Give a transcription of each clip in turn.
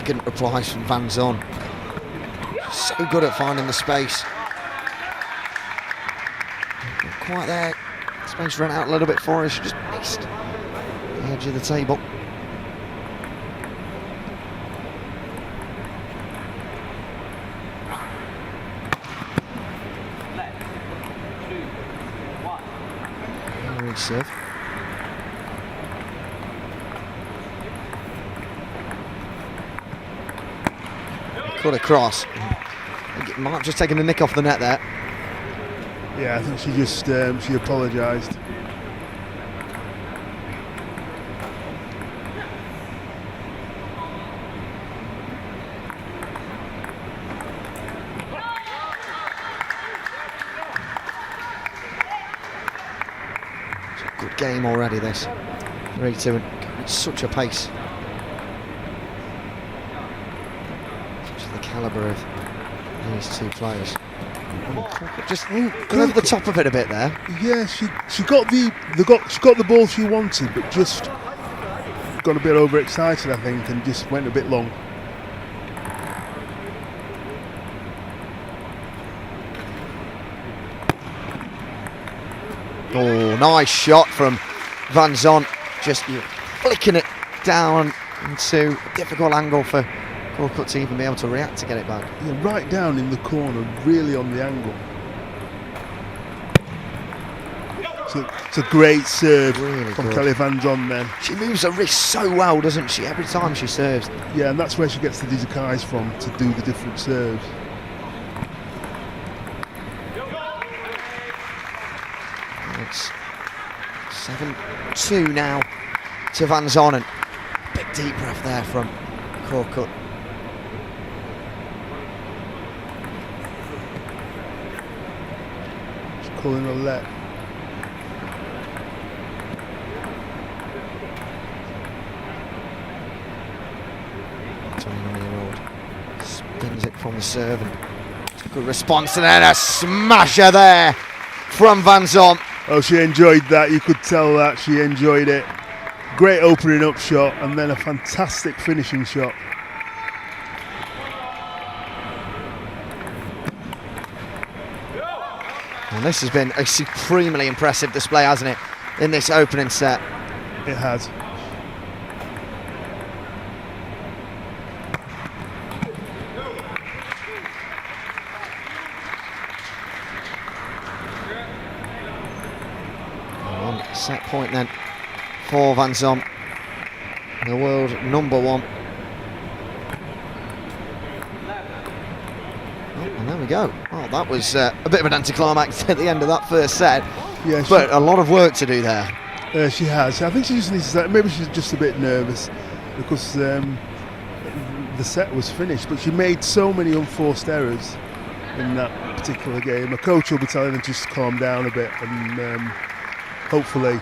elegant replies from Van Zon. So good at finding the space. Not quite there. Space ran out a little bit for her. She just missed the edge of the table. Serve. Cut across. Might have just taken the nick off the net there. Yeah, I think she just she apologised. Good game already, this 3-2, and at such a pace. Such the calibre of these two players. Just over the top of it a bit there. Yeah, she got the ball she wanted, but just got a bit overexcited, I think, and just went a bit long. Oh, nice shot from Van Zon, just flicking it down into a difficult angle for Corcoran to even be able to react to get it back. Yeah, right down in the corner, really on the angle. So it's a great serve really from Kelly Van Zon then. She moves her wrist so well, doesn't she, every time she serves. Yeah, and that's where she gets the disguise from, to do the different serves. It's 7-2 now to Van Zon, and big deep breath there from Corcoran. She's calling a let. Spins it from the serve, and good response, and then a smasher there from Van Zon. Oh, she enjoyed that. You could tell that she enjoyed it. Great opening up shot, and then a fantastic finishing shot. And this has been a supremely impressive display, hasn't it, in this opening set? It has. Set point then for Van Zon, the world number one. Oh, and there we go. Oh, that was a bit of an anticlimax at the end of that first set. Yeah, but a lot of work to do there. She has. I think she just needs to. Maybe she's just a bit nervous because the set was finished, but she made so many unforced errors in that particular game. Her coach will be telling her just to calm down a bit, and hopefully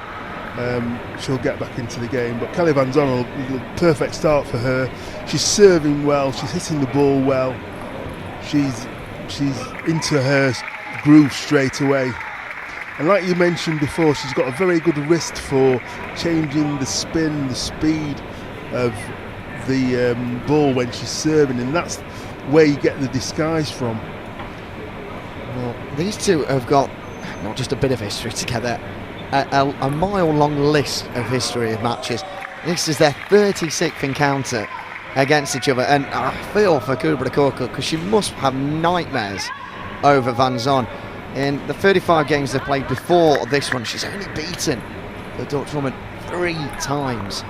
she'll get back into the game. But Kelly Van Zon, perfect start for her. She's serving well, she's hitting the ball well, she's into her groove straight away. And like you mentioned before, she's got a very good wrist for changing the spin, the speed of the ball when she's serving, and that's where you get the disguise from. Well, these two have got not just a bit of history together, a mile-long list of history of matches. This is their 36th encounter against each other, and I feel for Karabardak because she must have nightmares over Van Zon. In the 35 games they've played before this one, she's only beaten the Dutch woman 3 times,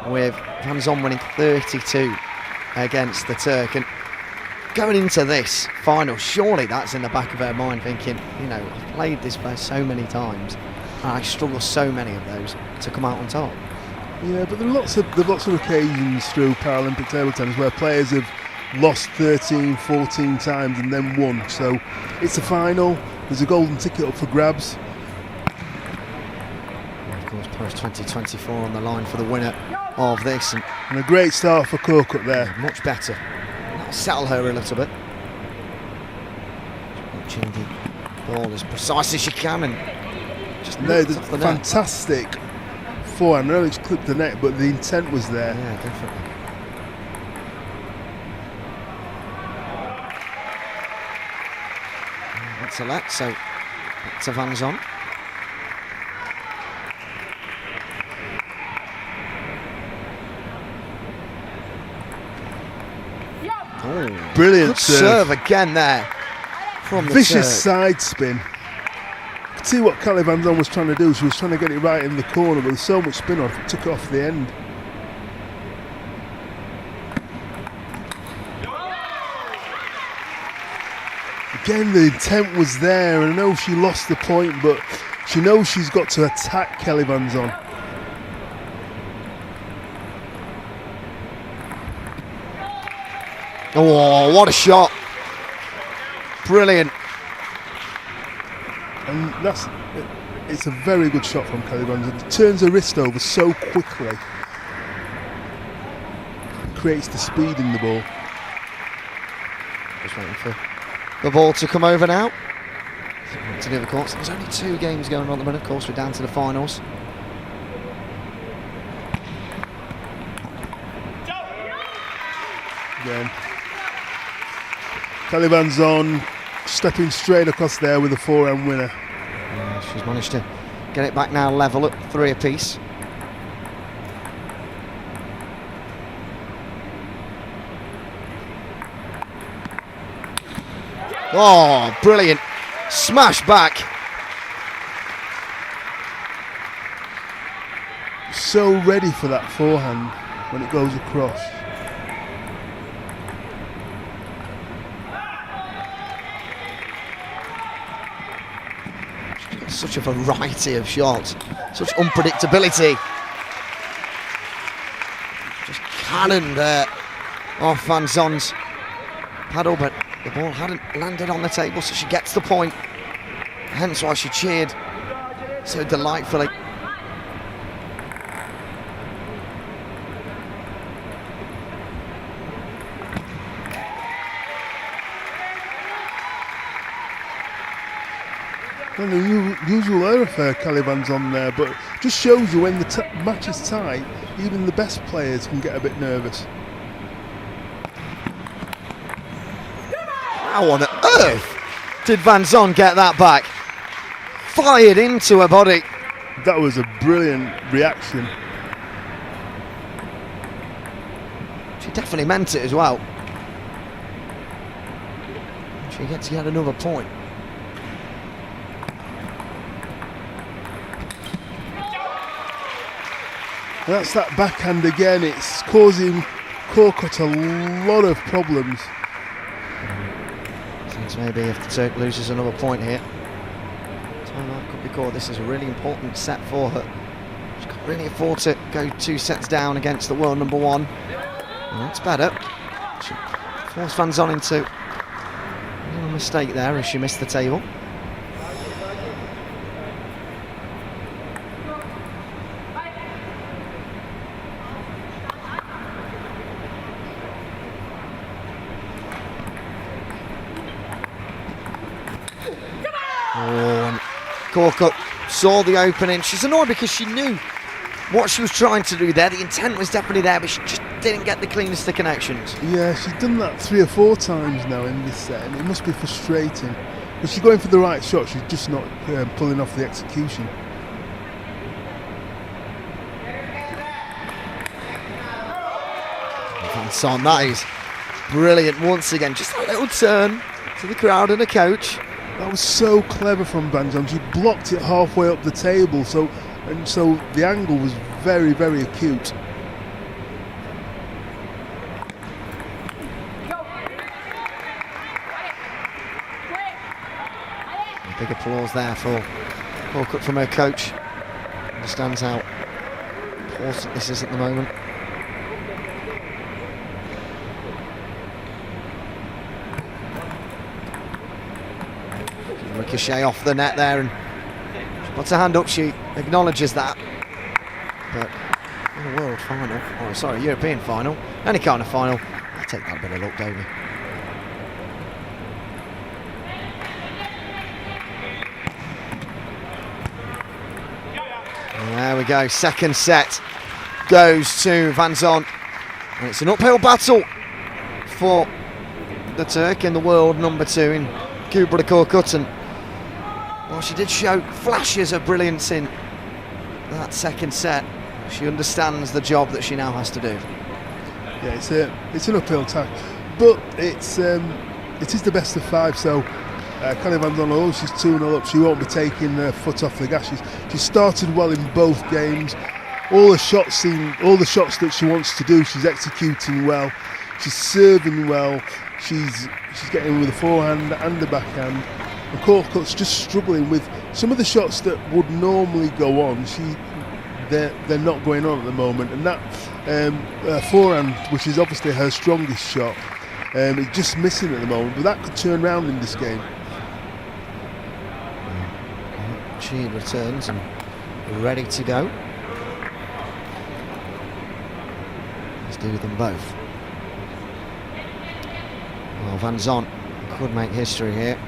with Van Zon winning 32 against the Turk. And going into this final, surely that's in the back of her mind, thinking, you know, I've played this player so many times, and I struggle so many of those to come out on top. Yeah, but there are lots of occasions through Paralympic table tennis where players have lost 13, 14 times and then won. So it's a final. There's a golden ticket up for grabs. And of course, Paris 2024 on the line for the winner of this. And a great start for Corcoran there. Much better. That'll settle her a little bit. Watching the ball as precise as she can, and just there's a fantastic forehand. I know it's clipped the net, but the intent was there. Yeah, definitely. to let, so back to Van Zon. Oh, brilliant good serve again there from the vicious Turk. side spin. You could see what Callie Van Zon was trying to do. She was trying to get it right in the corner, but there's so much spin off, it took it off the end. Again, the intent was there, and I know she lost the point, but she knows she's got to attack Kelly Van Zon. Oh, what a shot. Brilliant. And it's a very good shot from Kelly Van Zon. It turns her wrist over so quickly. Creates the speed in the ball. Just waiting for the ball to come over now. To the other courts. There's only 2 games going on at the minute. Of course, we're down to the finals. Again. Kelly Van Zon stepping straight across there with a forehand winner. Yeah, she's managed to get it back now level at 3 apiece. Oh, brilliant. Smash back. So ready for that forehand when it goes across. Such a variety of shots, such unpredictability. Just cannon there off Van Zon's paddle, but the ball hadn't landed on the table, so she gets the point. Hence why she cheered so delightfully. An unusual error for Kelly Van Zon there, but just shows you when the match is tight, even the best players can get a bit nervous. How on earth did Van Zon get that back? Fired into her body. That was a brilliant reaction. She definitely meant it as well. She gets yet another point. And that's that backhand again, it's causing Korkut a lot of problems. Seems maybe if the Turk loses another point here, timeout could be called. This is a really important set for her. She can't really afford to go 2 sets down against the world number 1. And that's better. She forced Van Zon into a little mistake there as she missed the table. Korkut saw the opening. She's annoyed because she knew what she was trying to do there. The intent was definitely there, but she just didn't get the cleanest of connections. Yeah, she's done that 3 or 4 times now in this set, and it must be frustrating. But she's going for the right shot, she's just not pulling off the execution. Van Zon, that is brilliant once again. Just a little turn to the crowd and the coach. That was so clever from Van Zon. She blocked it halfway up the table, so the angle was very, very acute. A big applause there for Korkut from her coach. Understands how important this is at the moment. Ricochet off the net there, and she puts her hand up, she acknowledges that. But in a world final, or sorry, European final, any kind of final, I'll take that bit of luck, don't you? And there we go, second set goes to Van Zon, and it's an uphill battle for the Turk in the world number 2 in Karabardak, and Well, she did show flashes of brilliance in that second set. She understands the job that she now has to do. Yeah, it's an uphill task, but it is the best of 5. So Kelly Van Zon, although she's 2-0 up, she won't be taking her foot off the gas. She started well in both games. All the shots that she wants to do, she's executing well. She's serving well. She's getting with the forehand and the backhand. And Corcott's just struggling with some of the shots that would normally go on. They're not going on at the moment, and that forehand, which is obviously her strongest shot, is just missing at the moment. But that could turn around in this game. She returns and ready to go. Let's do them both. Well, Van Zon could make history here.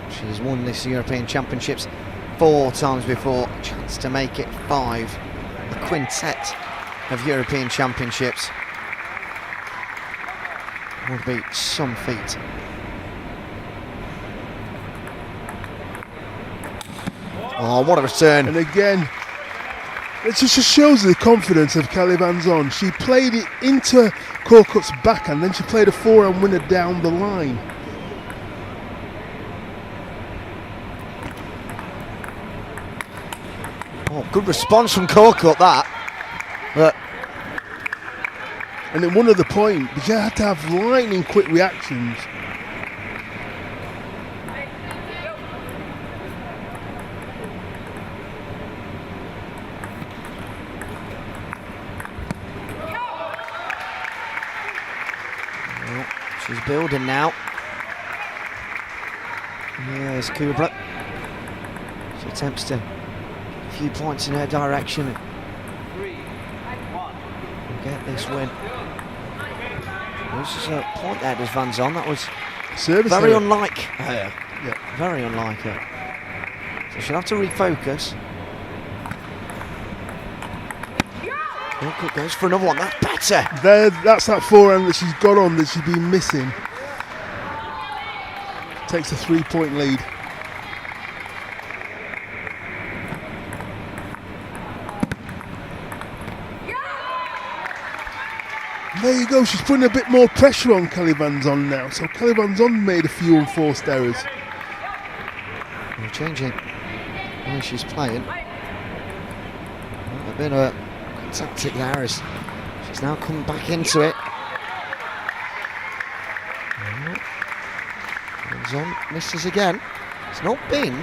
She's won this European Championships 4 times before. Chance to make it 5. The quintet of European Championships would be some feat. Oh, what a return. And again, it just shows the confidence of Kelly Van Zon. She played it into Corcott's backhand, then she played a forehand winner down the line. Oh, good response from Corcott, that. But and it won at the point, but you had to have lightning quick reactions. well, she's building now. Here's Kubra. She attempts to few points in her direction and get this win. This is a point there, does Van Zon. That was very unlike her. Yeah. Very unlike her. So she'll have to refocus. Corcott goes for another one. That's better. That's that forehand that she's got on that she's been missing. Takes a 3-point lead. There you go, she's putting a bit more pressure on Kelly Van Zon now. So Kelly Van Zon made a few unforced errors. Well, changing the way she's playing. A bit of a tactic there as she's now come back into it. Van Zon misses again. It's not been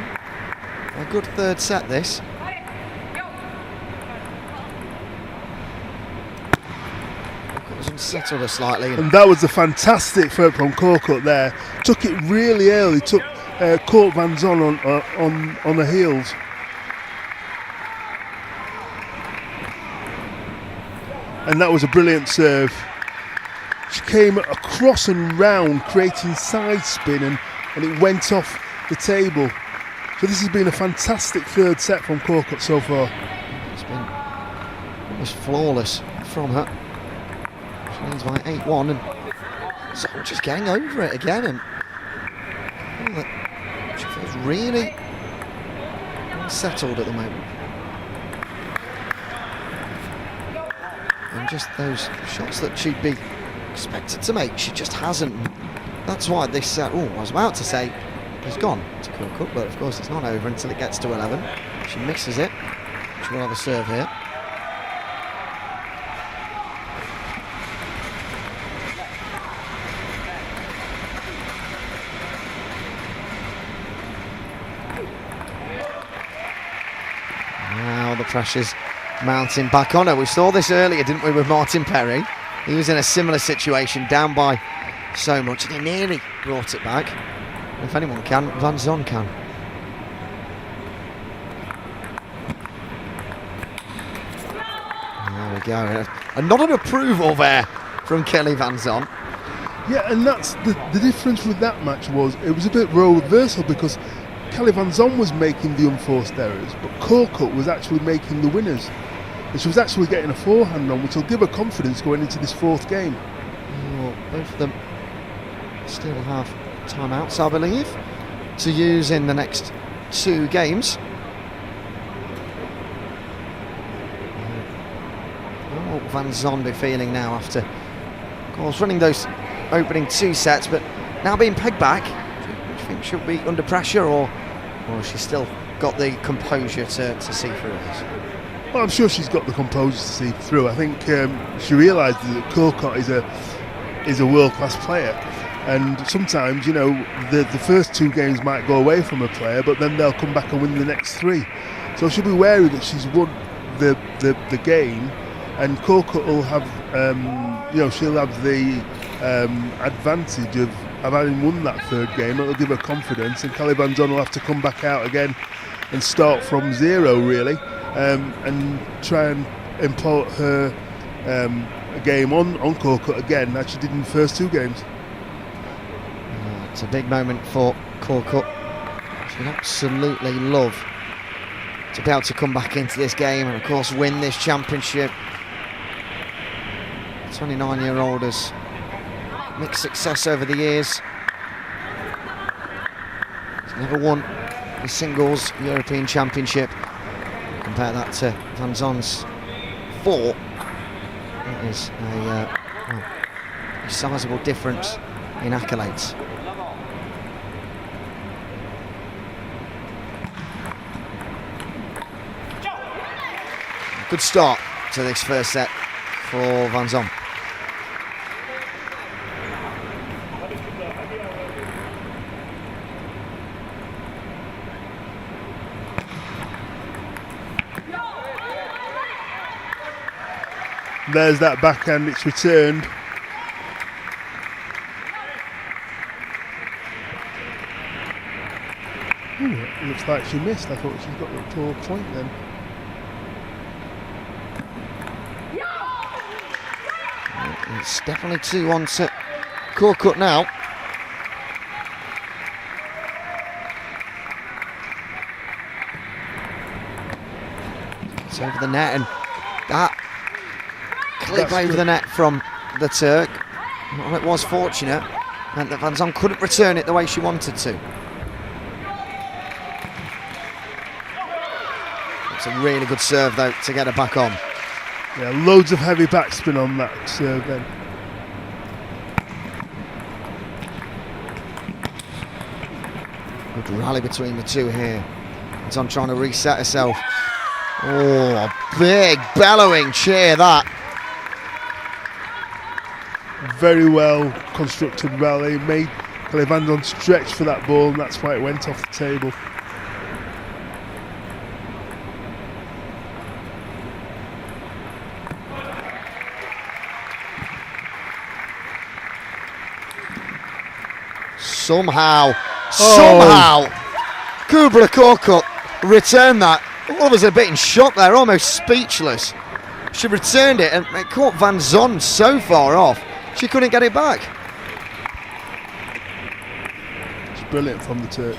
a good third set, this. Settled her slightly, and that was a fantastic throw from Corcott there. Took it really early, caught Van Zon on the heels. And that was a brilliant serve. She came across and round, creating side spin, and it went off the table. So this has been a fantastic third set from Corcott so far. It's been almost flawless from her. Leads by 8-1, and so just getting over it again, and she feels really unsettled at the moment. And just those shots that she'd be expected to make, she just hasn't. That's why this, I was about to say, has gone to Corcott, but of course it's not over until it gets to 11. She misses it. She will have a serve here. Now the pressure's mounting back on her. We saw this earlier, didn't we, with Martin Perry? He was in a similar situation, down by so much, and he nearly brought it back. If anyone can, Van Zon can. There we go. And not an approval there from Kelly Van Zon. Yeah, and that's the difference with that match was it was a bit role reversal because Kelly Van Zon was making the unforced errors, but Corcott was actually making the winners. And she was actually getting a forehand on, which will give her confidence going into this fourth game. Well, both of them still have timeouts, I believe, to use in the next 2 games. How will Van Zon be feeling now after, of course, running those opening 2 sets, but now being pegged back? Do you think she'll be under pressure, or has she still got the composure to see through this? Well, I'm sure she's got the composure to see through. I think she realised that Colcott is a world-class player, and sometimes, you know, the first 2 games might go away from a player, but then they'll come back and win the next 3. So she'll be wary that she's won the game, and Colcott will have, you know, she'll have the advantage of having won that 3rd game. It'll give her confidence, and Kelly Van Zon will have to come back out again and start from 0, really, and try and import her game on Colcott again, as she did in the first 2 games. It's a big moment for Colcott. She'd absolutely love to be able to come back into this game and, of course, win this championship. 29-year-old has mixed success over the years. She's never won the singles European Championship. Compare that to Van Zon's 4. That is a sizable difference in accolades. Good start to this first set for Van Zon. There's that backhand, it's returned. It looks like she missed. I thought she's got the 4 point then. It's definitely 2-1 to Colcott now. It's over the net, and that clip over the net from the Turk. Well, it was fortunate, and that Van Zon couldn't return it the way she wanted to. It's a really good serve, though, to get her back on. Yeah, loads of heavy backspin on that serve then. Good rally between the 2 here. Van Zon trying to reset herself. Oh, a big bellowing cheer that. Very well constructed rally, made Kelly Van Zon stretch for that ball, and that's why it went off the table. Somehow, Kubra Colcott returned that. All of us are a bit in shock there, almost speechless. She returned it, and it caught Van Zon so far off, she couldn't get it back. It's brilliant from the Turk.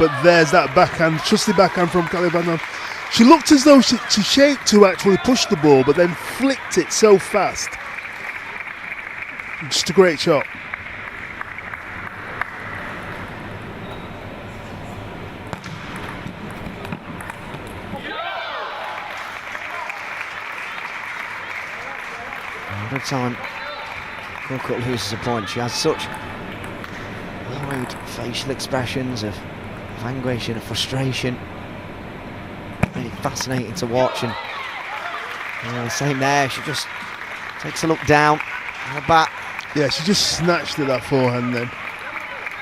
But there's that backhand, trusty backhand from Kelly Van Zon. She looked as though she shaped to actually push the ball, but then flicked it so fast. Just a great shot. Every time Colcott loses a point, she has such wide facial expressions of anguish and of frustration. Really fascinating to watch, and same there, she just takes a look down at her back. Yeah, she just snatched at that forehand then.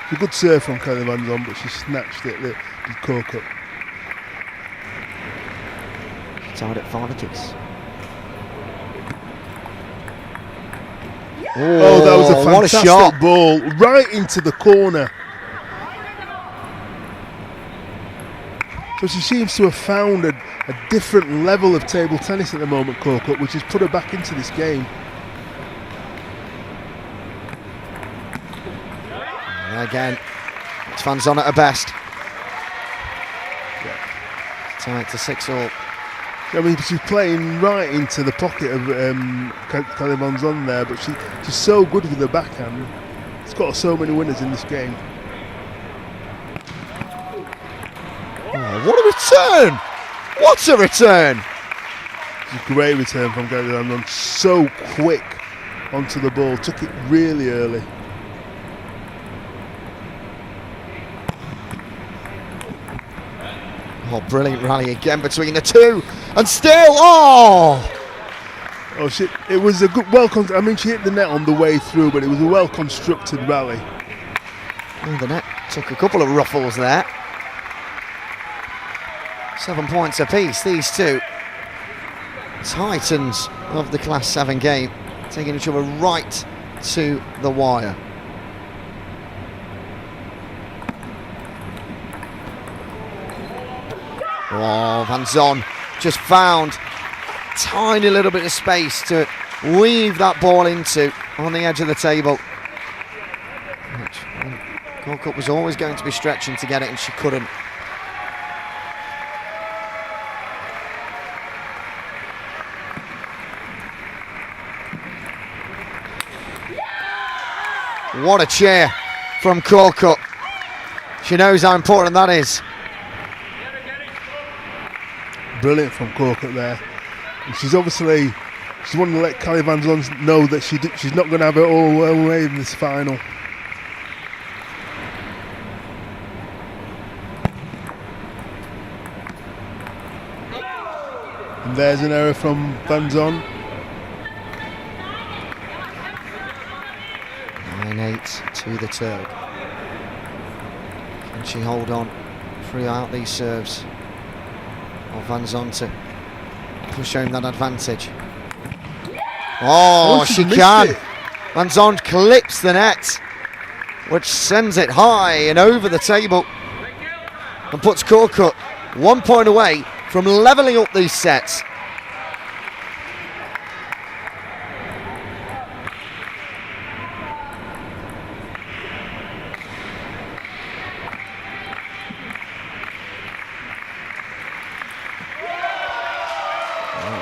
It's a good serve from Kelly Van Zon, but she snatched it with Colcott. Tied at 5 apiece. Oh, that was a fantastic ball, right into the corner. So she seems to have found a different level of table tennis at the moment, Colcott, which has put her back into this game. Again, it's Van Zon at her best. Yeah. Tied to 6-all. I mean, she's playing right into the pocket of Kelly Van Zon there, but she's so good with the backhand. He's got so many winners in this game. Oh, what a return! What a return! It's a great return from Karabardak. So quick onto the ball. Took it really early. Oh, brilliant rally again between the two, and still, oh, shit! It was a good, I mean, she hit the net on the way through, but it was a well-constructed rally. Oh, the net took a couple of ruffles there. 7 points apiece, these two titans of the Class 7 game, taking each other right to the wire. Oh, Van Zon just found a tiny little bit of space to weave that ball into on the edge of the table. Corcutt was always going to be stretching to get it, and she couldn't. What a cheer from Corcutt. She knows how important that is. Brilliant from Corcutt there. And she's wanting to let Callie Van Zon know that she's not going to have it all her way in this final. And there's an error from Van Zon. 9-8 to the Turk. Can she hold on throughout these serves? Or Van Zon to push home that advantage. Oh, she can. Van Zon clips the net, which sends it high and over the table and puts Corcutt 1 point away from levelling up these sets.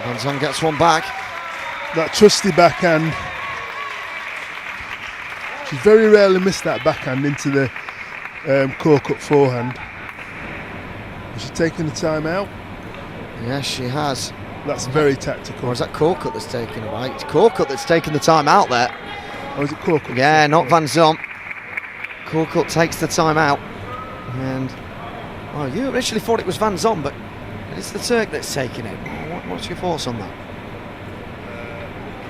Van Zon gets one back. That trusty backhand. She's very rarely missed that backhand into the Corcutt forehand. Has she taken the time out? Yes, she has. That's very tactical. Or is that Corcutt that's taken it right? It's Corcutt that's taken the time out there. Or is it Corcutt? Yeah, not Van Zon. Corcutt takes the time out. And you initially thought it was Van Zon, but it's the Turk that's taking it. What's your thoughts on that?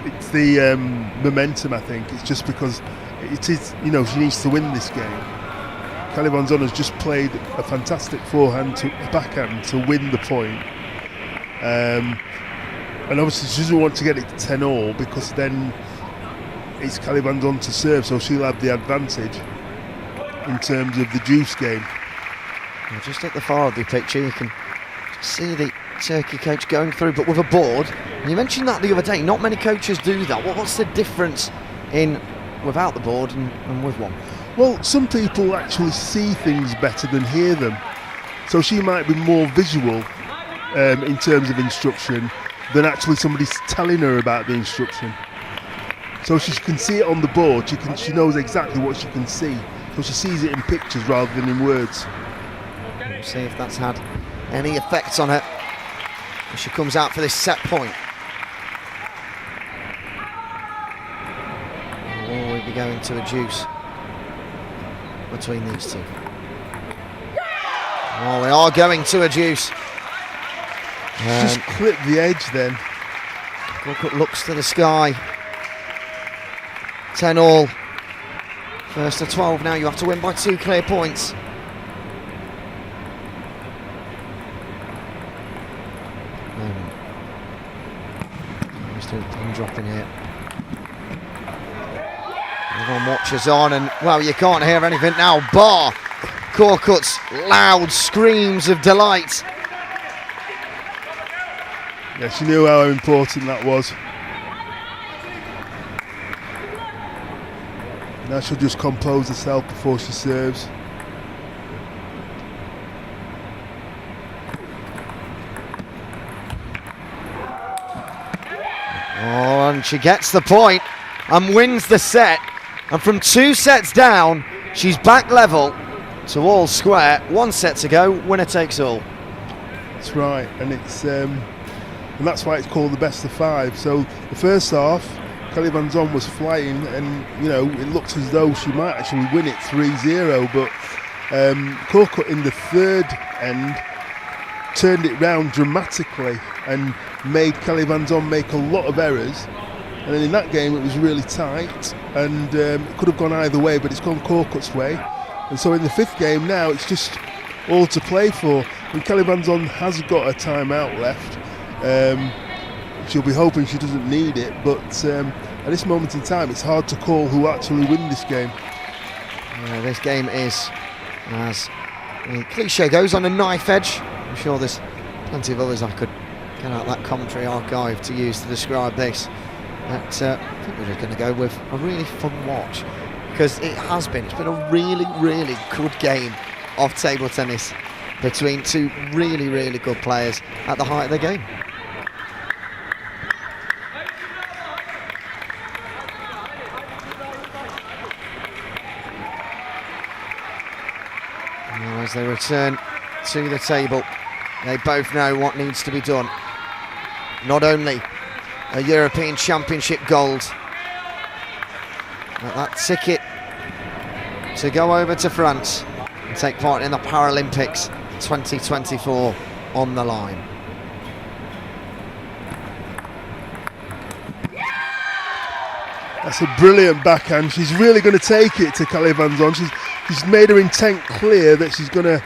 It's the momentum, I think. It's just because it is, she needs to win this game. Callie Van Zon has just played a fantastic backhand to win the point. And obviously she doesn't want to get it to 10-all, because then it's Callie Van Zon to serve, so she'll have the advantage in terms of the juice game. Just at the far of the picture, you can see the Turkey coach going through, but with a board. And you mentioned that the other day, not many coaches do that. What's the difference in without the board and with one? Well, some people actually see things better than hear them. So she might be more visual in terms of instruction than actually somebody's telling her about the instruction. So she can see it on the board, she knows exactly what she can see. So she sees it in pictures rather than in words. We'll see if that's had any effect on her as she comes out for this set point. Or will we be going to a juice between these two? Oh, we are going to a juice. Just clip the edge then. Corcutt looks to the sky. 10-all. First to 12 now. You have to win by 2 clear points. Pin dropping here. Everyone watches on, and well, you can't hear anything now bar Corcutt's loud screams of delight. Yeah, she knew how important that was. Now she'll just compose herself before she serves. Oh, and she gets the point and wins the set And from 2 sets down, she's back level to all square. 1 set to go, winner takes all. That's right, and it's and that's why it's called the best of 5. So the first half, Kelly Van Zon was flying, and it looked as though she might actually win it 3-0, but Corcut in the third end turned it round dramatically and made Kelly Van Zon make a lot of errors. And then in that game it was really tight, and it could have gone either way, but it's gone Corcut's way. And so in the 5th game now, it's just all to play for. And Kelly Van Zon has got a timeout left. She'll be hoping she doesn't need it, but at this moment in time, it's hard to call who actually win this game. This game is, as the cliche goes, on a knife edge. I'm sure there's plenty of others I could get out that commentary archive to use to describe this. But I think we're just going to go with a really fun watch, because it's been a really, really good game of table tennis between 2 really, really good players at the height of the game. Now as they return to the table, they both know what needs to be done. Not only a European Championship gold, but that ticket to go over to France and take part in the Paralympics 2024 on the line. That's a brilliant backhand. She's really going to take it to Kelly Van Zon. She's made her intent clear that she's going to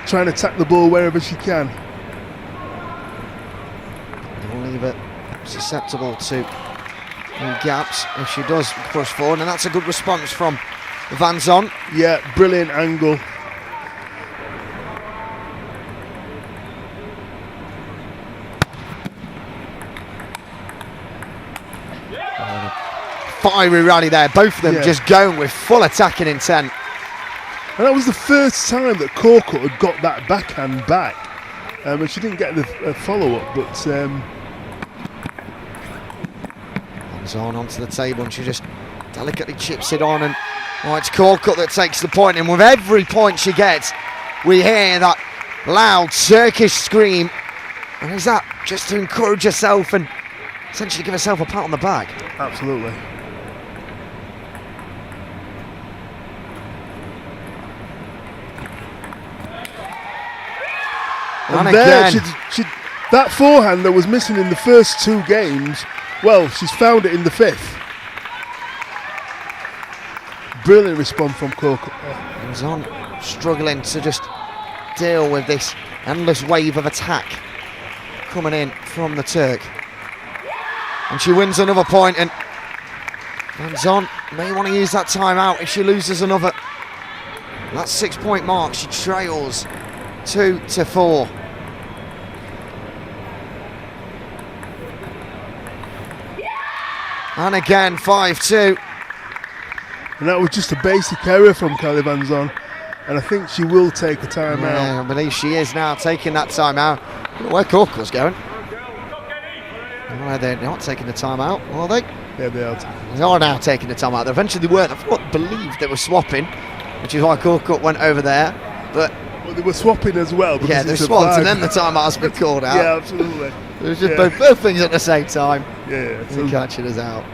try and attack the ball wherever she can. We'll leave it susceptible to gaps if she does push forward, and that's a good response from Van Zon. Yeah, brilliant angle. Fiery rally there, both of them just going with full attacking intent. And that was the first time that Corcut had got that backhand back, and she didn't get the follow-up, but Van Zon onto the table, and she just delicately chips it on, and it's Corcut that takes the point, and with every point she gets, we hear that loud Turkish scream. And is that just to encourage herself and essentially give herself a pat on the back? Absolutely. And there, that forehand that was missing in the first 2 games, well, she's found it in the 5th. Brilliant response from Corcut. Van Zon struggling to just deal with this endless wave of attack coming in from the Turk. And she wins another point, and Van Zon may want to use that timeout if she loses another. That 6-point mark, she trails 2-4. And again, 5-2. And that was just a basic error from Kelly Van Zon, and I think she will take a timeout. Yeah, I believe she is now taking that timeout. I don't know where Corcut's going. Well, they're not taking the timeout, are they? Yeah, they are. They are now taking the timeout. Eventually they weren't. I believe they were swapping, which is why Corcut went over there. But well, they were swapping as well. Yeah, they swapped, and then the timeout's been called out. Yeah, absolutely. It was just both things at the same time. Yeah, so catching us out.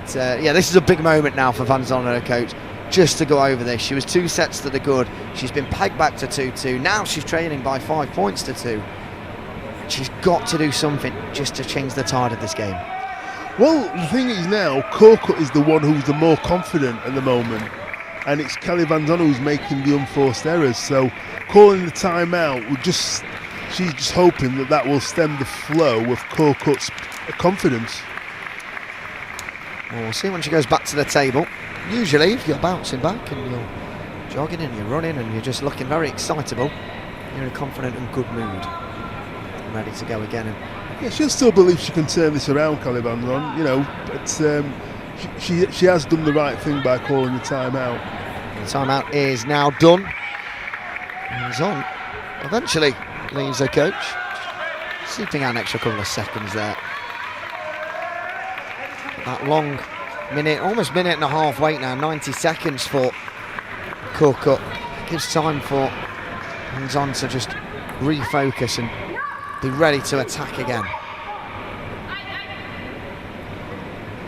But, yeah, this is a big moment now for Van Zon and her coach, just to go over this. She was 2 sets to the good. She's been pegged back to 2-2. Now she's trailing by 5 points to 2. She's got to do something just to change the tide of this game. Well, the thing is now, Corcut is the one who's the more confident at the moment, and it's Kelly Van Zon who's making the unforced errors. So calling the timeout, she's just hoping that will stem the flow of Corcut's confidence. Well, we'll see when she goes back to the table. Usually, if you're bouncing back and you're jogging and you're running and you're just looking very excitable, you're in a confident and good mood, ready to go again. Yeah, she'll still believe she can turn this around, Kelly Van Zon, but she has done the right thing by calling the timeout. The timeout is now done. Van Zon eventually leaves her coach, sleeping out an extra couple of seconds there. That long almost minute and a half wait now, 90 seconds for Korkut. Gives time for Van Zon to just refocus and be ready to attack again.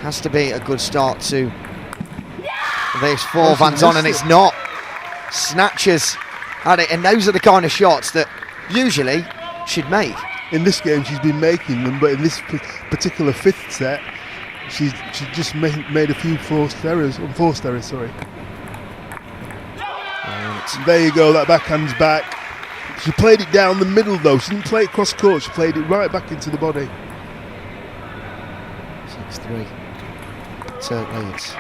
Has to be a good start to this for Van Zon, and it's not. Snatches at it, and those are the kind of shots that usually she'd make. In this game she's been making them, but in this particular fifth set she just made a few unforced errors. There you go, that backhand's back. She played it down the middle though, she didn't play it cross court, she played it right back into the body. 6-3, Turk leads.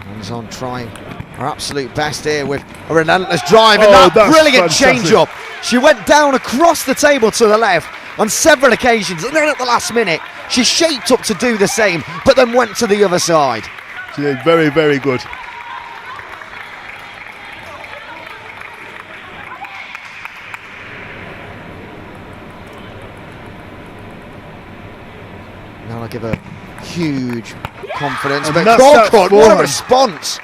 Van Zon trying her absolute best here with a relentless drive, and that brilliant change-up. She went down across the table to the left on several occasions, and then at the last minute she shaped up to do the same, but then went to the other side. She did very, very good. Now I'll give her huge confidence, and but Korkut, what a response!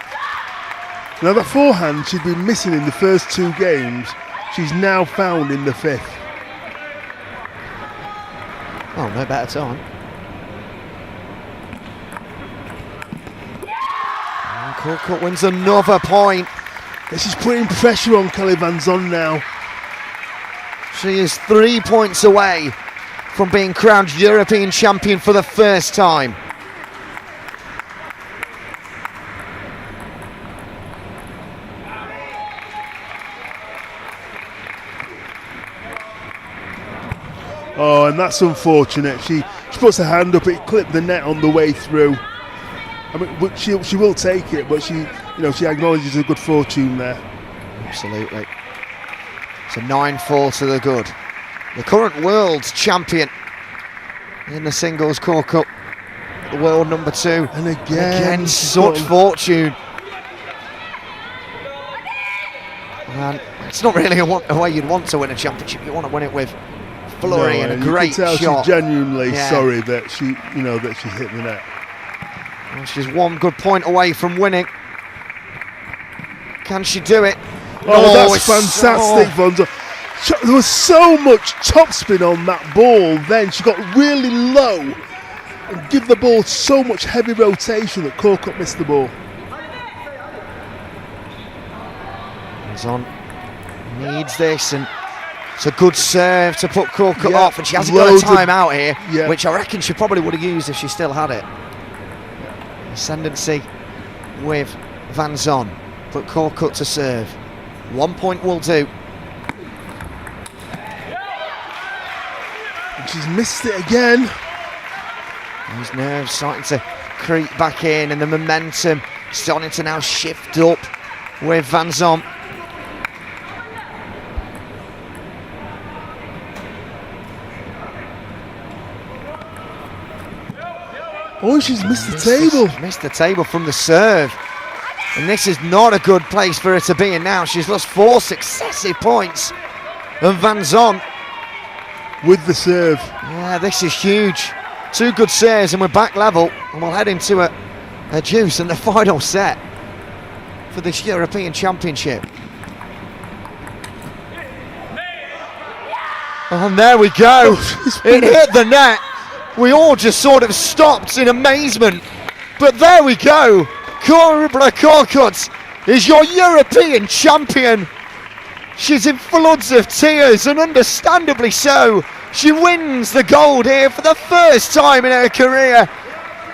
Now the forehand she'd been missing in the first two games, she's now found in the fifth. Oh, no better time. And Korkut wins another point. This is putting pressure on Kelly Van Zon now. She is 3 points away from being crowned European champion for the first time. Oh, and that's unfortunate. She puts her hand up, it clipped the net on the way through. I mean, but she will take it, but she acknowledges a good fortune there. Absolutely. So 9-4 to the good. The current world champion in the singles Korkut, the world number 2. And again such fortune. And it's not really a way you'd want to win a championship. You want to win it with flurry and a great shot. She's genuinely sorry that she hit the net. Well, she's one good point away from winning. Can she do it? Oh, that's fantastic, Van Zon. There was so much topspin on that ball then. She got really low and give the ball so much heavy rotation that Korkut missed the ball. Van Zon needs this, and it's a good serve to put Korkut off, and she hasn't got a timeout here, which I reckon she probably would have used if she still had it. Ascendancy with Van Zon, but Korkut to serve. 1 point will do. And she's missed it again. Those nerves starting to creep back in, and the momentum starting to now shift up with Van Zon. Oh, she's missed the table. Missed the table from the serve. And this is not a good place for her to be in now. She's lost 4 successive points. And Van Zon with the serve. Yeah, this is huge. 2 good serves and we're back level. And we'll head into a deuce in the final set for this European Championship. And there we go. It hit the net. We all just sort of stopped in amazement. But there we go. Karabardak is your European champion. She's in floods of tears, and understandably so. She wins the gold here for the first time in her career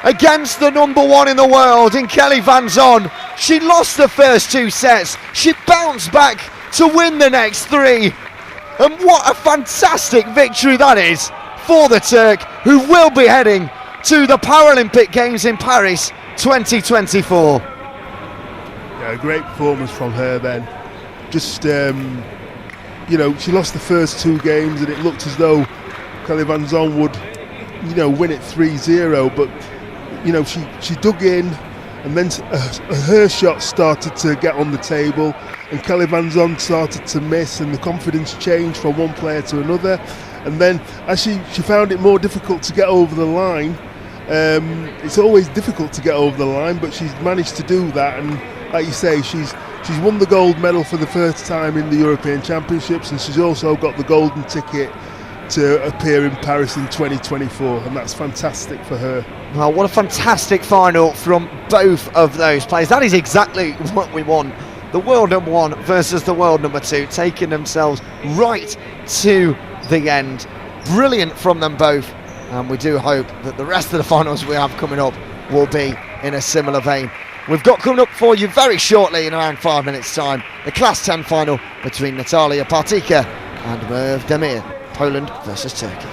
against the number 1 in the world in Kelly Van Zon. She lost the first 2 sets. She bounced back to win the next 3. And what a fantastic victory that is for the Turk, who will be heading to the Paralympic Games in Paris 2024. Yeah, a great performance from her then. Just, she lost the first 2 games and it looked as though Kelly Van Zon would, win it 3-0, but, she dug in, and then her shot started to get on the table, and Kelly Van Zon started to miss, and the confidence changed from one player to another. And then as she found it more difficult to get over the line, It's always difficult to get over the line, but she's managed to do that, and like you say, she's won the gold medal for the first time in the European Championships, and she's also got the golden ticket to appear in Paris in 2024, and that's fantastic for her. Well, what a fantastic final from both of those players. That is exactly what we want. The world number 1 versus the world number 2, taking themselves right to the end. Brilliant from them both, and we do hope that the rest of the finals we have coming up will be in a similar vein. We've got coming up for you very shortly, in around 5 minutes time, the Class 10 final between Natalia Partyka and Merv Demir, Poland versus Turkey.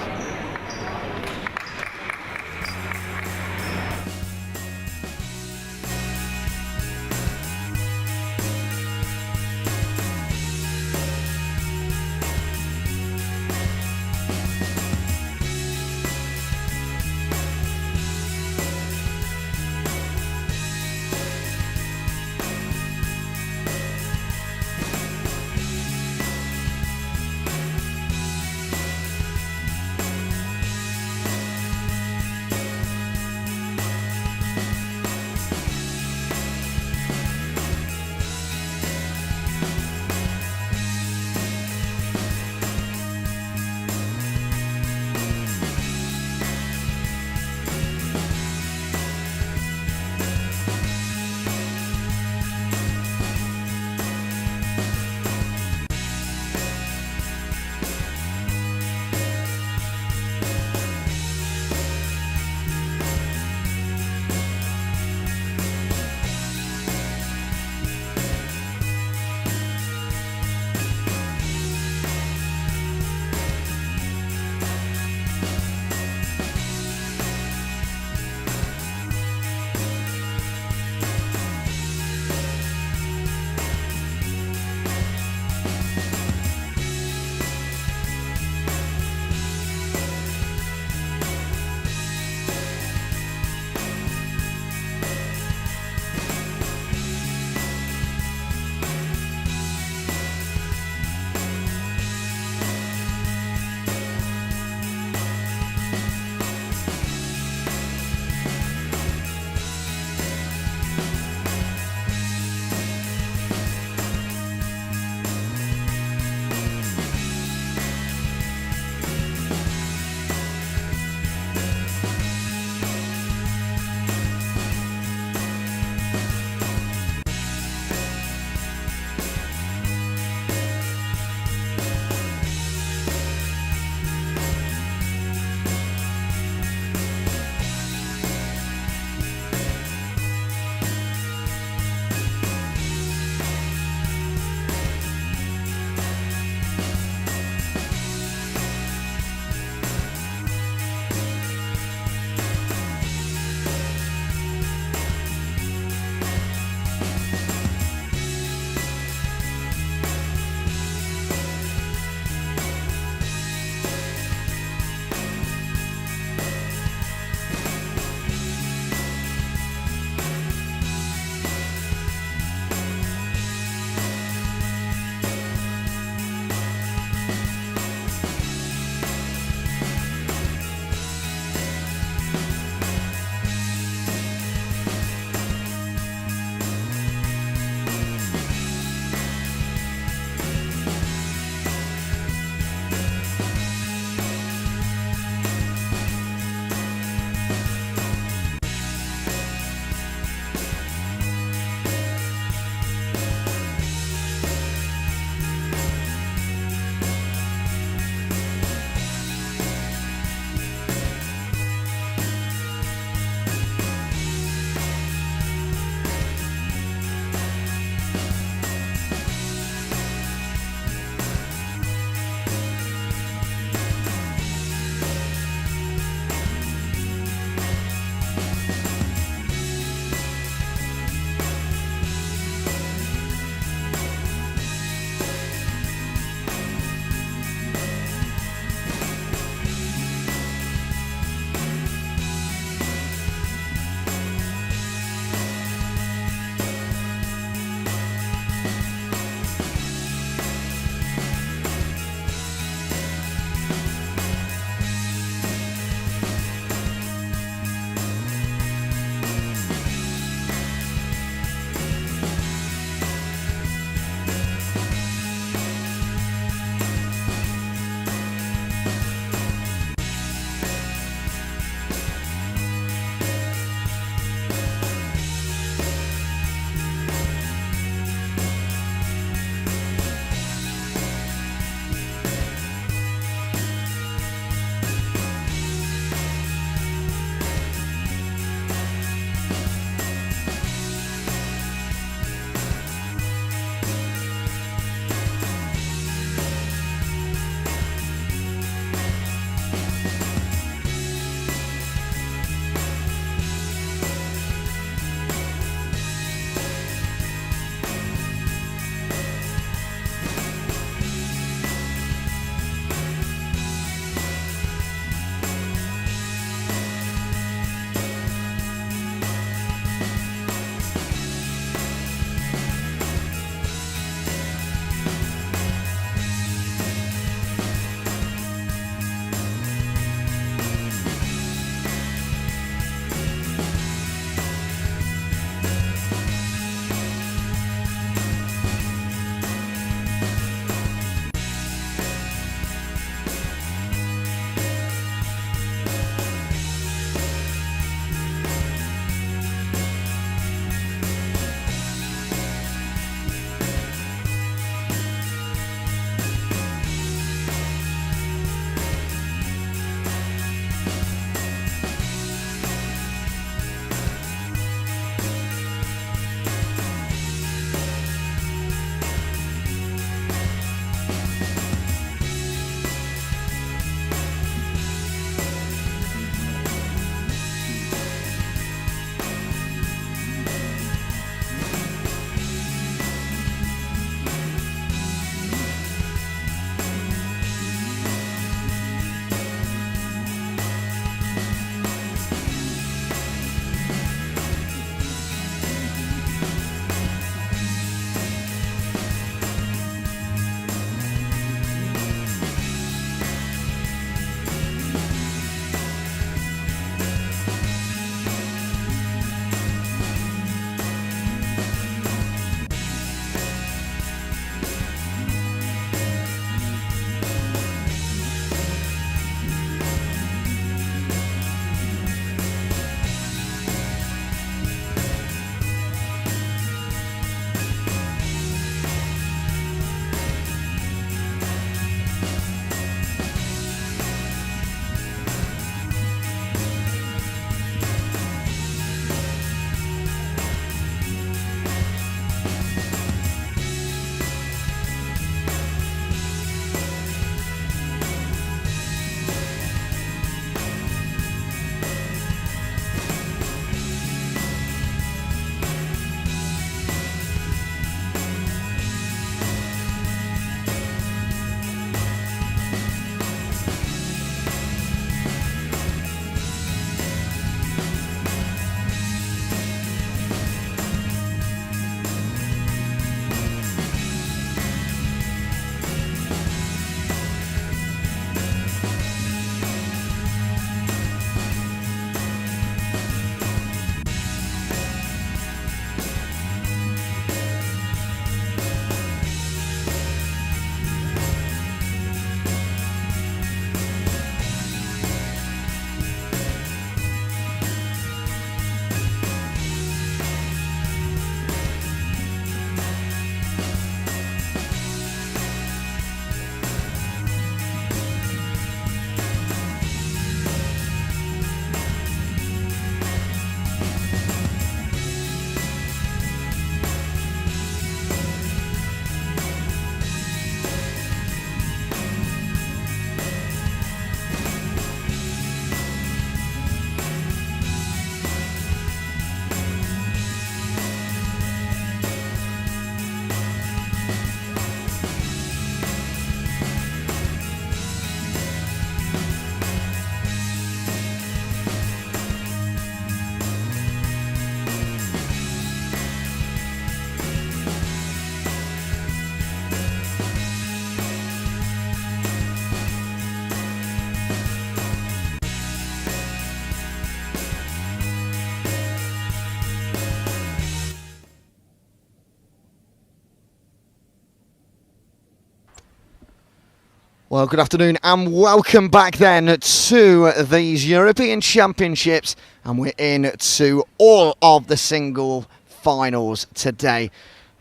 Well, good afternoon and welcome back then to these European Championships, and we're into all of the single finals today.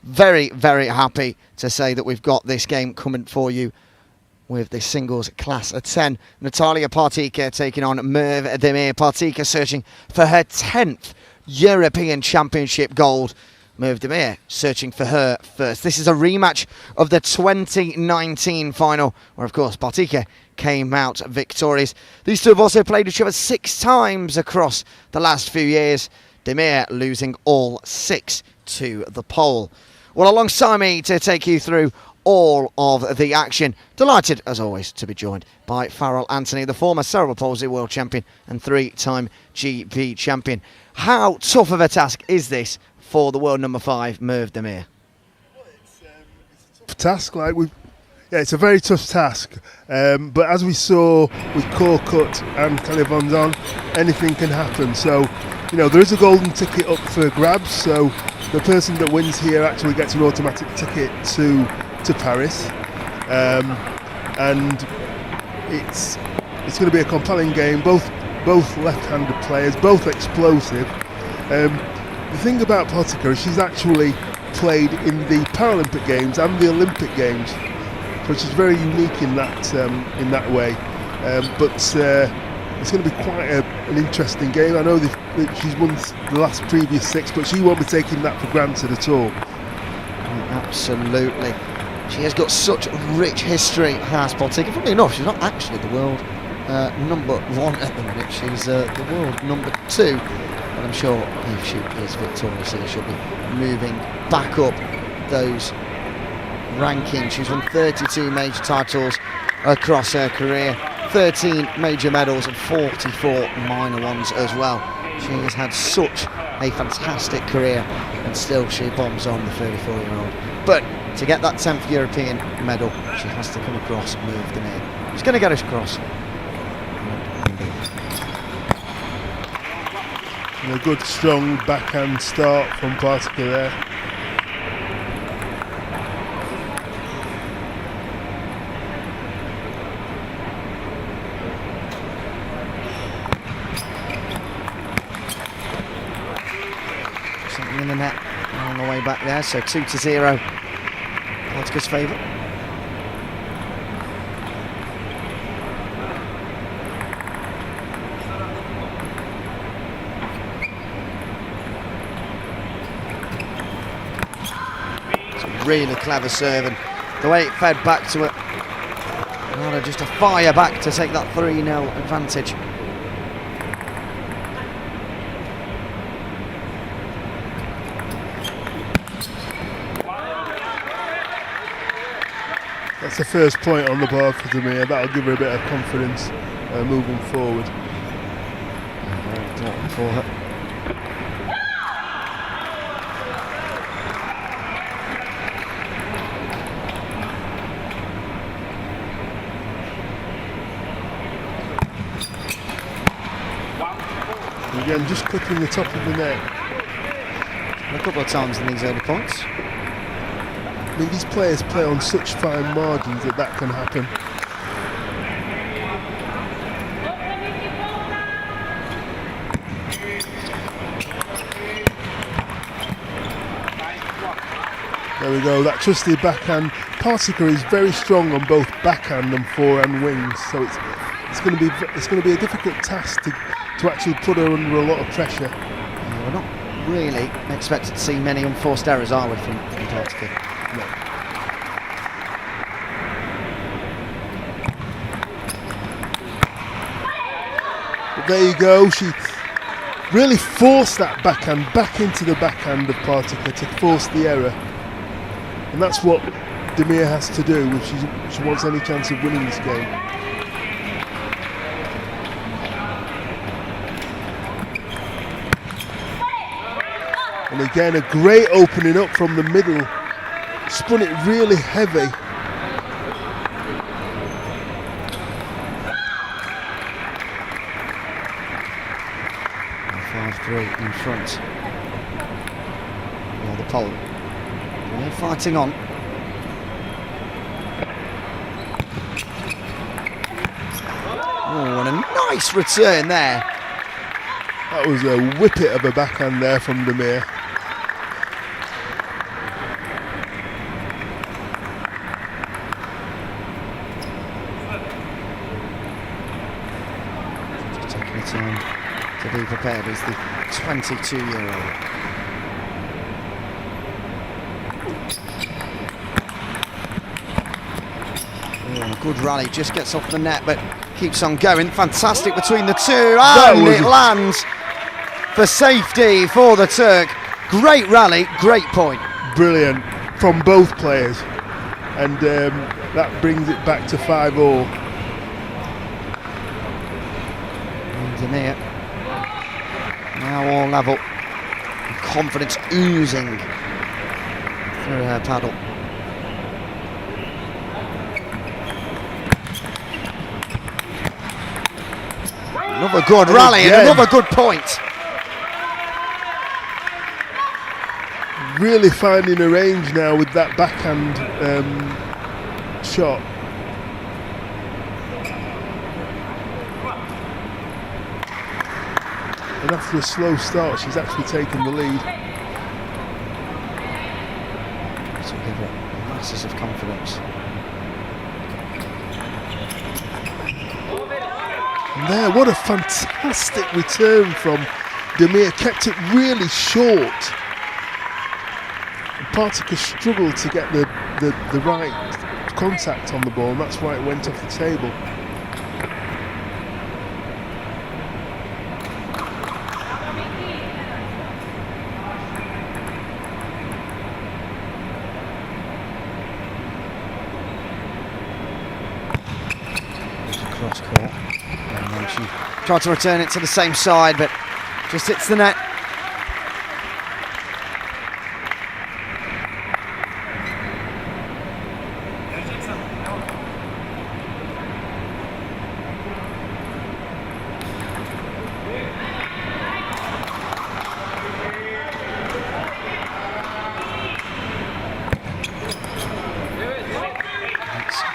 Very, very happy to say that we've got this game coming for you with the singles class of 10. Natalia Partika taking on Merve Demir. Partika searching for her 10th European Championship gold. Merve Demir searching for her first. This is a rematch of the 2019 final, where of course Partika came out victorious. These two have also played each other 6 times across the last few years, Demir losing all 6 to the pole. Well, alongside me to take you through all of the action, delighted as always to be joined by Farrell Anthony, the former cerebral palsy world champion and 3-time GP champion. How tough of a task is this for the world number 5, Merve Demir? It's a tough task. It's a very tough task. But as we saw with Korkut and Karabardak, anything can happen. So, there is a golden ticket up for grabs. So the person that wins here actually gets an automatic ticket to Paris. And it's going to be a compelling game. Both left-handed players, both explosive. The thing about Partika is she's actually played in the Paralympic Games and the Olympic Games, so she's very unique in that way. But it's going to be quite an interesting game. I know that she's won the previous 6, but she won't be taking that for granted at all. Absolutely. She has got such rich history, has Partika. Funnily enough, she's not actually the world number 1 at the minute. She's the world number 2. But I'm sure if she is victorious here, she'll be moving back up those rankings. She's won 32 major titles across her career, 13 major medals and 44 minor ones as well. She has had such a fantastic career, and still she bombs on, the 34-year-old. But to get that 10th European medal, she has to come across Merve Demir. She's going to get us across. And a good strong backhand start from Partika there. Something in the net on the way back there, so 2-0 Partika's favour. Really clever serve, and the way it fed back to it, just a fire back to take that 3-0 advantage. That's the first point on the board for Demir. That'll give her a bit of confidence moving forward. Very important for her. Again, just clipping the top of the net. A couple of times in these early points. I mean, these players play on such fine margins that can happen. There we go, that trusty backhand. Partika is very strong on both backhand and forehand wings, so it's going to be a difficult task to actually put her under a lot of pressure. We're not really expected to see many unforced errors, are we, from Partika? No. But there you go, she really forced that backhand back into the backhand of Partika to force the error. And that's what Demir has to do if she wants any chance of winning this game. And again, a great opening up from the middle. Spun it really heavy. And 5-3 in front. Or the pole. They're fighting on. nice return there. That was a whippet of a backhand there from Demir. Just taking the time to be prepared as the 22-year-old. Good rally, just gets off the net but keeps on going. Fantastic between the two, and it lands for safety for the Turk. Great rally, great point. Brilliant from both players, and that brings it back to 5-all. Demir now all level, confidence oozing through her paddle. Another good rally and another good point. Really finding a range now with that backhand shot. And after a slow start, she's actually taken the lead. To give her masses of confidence. And there, what a fantastic return from Demir. Kept it really short. Partika struggled to get the right contact on the ball, and that's why it went off the table. Cross court. And then she tried to return it to the same side, but just hits the net.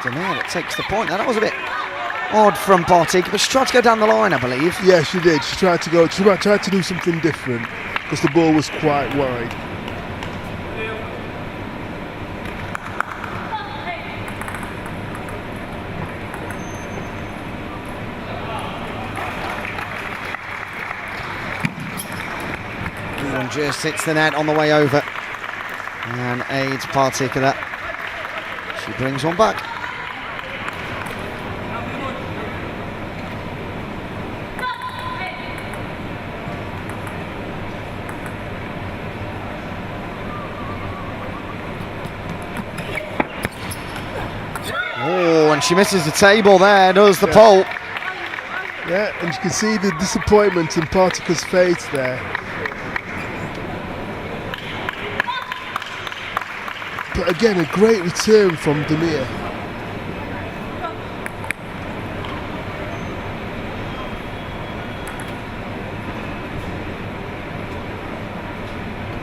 That takes the point. Now that was a bit odd from Partika, but she tried to go down the line, I believe. Yeah, she did. She tried to go. She tried to do something different because the ball was quite wide. And just hits the net on the way over and aids Partika that. She brings one back. Oh, and she misses the table there, does the pole. Yeah, and you can see the disappointment in Partika's face there. But again, a great return from Demir.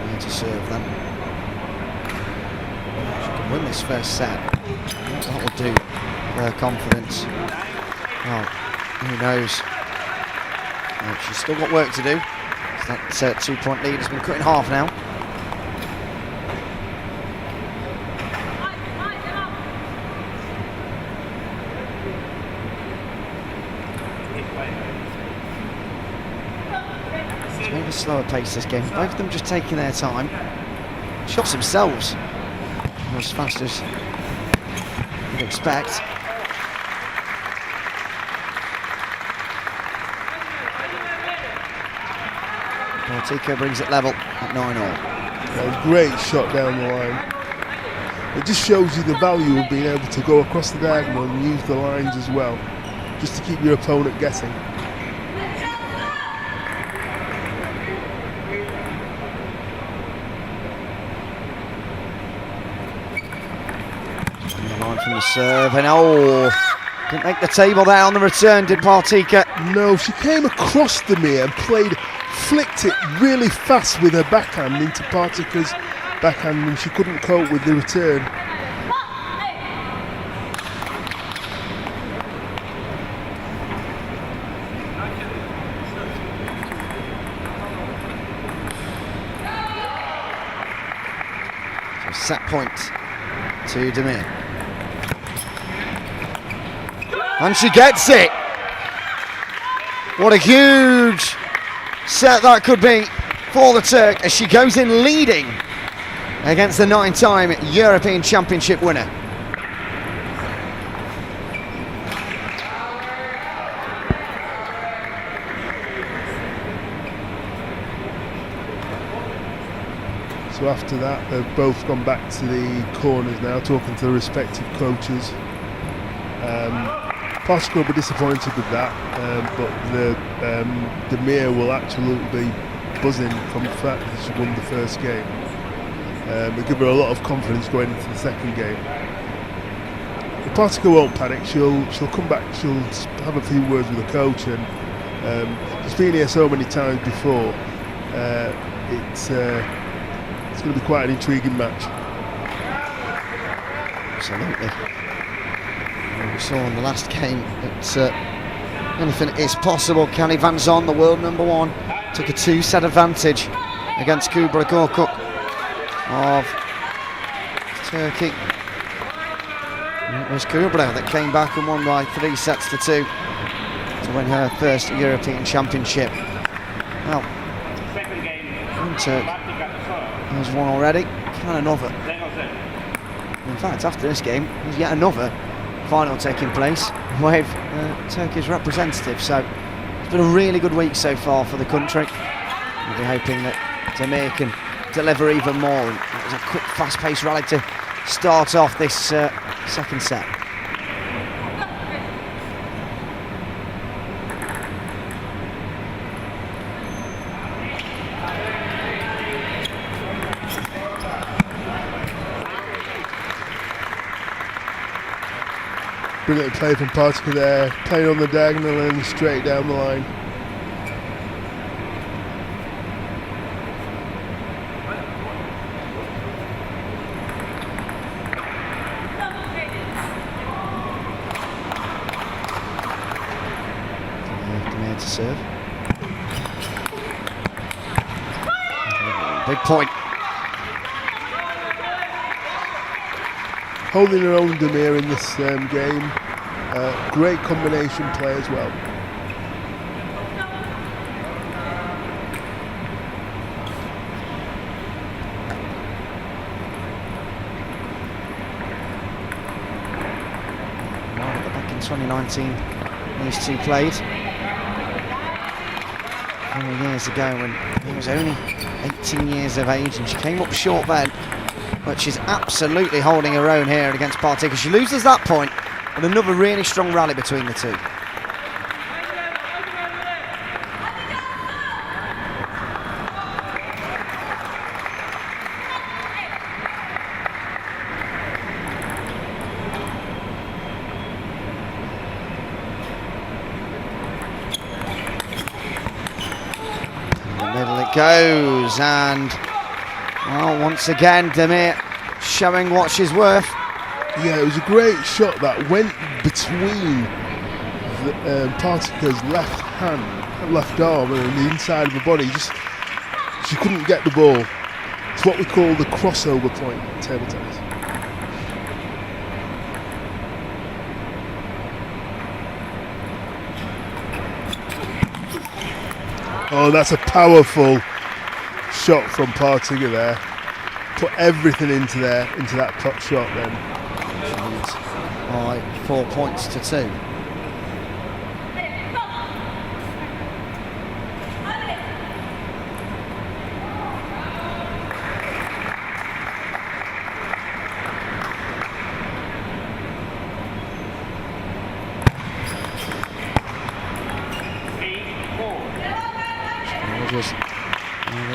Going to serve then. She can win this first set. That will do her confidence. Well, who knows? Well, she's still got work to do. So that 2-point lead has been cut in half now. It's maybe a slower pace this game. Both of them just taking their time. Shots themselves not as fast as you'd expect. Partika brings it level at 9-all. A great shot down the line. It just shows you the value of being able to go across the diagonal and use the lines as well, just to keep your opponent guessing. From the serve, and didn't make the table there on the return, did Partika? No, she came across Demir and flicked it really fast with her backhand into Partika's backhand, and she couldn't cope with the return. set point to Demir. And she gets it! What a huge set that could be for the Turk as she goes in leading against the 9-time European Championship winner. So after that, they've both gone back to the corners now, talking to the respective coaches. Portugal will be disappointed with that, but Demir will absolutely be buzzing from the fact that she won the first game. It'll give her a lot of confidence going into the second game. If Portugal won't panic, she'll come back, she'll have a few words with the coach, and she's been here so many times before. It's going to be quite an intriguing match. Absolutely. We saw in the last game that anything is possible. Kelly Van Zon, the world number 1, took a 2-set advantage against Karabardak of Turkey. And it was Karabardak that came back and won by 3 sets to 2 to win her first European Championship. Well, one Turk has won already. Can another? In fact, after this game, there's yet another final taking place with Turkey's representative. So it's been a really good week so far for the country. We'll be hoping that Demir can deliver even more. And it was a quick, fast-paced rally to start off this second set. Brilliant play from Portugal there, playing on the diagonal and straight down the line. Demir to serve. Big point. Holding her own, Demir, in this game. Great combination play as well. Back in 2019, these two played. 4 years ago when he was only 18 years of age, and she came up short then. But she's absolutely holding her own here against Partika. She loses that point, and another really strong rally between the two. In the middle it goes, and well, once again, Demir showing what she's worth. Yeah, it was a great shot that went between Partika's left arm and the inside of her body. She couldn't get the ball. It's what we call the crossover point in table tennis. Oh, that's a powerful shot from Partika there. Put everything into that top shot then. By 4 points to 2.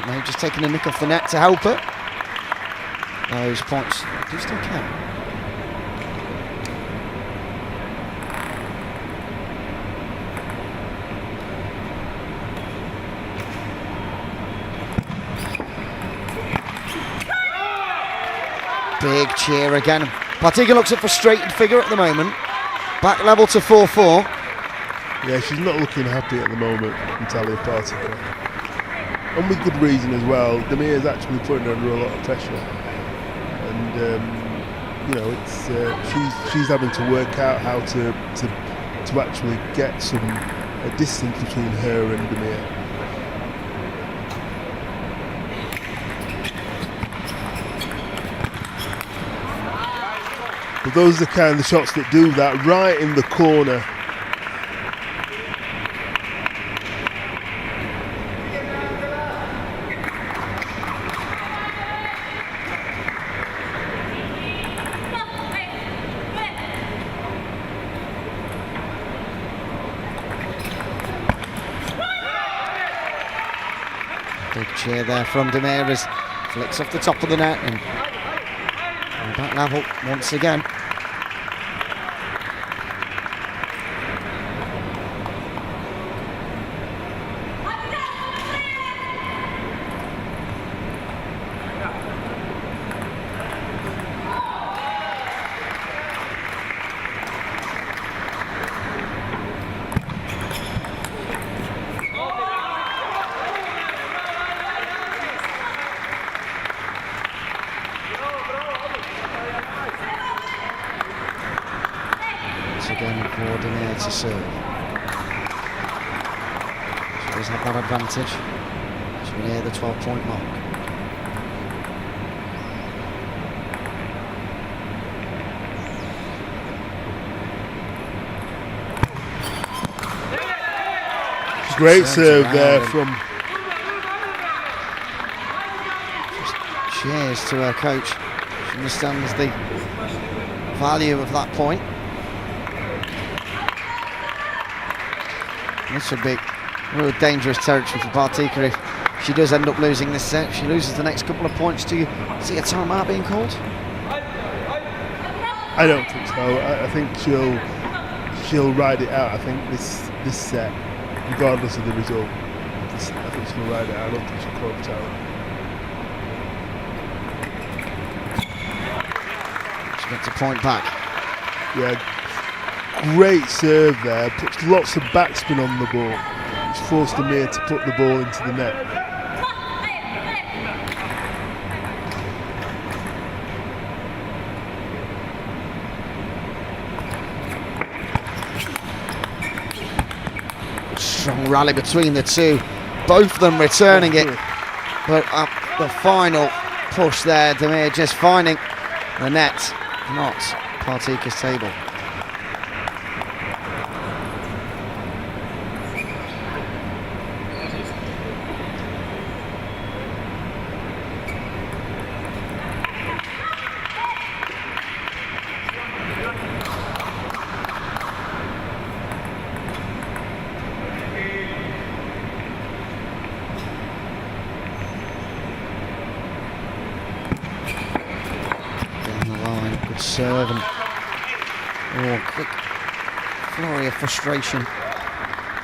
They've just taken a nick off the net to help her. Those points do still count. Big cheer again. Partika looks a frustrated figure at the moment. Back level to 4-4. Yeah, she's not looking happy at the moment, Natalia Partika. And with good reason as well. Demir's actually putting her under a lot of pressure. And and you know, it's she's having to work out how to actually get some distance between her and Demir. But those are the kind of shots that do that, right in the corner. Big cheer there from Demir as flicks off the top of the net and back level once again. Again for Demir to serve. She does have that advantage. She's near the 12-point mark. Great serve there from. Cheers to her coach. She understands the value of that point. This would be real dangerous territory for Partika if she does end up losing this set. She loses the next couple of points. Do you see a timeout being called? I don't think so. I think she'll ride it out. I think this set, regardless of the result, I think she'll ride it out. I don't think she'll call it out. She gets a point back. Yeah. Great serve there, puts lots of backspin on the ball, which forced Demir to put the ball into the net. Strong rally between the two, both of them returning it, but at the final push there, Demir just finding the net, not Partika's table. Serve and quick flurry of frustration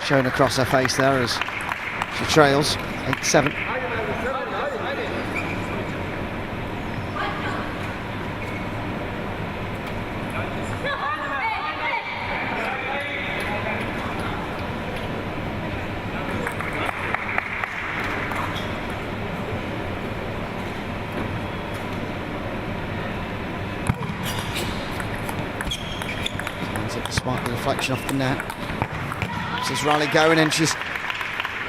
shown across her face there as she trails 8-7. Despite the reflection off the net. This is rally going and she's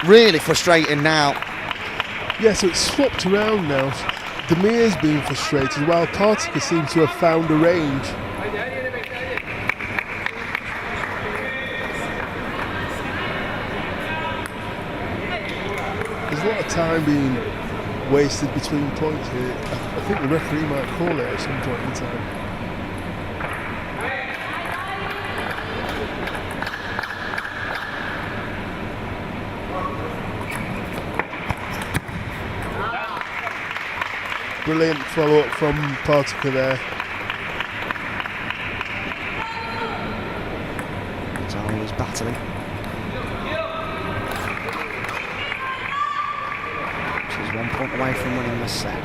really frustrating now. Yeah, so it's swapped around now. Demir's being frustrated while Partika seems to have found a range. There's a lot of time being wasted between points here. I think the referee might call it at some point in time. Brilliant follow-up from Partika there. Tara was battling. She's 1 point away from winning this set.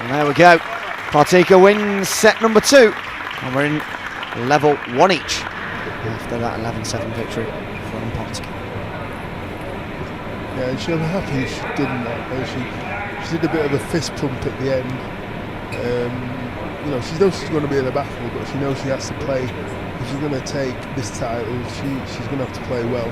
And there we go. Partika wins set number 2. And we're in level 1 each after that 11-7 victory from Paralympics. Yeah, and she'll be happy she's done that. She did a bit of a fist pump at the end. You know, she knows she's going to be in the battle, but she knows she has to play. If she's going to take this title, she's going to have to play well.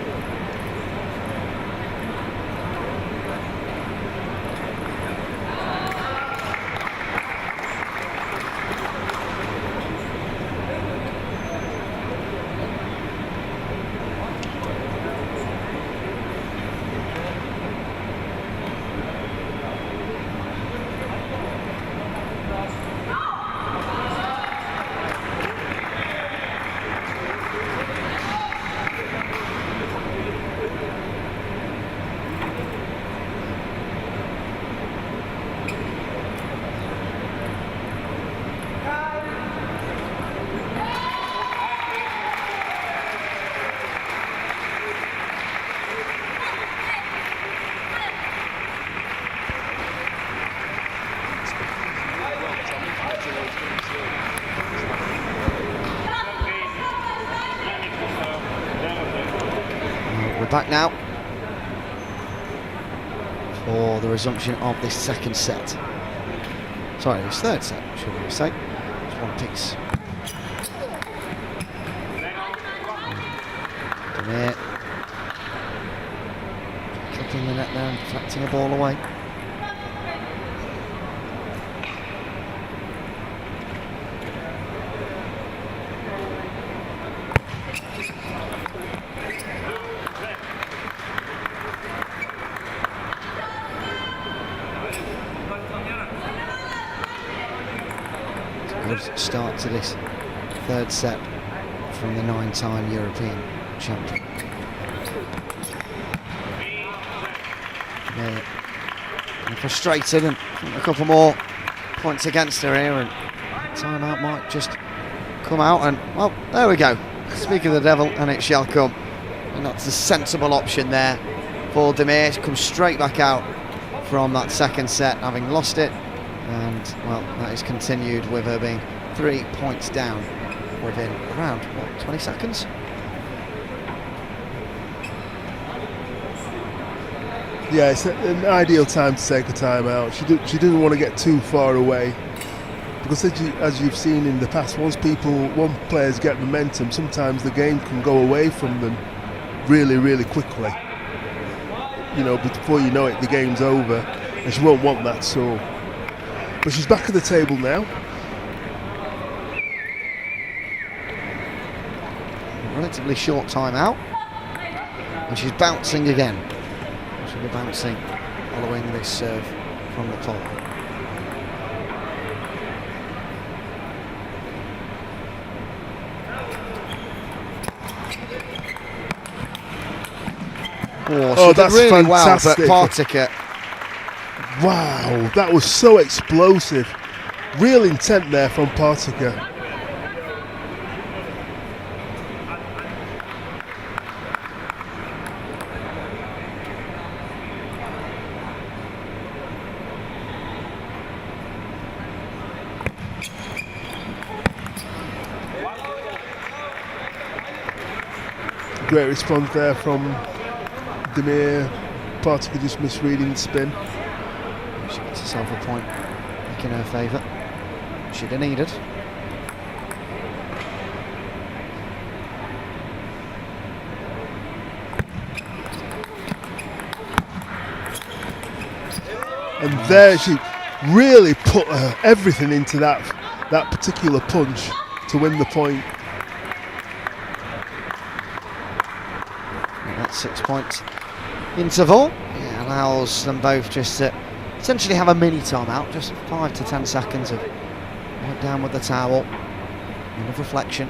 Back now for the resumption of this second set. Sorry, this third set, should we say. It's one piece. Demir clicking the net there and deflecting the ball away. Good start to this third set from the 9-time European champion. Yeah, and frustrated, and a couple more points against her here, and timeout might just come out, and well, there we go. Speak of the devil, and it shall come. And that's a sensible option there for Demir. She comes straight back out from that second set, having lost it. And well, that is continued with her being 3 points down within around, what, 20 seconds? Yeah, it's an ideal time to take a time out. She doesn't want to get too far away, because as you've seen in the past, once players get momentum, sometimes the game can go away from them really, really quickly. You know, before you know it, the game's over, and she won't want that, so. But she's back at the table now. Relatively short time out, and she's bouncing again. She'll be bouncing following this serve from the top. Oh, that's really fantastic. Well, but Partica. Wow, that was so explosive. Real intent there from Partica. Great response there from Demir. Partica just misreading the spin. She gets herself a point back in her favour. She'd have needed. And there she really put everything into that particular punch to win the point. And that 6 point interval allows them both just to essentially have a mini timeout, just 5 to 10 seconds of right down with the towel, and of reflection.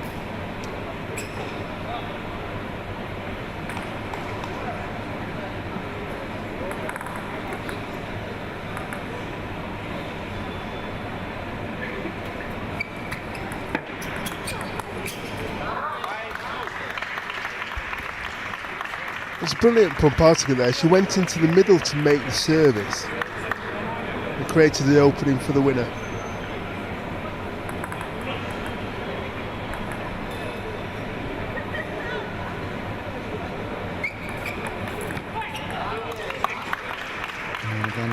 It's brilliant from Partica there. She went into the middle to make the service and created the opening for the winner.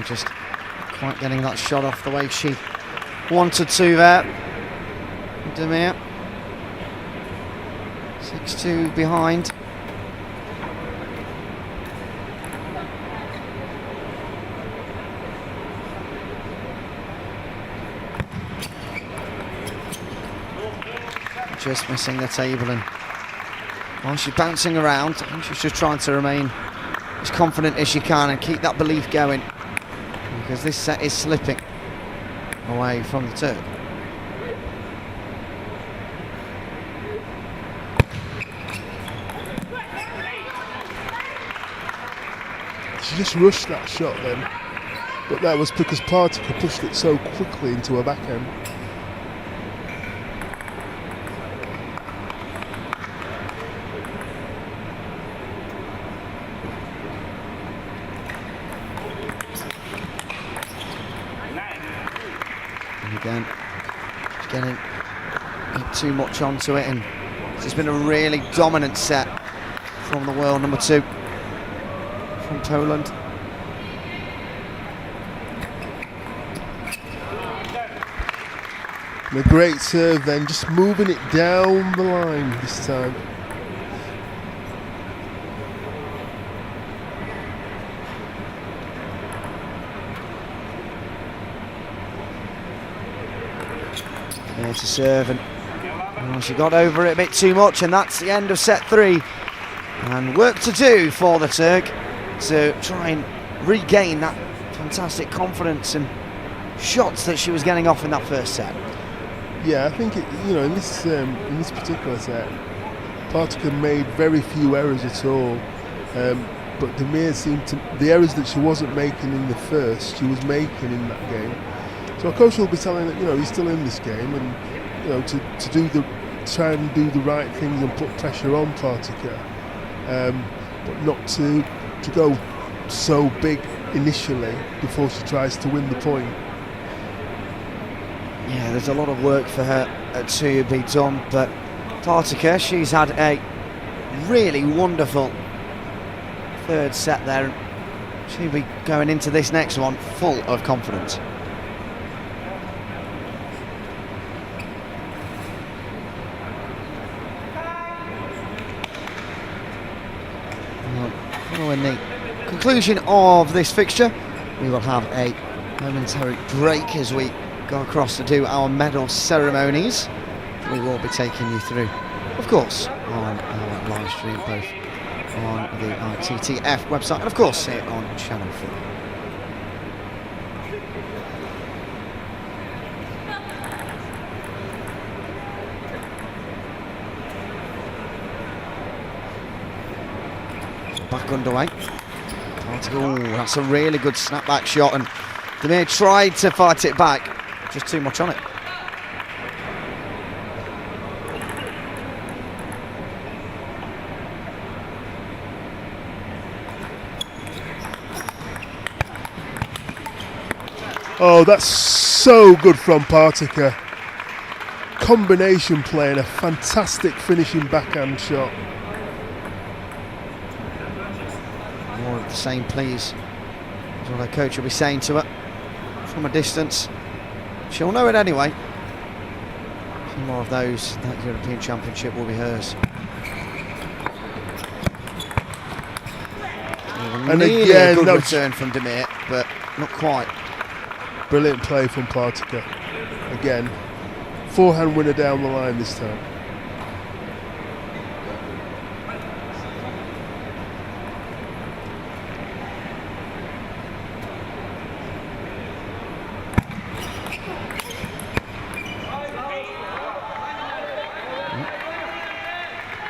just quite getting that shot off the way she wanted to there. Demir 6-2 behind. Just missing the table, and while she's bouncing around, I think she's just trying to remain as confident as she can and keep that belief going, because this set is slipping away from the Turk. She just rushed that shot then, but that was because Partica pushed it so quickly into her backhand. And again, she's getting too much onto it, and it's been a really dominant set from the world number 2 from Poland. And a great serve then, just moving it down the line this time. There to serve, and she got over it a bit too much, and that's the end of set 3. And work to do for the Turk to try and regain that fantastic confidence and shots that she was getting off in that first set. Yeah, I think in this particular set, Partica made very few errors at all, but Demir seemed to, the errors that she wasn't making in the first, she was making in that game. So our coach will be telling that he's still in this game, and to try and do the right things and put pressure on Partica, but not to go so big initially before she tries to win the point. Yeah, there's a lot of work for her to be done, but Partica, she's had a really wonderful third set there. She'll be going into this next one full of confidence. Following the conclusion of this fixture, we will have a momentary break as we go across to do our medal ceremonies. We will be taking you through, of course, on our live stream, both on the ITTF website and of course here on Channel 4. Back underway. That's a really good snapback shot, and Demir tried to fight it back, just too much on it. Oh, that's so good from Partica. Combination play and a fantastic finishing backhand shot. More of the same, please. That's what her coach will be saying to her from a distance. She'll know it anyway. A few more of those, that European Championship will be hers. And nearly again, a good return from Demir, but not quite. Brilliant play from Partica. Again, forehand winner down the line this time.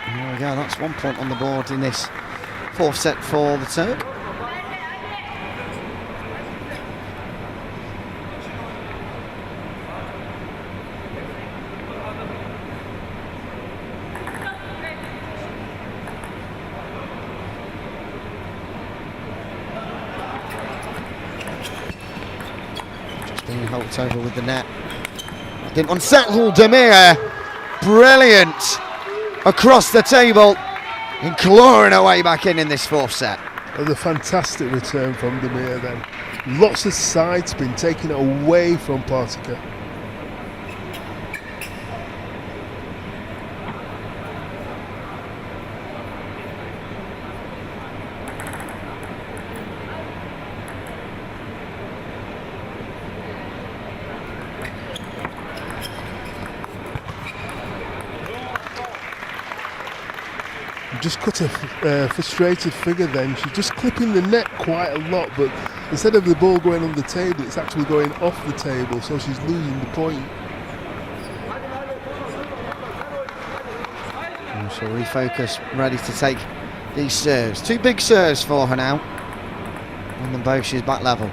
There we go, that's 1 point on the board in this fourth set for the Turk. Being helped over with the net. Didn't unsettle Demir. Brilliant across the table and clawing her way back in this fourth set. The fantastic return from Demir then. Lots of side spin, taking it away from Partica. Just cut a frustrated figure then. She's just clipping the net quite a lot, but instead of the ball going on the table, it's actually going off the table, so she's losing the point. And she'll refocus, ready to take these serves. 2 big serves for her now. On them both, she's back level.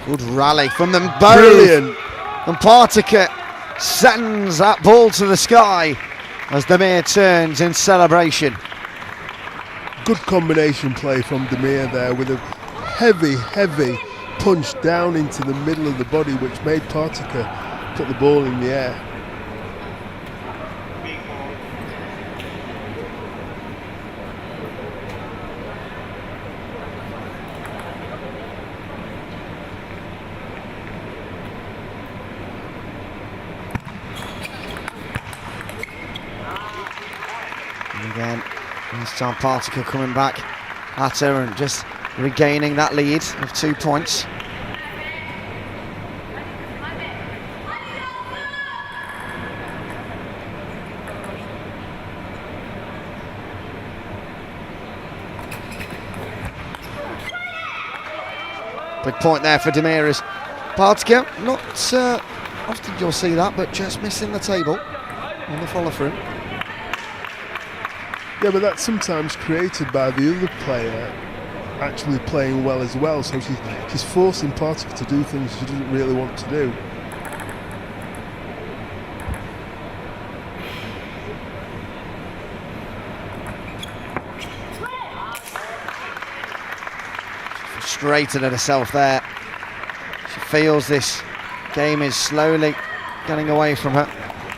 Good rally from them both. Brilliant. And Partica sends that ball to the sky as Demir turns in celebration. Good combination play from Demir there with a heavy punch down into the middle of the body, which made Partica put the ball in the air. Again, this time Partica coming back at her and just regaining that lead of 2 points. Big point there for Demir as Partica, not often you'll see that, but just missing the table on the follow through. Yeah, but that's sometimes created by the other player actually playing well as well, so she's forcing Partica to do things she doesn't really want to do. Frustrated at herself there. She feels this game is slowly getting away from her.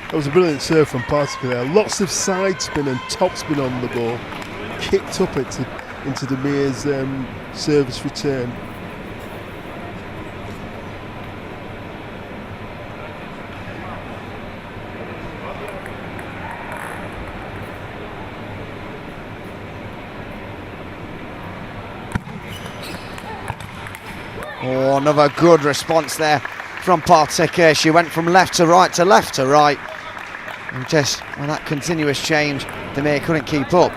That was a brilliant serve from Partica there. Lots of side spin and top spin on the ball. Kicked up into Demir's service return. Oh, another good response there from Partica. She went from left to right to left to right. And just on that continuous change, Demir couldn't keep up.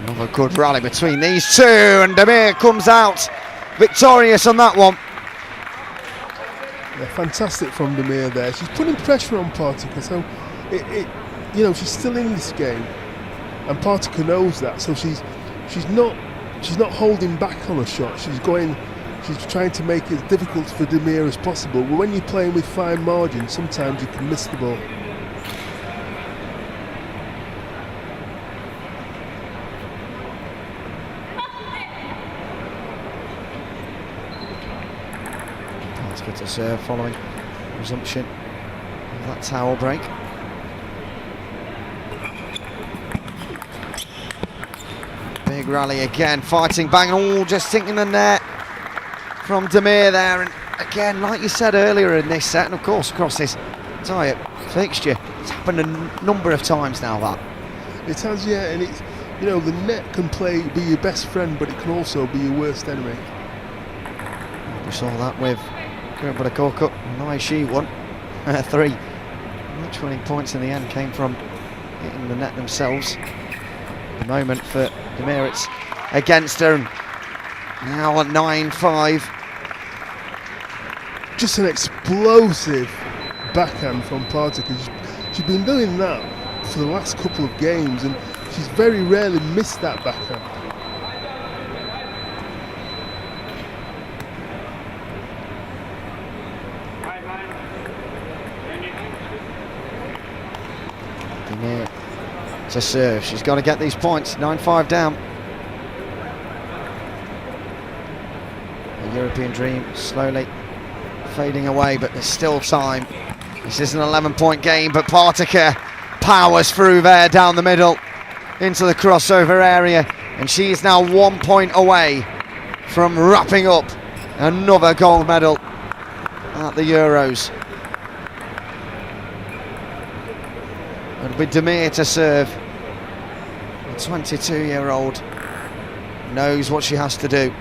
Another good rally between these two, and Demir comes out victorious on that one. Yeah, fantastic from Demir there. She's putting pressure on Partica, so she's still in this game, and Partica knows that. So she's not holding back on a shot. She's trying to make it as difficult for Demir as possible. But when you're playing with fine margins, sometimes you can miss the ball. Good to serve following resumption of that towel break. Big rally again, fighting bang, all just sinking the net from Demir there. And again, like you said earlier in this set, and of course across this entire fixture, it's happened a number of times now. That it has, yeah, and it's the net can be your best friend, but it can also be your worst enemy. We saw that with Karabardak. Nice, she won 3 match-winning points in the end came from hitting the net themselves. The moment for Demir, it's against her. Now at 9-5. Just an explosive backhand from Partica. She's been doing that for the last couple of games, and she's very rarely missed that backhand. to serve. She's got to get these points. 9-5 down. The European dream slowly fading away, but there's still time. This is an 11-point game, but Partiker powers through there down the middle into the crossover area, and she is now 1 point away from wrapping up another gold medal at the Euros. It'll be Demir to serve. The 22-year-old knows what she has to do.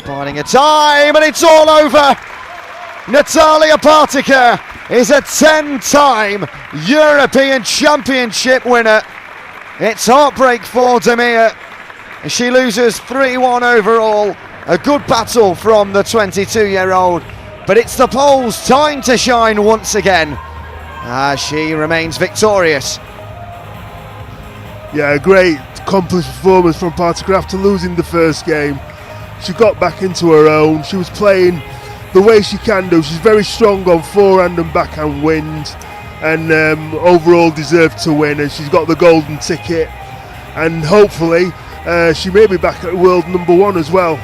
Biding a time, and it's all over. Natalia Partiker is a 10-time European Championship winner. It's heartbreak for Demir. She loses 3-1 overall. A good battle from the 22-year-old, but it's the Poles' time to shine once again as she remains victorious. Yeah, a great accomplished performance from Partiker after losing the first game. She got back into her own. She was playing the way she can do. She's very strong on forehand and backhand wind, and overall deserved to win, and she's got the golden ticket, and hopefully she may be back at world #1 as well.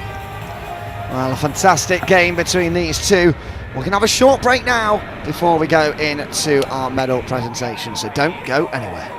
Well, a fantastic game between these two. We're going to have a short break now before we go into our medal presentation, so don't go anywhere.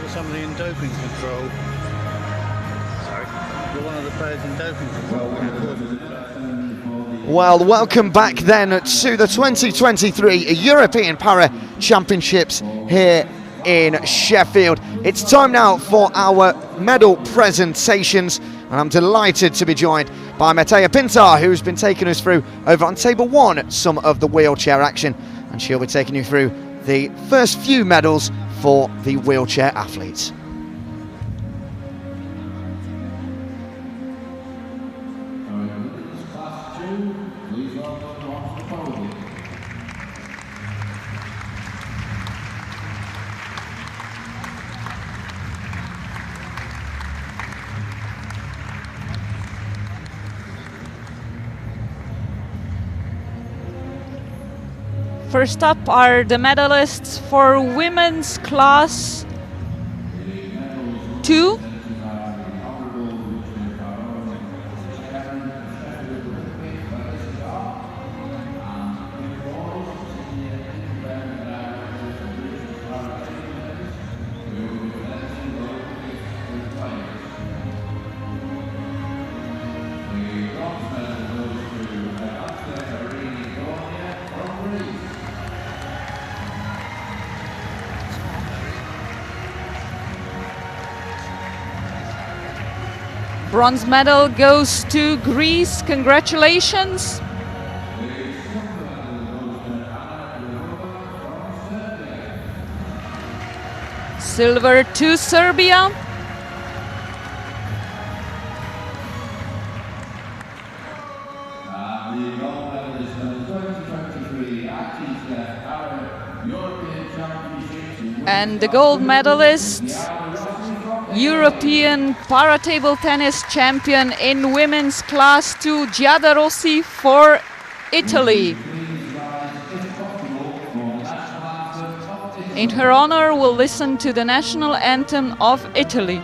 somebody in doping control. Sorry. You're one of the players in doping control. Well, welcome back then to the 2023 European Para Championships here in Sheffield. It's time now for our medal presentations, and I'm delighted to be joined by Matea Pintar, who's been taking us through over on table one some of the wheelchair action, and she'll be taking you through the first few medals for the wheelchair athletes. First up are the medalists for women's class 2. Bronze medal goes to Greece. Congratulations. Silver to Serbia. And the gold medalists, European para table tennis champion in women's class 2, Giada Rossi for Italy. In her honor, we'll listen to the national anthem of Italy.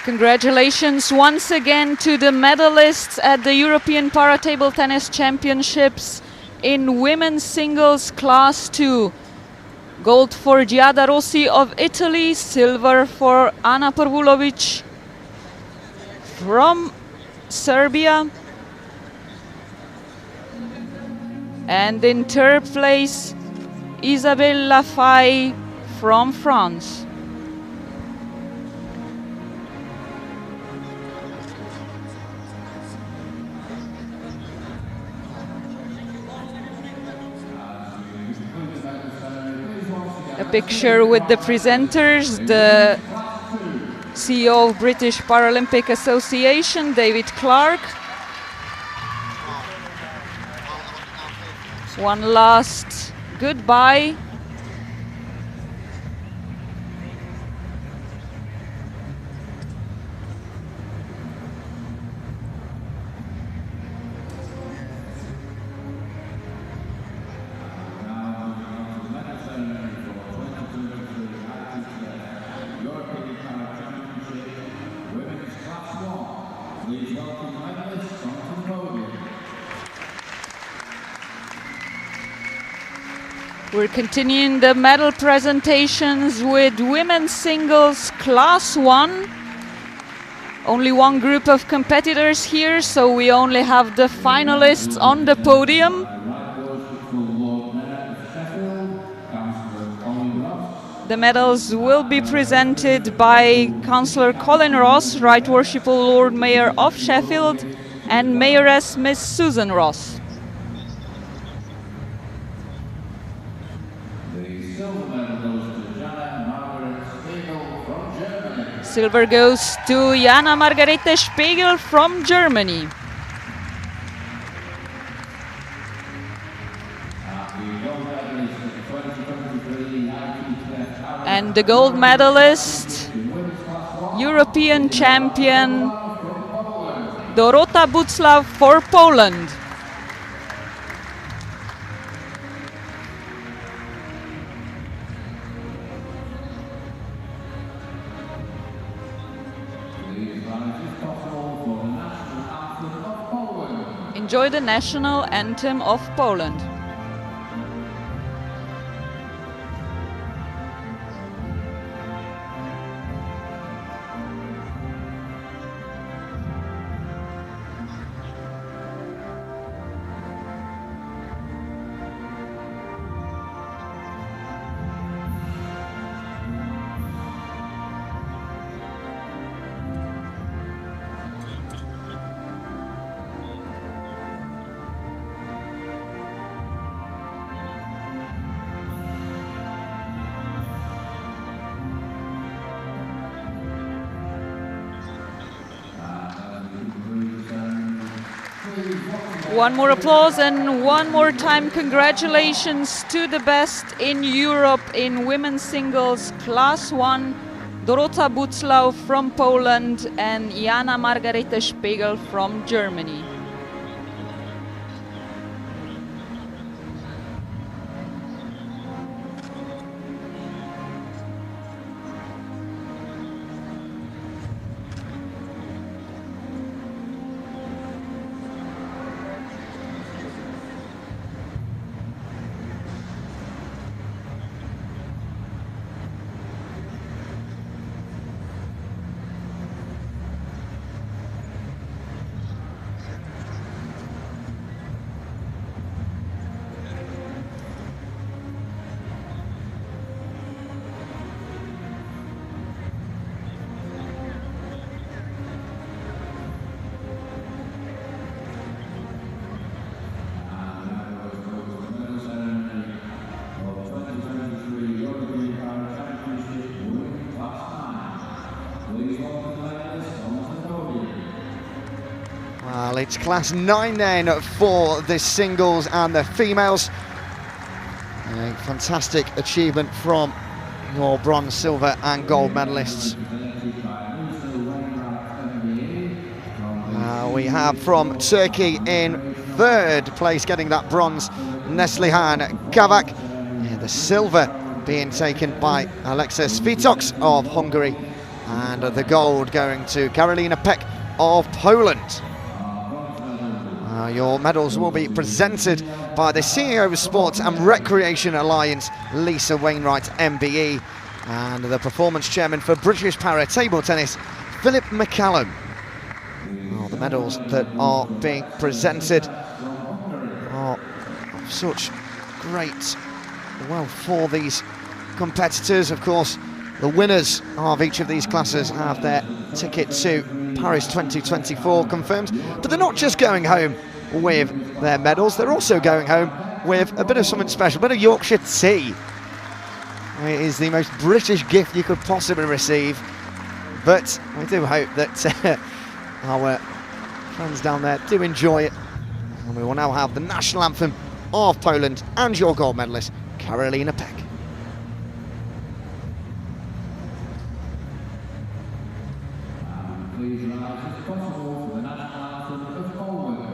Congratulations once again to the medalists at the European Para Table Tennis Championships in women's singles class 2. Gold for Giada Rossi of Italy, silver for Ana Pervulovic from Serbia. And in third place, Isabelle Lafay from France. A picture with the presenters, the CEO of British Paralympic Association, David Clark. One last goodbye. We're continuing the medal presentations with women's singles class 1. Only one group of competitors here, so we only have the finalists on the podium. The medals will be presented by Councillor Colin Ross, Right Worshipful Lord Mayor of Sheffield, and Mayoress Miss Susan Ross. Silver goes to Jana Margarete Spiegel from Germany. And the gold medalist, European champion, Dorota Buclaw for Poland. Enjoy the national anthem of Poland. One more applause and one more time congratulations to the best in Europe in women's singles class 1, Dorota Buclaw from Poland and Jana Margarete Spiegel from Germany. Well, it's class 9 then for the singles and the females. A fantastic achievement from your bronze, silver and gold medalists. We have from Turkey in third place getting that bronze, Neslihan Kavak. Yeah, the silver being taken by Alexis Vitox of Hungary, and the gold going to Karolina Peck of Poland. Your medals will be presented by the CEO of Sports and Recreation Alliance, Lisa Wainwright, MBE, and the performance chairman for British Para Table Tennis, Philip McCallum. Well, the medals that are being presented are of such great wealth for these competitors. Of course, the winners of each of these classes have their ticket to Paris 2024 confirmed, but they're not just going home with their medals, they're also going home with a bit of something special, a bit of Yorkshire tea. It is the most British gift you could possibly receive, but we do hope that our friends down there do enjoy it. And we will now have the national anthem of Poland and your gold medalist, Karolina Peck. Please rise if possible for the national anthem of Poland.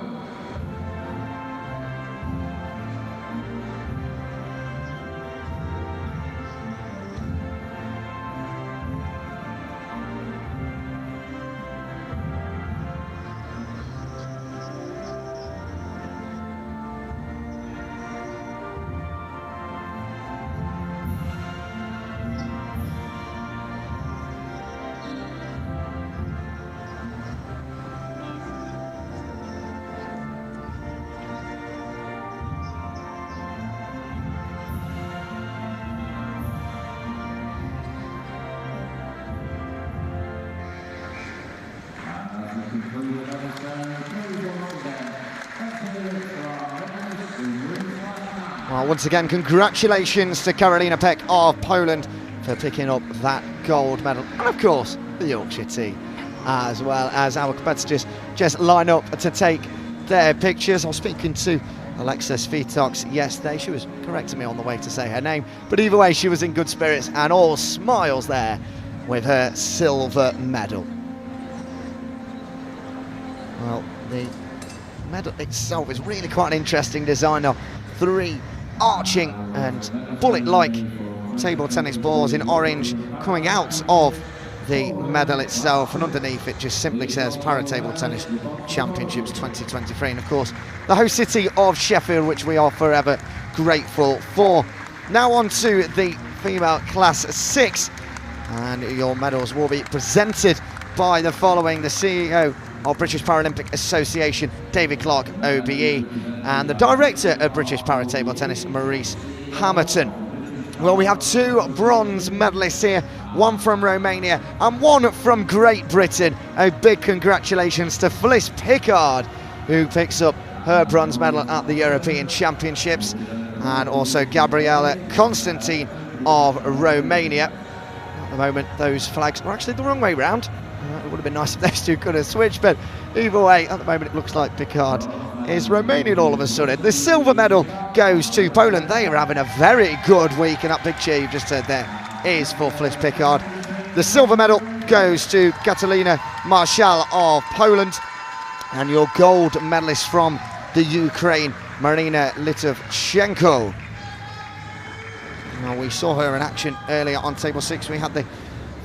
Well, once again, congratulations to Karolina Peck of Poland for picking up that gold medal. And of course, the Yorkshire team, as well as our competitors just line up to take their pictures. I was speaking to Alexa Svitox yesterday. She was correcting me on the way to say her name, but either way, she was in good spirits and all smiles there with her silver medal. Well, the medal itself is really quite an interesting design now. 3 arching and bullet-like table tennis balls in orange coming out of the medal itself, and underneath it just simply says Para Table Tennis Championships 2023, and of course the host city of Sheffield, which we are forever grateful for. Now on to the female class 6, and your medals will be presented by the following: the CEO of British Paralympic Association, David Clark, OBE, and the Director of British Para Table Tennis, Maurice Hamilton. Well, we have 2 bronze medalists here, 1 from Romania and 1 from Great Britain. A big congratulations to Fliss Pickard, who picks up her bronze medal at the European Championships, and also Gabriela Constantine of Romania. At the moment, those flags are actually the wrong way round. It would have been nice if those 2 could have switched, but either way, at the moment it looks like Pickard is Romanian all of a sudden. The silver medal goes to Poland. They are having a very good week, and that big cheer you just heard there is for Fliss Pickard. The silver medal goes to Katalina Marshall of Poland, and your gold medalist from the Ukraine, Marina Litovchenko. Now, we saw her in action earlier on table 6. We had the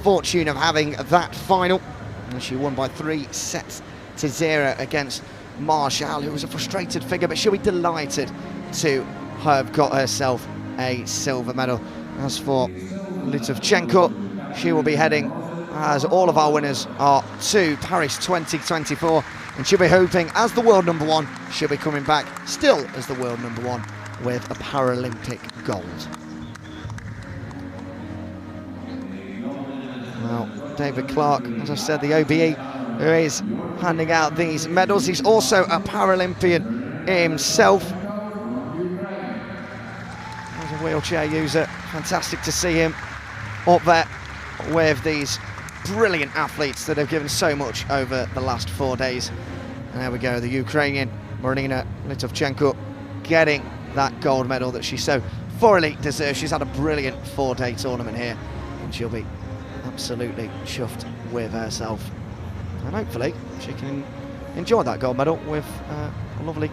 fortune of having that final, and she won by 3-0 against Marshall, who was a frustrated figure, but she'll be delighted to have got herself a silver medal. As for Litovchenko, she will be heading, as all of our winners are, to Paris 2024, and she'll be hoping, as the world number 1, she'll be coming back still as the world number 1 with a Paralympic gold. Well, David Clark, as I said, the OBE, who is handing out these medals. He's also a Paralympian himself. As a wheelchair user, fantastic to see him up there with these brilliant athletes that have given so much over the last 4 days. And there we go, the Ukrainian Marina Litovchenko getting that gold medal that she so thoroughly deserves. She's had a brilliant 4-day tournament here, and she'll be absolutely chuffed with herself, and hopefully she can enjoy that gold medal with a lovely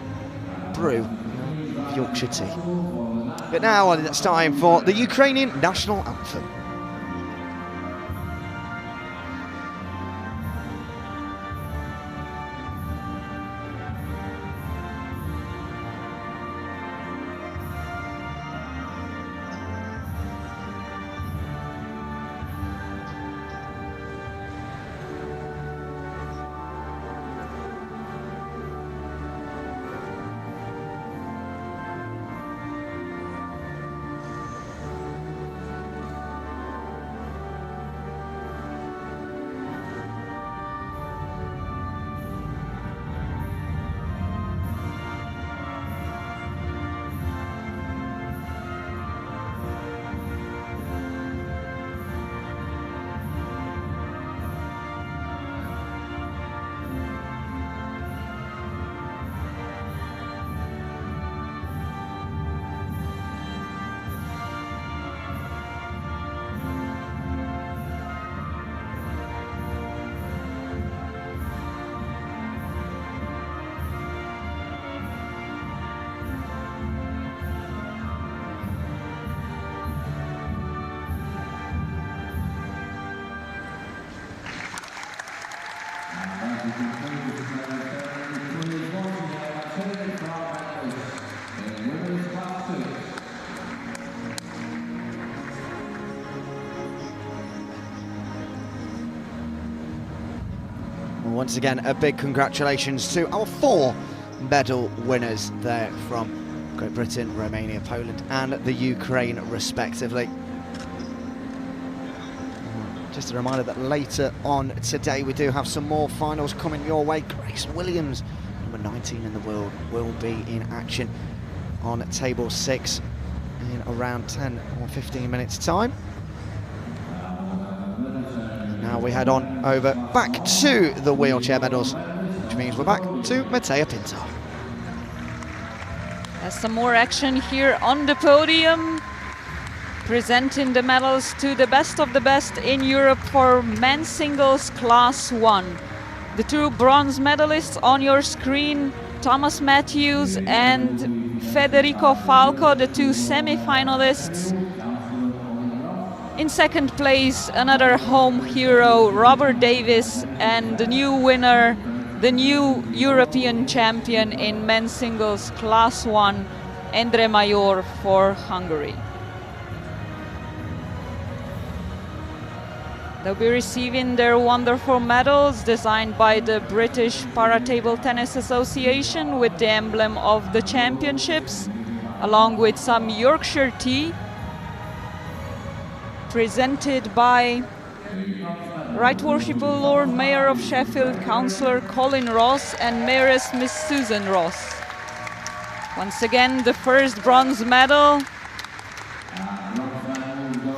brew of Yorkshire tea. But now it's time for the Ukrainian national anthem. Once again, a big congratulations to our 4 medal winners there from Great Britain, Romania, Poland and the Ukraine respectively. Just a reminder that later on today we do have some more finals coming your way. Grace Williams, number 19 in the world, will be in action on table 6 in around 10 or 15 minutes time. Now we head on over back to the wheelchair medals, which means we're back to Mattea Pinto. There's some more action here on the podium, presenting the medals to the best of the best in Europe for men's singles class 1. The two bronze medalists on your screen, Thomas Matthews and Federico Falco, the two semi-finalists. In second place, another home hero, Robert Davis, and the new winner, the new European champion in men's singles class 1, Endre Major for Hungary. They'll be receiving their wonderful medals designed by the British Para-Table Tennis Association with the emblem of the championships, along with some Yorkshire tea, presented by Right Worshipful Lord Mayor of Sheffield, Councillor Colin Ross, and Mayoress Miss Susan Ross. Once again, the first bronze medal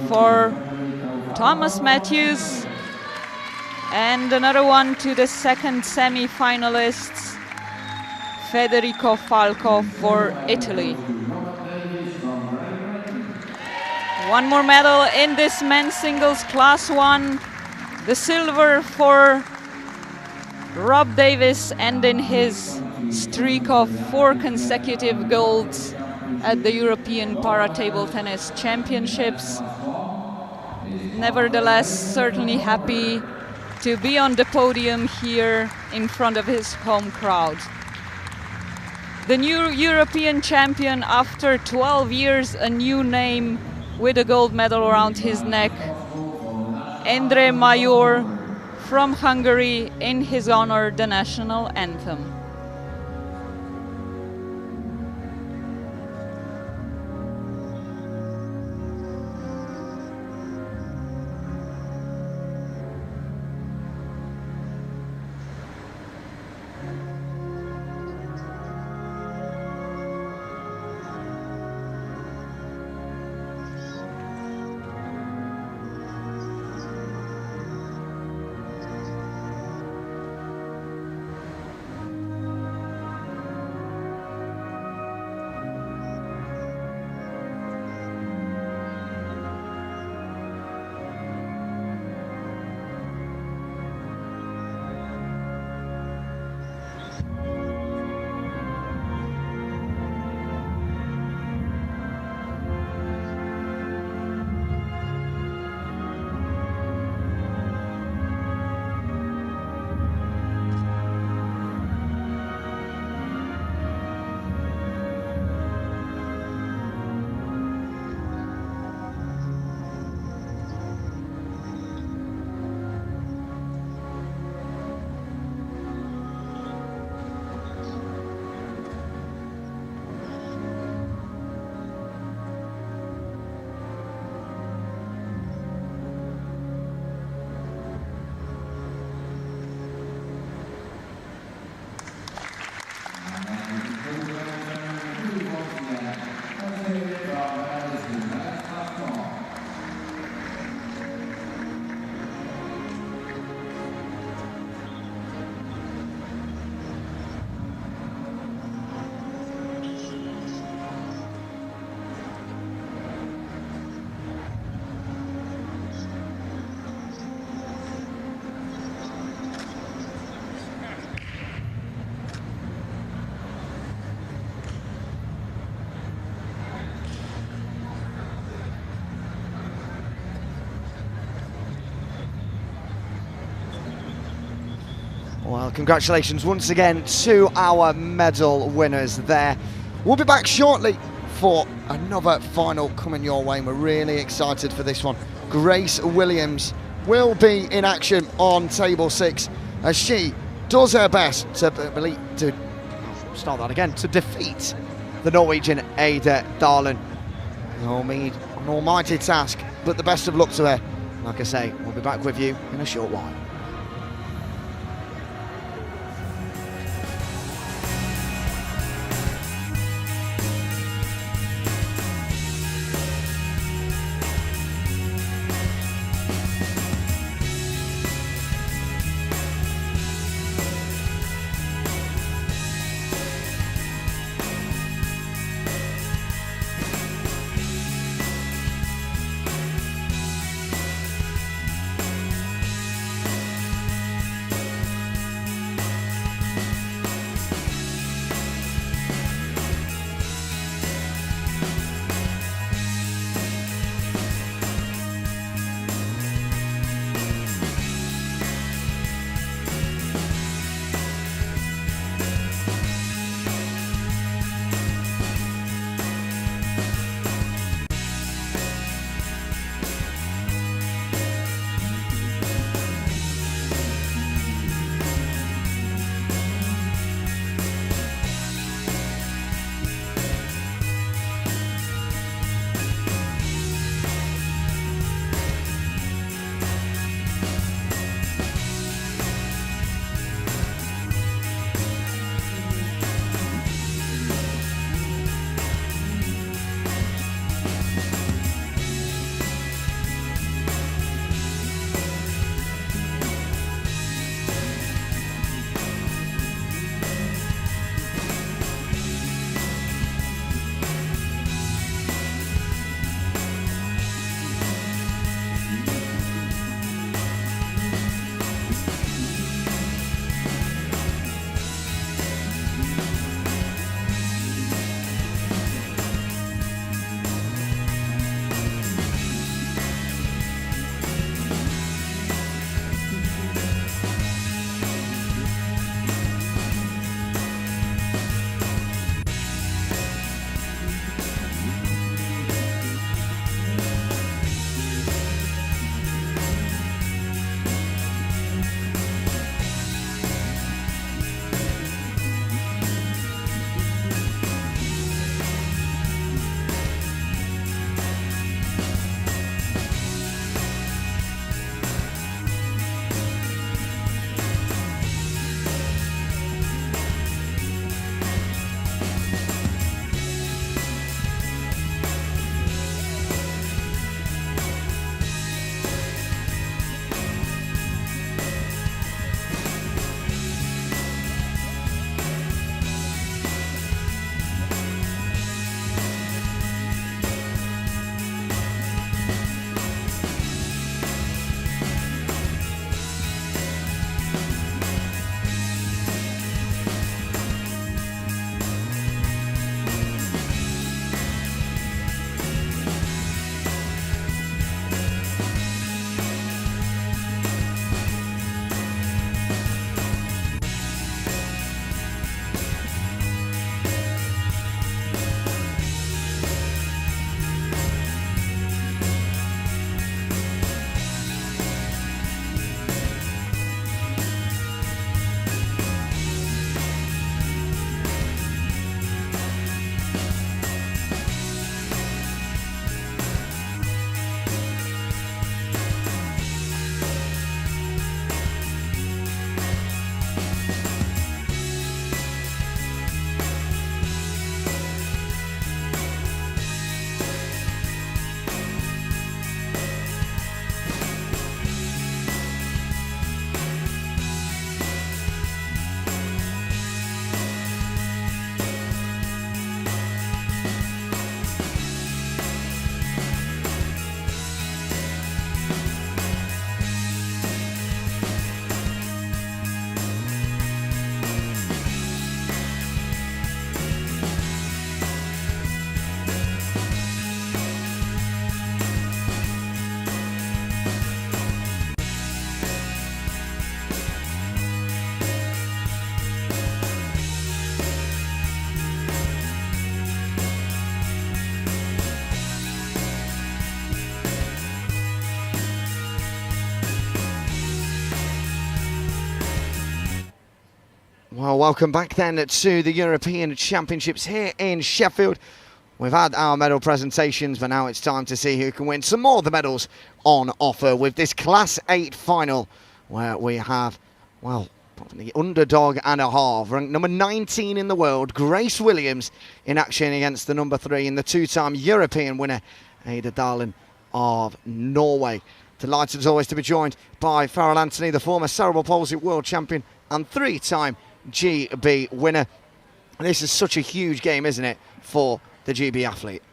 for Thomas Matthews, and another one to the second semi-finalists, Federico Falco for Italy. One more medal in this men's singles class 1, the silver for Rob Davis, ending his streak of 4 consecutive golds at the European Para-Table Tennis Championships. Nevertheless, certainly happy to be on the podium here in front of his home crowd. The new European champion, after 12 years, a new name with a gold medal around his neck, Endre Major from Hungary, in his honor the national anthem. Well, congratulations once again to our medal winners there. We'll be back shortly for another final coming your way, and we're really excited for this one. Grace Williams will be in action on table 6 as she does her best to defeat the Norwegian Ada Darlin. An almighty task, but the best of luck to her. Like I say, we'll be back with you in a short while. Well, welcome back then to the European Championships here in Sheffield. We've had our medal presentations, but now it's time to see who can win some more of the medals on offer with this Class 8 final, where we have, well, probably the underdog and a half, ranked number 19 in the world, Grace Williams, in action against the number 3 and the two-time European winner, Ada Darling of Norway. Delighted as always to be joined by Farrell Anthony, the former cerebral palsy world champion and 3-time GB winner. This is such a huge game, isn't it, for the GB athlete?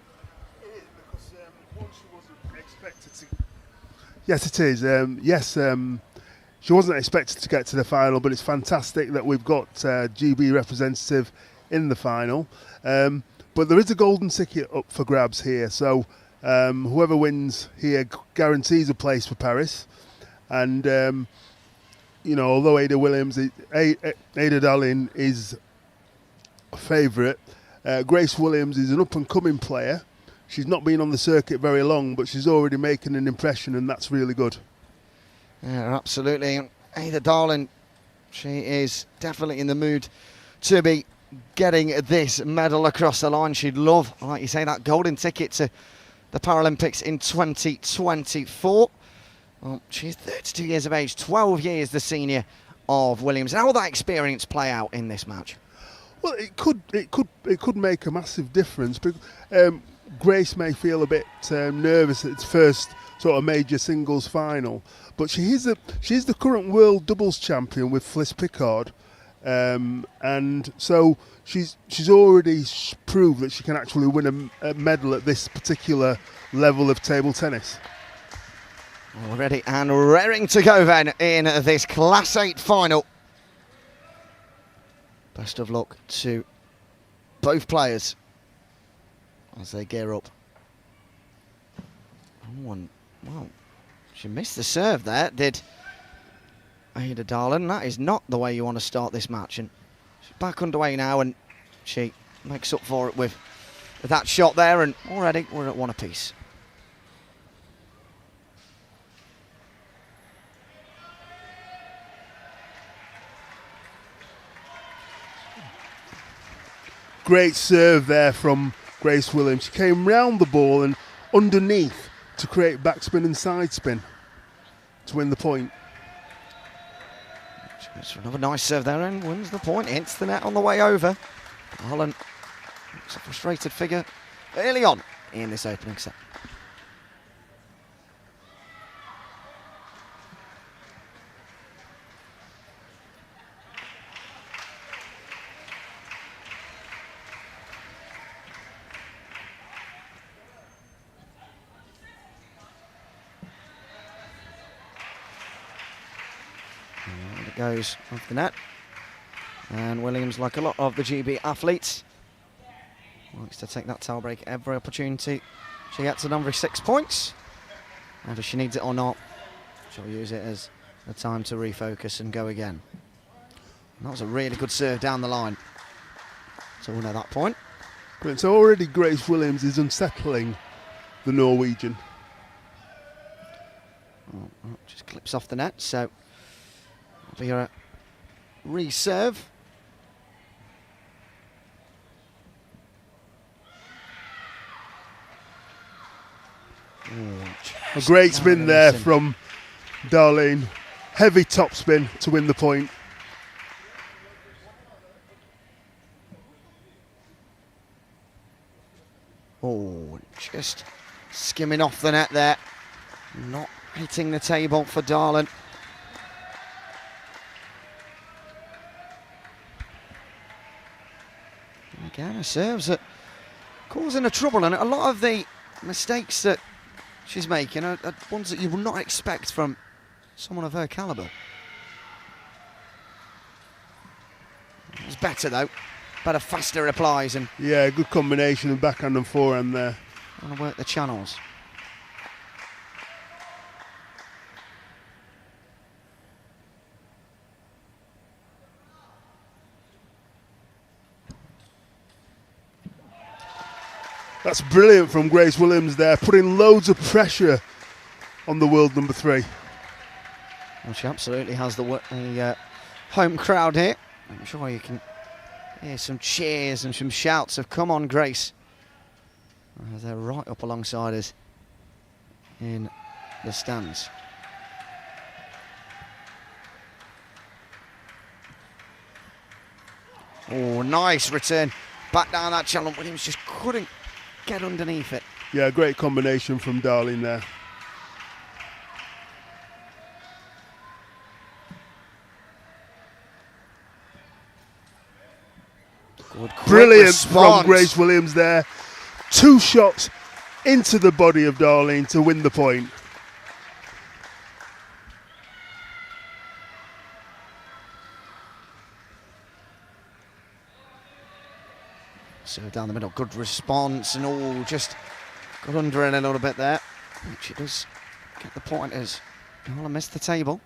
It is, because one, she wasn't expected to. Yes, it is. She wasn't expected to get to the final, but it's fantastic that we've got GB representative in the final. But there is a golden ticket up for grabs here, so whoever wins here guarantees a place for Paris. And you know, although Ada Darling is a favourite, Grace Williams is an up-and-coming player. She's not been on the circuit very long, but she's already making an impression, and that's really good. Yeah, absolutely. Ada Darling, she is definitely in the mood to be getting this medal across the line. She'd love, like you say, that golden ticket to the Paralympics in 2024. Well, she's 32 years of age, 12 years the senior of Williams. How will that experience play out in this match? Well, it could make a massive difference. But Grace may feel a bit nervous at its first sort of major singles final, but she's the current world doubles champion with Fliss Pickard, and so she's already proved that she can actually win a medal at this particular level of table tennis. All ready and raring to go then in this Class 8 final. Best of luck to both players as they gear up. Oh, and, well, she missed the serve there, did Ada Darling. That is not the way you want to start this match. And she's back underway now, and she makes up for it with that shot there, and already we're at one apiece. Great serve there from Grace Williams. She came round the ball and underneath to create backspin and side spin to win the point. She goes for another nice serve there and wins the point. Hits the net on the way over. Darling looks a frustrated figure early on in this opening set. Goes off the net, and Williams, like a lot of the GB athletes, likes to take that towel break every opportunity she gets at every 6 points. Whether she needs it or not, she'll use it as a time to refocus and go again. And that was a really good serve down the line to win at that point. Brilliant. So already Grace Williams is unsettling the Norwegian. Oh, just clips off the net, so it'll be a reserve. A great spin there from Darlene. Heavy top spin to win the point. Oh, just skimming off the net there. Not hitting the table for Darling. Again, her serves are causing her trouble, and a lot of the mistakes that she's making are ones that you would not expect from someone of her calibre. It's better though, better faster replies, and yeah, good combination of backhand and forehand there. Want to work the channels. That's brilliant from Grace Williams there, putting loads of pressure on the world number 3. Well, she absolutely has the home crowd here I'm sure you can hear some cheers and some shouts of "Come on, Grace!" They're right up alongside us in the stands. Oh, nice return back down that channel. Williams just couldn't get underneath it. Yeah, great combination from Darling there. Good, quick Brilliant response from Grace Williams there. 2 shots into the body of Darling to win the point. So down the middle, good response, and all just got under it a little bit there. She does get the point as Darling missed the table.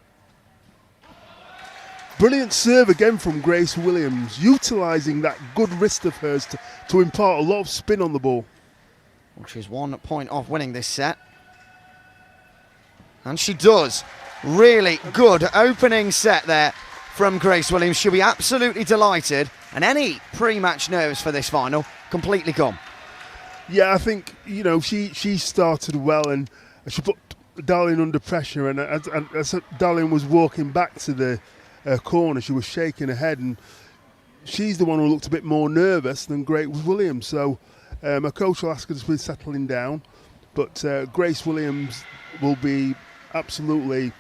Brilliant serve again from Grace Williams, utilising that good wrist of hers to impart a lot of spin on the ball. Well, she's 1 point off winning this set. And she does. Really good opening set there from Grace Williams. She'll be absolutely delighted, and any pre-match nerves for this final completely gone. Yeah, I think, you know, she started well and she put Darling under pressure, and as Darling was walking back to the corner, she was shaking her head, and she's the one who looked a bit more nervous than Grace Williams. So her coach will ask her to be settling down, but Grace Williams will be absolutely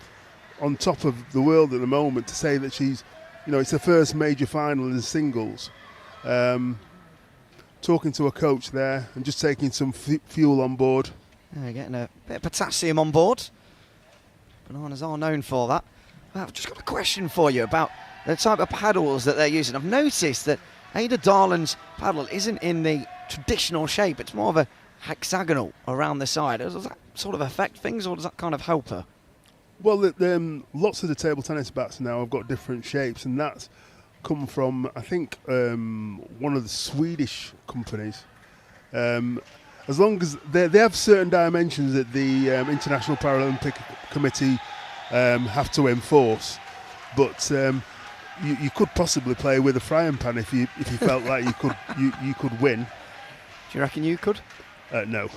on top of the world at the moment to say that she's, you know, it's her first major final in singles. Talking to a coach there and just taking some fuel on board. Yeah, getting a bit of potassium on board. Bananas are known for that. I've just got a question for you about the type of paddles that they're using. I've noticed that Ada Darling's paddle isn't in the traditional shape. It's more of a hexagonal around the side. Does that sort of affect things, or does that kind of help her? Well, lots of the table tennis bats now have got different shapes, and that's come from, I think, one of the Swedish companies. As long as they have certain dimensions that the International Paralympic Committee have to enforce, but you could possibly play with a frying pan if you felt like you could win. Do you reckon you could? No.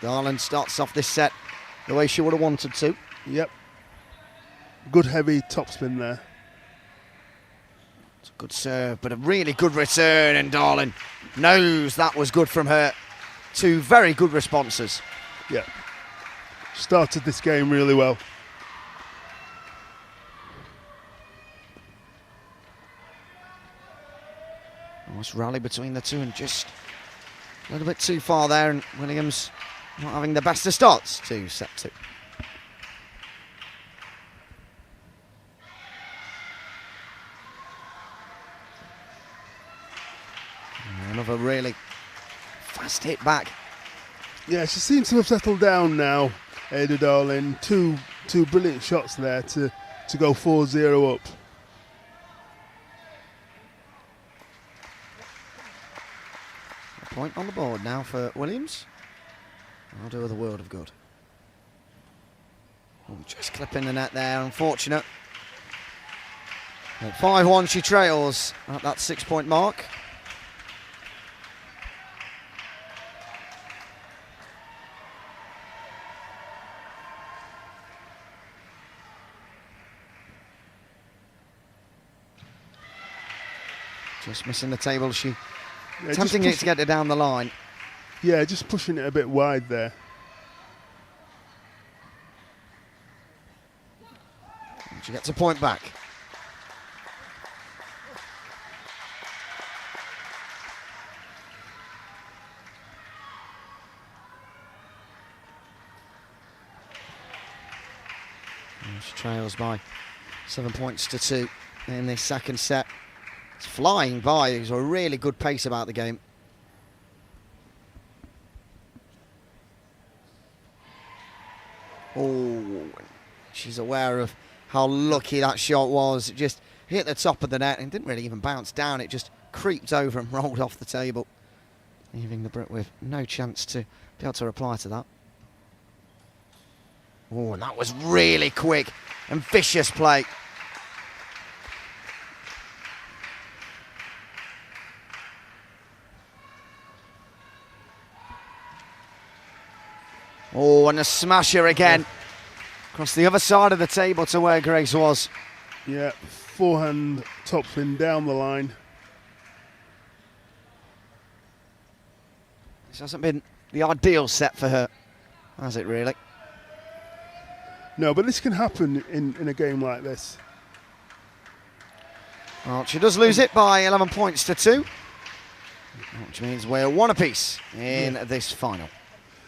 Darling starts off this set the way she would have wanted to. Yep. Good heavy topspin there. It's a good serve, but a really good return, and Darling knows that was good from her. 2 very good responses. Yep. Started this game really well. Nice rally between the two, and just a little bit too far there, and Williams not having the best of starts to set 2. Another really fast hit back. Yeah, she seems to have settled down now, Ada Darling. Two brilliant shots there to go 4-0 up. A point on the board now for Williams. I'll do her the world of good. Oh, just clipping the net there, unfortunate. At 5-1 she trails at that 6-point mark. Just missing the table. She attempting it to get it down the line. Yeah, just pushing it a bit wide there. And she gets a point back. And she trails by 7 points to 2 in this second set. It's flying by. There's a really good pace about the game. Oh, she's aware of how lucky that shot was. It just hit the top of the net and didn't really even bounce down. It just creeped over and rolled off the table, leaving the Brit with no chance to be able to reply to that. Oh, and that was really quick and vicious play. Oh, and a smasher again. Across the other side of the table to where Grace was. Yeah, forehand topspin down the line. This hasn't been the ideal set for her, has it really? No, but this can happen in a game like this. Well, she does lose it by 11 points to 2, which means we're one apiece in this final.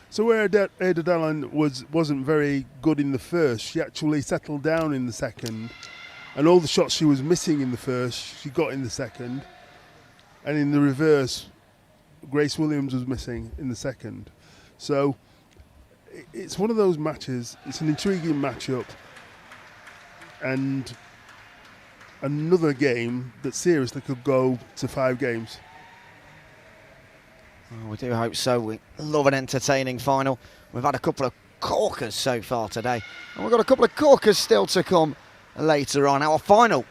So where Ada Dallin wasn't very good in the first, she actually settled down in the second, and all the shots she was missing in the first, she got in the second, and in the reverse, Grace Williams was missing in the second. So it's one of those matches, it's an intriguing matchup, and another game that seriously could go to 5 games. Oh, we do hope so. We love an entertaining final. We've had a couple of corkers so far today, and we've got a couple of corkers still to come later on. Our final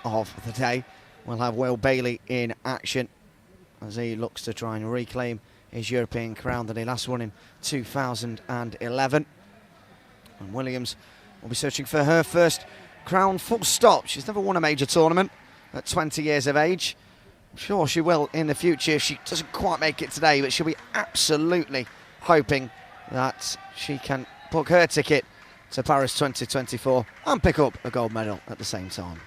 of the day, we'll have Will Bayley in action as he looks to try and reclaim his European crown that he last won in 2011. And Williams will be searching for her first crown full stop. She's never won a major tournament at 20 years of age. I'm sure she will in the future if she doesn't quite make it today, but she'll be absolutely hoping that she can book her ticket to Paris 2024 and pick up a gold medal at the same time.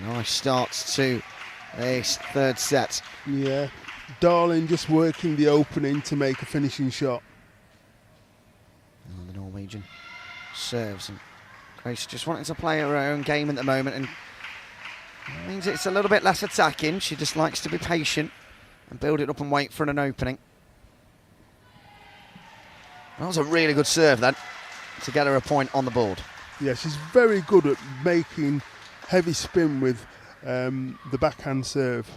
Nice start to this third set. Yeah, Darling just working the opening to make a finishing shot. And the Norwegian serves, and Grace just wanting to play her own game at the moment, and it means it's a little bit less attacking. She just likes to be patient and build it up and wait for an opening. That was a really good serve then to get her a point on the board. Yeah, she's very good at making heavy spin with the backhand serve.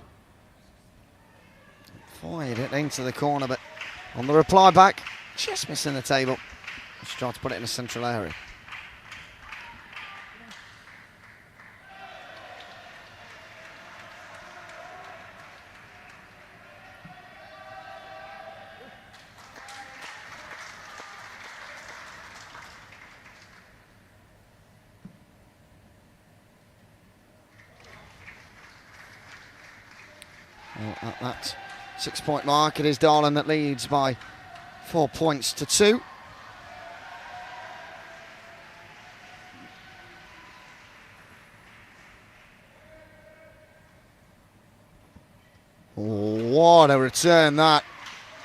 Fired it into the corner, but on the reply back, just missing the table. She tried to put it in a central area. Well, at that 6-point mark, it is Darling that leads by 4 points to 2. Oh, what a return that.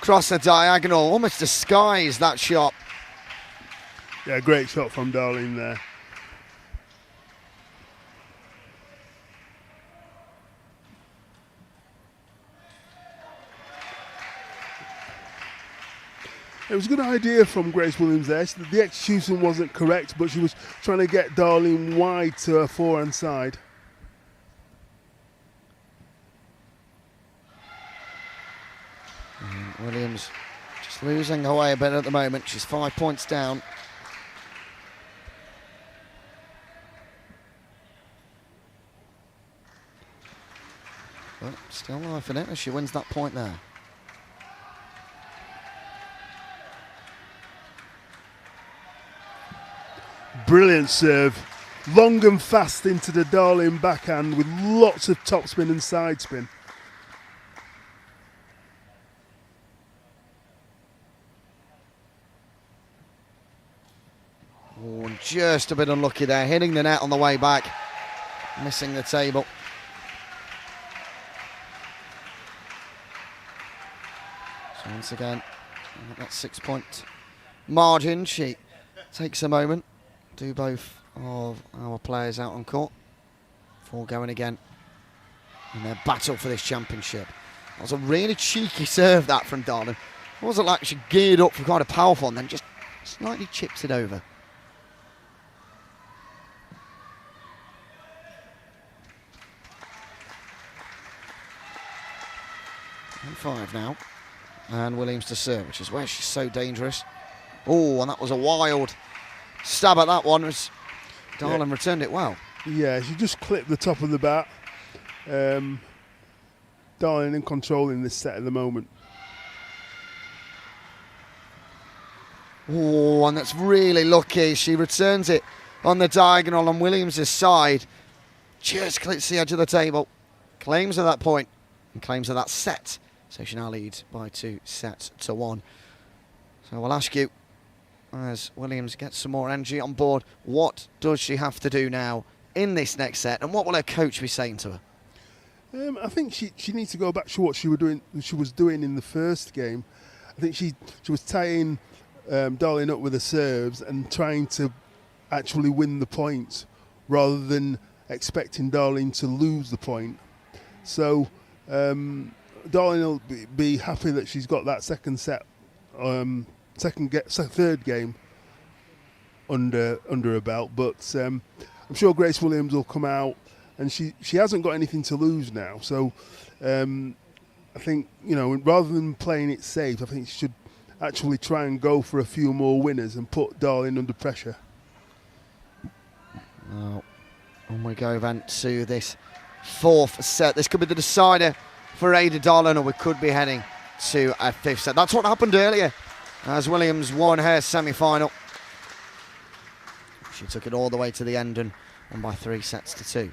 Across the diagonal, almost disguised that shot. Yeah, great shot from Darling there. It was a good idea from Grace Williams there. The execution wasn't correct, but she was trying to get Darling wide to her forehand side. And Williams just losing away a bit at the moment. She's 5 points down. But still life in it as she wins that point there. Brilliant serve. Long and fast into the Darling backhand with lots of topspin and side spin. Oh, and just a bit unlucky there, hitting the net on the way back, missing the table. So once again, at that 6-point margin, she takes a moment. Do both of our players out on court before going again in their battle for this championship. That was a really cheeky serve, that, from Darling. It wasn't like she geared up for quite a powerful and then just slightly chips it over. And 5 now. And Williams to serve, which is where she's so dangerous. Oh, and that was a wild stab at that one as Darling returned it well. Yeah, she just clipped the top of the bat. Darling in control in this set at the moment. Oh, and that's really lucky. She returns it on the diagonal on Williams' side. Just clips the edge of the table. Claims at that point and claims at that set. So she now leads by 2-1. So we'll ask you, as Williams gets some more energy on board, what does she have to do now in this next set, and what will her coach be saying to her? I think she needs to go back to what she was doing in the first game. I think she was tying Darling up with the serves and trying to actually win the point rather than expecting Darling to lose the point. So Darling will be happy that she's got that second set, third game under her belt. But I'm sure Grace Williams will come out, and she hasn't got anything to lose now. So I think, rather than playing it safe, I think she should actually try and go for a few more winners and put Darling under pressure. Now, on we go then to this fourth set. This could be the decider for Ada Darling, or we could be heading to a fifth set. That's what happened earlier as Williams won her semi-final. She took it all the way to the end and won by 3-2.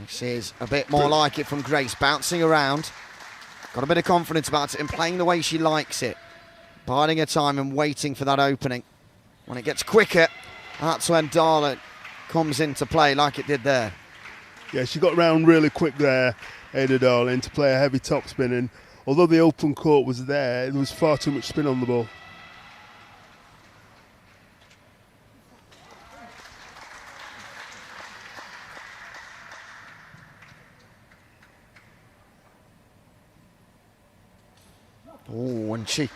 This is a bit more like it from Grace, bouncing around. Got a bit of confidence about it and playing the way she likes it. Biding her time and waiting for that opening. When it gets quicker, that's when Darling comes into play like it did there. Yeah, she got round really quick there, Ada Darling, to play a heavy topspin. And although the open court was there was far too much spin on the ball. Oh, and she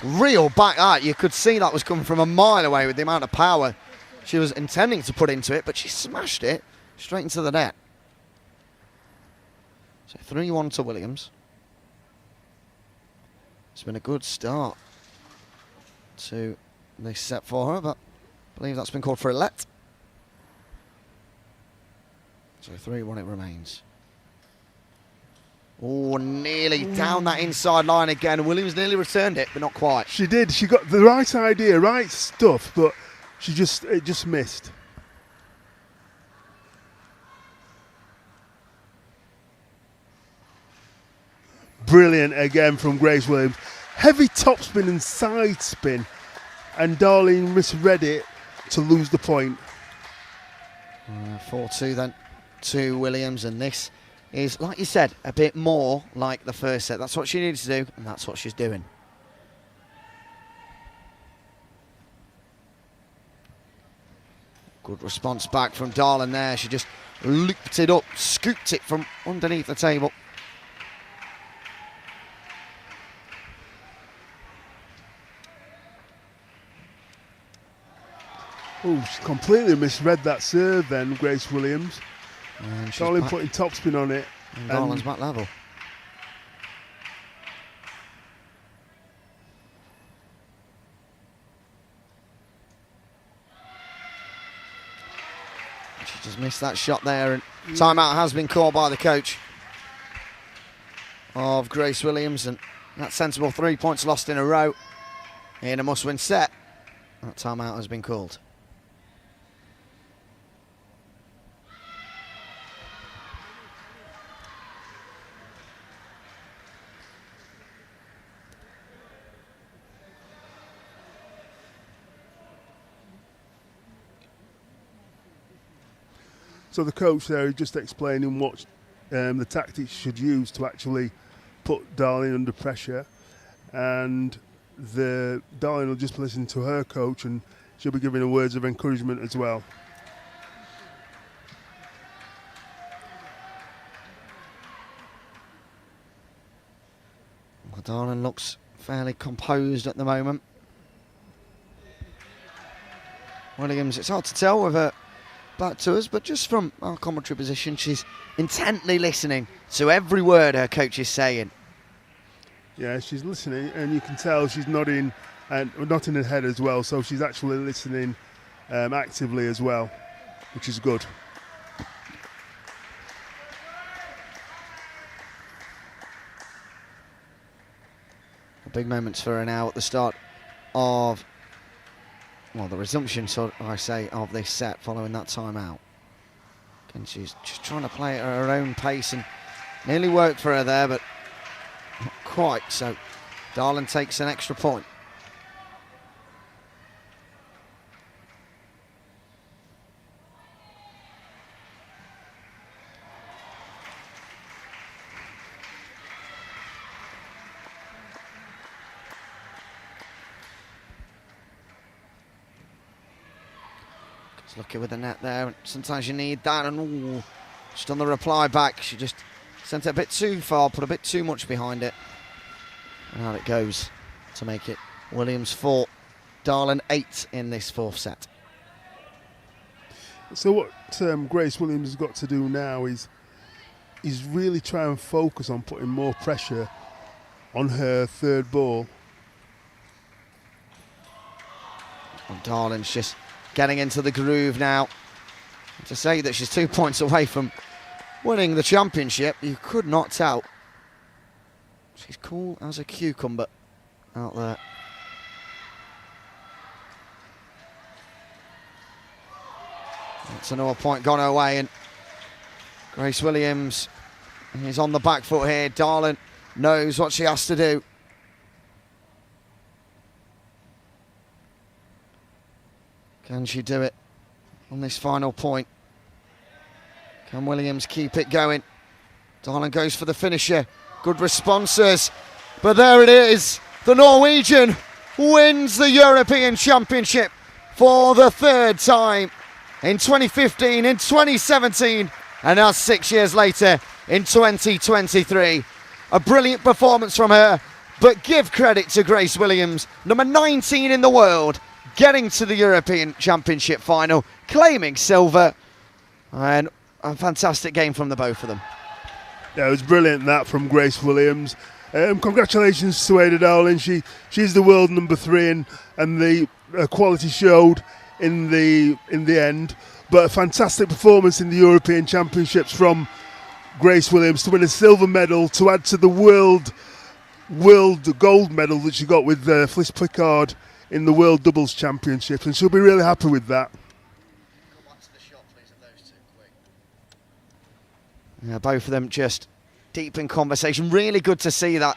reeled back that. You could see that was coming from a mile away with the amount of power she was intending to put into it, but she smashed it straight into the net. So 3-1 to Williams. It's been a good start to this set for her, but I believe that's been called for a let. So 3-1 it remains. Oh, nearly down that inside line again. Williams nearly returned it, but not quite. She did. She got the right idea, right stuff, but it just missed. Brilliant again from Grace Williams. Heavy topspin and side spin, and Darling misread it to lose the point. 4-2 then to Williams, and this is, like you said, a bit more like the first set. That's what she needed to do, and that's what she's doing. Good response back from Darling there. She just looped it up, scooped it from underneath the table. Oh, she completely misread that serve then, Grace Williams. And Darling putting topspin on it. And Darling's back level. She just missed that shot there, and timeout has been called by the coach of Grace Williams, and that sensible 3 points lost in a row in a must-win set. That timeout has been called. So the coach there is just explaining what the tactics should use to actually put Darling under pressure, and the Darling will just listen to her coach and she'll be giving her words of encouragement as well. Well, Darling looks fairly composed at the moment. Williams, it's hard to tell with her back to us, but just from our commentary position, she's intently listening to every word her coach is saying. Yeah, she's listening, and you can tell she's nodding and nodding her head as well, so she's actually listening actively as well, which is good. Big moments for her now at the start of, well, the resumption, so I say, of this set following that timeout. And she's just trying to play at her own pace, and nearly worked for her there, but not quite. So Darling takes an extra point. Lucky with the net there. Sometimes you need that, and ooh, just on the reply back, she just sent it a bit too far, put a bit too much behind it. And out it goes to make it Williams 4, Darling 8 in this fourth set. So what Grace Williams has got to do now is really try and focus on putting more pressure on her third ball. And Darling's just getting into the groove now. To say that she's 2 points away from winning the championship, you could not tell. She's cool as a cucumber out there. That's another point gone her way, and Grace Williams is on the back foot here. Darling knows what she has to do. Can she do it on this final point? Can Williams keep it going? Darling goes for the finisher. Good responses. But there it is. The Norwegian wins the European Championship for the third time. In 2015, in 2017, and now 6 years later in 2023. A brilliant performance from her, but give credit to Grace Williams, number 19 in the world, getting to the European Championship final, claiming silver, and a fantastic game from the both of them. Yeah, it was brilliant, that from Grace Williams. Congratulations to Ada Darling. She's the world number 3, and the quality showed in the end. But a fantastic performance in the European Championships from Grace Williams to win a silver medal, to add to the world gold medal that she got with Fliss Pickard in the World Doubles Championships, and she'll be really happy with that. Go back to the shot, please, of those two, quick. Yeah, both of them just deep in conversation. Really good to see that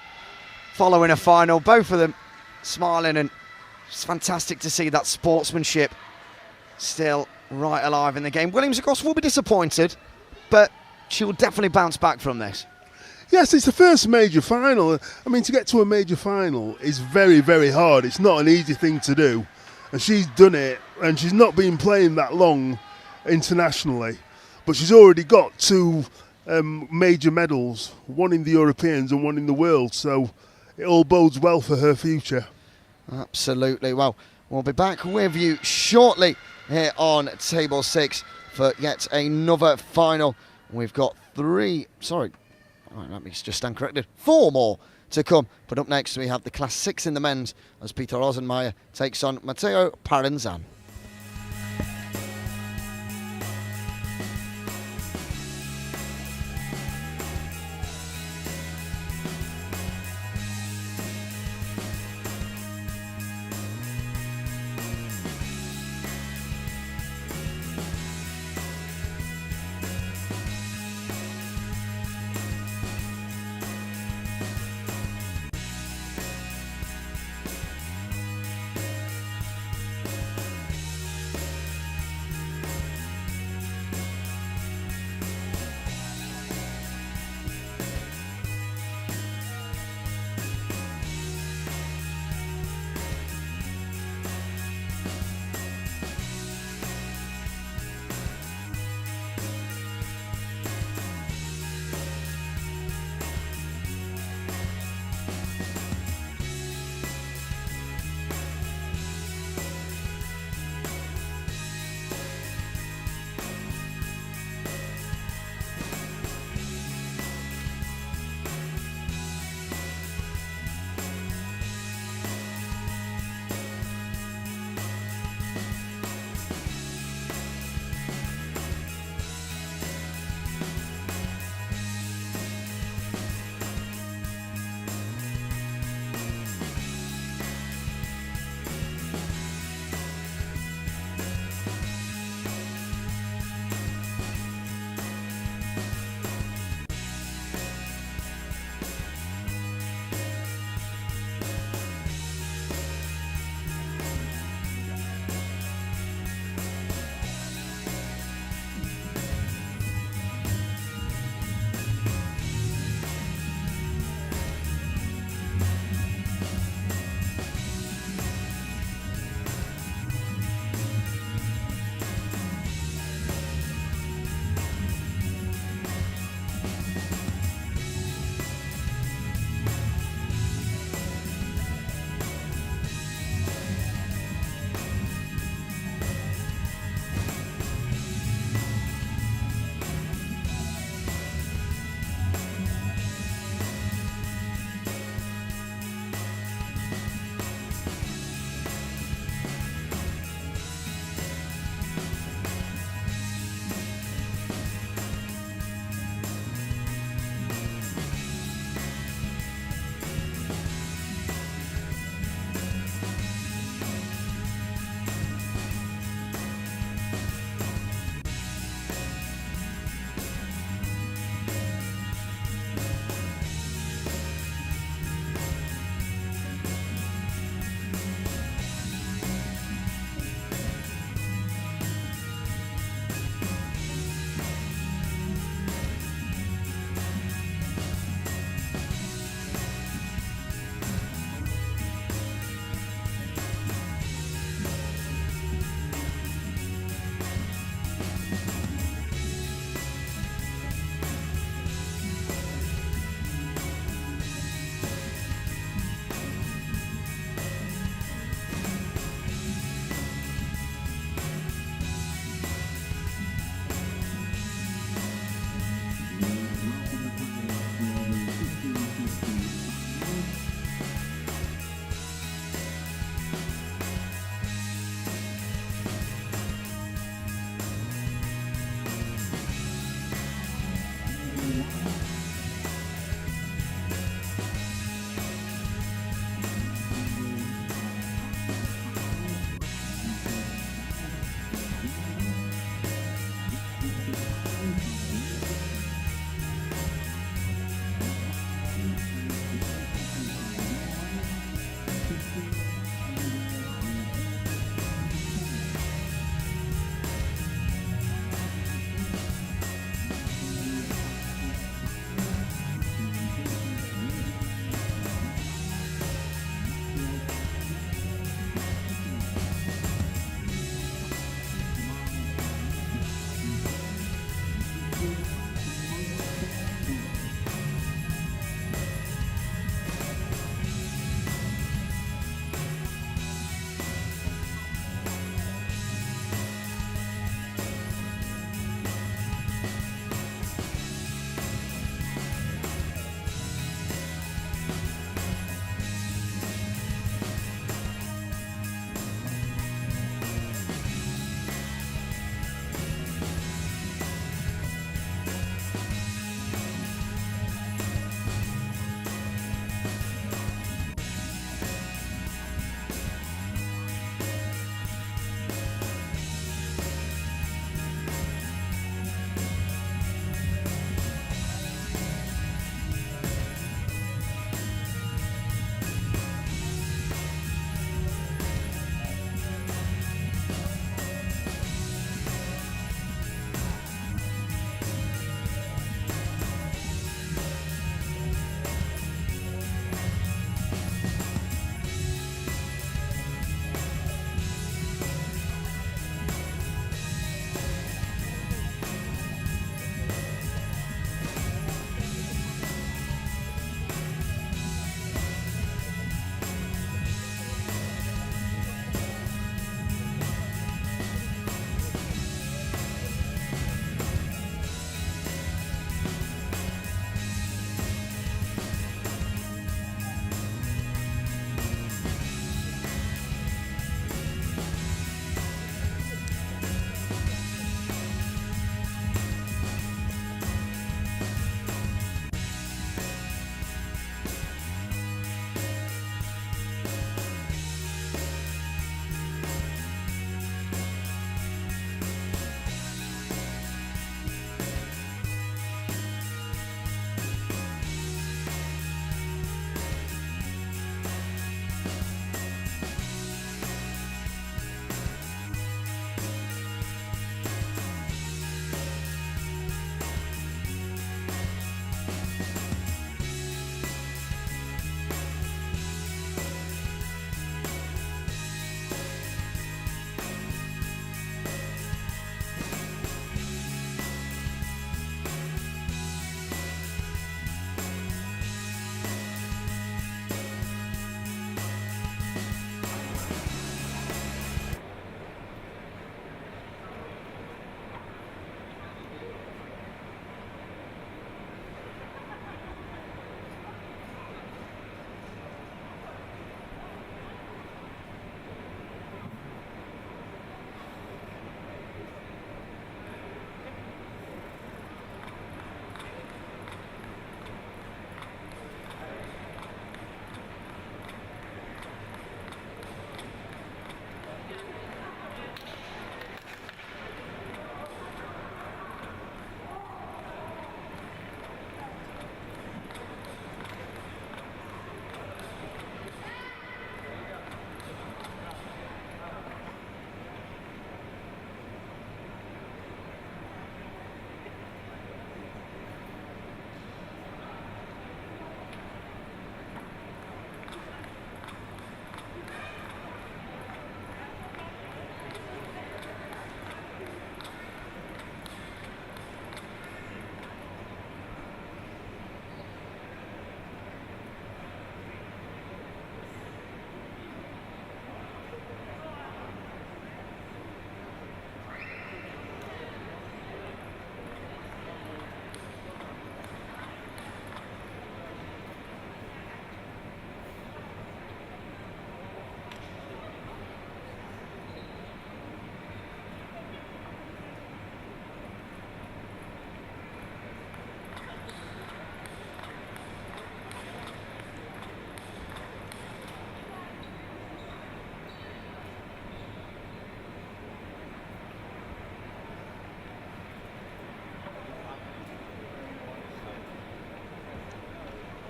following a final. Both of them smiling, and it's fantastic to see that sportsmanship still right alive in the game. Williams, of course, will be disappointed, but she will definitely bounce back from this. Yes, it's the first major final. I mean, to get to a major final is very, very hard. It's not an easy thing to do. And she's done it, and she's not been playing that long internationally. But she's already got 2 major medals, one in the Europeans and one in the world. So it all bodes well for her future. Absolutely. Well, we'll be back with you shortly here on Table 6 for yet another final. We've got 3, let me just stand corrected, 4 more to come. But up next we have the Class 6 in the men's as Peter Rosenmeier takes on Matteo Parenzan.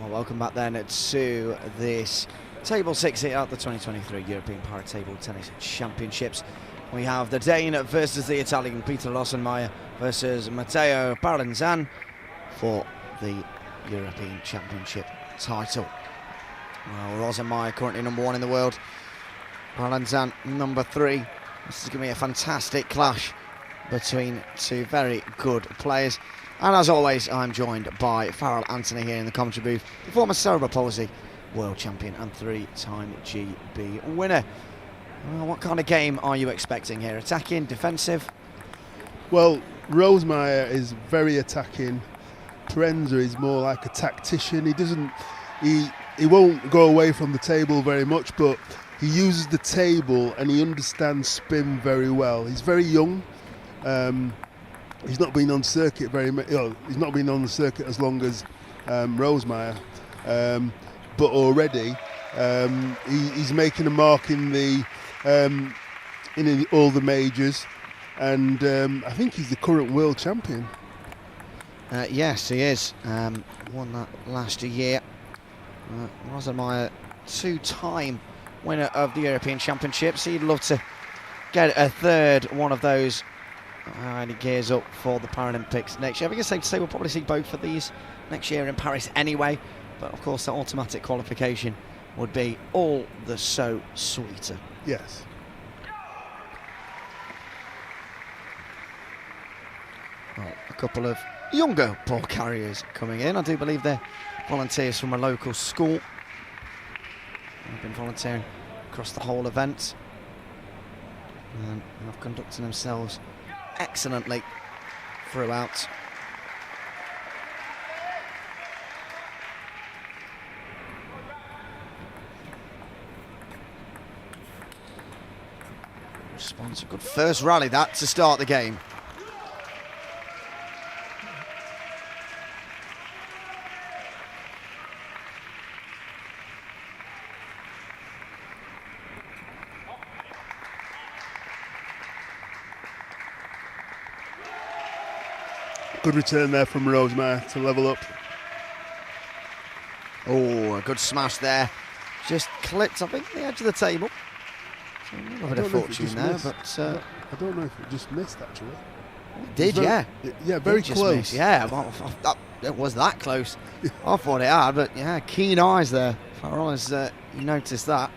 Well, welcome back then to this Table 6 here at the 2023 European Paratable Tennis Championships. We have the Dane versus the Italian, Peter Rosenmeier versus Matteo Paralenzan for the European Championship title. Well, Rosenmeier currently number 1 in the world, Paralenzan number 3. This is going to be a fantastic clash between two very good players. And as always, I'm joined by Farrell Anthony here in the commentary booth, the former cerebral palsy world champion and 3-time GB winner. Well, what kind of game are you expecting here? Attacking, defensive? Well, Rosenmeier is very attacking. Parenza is more like a tactician. He won't go away from the table very much, but he uses the table and he understands spin very well. He's very young. He's not been on circuit he's not been on the circuit as long as Rosenmeier, but already he's making a mark in all the majors, and I think he's the current world champion. Yes, he is. Won that last year. Rosenmeier, 2-time winner of the European Championships. He'd love to get a third one of those. And he gears up for the Paralympics next year. I think it's safe to say we'll probably see both of these next year in Paris anyway. But of course, the automatic qualification would be all the so sweeter. Yes. Well, a couple of younger ball carriers coming in. I do believe they're volunteers from a local school. They've been volunteering across the whole event and have conducted themselves excellently throughout. Response, a good first rally that to start the game. Good return there from Rosenmeier to level up. Oh, a good smash there. Just clipped, I think, the edge of the table. So a little bit of fortune there, but I don't know if it just missed actually. It did, yeah. Yeah, very close. Missed, yeah, well, it was that close. I thought it had, but yeah, keen eyes there. Farrell has you noticed that.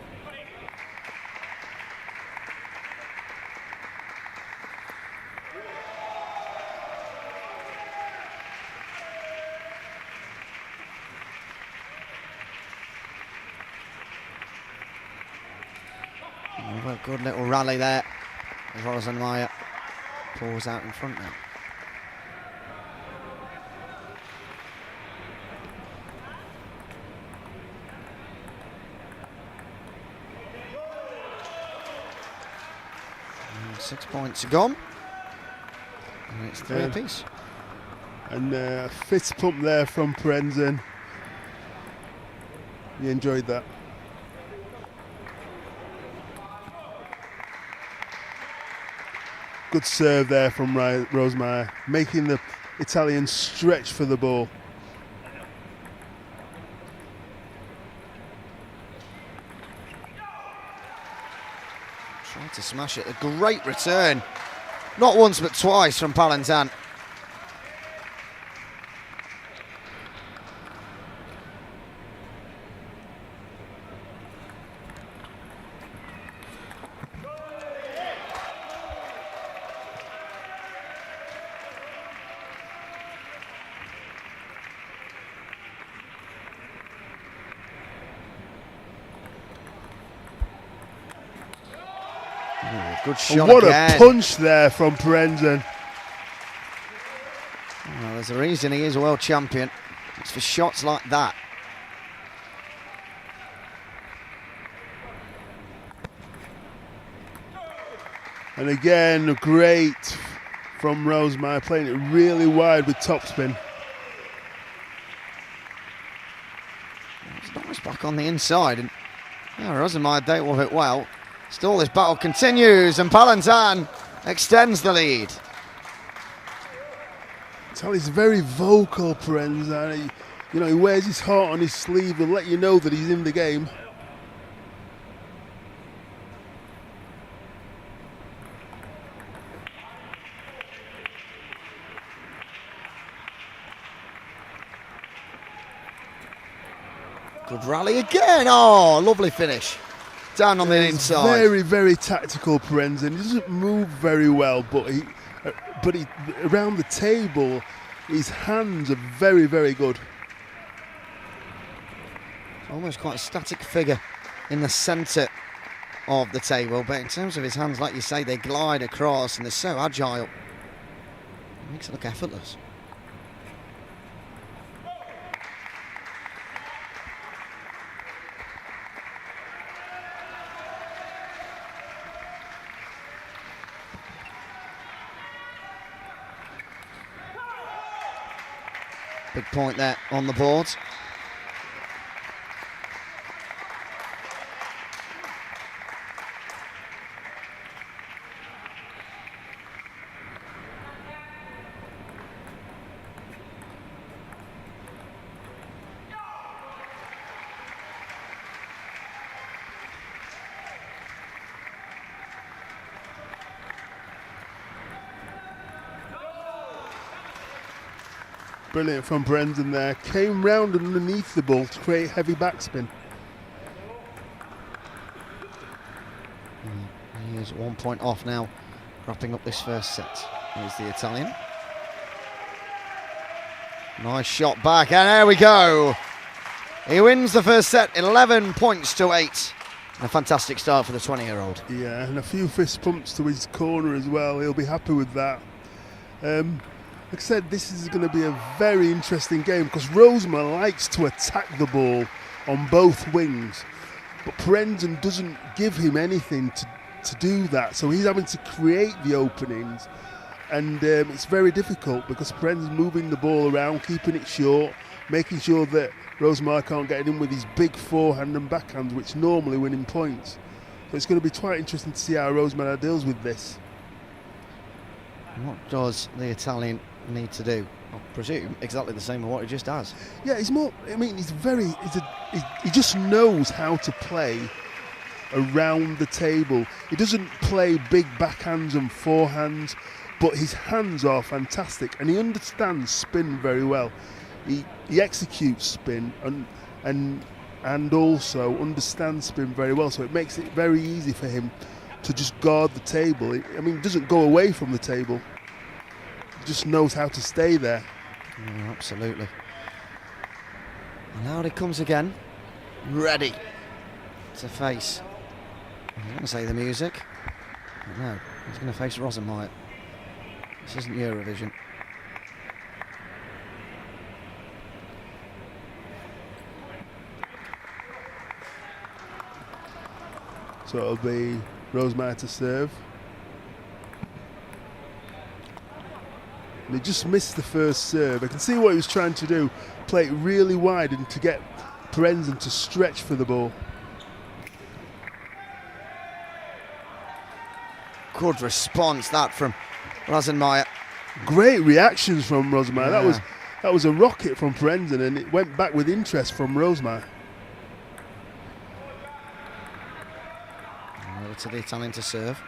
A good little rally there. Rosenmeier pulls out in front now. And 6 points gone. And it's 3 apiece. And a fist pump there from Parenza. You enjoyed that. Good serve there from Rosenmeier, making the Italians stretch for the ball. Tried to smash it. A great return. Not once but twice from Paralenzan. Good shot. What again. a punch there from Parenza. Well, there's a reason he is a world champion. It's for shots like that. And again, great from Rosenmeier, playing it really wide with topspin. It's nice back on the inside, and Rosenmeier dealt with it well. Still, this battle continues, and Paralenzan extends the lead. He's very vocal, Parenza. You know, he wears his heart on his sleeve and let you know that he's in the game. Good rally again. Oh, lovely finish. Down on the inside. Very, very tactical, Parenza. He doesn't move very well, but he around the table, his hands are very, very good. Almost quite a static figure in the centre of the table, but in terms of his hands, like you say, they glide across and they're so agile. It makes it look effortless. Big point there on the board. Brilliant from Brendan there. Came round underneath the ball to create heavy backspin. He is 1 point off now, wrapping up this first set. Here's the Italian. Nice shot back, and there we go. He wins the first set, 11 points to 8. A fantastic start for the 20-year-old. Yeah, and a few fist pumps to his corner as well. He'll be happy with that. Like I said, this is going to be a very interesting game because Rosemar likes to attack the ball on both wings, but Prendzen doesn't give him anything to do that, so he's having to create the openings, and it's very difficult because Prendzen's moving the ball around, keeping it short, making sure that Rosemar can't get it in with his big forehand and backhand, which normally win him points. So it's going to be quite interesting to see how Rosemar deals with this. What does the Italian need to do? I presume exactly the same as what he just does. Yeah, he's more. I mean, he just knows how to play around the table. He doesn't play big backhands and forehands, but his hands are fantastic, and he understands spin very well. He executes spin and also understands spin very well, so it makes it very easy for him to just guard the table. I mean, he doesn't go away from the table. Just knows how to stay there. Yeah, absolutely. And out it comes again, ready to face, I was going to say the music, but no, he's going to face Rosenmeyer. This isn't Eurovision. So it'll be Rosemar to serve. And he just missed the first serve. I can see what he was trying to do, play it really wide and to get Prendzen to stretch for the ball. Good response that from Rosenmeyer. Great reactions from Rosemar. Yeah. That was a rocket from Prendzen, and it went back with interest from Rosemar. Over to the Italian to serve.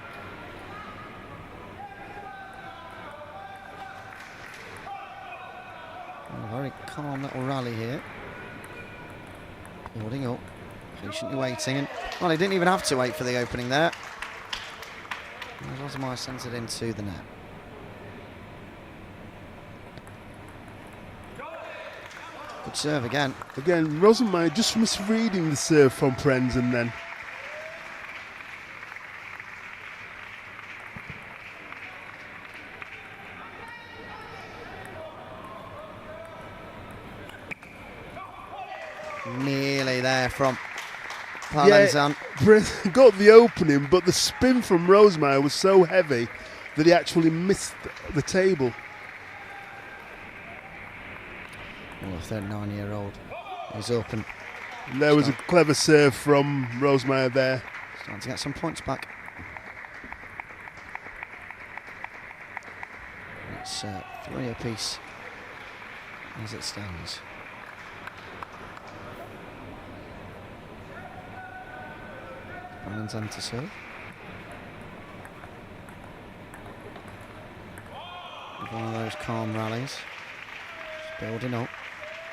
A very calm little rally here. Building up, patiently waiting, and well, he didn't even have to wait for the opening there. Rosenmeyer sends it into the net. Good serve again. Again, Rosenmeyer just misreading the serve from Prendzen then. Nearly there from Palenzan. Yeah, got the opening, but the spin from Rosemar was so heavy that he actually missed the table. Well, the 39-year-old is open. And there was a clever serve from Rosemar there. Starting to get some points back. It's 3 apiece as it stands. Parenzan to serve. One of those calm rallies. Just building up,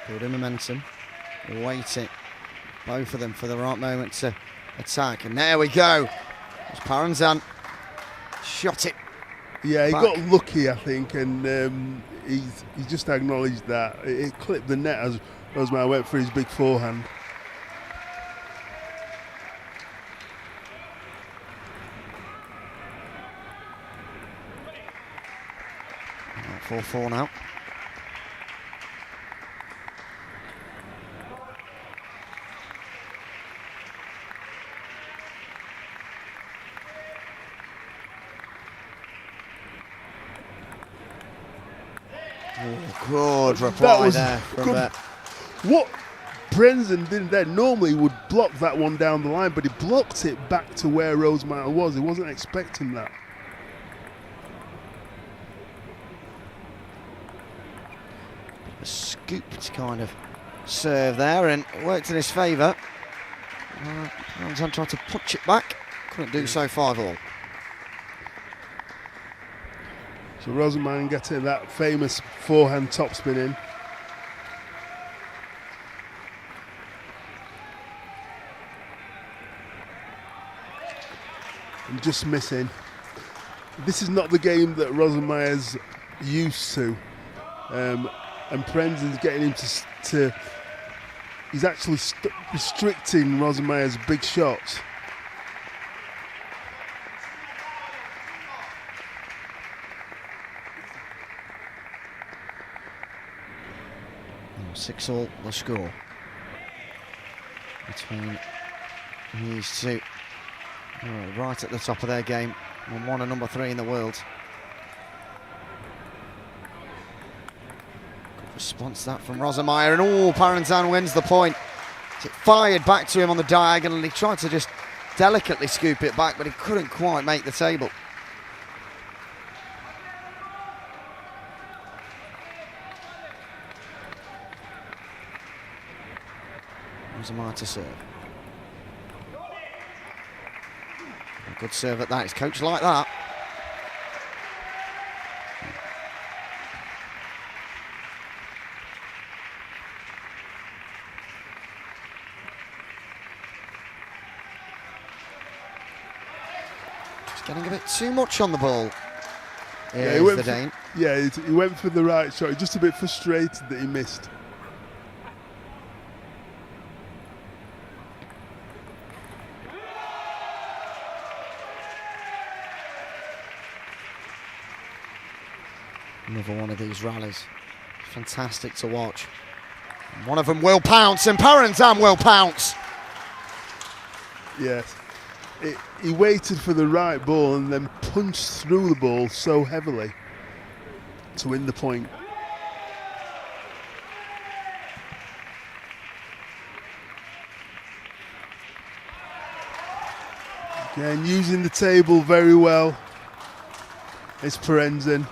building momentum, waiting, both of them for the right moment to attack. And there we go. It's Parenzan. Shot it. Yeah, he back. got lucky, I think, and he's just acknowledged that. It clipped the net as Rosemeyer went for his big forehand. Right, 4-4 now. Oh, good reply there from good. What Parenzan did there, normally he would block that one down the line, but he blocked it back to where Rosemeyer was. He wasn't expecting that. A scooped kind of serve there, and it worked in his favour. Parenzan tried to punch it back, couldn't do so 5-all. So Rosemeyer getting that famous forehand topspin in. And just missing. This is not the game that Rosemeyer's used to. And Parenzan's getting him to he's actually restricting Rosemeyer's big shots. 6-all the score between these two. Right at the top of their game, number 1 and number 3 in the world. Good response that from Rosemeyer, and Parenzan wins the point. It fired back to him on the diagonal. He tried to just delicately scoop it back, but he couldn't quite make the table. Rosemeyer to serve. A good serve at that. He's coached like that. Just getting a bit too much on the ball. Yeah, he went for the right shot. He's just a bit frustrated that he missed. Another one of these rallies. Fantastic to watch. One of them will pounce, and Parenzan will pounce. Yes. He waited for the right ball and then punched through the ball so heavily to win the point. Again, using the table very well. It's Parenzan.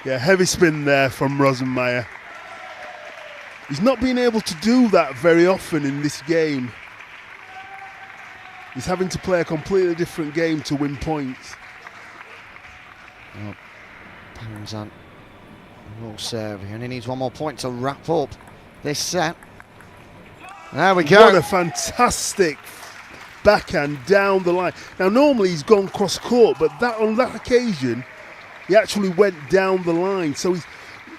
Yeah, heavy spin there from Rosemeyer. He's not been able to do that very often in this game. He's having to play a completely different game to win points. Well, Parenzan will serve. He only needs one more point to wrap up this set. There we go. What a fantastic backhand down the line. Now, normally he's gone cross court, but on that occasion, he actually went down the line. So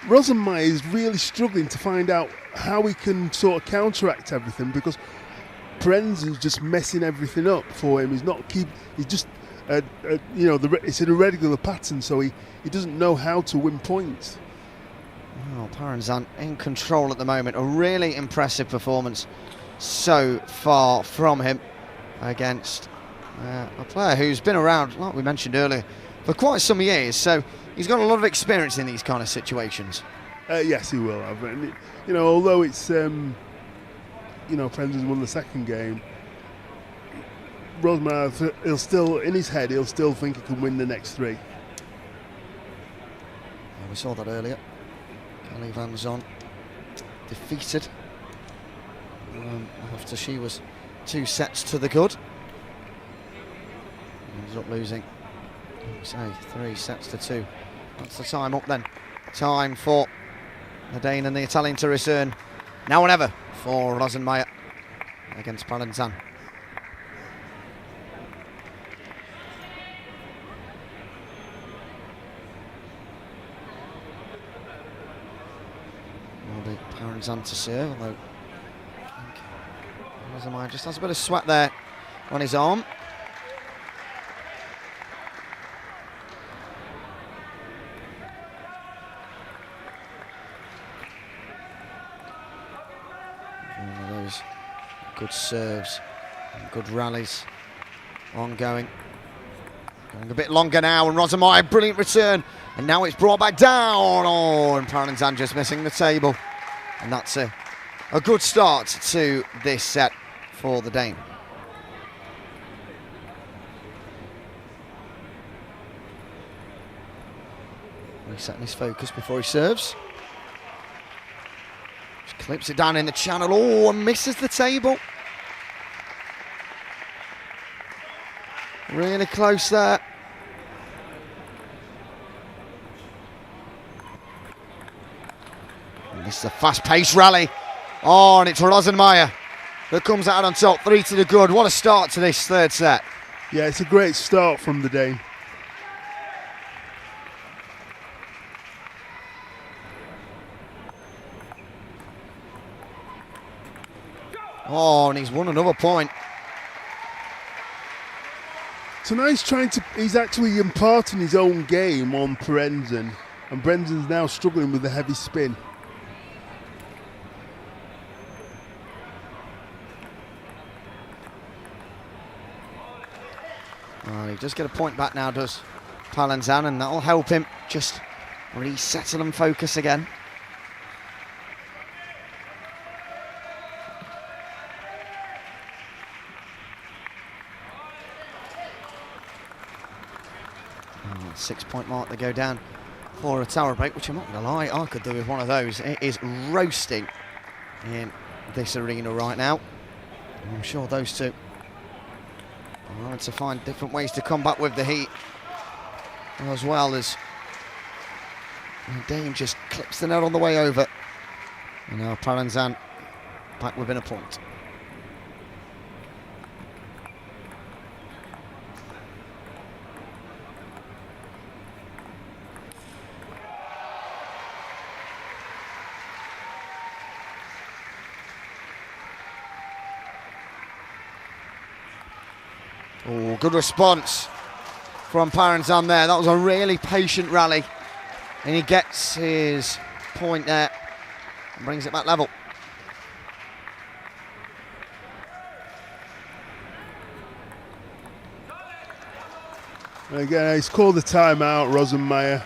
Rosemeyer is really struggling to find out how he can sort of counteract everything, because Parenzan's just messing everything up for him. He's just it's an irregular pattern, so he doesn't know how to win points. Oh, Parenzan in control at the moment. A really impressive performance so far from him against a player who's been around, like we mentioned earlier, for quite some years, so he's got a lot of experience in these kind of situations. Yes, he will have. And, although it's, Parenzan's won the second game, Rosemeyer, he'll still think he can win the next 3. We saw that earlier. Kelly Van Zon defeated after she was 2 sets to the good. Ends up losing, say, 3 sets to 2. That's the time up then. Time for the Dane and the Italian to return. Now or never for Rosenmeier against Palanzan. Palanzan to serve, although Rosenmeier just has a bit of sweat there on his arm. One of those good serves and good rallies ongoing. Going a bit longer now, and Rosenmeier, brilliant return, and now it's brought back down. Oh, and Palanzan just missing the table. And that's a good start to this set for the Dane. Resetting his focus before he serves. Just clips it down in the channel. Oh, and misses the table. Really close there. This is a fast-paced rally. Oh, and it's Rosenmeier that comes out on top. 3 to the good. What a start to this third set. Yeah, it's a great start from the Dane. Oh, and he's won another point. So now he's actually imparting his own game on Parenzen, and Brendan's now struggling with the heavy spin. Well, he does get a point back now, does Palanzan, and that'll help him just resettle and focus again. Oh, 6-point mark to go down for a tower break, which I'm not going to lie, I could do with one of those. It is roasting in this arena right now. I'm sure those two are trying to find different ways to combat with the heat, as well as Dane just clips the net on the way over. And now Palanzan back within a point. Oh, good response from Palanzan there. That was a really patient rally. And he gets his point there and brings it back level. And again, he's called the timeout, Rosenmeier.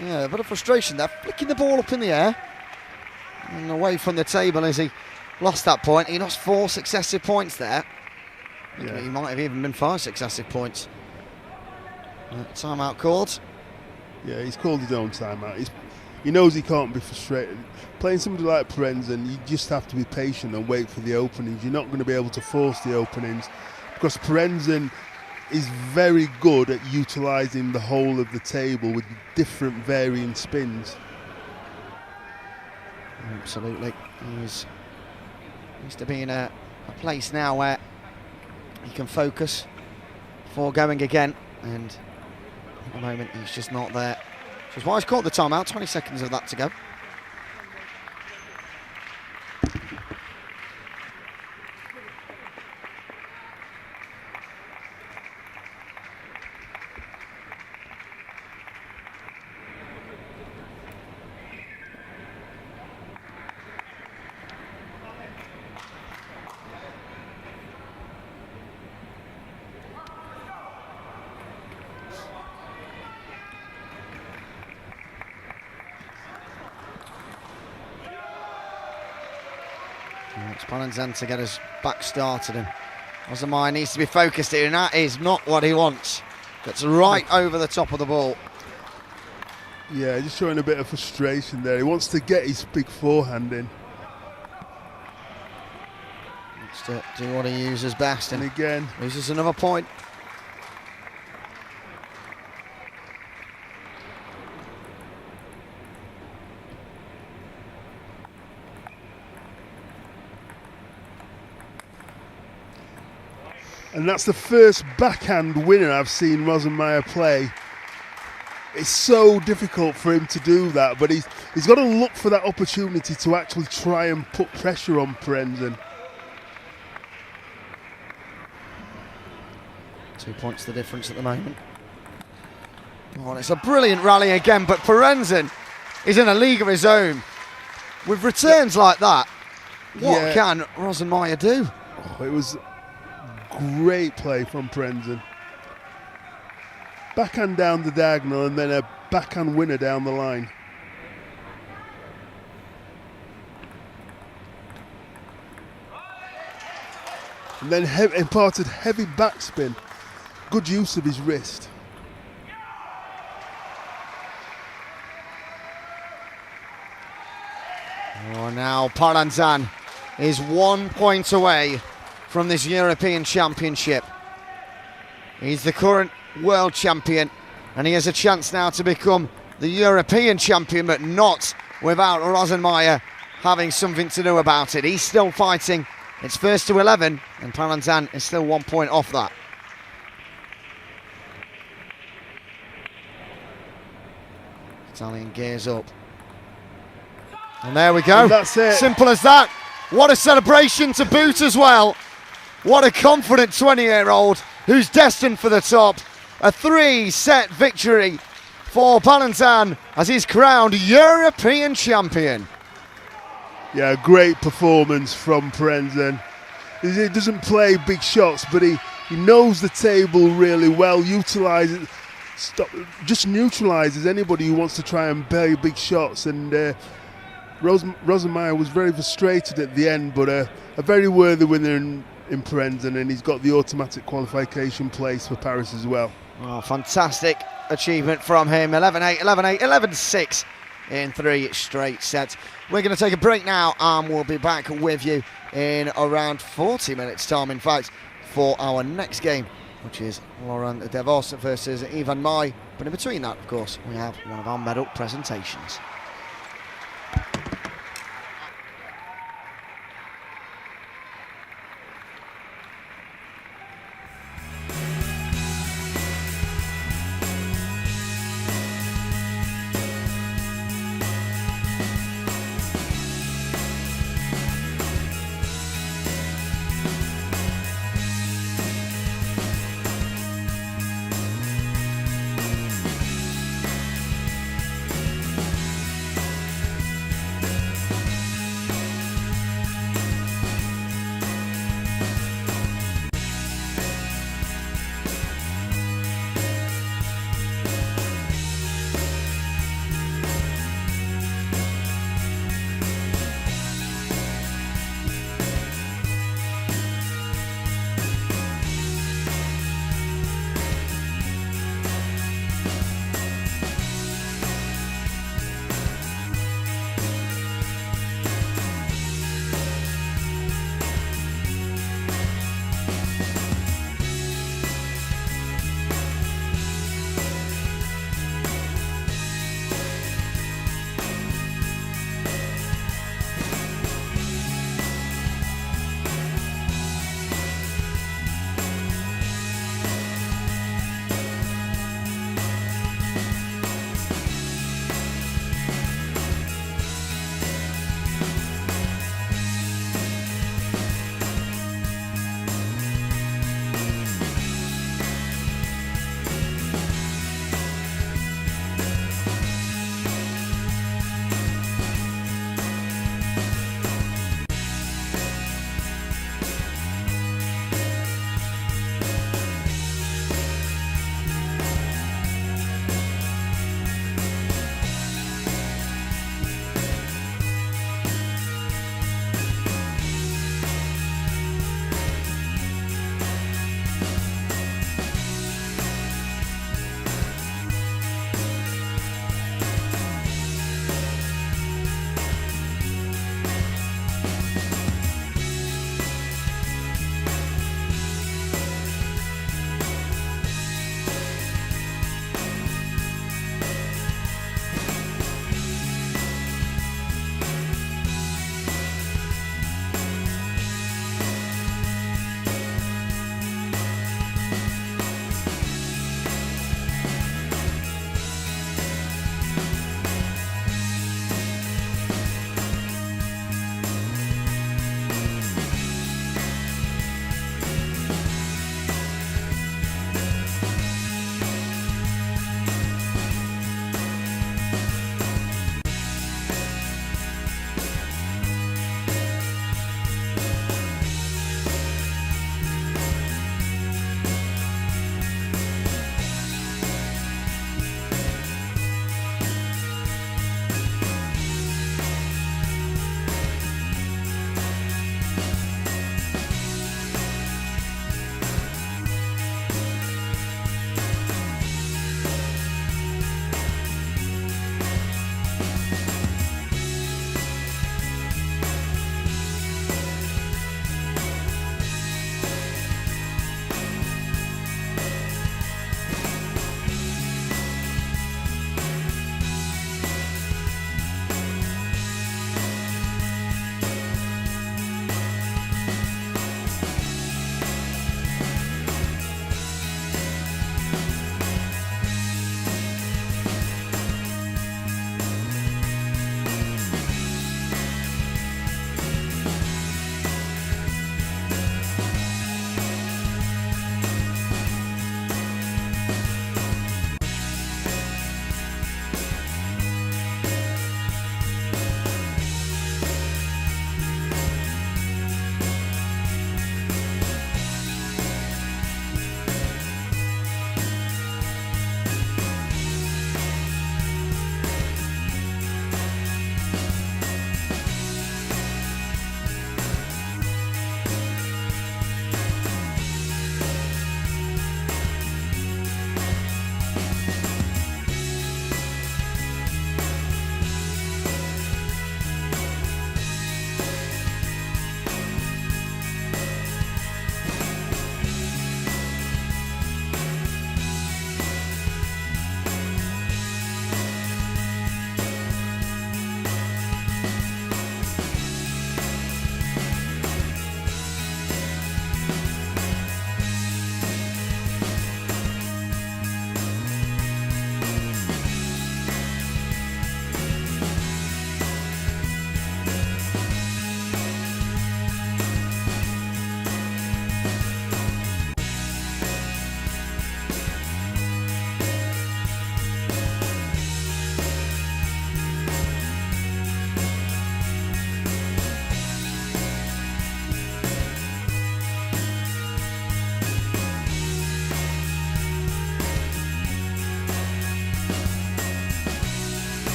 Yeah, a bit of frustration there, flicking the ball up in the air and away from the table as he lost that point. He lost 4 successive points there. Yeah. He might have even been 5 successive points. Timeout called. Yeah, he's called his own timeout. He knows he can't be frustrated. Playing somebody like Parenzen, you just have to be patient and wait for the openings. You're not going to be able to force the openings because Parenzen is very good at utilising the whole of the table with different varying spins. Absolutely. He's needs to be in a place now where he can focus before going again, and at the moment he's just not there. Which is why he's caught the timeout. 20 seconds of that to go. It's Palanzan to get us back started, and Rosenmeier needs to be focused here, and that is not what he wants. Gets right over the top of the ball. Yeah, just showing a bit of frustration there. He wants to get his big forehand in. Wants to do what he uses best, And and again, loses another point. and that's the first backhand winner I've seen Rosenmeyer play. It's so difficult for him to do that, but he's got to look for that opportunity to actually try and put pressure on Parenzen. 2 points the difference at the moment. Oh, and it's a brilliant rally again, but Parenzen is in a league of his own. With returns like that, what can Rosenmeyer do? Oh, it was great play from Parenzen. Backhand down the diagonal and then a backhand winner down the line. And then imparted heavy backspin. Good use of his wrist. Oh, now Parenzen is 1 point away from this European Championship. He's the current world champion, and he has a chance now to become the European champion, but not without Rosenmeyer having something to do about it. He's still fighting. It's first to 11, and Parenzen is still 1 point off that. Italian gears up. And there we go. And that's it. Simple as that. What a celebration to boot as well. What a confident 20-year-old who's destined for the top. A 3-set victory for Parenzen as he's crowned European champion. Yeah, great performance from Parenzen. He doesn't play big shots, but he knows the table really well, just neutralises anybody who wants to try and play big shots. And Rosenmeyer was very frustrated at the end, but a very worthy winner in Parenzen, and he's got the automatic qualification place for Paris as well. Oh, fantastic achievement from him. 11-8, 11-8, 11-6 in 3 straight sets. We're going to take a break now, and we'll be back with you in around 40 minutes time, in fact, for our next game, which is Laurent Devos versus Ivan Mai. But in between that, of course, we have one of our medal presentations.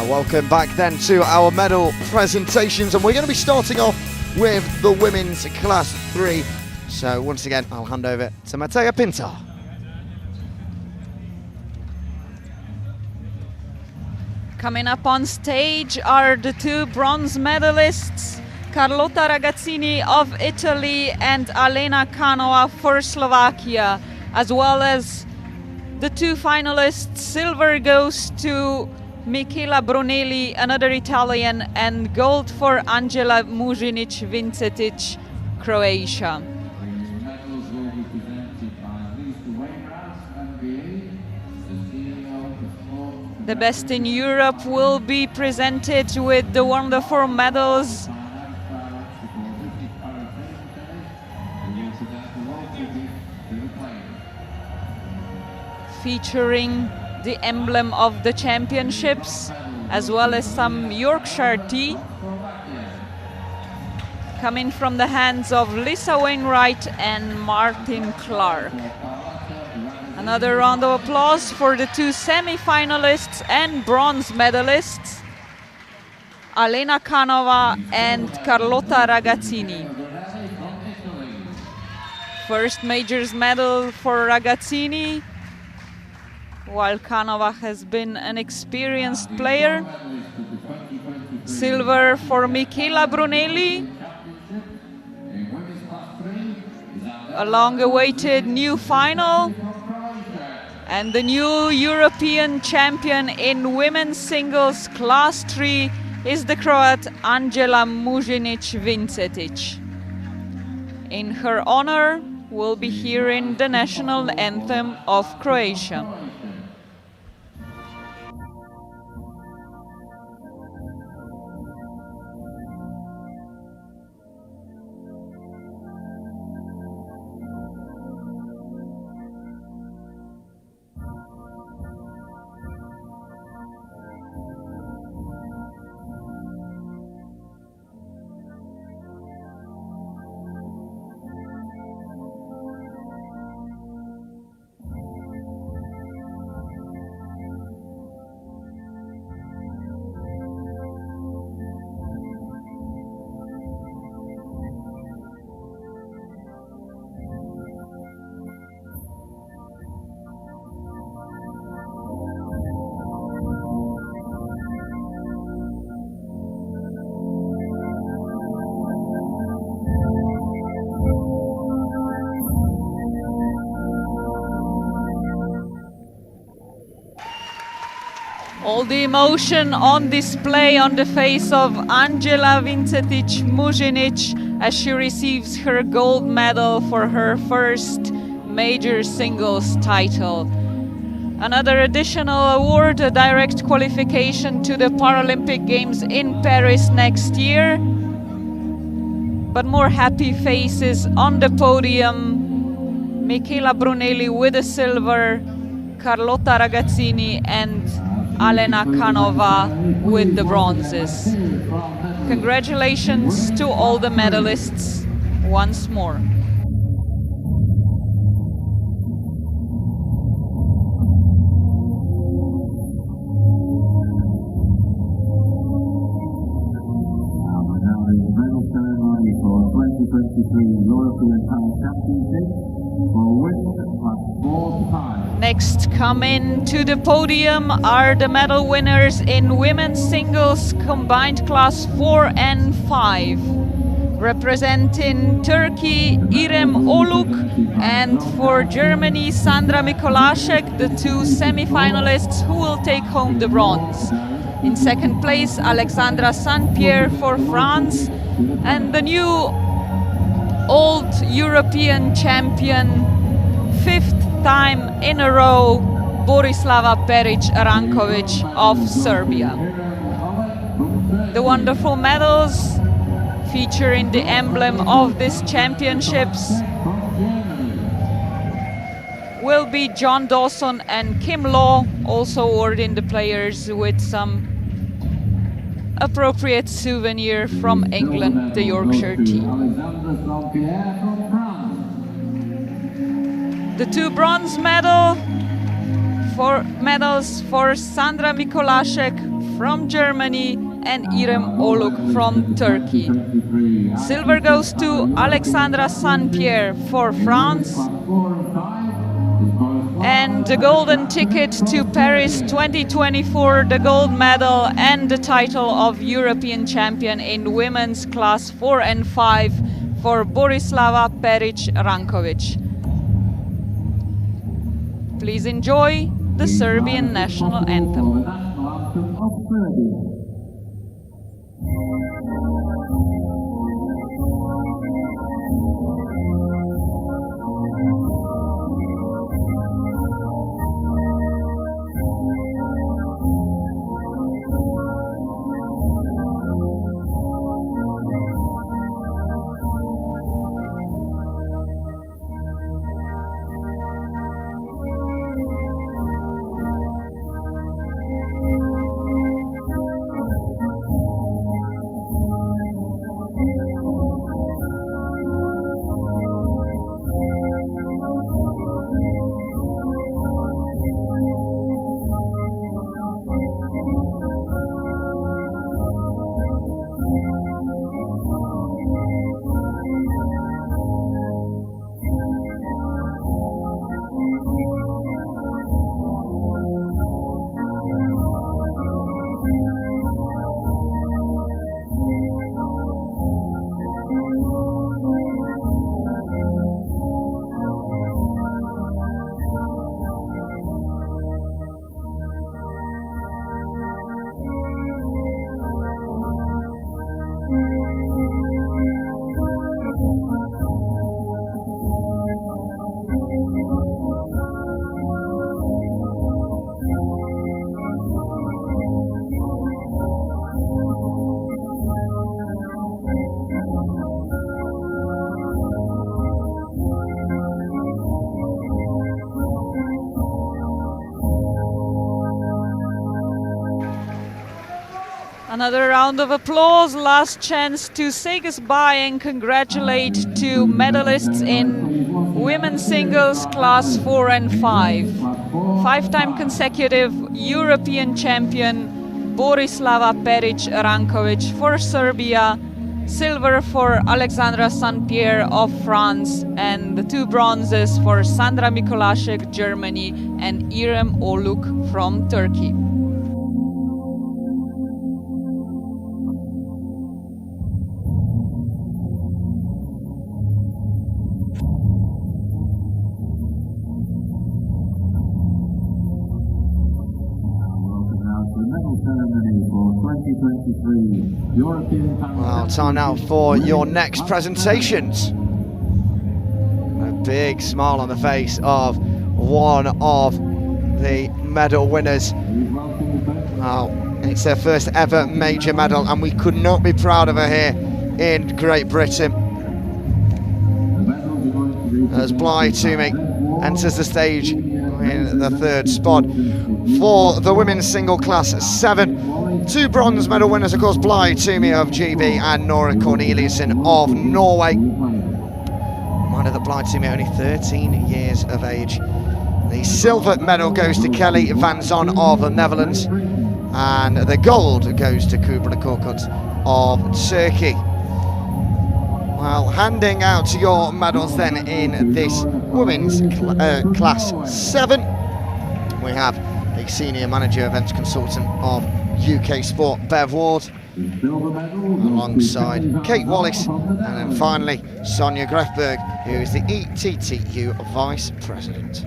Welcome back then to our medal presentations, and we're going to be starting off with the women's class 3. So once again, I'll hand over to Matea Pinto. Coming up on stage are the 2 bronze medalists, Carlotta Ragazzini of Italy and Alena Kanova for Slovakia, as well as the 2 finalists. Silver goes to Michela Brunelli, another Italian, and gold for Angela Muzinic-Vincetic, Croatia. Medals will be presented by Lisa Wainwright and BA. The best in Europe will be presented with the wonderful medals. Featuring the emblem of the championships, as well as some Yorkshire tea, coming from the hands of Lisa Wainwright and Martin Clark. Another round of applause for the 2 semi-finalists and bronze medalists, Alena Kanova and Carlotta Ragazzini. First majors medal for Ragazzini, while Kanova has been an experienced player. Silver for Michela Brunelli. A long-awaited new final. And the new European champion in women's singles class 3 is the Croat Angela Muzinic-Vincetic. In her honor, we'll be hearing the national anthem of Croatia. All the emotion on display on the face of Angela Vincetic-Muzinic as she receives her gold medal for her first major singles title. Another additional award, a direct qualification to the Paralympic Games in Paris next year. But more happy faces on the podium. Michela Brunelli with a silver, Carlotta Ragazzini and Alena Kanova with the bronzes. Congratulations to all the medalists once more. Medal ceremony for 2023 European Power Championship for women plus 4 times. Next coming to the podium are the medal winners in women's singles combined class 4 and 5. Representing Turkey, Irem Oluk, and for Germany, Sandra Mikolasek, the 2 semi-finalists who will take home the bronze. In second place, Alexandra Saint-Pierre for France, and the new old European champion, 5th time in a row, Borislava Perić-Ranković of Serbia. The wonderful medals featuring the emblem of these championships will be John Dawson and Kim Law, also awarding the players with some appropriate souvenir from England, the Yorkshire tea. The 2 bronze medals for Sandra Mikolasek from Germany and Irem Oluk from Turkey. Silver goes to Alexandra Saint-Pierre for France. And the golden ticket to Paris 2024, the gold medal and the title of European champion in women's class 4 and 5 for Borislava Perić-Ranković. Please enjoy the Serbian national anthem. Another round of applause, last chance to say goodbye and congratulate two medalists in women's singles class 4 and 5. Five-time consecutive European champion Borislava Perić-Ranković for Serbia, silver for Alexandra Saint-Pierre of France, and the two bronzes for Sandra Mikolasek, Germany, and Irem Oluk from Turkey. Well, time now for your next presentations. A big smile on the face of one of the medal winners. Well, it's their first ever major medal, and we could not be proud of her here in Great Britain. As Bly Toomey enters the stage in the third spot. For the women's single class 7, two bronze medal winners, of course, Bly Toomey of GB and Nora Corneliussen of Norway. Reminder that Bly Toomey only 13 years of age. The silver medal goes to Kelly van Zon of the Netherlands, and the gold goes to Kubra Korkut of Turkey. Well, handing out your medals then in this women's class 7, we have the senior manager events consultant of UK Sport, Bev Ward, alongside Kate Wallace, and then finally Sonia Grefberg, who is the ETTU Vice President.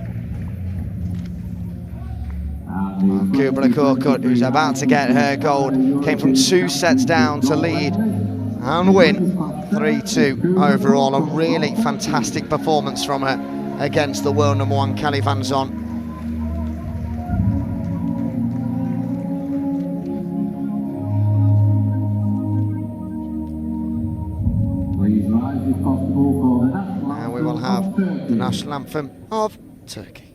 Kubra Korkut, who's about to get her gold, came from 2 sets down to lead and win 3-2 overall. A really fantastic performance from her against the world number 1 Kelly van Zon. Now we will have the national anthem of Turkey.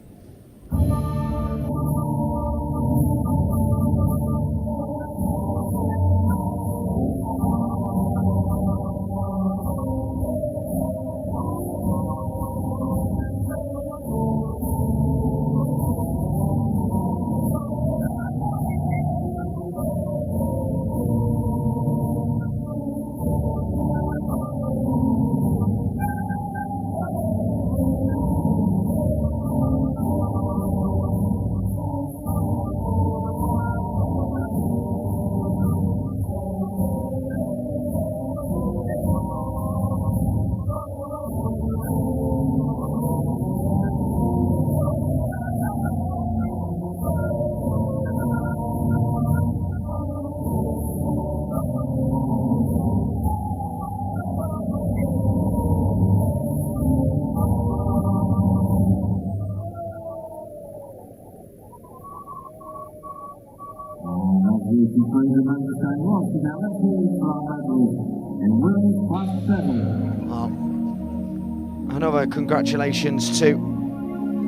Please include the members going on to now let's hear for our medalist in women's class 7. Another congratulations to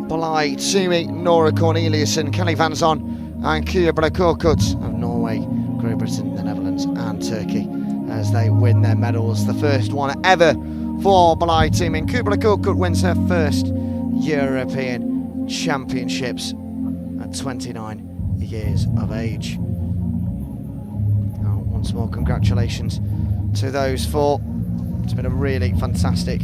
Bly Toomey, Nora Corneliussen, Kelly Van Zon and Karabardak of Norway, Great Britain, the Netherlands and Turkey as they win their medals. The first one ever for Bly Toomey. Karabardak wins her first European Championships at 29 years of age. Once more, congratulations to those four. It's been a really fantastic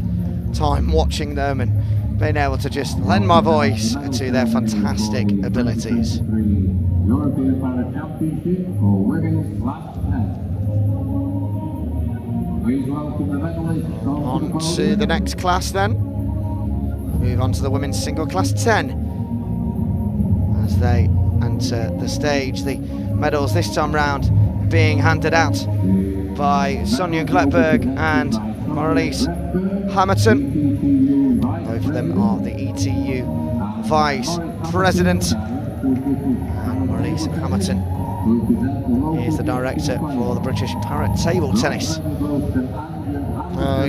time watching them and being able to just lend my voice to their fantastic abilities. European Championship for women's class 10. Please welcome the medalists. On to the next class then. Move on to the women's single class 10 as they enter the stage. The medals this time round being handed out by Sonia Gletberg and Marlies Hamilton. Both of them are the ETU Vice President. And Marlies Hamilton is the Director for the British Para Table Tennis.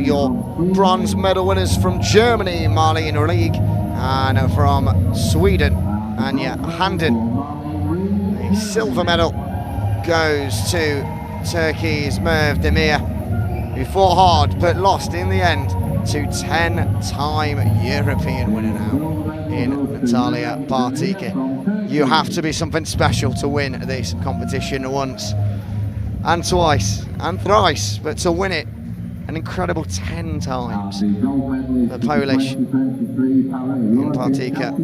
Your bronze medal winners from Germany, Marlene Rieg, and from Sweden, Anja Handen. The silver medal goes to Turkey's Merve Demir, who fought hard but lost in the end to 10-time European winner now in Natalia Bartika. You have to be something special to win this competition once and twice and thrice, but to win it an incredible 10 times. The Polish in Bartika,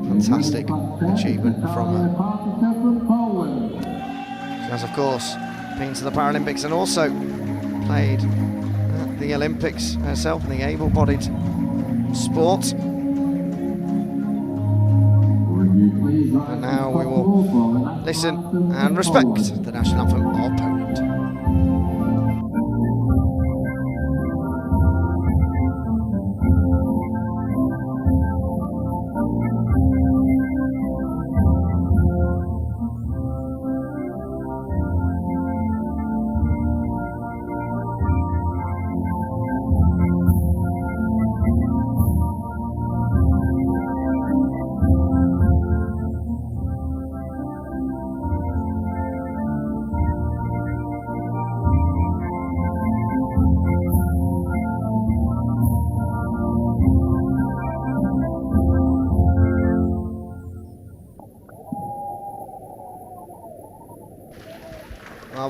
fantastic achievement from her. She has of course been to the Paralympics and also played at the Olympics herself in the able-bodied sport. And now we will listen and respect the national anthem of Poland.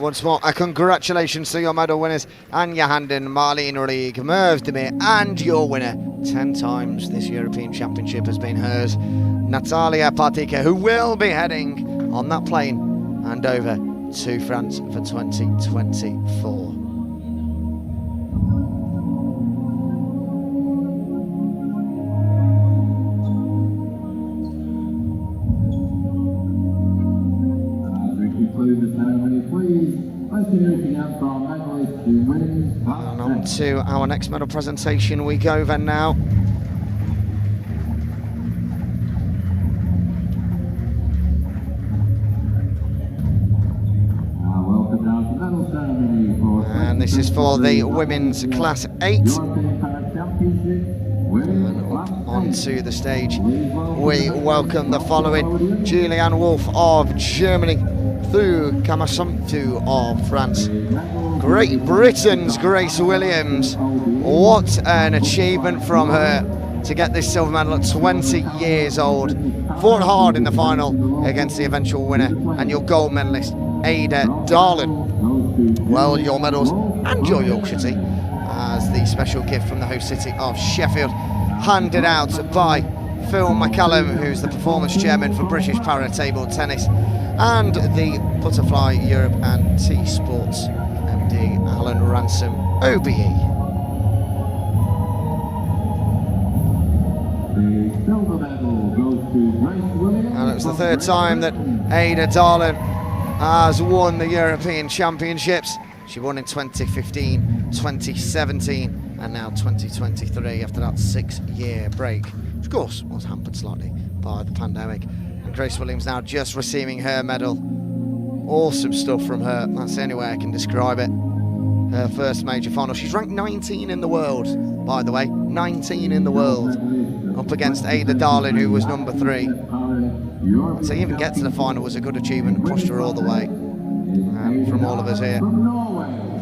Once more, congratulations to your medal winners, Anja Handen, Marlene Rieg, Merve Demir, and your winner 10 times this European Championship has been hers, Natalia Bartika, who will be heading on that plane and over to France for 2024. And on to our next medal presentation we go then now. And this is for the women's class 8. And up onto the stage we welcome the following: Julianne Wolf of Germany, Thu Kamasumtu of France, Great Britain's Grace Williams. What an achievement from her to get this silver medal at 20 years old. Fought hard in the final against the eventual winner and your gold medalist Ada Darlin. Well, your medals and your Yorkshire tea as the special gift from the host city of Sheffield, handed out by Phil McCallum, who's the performance chairman for British Para Table Tennis, and the Butterfly Europe and Tea Sports MD Alan Ransom, OBE. And it was the third time that Ada Darlin has won the European Championships. She won in 2015, 2017 and now 2023 after that 6-year break, which of course was hampered slightly by the pandemic. And Grace Williams now just receiving her medal. awesome stuff from her. That's the only way I can describe it. Her first major final. She's ranked 19 in the world, by the way. 19 in the world. Up against Ada Darling, who was number 3. So even get to the final was a good achievement. Pushed her all the way. From all of us here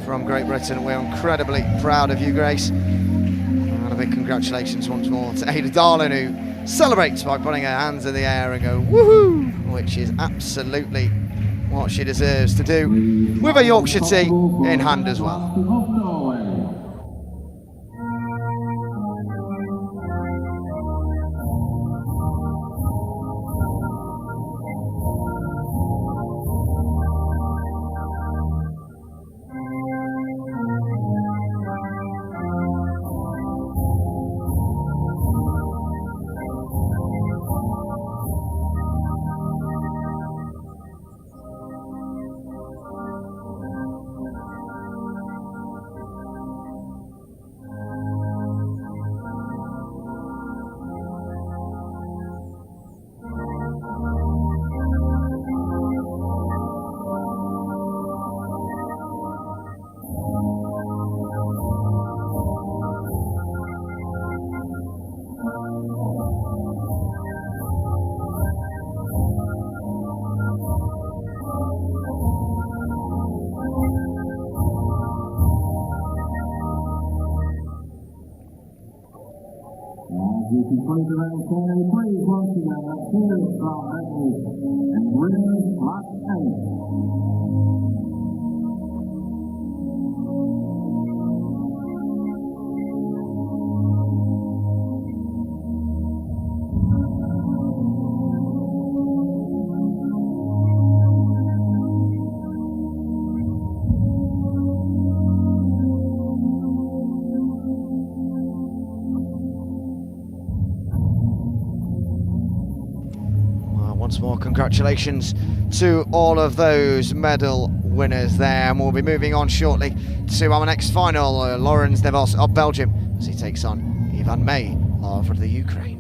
from Great Britain, we're incredibly proud of you, Grace. And a big congratulations once more to Ada Darling, who celebrates by putting her hands in the air and go woohoo, which is absolutely what she deserves to do, with a Yorkshire tea in hand as well. Once more, congratulations to all of those medal winners there, and we'll be moving on shortly to our next final. Lawrence Devos of Belgium as he takes on Ivan May of the Ukraine.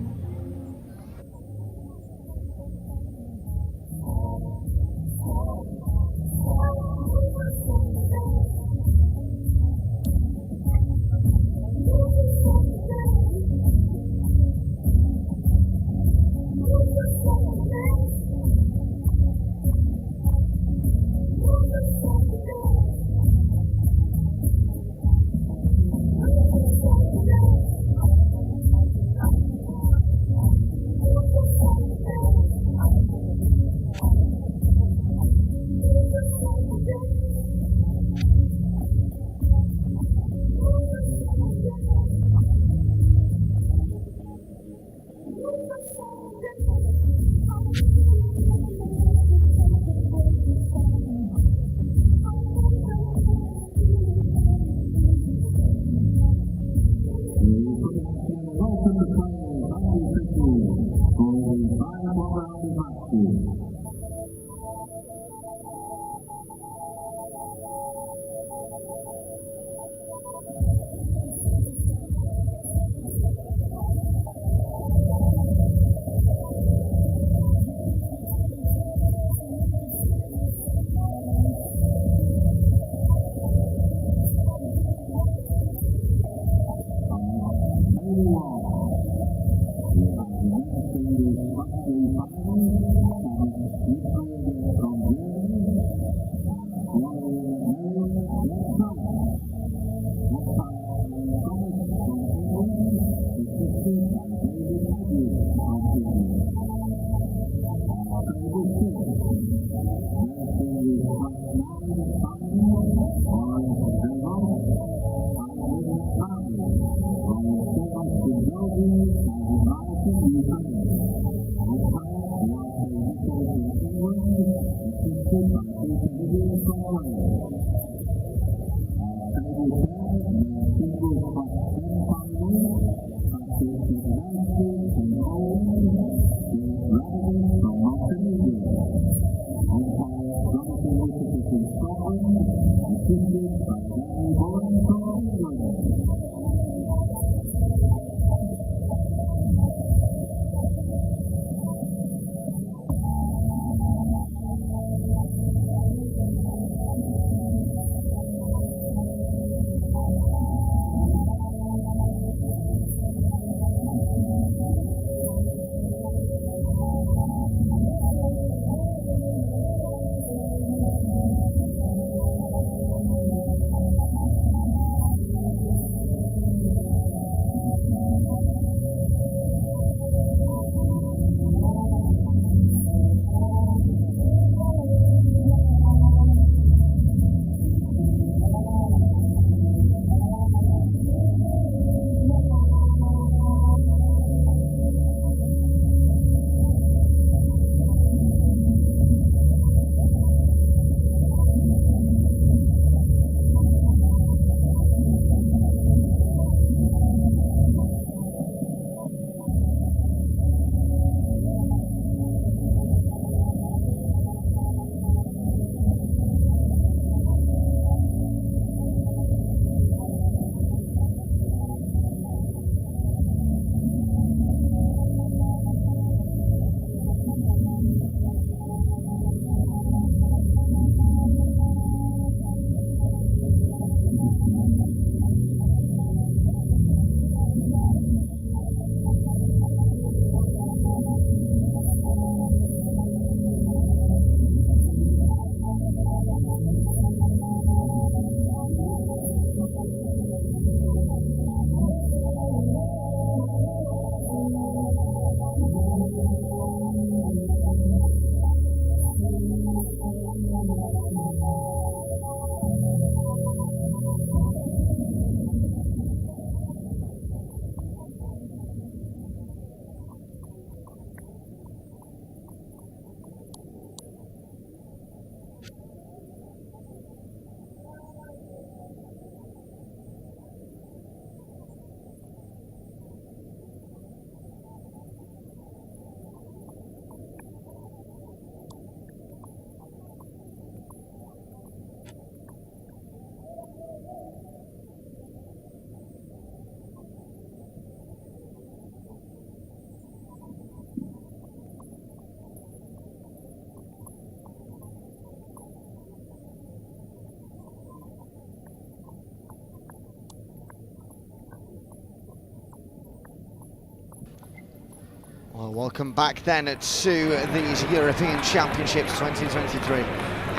Well, welcome back then to these European Championships 2023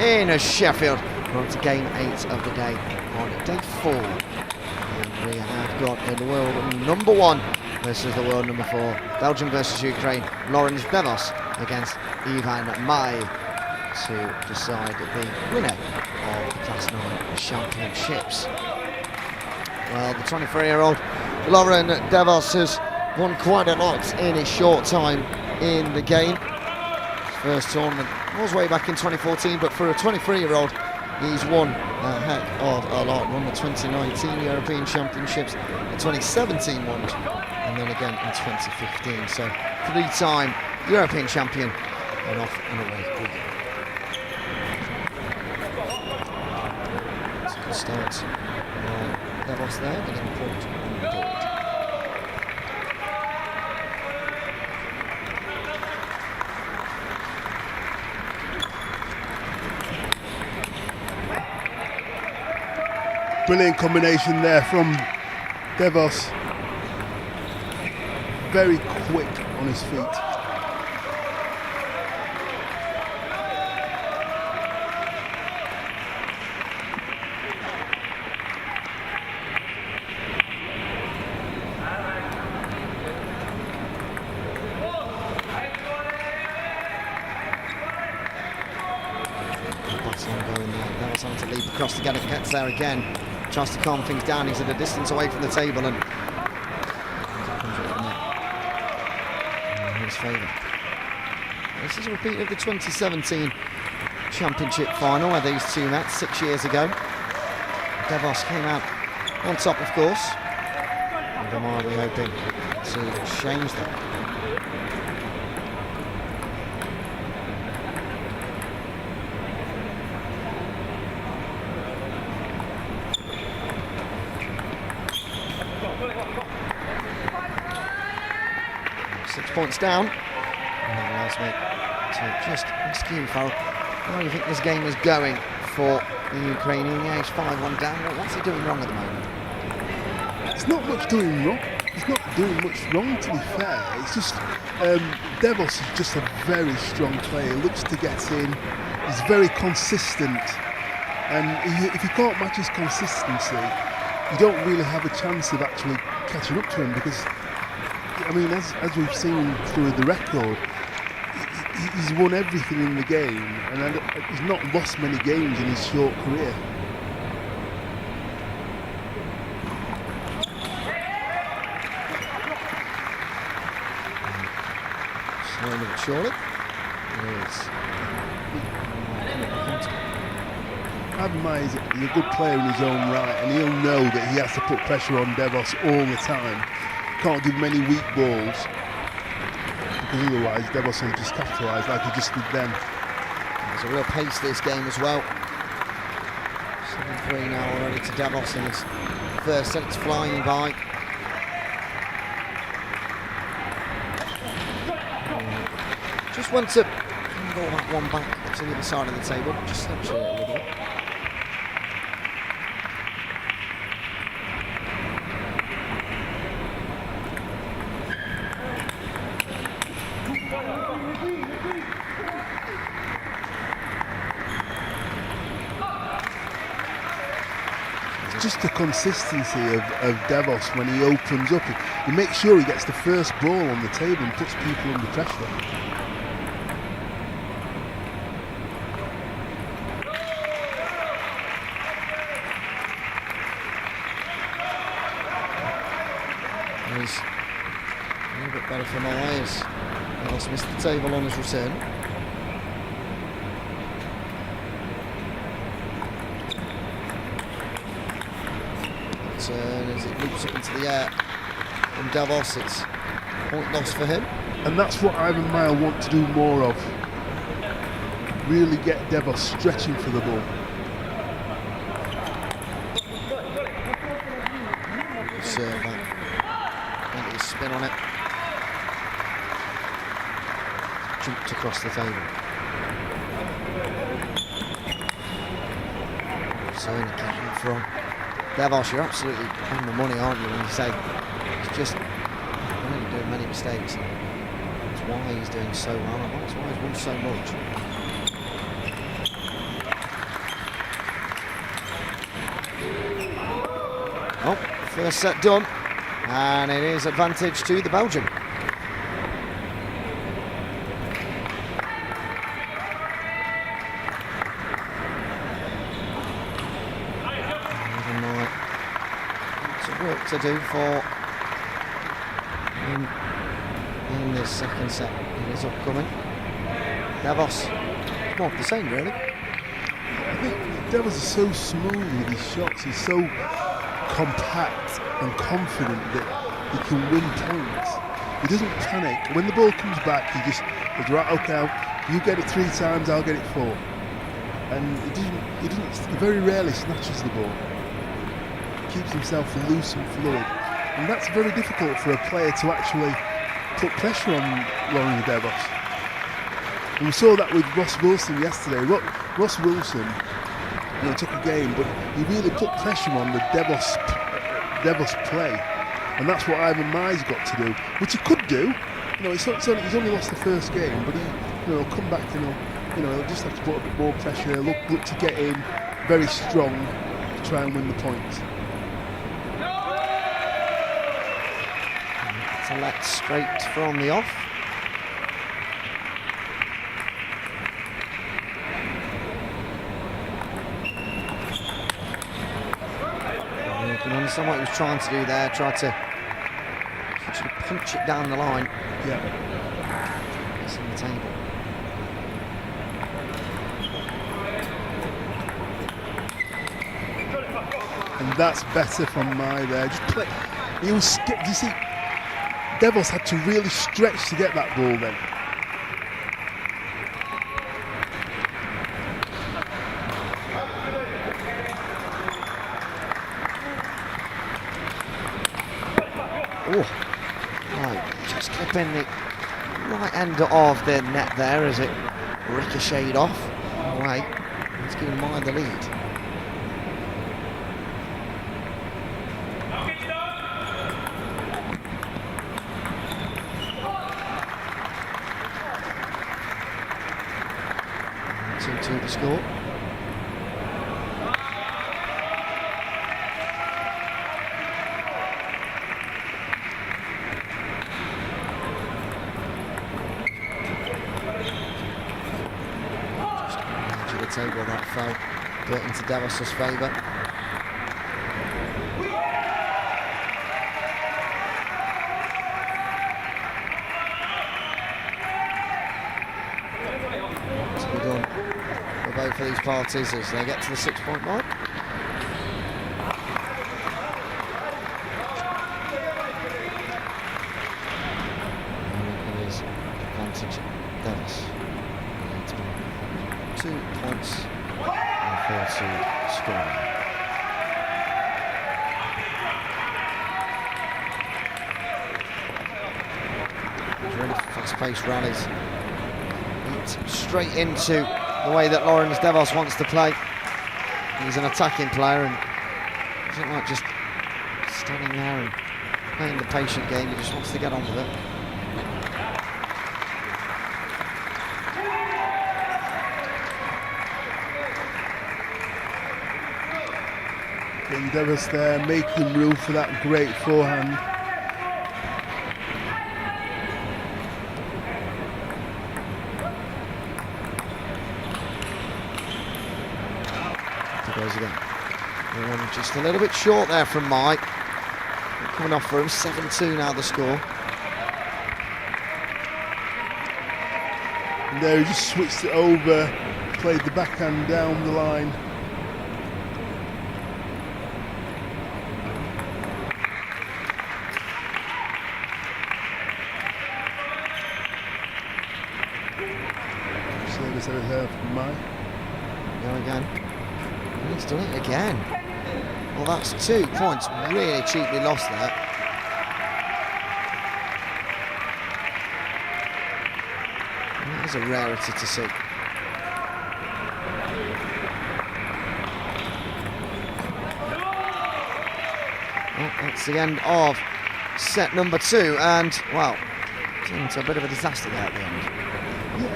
in Sheffield. We're on to game 8 of the day on day 4. And we have got the world number 1 versus the world number 4. Belgium versus Ukraine. Lawrence Devos against Ivan Mai to decide the winner of the Class 9 Championships. Well, the 23-year-old Lauren Devos has won quite a lot in his short time in the game. His first tournament was way back in 2014, but for a 23-year-old, he's won a heck of a lot. Won the 2019 European Championships, the 2017 ones, and then again in 2015. So, 3-time European champion and off and away. It's a good start. Devos there, getting a point on the board. Brilliant combination there from Devos. Very quick on his feet. That was on to leap across to gets there again. Tries to calm things down. He's at a distance away from the table and in his favour. This is a repeat of the 2017 Championship final where these two met 6 years ago. Devos came out on top, of course. And Amar, we're hoping to change that. 6 points down. And that allows me to just ask you, Farrell, how do you think this game is going for the Ukrainian? Yeah, he's 5-1 down. What's he doing wrong at the moment? It's not much doing wrong. He's not doing much wrong, to be fair. It's just Devos is just a very strong player. Looks to get in. He's very consistent, and if you can't match his consistency, you don't really have a chance of actually catching up to him. Because I mean, as we've seen through the record, he's won everything in the game, and he's not lost many games in his short career. Slowly but surely. Admire is a good player in his own right, and he'll know that he has to put pressure on Devos all the time. Can't give him any weak balls, because otherwise Devos will just capitalise like he just did then. There's a real pace to this game as well. 7-3 now already to Devos in his first set. It's flying by. Just want to go that one back to the other side of the table, just censure it a little bit. Just the consistency of Devos when he opens up. He makes sure he gets the first ball on the table and puts people under pressure. He's a little bit better for my eyes. Devos missed the table on his return. As it loops up into the air from Devos, it's point loss for him. And that's what Ivan Meyer want to do more of. Really get Devos stretching for the ball. Serve that. Plenty of spin on it. Jumped across the table. Certainly getting from Devos. You're absolutely on the money, aren't you, when you say he's just not really doing many mistakes. It's why he's doing so well, and that's why he's won so much. Oh, first set done, and it is advantage to the Belgian. Work to do for him in this second set. It is upcoming. Davos, more of the same really. I think Davos is so smooth with his shots. He's so compact and confident that he can win points. He doesn't panic. When the ball comes back, he just goes, right, okay, you get it 3 times, I'll get it 4. And he very rarely snatches the ball. Keeps himself loose and fluid, and that's very difficult for a player to actually put pressure on Lauren Devos. And we saw that with Ross Wilson yesterday. Ross Wilson, took a game, but he really put pressure on the Devos play, and that's what Ivan Mai's got to do, which he could do. He's only lost the first game, but he'll come back. He'll just have to put a bit more pressure. Look to get in very strong to try and win the points. Select straight from the off. You can understand what he was trying to do there, tried to actually punch it down the line. Yeah. It's on the table. And that's better from Mai there. Just play. He was skipped. You see, Devos had to really stretch to get that ball then. Oh, right, just clipping the right end of the net there as it ricocheted off. Right, it's giving Mai the lead. To the score. Just to the table that fell, but into Davos's favour. For these parties as they get to the 6-point mark. And it is advantage Dennis. 2 points and 4-2 scoring. Really fast-paced rallies. Eat straight into the way that Lawrence Devos wants to play. He's an attacking player and doesn't like just standing there and playing the patient game. He just wants to get on with it. Getting Devos there, making room for that great forehand. Goes again. And just a little bit short there from Mike. Coming off for him, 7-2 now the score. And there he just switched it over, played the backhand down the line. Service over there from Mike. Go again. He's done it again. Well, that's 2 points really cheaply lost there. And that is a rarity to see. Well, that's the end of set number 2, and well, into a bit of a disaster there at the end. Yeah,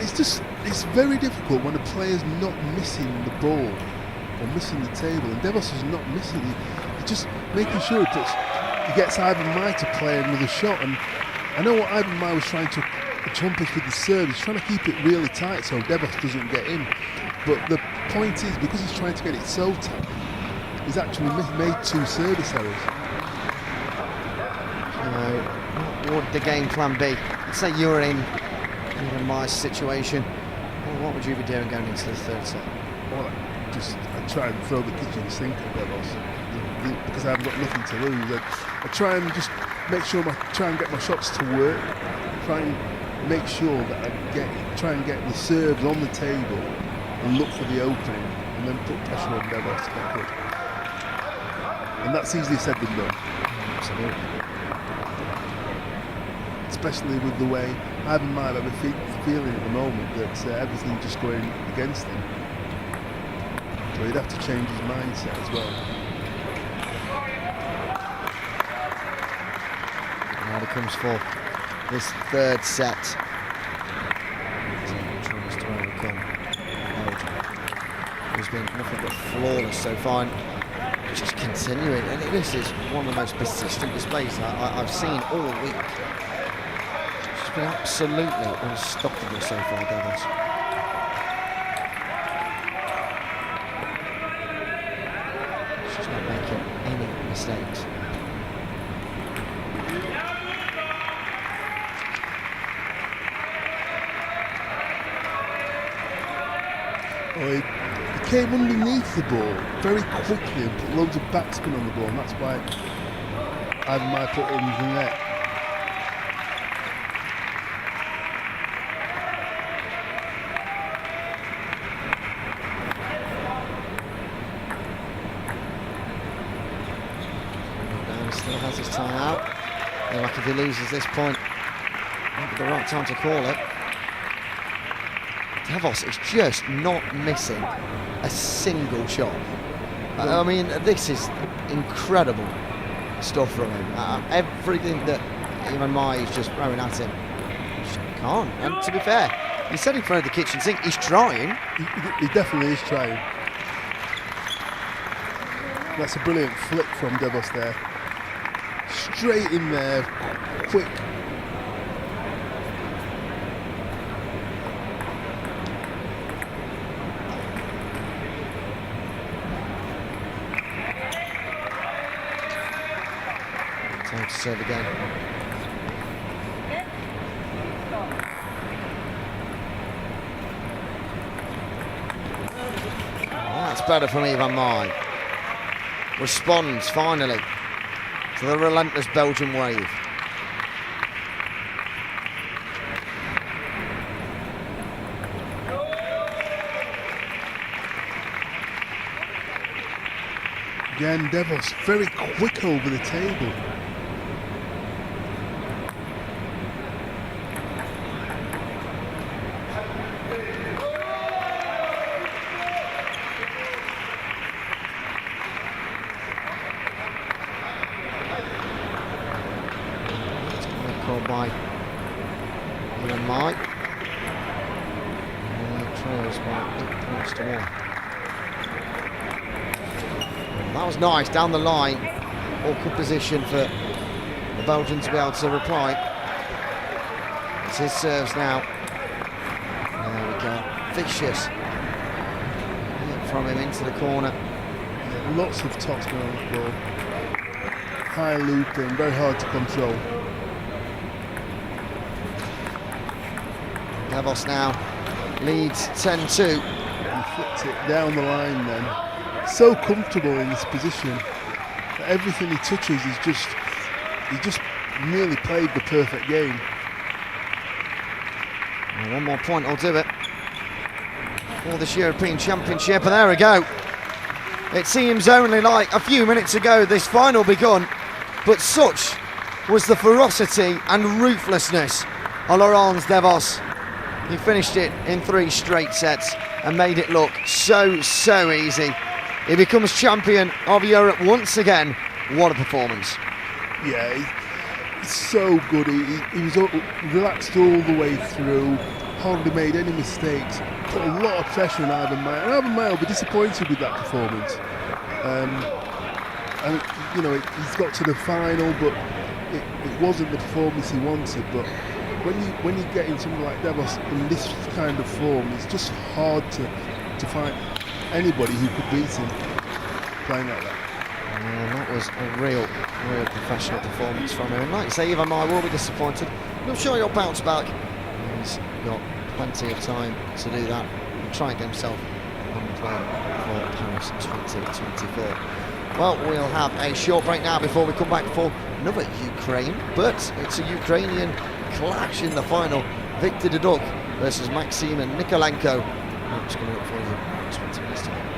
it's very difficult when a player's not missing the ball or missing the table, and Devos is not missing it. He's just making sure he gets Ivan Mai to play another shot. And I know what Ivan Mai was trying to accomplish with the serve. He's trying to keep it really tight so Devos doesn't get in. But the point is, because he's trying to get it so tight, he's actually made 2 service errors. What would the game plan be? Let's say you're in Ivan Mai's situation. Well, what would you be doing going into the third set? Well, I try and throw the kitchen sink at Devos because I've got nothing to lose. I try and just make sure try and get my shots to work. Try and make sure that try and get the serves on the table and look for the opening, and then put pressure on Devos to get good. And that's easier said than done. Absolutely. Especially with the way Ivan Mai have a feeling at the moment that everything's just going against him. So he'd have to change his mindset as well. Now he comes for this third set. Tries to overcome Belgium, who's been nothing but flawless so far. Just continuing, and this is one of the most persistent displays I've seen all week. She's been absolutely unstoppable so far, Devos. She's not making any mistakes. He came underneath the ball very quickly and put loads of backspin on the ball, and that's why Ivan Mai put it in the net. He still has his time out. Like if he loses this point, might be the right time to call it. Devos is just not missing a single shot. I mean, this is incredible stuff from him. Everything that Ivan Mai is just throwing at him, he just can't. And to be fair, he said he throwed the kitchen sink. He's trying. He definitely is trying. That's a brilliant flick from Devos there. Straight in there, quick. Time to serve again. That's better from Ivan Mai. Responds finally to the relentless Belgian wave. Again, Devos very quick over the table. Called by Ivan Mai. Trails by 8 points to 1. That was nice down the line. Awkward position for the Belgian to be able to reply. It's his serves now. There we go. Vicious. From him into the corner. Yeah, lots of topspin on the ball. High looping, very hard to control. Devos now leads 10-2. He flipped it down the line then. So comfortable in this position that everything he touches is he just nearly played the perfect game. Well, one more point will do it for this European Championship, and there we go. It seems only like a few minutes ago this final begun, but such was the ferocity and ruthlessness of Laurence Devos. He finished it in 3 straight sets and made it look so easy. He becomes champion of Europe once again. What a performance. Yeah, so good. He was relaxed all the way through, hardly made any mistakes, put a lot of pressure on Ivan Mayer. And Ivan Mayer will be disappointed with that performance. And you know, he's got to the final, but it wasn't the performance he wanted. But when you get in something like Davos in this kind of form, it's just hard to find anybody who could beat him playing like that. And that was a real professional performance from him. And like you say, Ivan Mayer will be disappointed. And I'm sure he'll bounce back. He's got plenty of time to do that and try and get himself on the plane for Paris 2024. Well, we'll have a short break now before we come back for another Ukraine, but it's a Ukrainian clash in the final. Viktor Duduk versus Maxim Nikolenko. That's coming up for you in 20 minutes time.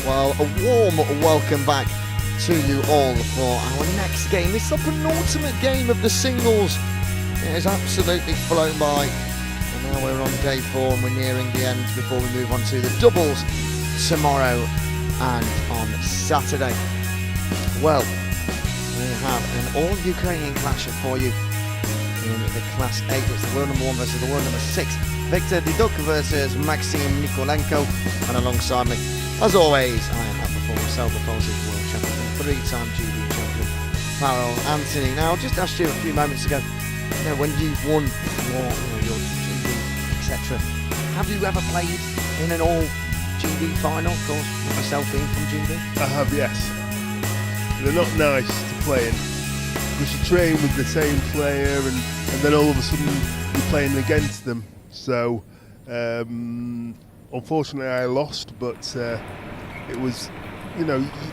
Well, a warm welcome back to you all for our next game. It's the penultimate game of the singles. It has absolutely flown by. And now we're on day 4 and we're nearing the end before we move on to the doubles tomorrow and on Saturday. Well, we have an all-Ukrainian clasher for you in the Class 8. It's the world number 1 versus the world number 6. Victor Diduk versus Maxim Nikolenko. And alongside me, as always, I have before myself the Polish world champion and 3-time GB champion, Farrell Anthony. Now, I just asked you a few moments ago, when you've won your GB, etc., have you ever played in an all-GB final? Of course, with myself being from GB. I have, yes. They're not nice to play in because you train with the same player and then all of a sudden you're playing against them. So, unfortunately, I lost, but it was,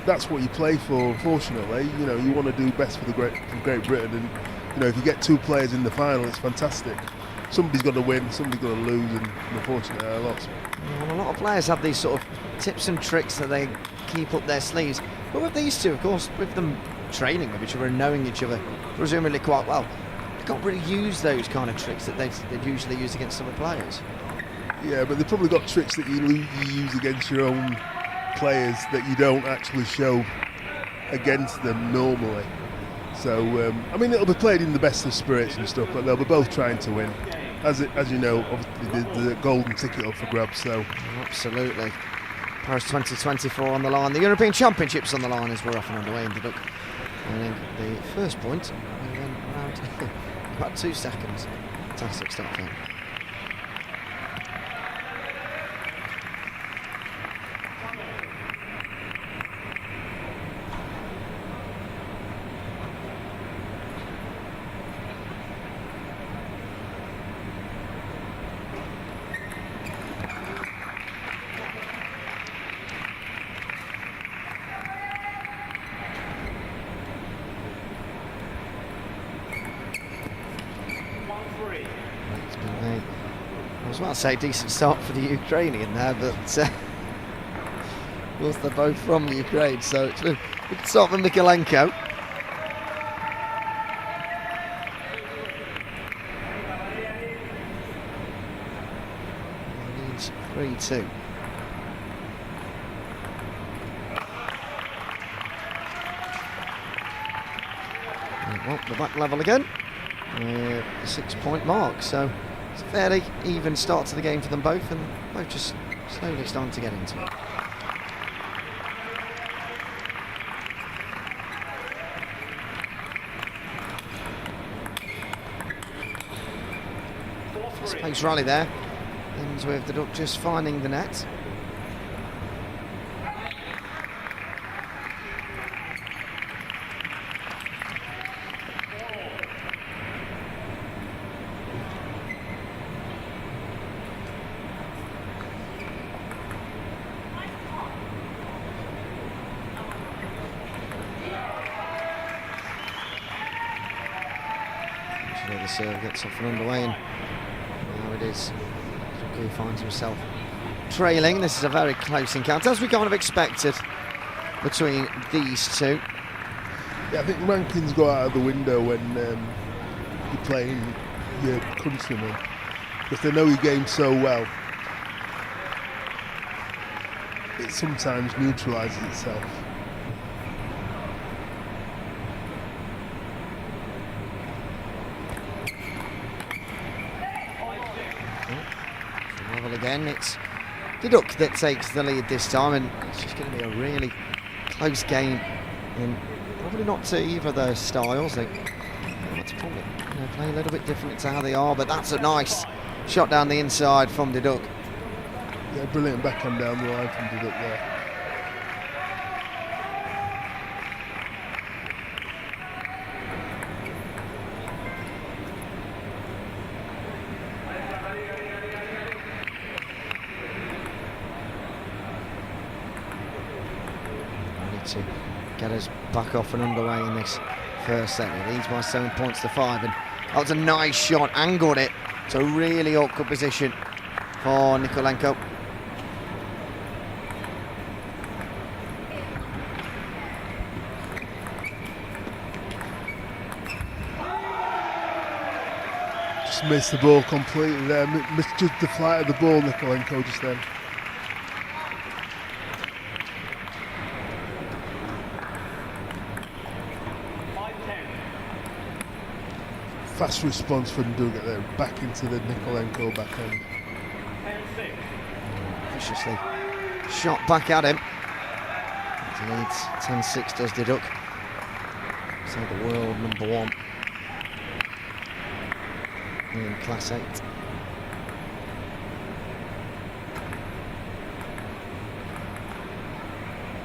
that's what you play for. Unfortunately, you want to do best for Great Britain, and if you get 2 players in the final, it's fantastic. Somebody's got to win, somebody's got to lose, and unfortunately, I lost. Well, a lot of players have these sort of tips and tricks that they keep up their sleeves. But with these two, of course, with them training with each other and knowing each other presumably quite well, they can't really use those kind of tricks that they'd usually use against other players. Yeah, but they've probably got tricks that you use against your own players that you don't actually show against them normally. So I mean, it'll be played in the best of spirits and stuff, but they'll be both trying to win. As you know, obviously the golden ticket up for grabs. So absolutely. Paris 2024 on the line. The European Championships on the line as we're off and underway in the Duck. Winning the first point and then around about 2 seconds. Fantastic start there. I was about to say decent start for the Ukrainian there, but of course they're both from Ukraine, so it's a good start for Mikolenko. Leads 3-2. Well, the back level again, the 6-point mark, so it's a fairly even start to the game for them both, and both just slowly starting to get into it. Space rally there, ends with the Duck just finding the net. The serve gets off and underway, and now it is he finds himself trailing. This is a very close encounter, as we kind of expected between these two. Yeah, I think rankings go out of the window when you're playing your countrymen, because they know your game so well. It sometimes neutralises itself. Again, it's the Duck that takes the lead this time, and it's just going to be a really close game, and probably not to either of their styles. They want to probably play a little bit different to how they are, but that's a nice shot down the inside from the Duck. Yeah, brilliant backhand down the line from the Duck there. To get us back off and underway in this first set. He leads by 7 points to 5, and that was a nice shot, angled it to a really awkward position for Nikolenko. Just missed the ball completely there, misjudged the flight of the ball, Nikolenko, just then. Fast response from Dugat there, back into the Nikolenko backhand. Viciously shot back at him. He leads 10-6 does the Duck. So the world #1 in Class 8.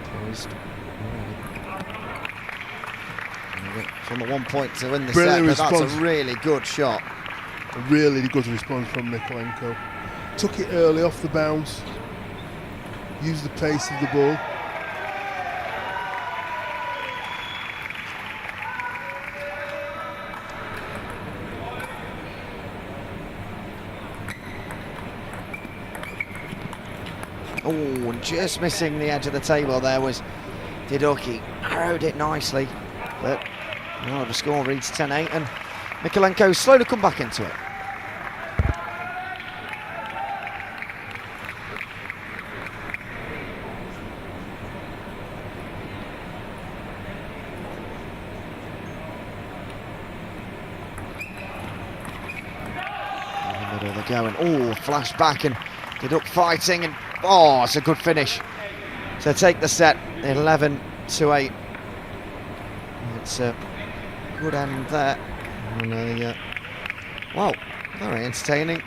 Poised. From the 1 point to win the set, but that's a really good shot. A really good response from Nikolenko. Took it early off the bounce, used the pace of the ball. Oh, and just missing the edge of the table there was Didoki. Arrowed it nicely, but no, the score reads 10-8, and Mikolenko slow to come back into it. a go, and flash back, and Duduk fighting, and it's a good finish to take the set 11-8. It's a good end there, and well, very entertaining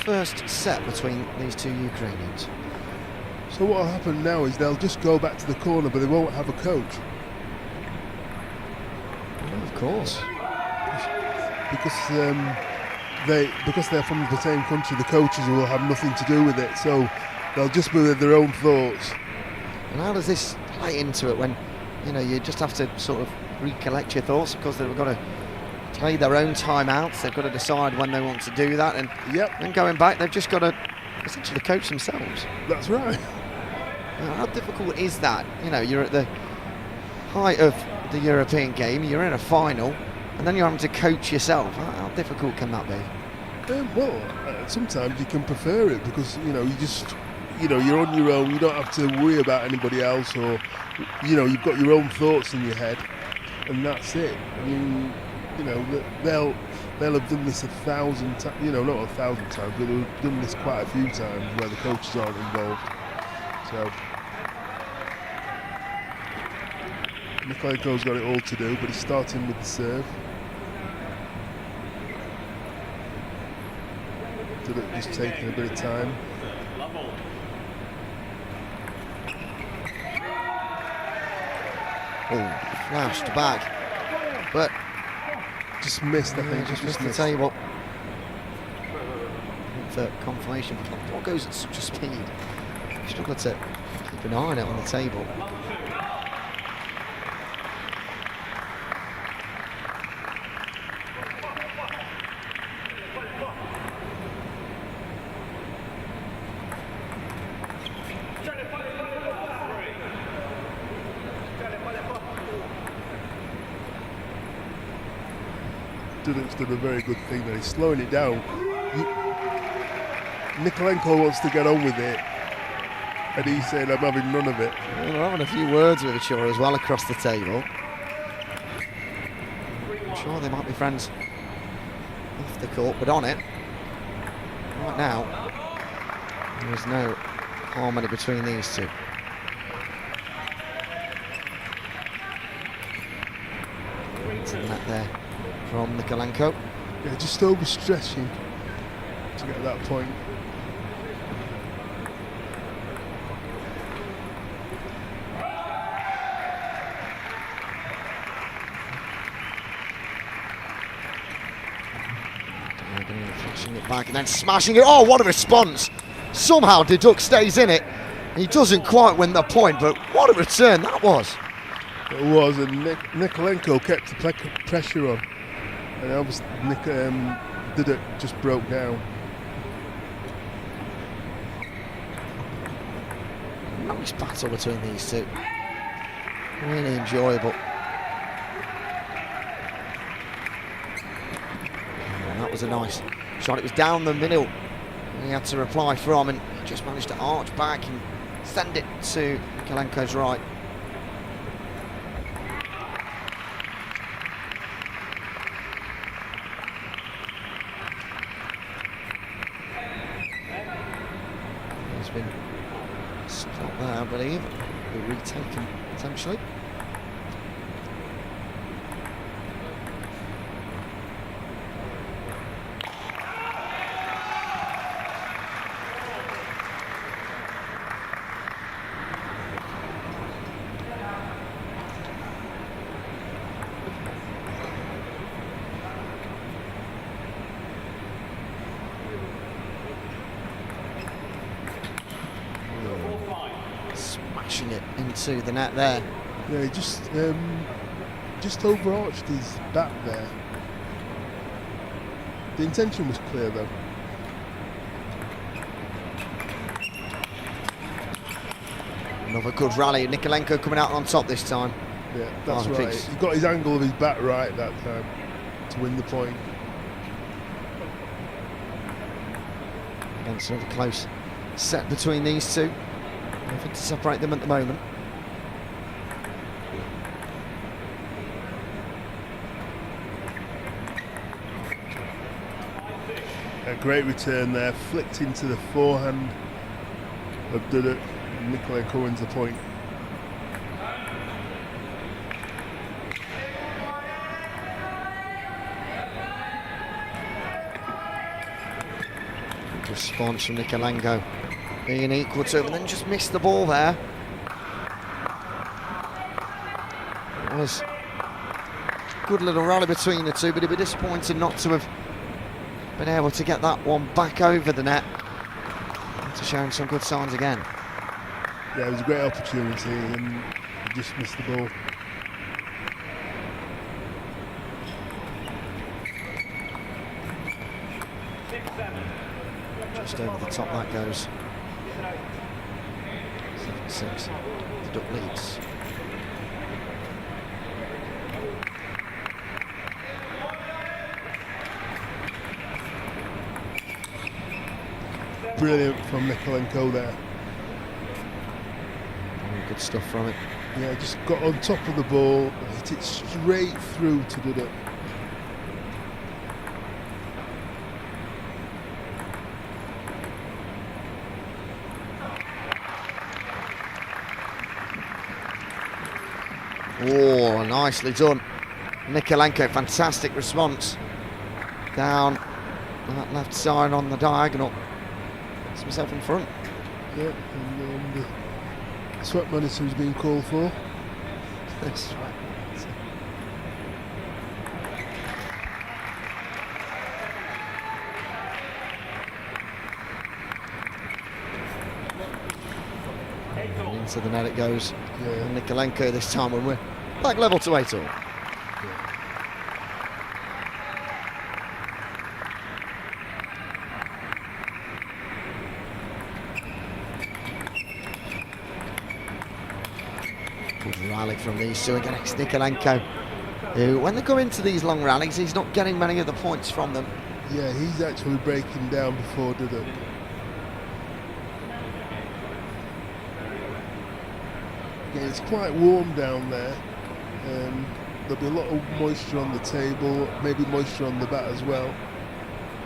first set between these two Ukrainians. So what will happen now is they'll just go back to the corner, but they won't have a coach. Well, of course. Because they're from the same country, the coaches will have nothing to do with it, so they'll just be with their own thoughts. And how does this play into it when, you just have to sort of recollect your thoughts, because they've got to play their own timeouts, they've got to decide when they want to do that, and then going back, they've just got to essentially coach themselves. That's right. How difficult is that? You're at the height of the European game, you're in a final, and then you're having to coach yourself. How difficult can that be? Sometimes you can prefer it, because you're on your own. You don't have to worry about anybody else, or you've got your own thoughts in your head, and that's it. I mean, they'll have done this 1,000 times. Not 1,000 times, but they've done this quite a few times where the coaches aren't involved. So Nikolenko's got it all to do, but he's starting with the serve. Just taking a bit of time. Flashed back, but just missed. I think just missed the table. For confirmation, what goes at such a speed? Struggle to keep an eye on it on the table. Duduk's done a very good thing there. He's slowing it down. Nikolenko wants to get on with it, and he's saying, I'm having none of it. Well, they're having a few words with each other as well across the table. I'm sure they might be friends off the court, but on it, right now, there is no harmony between these two. Into the net there from Nikolenko. Yeah, just overstretching to get that point. Flashing it back and then smashing it. Oh, what a response! Somehow Duduk stays in it. He doesn't quite win the point, but what a return that was. It was, and Nikolenko kept the pressure on, and obviously Duduk just broke down. Nice battle between these two. Really enjoyable. And that was a nice shot. It was down the middle. He had to reply from, and he just managed to arch back and send it to Nikolenko's right. He's been stopped there, I believe. Be retaken potentially. Smashing it into the net there. Yeah, he just overarched his back there. The intention was clear though. Another good rally. Nikolenko coming out on top this time. Yeah, that's right. He got his angle of his back right that time to win the point. Against another close set between these two. Nothing to separate them at the moment. A great return there, flicked into the forehand of Duduk. Nikolenko wins the point. Response from Nikolenko being equal to him, and then just missed the ball there. It was a good little rally between the two, but it'd be disappointing not to have been able to get that one back over the net. After showing some good signs again. Yeah, it was a great opportunity and he just missed the ball. Just over the top that goes. 7-6. The Duck leads. Brilliant from Nikolenko there. Good stuff from it. Yeah, just got on top of the ball, hit it straight through to Duduk. Oh, nicely done. Nikolenko, fantastic response. Down that left side on the diagonal. Gets himself in front. Yeah, and the sweat monitor is being called for. That's right. And into the net it goes. Yeah. And Nikolenko this time when we're back level to 8-all. Good rally from these two again. It's Nikolenko, who, when they go into these long rallies, he's not getting many of the points from them. Yeah, he's actually breaking down before Duduk. Yeah, it's quite warm down there. There'll be a lot of moisture on the table, maybe moisture on the bat as well.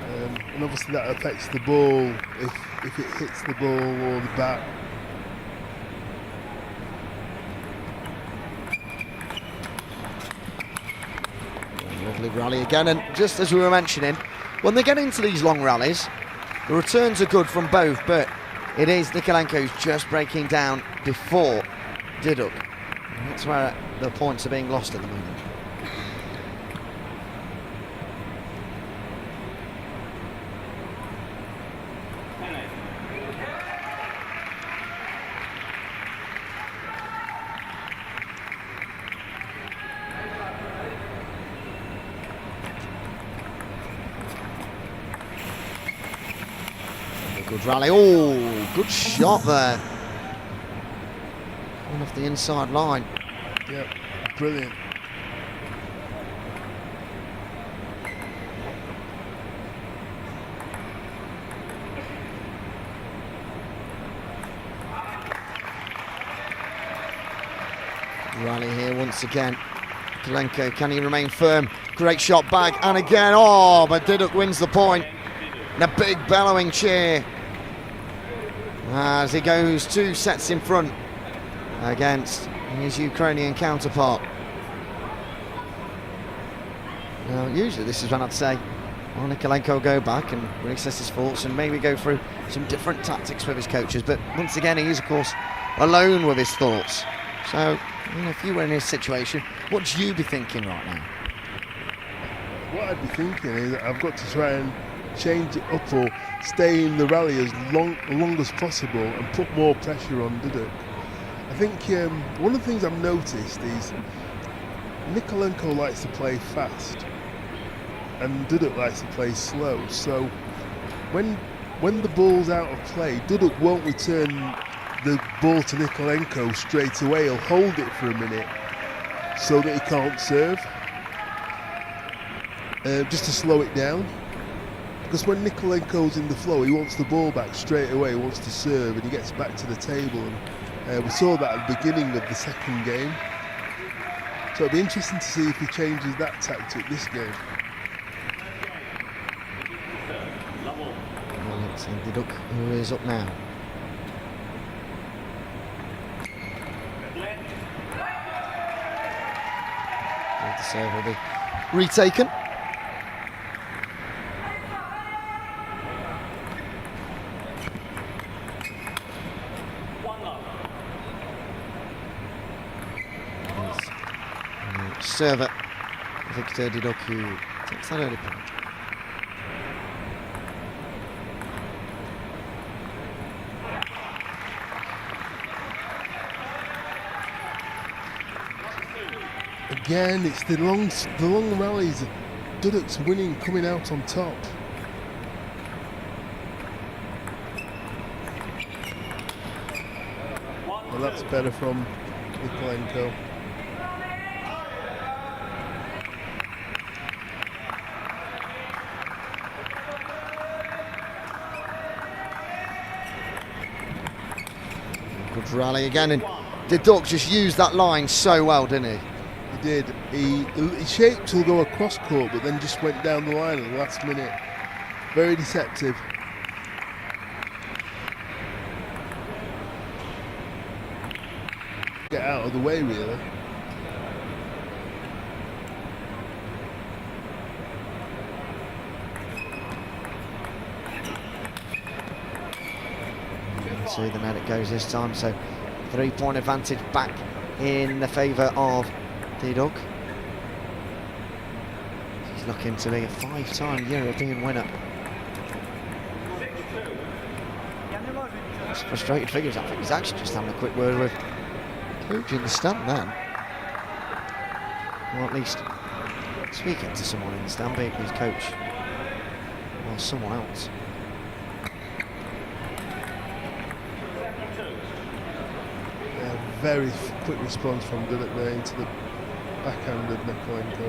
And obviously that affects the ball if it hits the ball or the bat. Lovely rally again, and just as we were mentioning, when they get into these long rallies, the returns are good from both, but it is Nikolenko who's just breaking down before Duduk. And that's where the points are being lost at the moment. Good rally. Oh, good shot there. One off the inside line. Yep, brilliant. Rally here once again. Nikolenko, can he remain firm? Great shot back, and again, oh, but Duduk wins the point. And a big bellowing cheer as he goes 2 sets in front against his Ukrainian counterpart. Now, usually this is when I'd say, well, Nikolenko will go back and reassess his thoughts and maybe go through some different tactics with his coaches, but once again he is of course alone with his thoughts. So, you know, if you were in his situation, what would you be thinking right now? What I'd be thinking is that I've got to try and change it up or stay in the rally as long as possible and put more pressure on Duduk. I think one of the things I've noticed is Nikolenko likes to play fast and Duduk likes to play slow. So when the ball's out of play, Duduk won't return the ball to Nikolenko straight away. He'll hold it for a minute so that he can't serve, just to slow it down. Because when Nikolenko's in the flow, he wants the ball back straight away, he wants to serve, and he gets back to the table. And we saw that at the beginning of the second game. So it'll be interesting to see if he changes that tactic this game. So Duduk, who is up now. The serve will be retaken. Server Victor Duduk, who takes that early point. Again, it's the long rallies. Duduk's winning, coming out on top. Well, that's better from Nikolenko. Good rally again, and Duduk just used that line so well, didn't he? He did. He shaped to go across court, but then just went down the line at the last minute. Very deceptive. Get out of the way, really. See the net it goes this time, so 3-point advantage back in the favour of Duduk. He's looking to be a 5-time European winner. It's frustrated figures. I think he's actually just having a quick word with coach in the stand then. Or at least speaking to someone in the stand, be it his coach or someone else. Very quick response from Duduk there into the backhand of Nikolenko.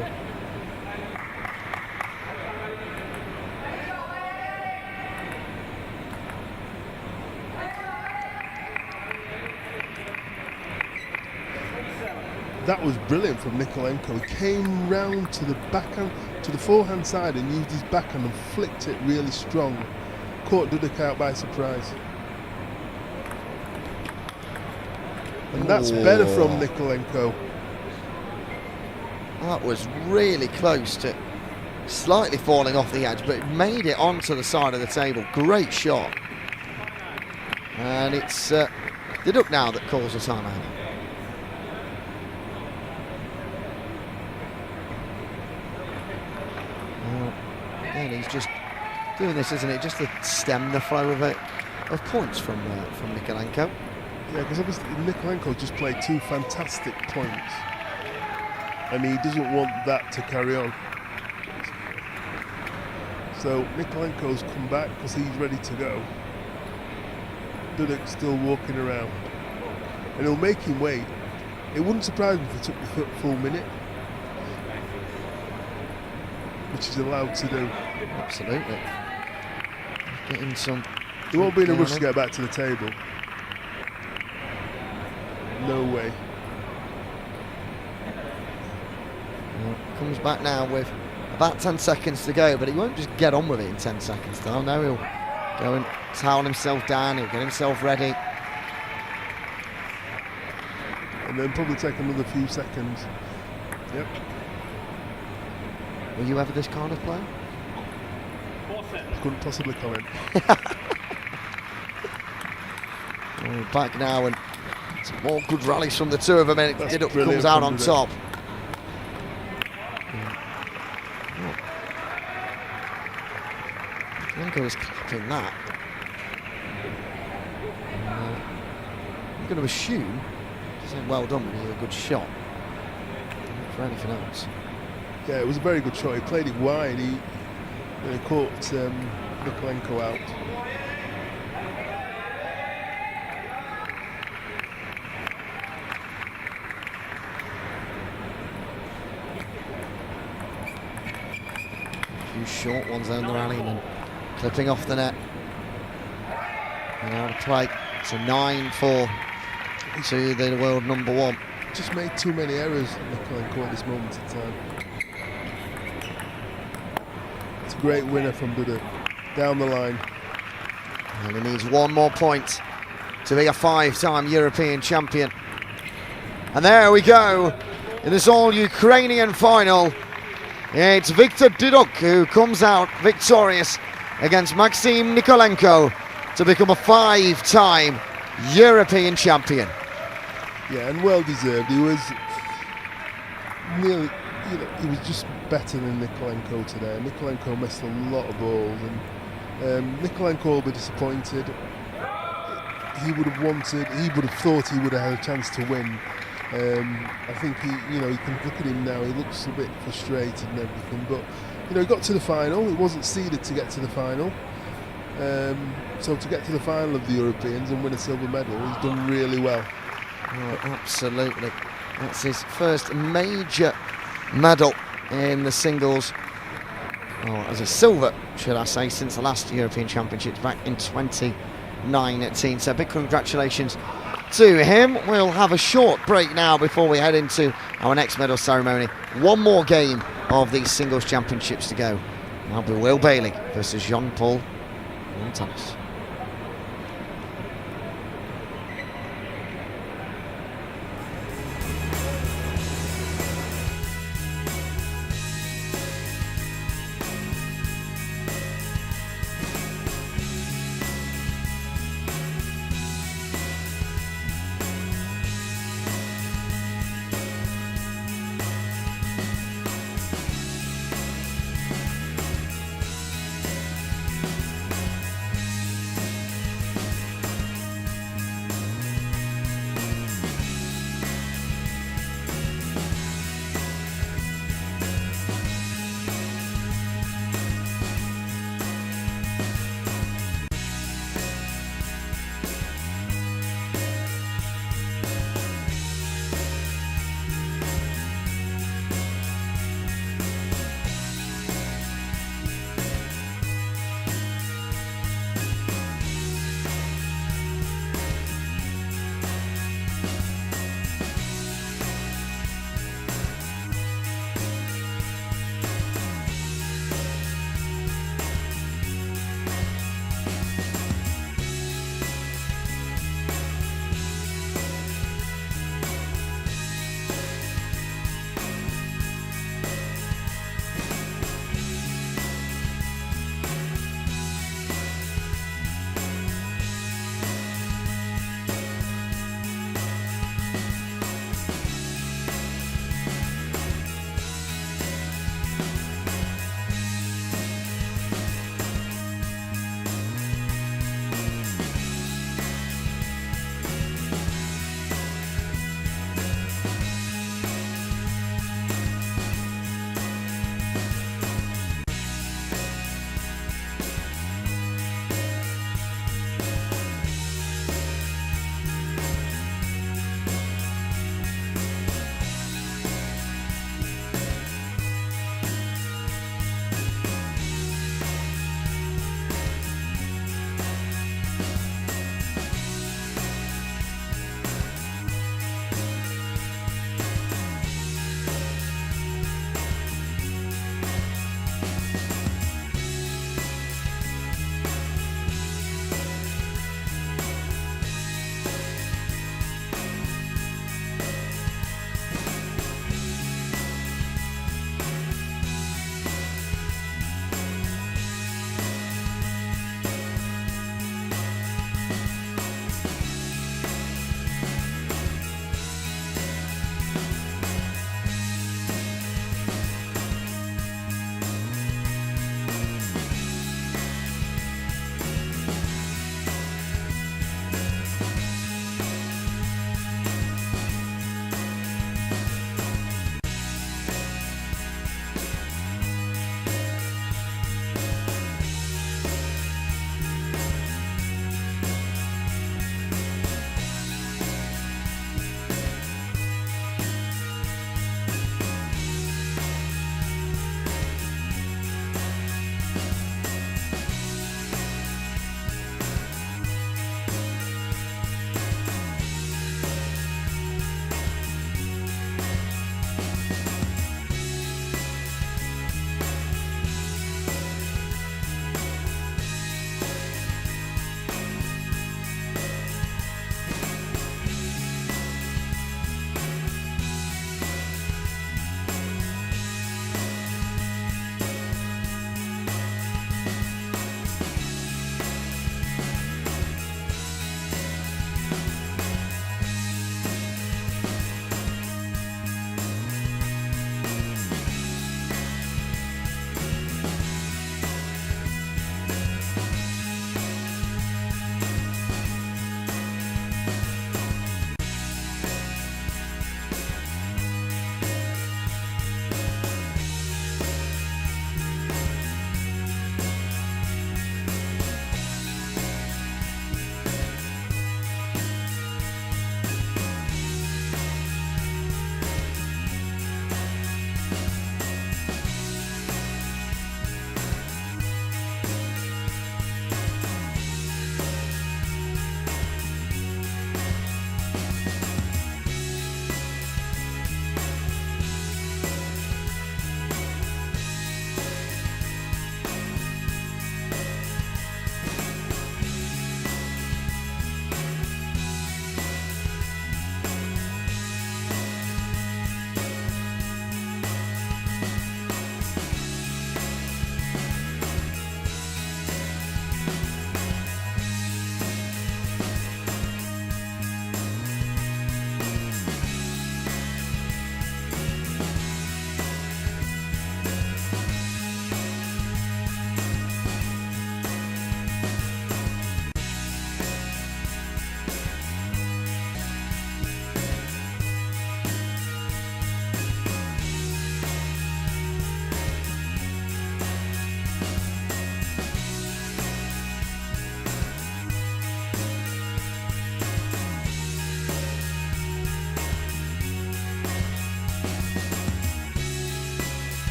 That was brilliant from Nikolenko. He came round to the backhand, to the forehand side, and used his backhand and flicked it really strong. Caught Duduk out by surprise. And that's better from Nikolenko. That was really close to slightly falling off the edge, but it made it onto the side of the table. Great shot. And it's Duduk now that calls a timeout. Again, he's just doing this, isn't it? Just to stem the flow of points from Nikolenko. Yeah, because obviously Nikolenko just played 2 fantastic points, and he doesn't want that to carry on. So Nikolenko's come back because he's ready to go. Duduk's still walking around, and it'll make him wait. It wouldn't surprise me if he took the full minute, which he's allowed to do. Absolutely. Getting some. He won't be in a rush to get back to the table. No way. Well, comes back now with about 10 seconds to go, but he won't just get on with it in 10 seconds time. No, he'll go and towel himself down, he'll get himself ready. And then probably take another few seconds. Yep. Were you ever this kind of player? Couldn't possibly comment. Back now, and some more good rallies from the two of them, and Duduk comes out on top. Nikolenko is clapping that. I'm going to assume, saying well done, but it's a good shot. Not for anything else. Yeah, it was a very good shot. He played it wide. He caught Nikolenko out. Short ones down the rally and clipping off the net. And out of play. It's a 9-4 to the world number 1. Just made too many errors, Nikolenko, at this moment in time. It's a great winner from Duduk. Down the line. And he needs one more point to be a 5-time European champion. And there we go, in this all-Ukrainian final. It's Viktor Duduk who comes out victorious against Maxim Nikolenko to become a 5-time European champion. Yeah, and well deserved. He was nearly, he was just better than Nikolenko today. Nikolenko missed a lot of balls, and Nikolenko will be disappointed. He would have thought he would have had a chance to win. I think you can look at him now, he looks a bit frustrated and everything, but he got to the final. He wasn't seeded to get to the final, so to get to the final of the Europeans and win a silver medal, he's done really well. Oh, absolutely. That's his first major medal in the singles, as a silver, should I say, since the last European Championships back in 2019. So big congratulations to him. We'll have a short break now before we head into our next medal ceremony. One more game of these singles championships to go. That'll be Will Bayley versus Jean-Paul Montanis.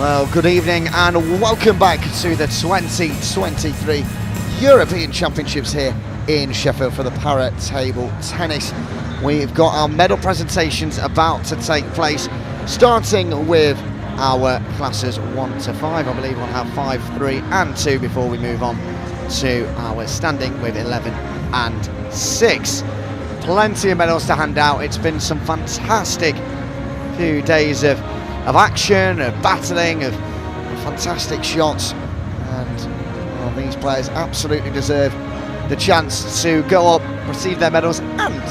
Well, good evening and welcome back to the 2023 European Championships here in Sheffield for the para table tennis. We've got our medal presentations about to take place, starting with our classes 1 to 5. I believe we'll have 5, 3 and 2 before we move on to our standing with 11 and 6. Plenty of medals to hand out. It's been some fantastic few days of action, of battling, of fantastic shots, and these players absolutely deserve the chance to go up, receive their medals and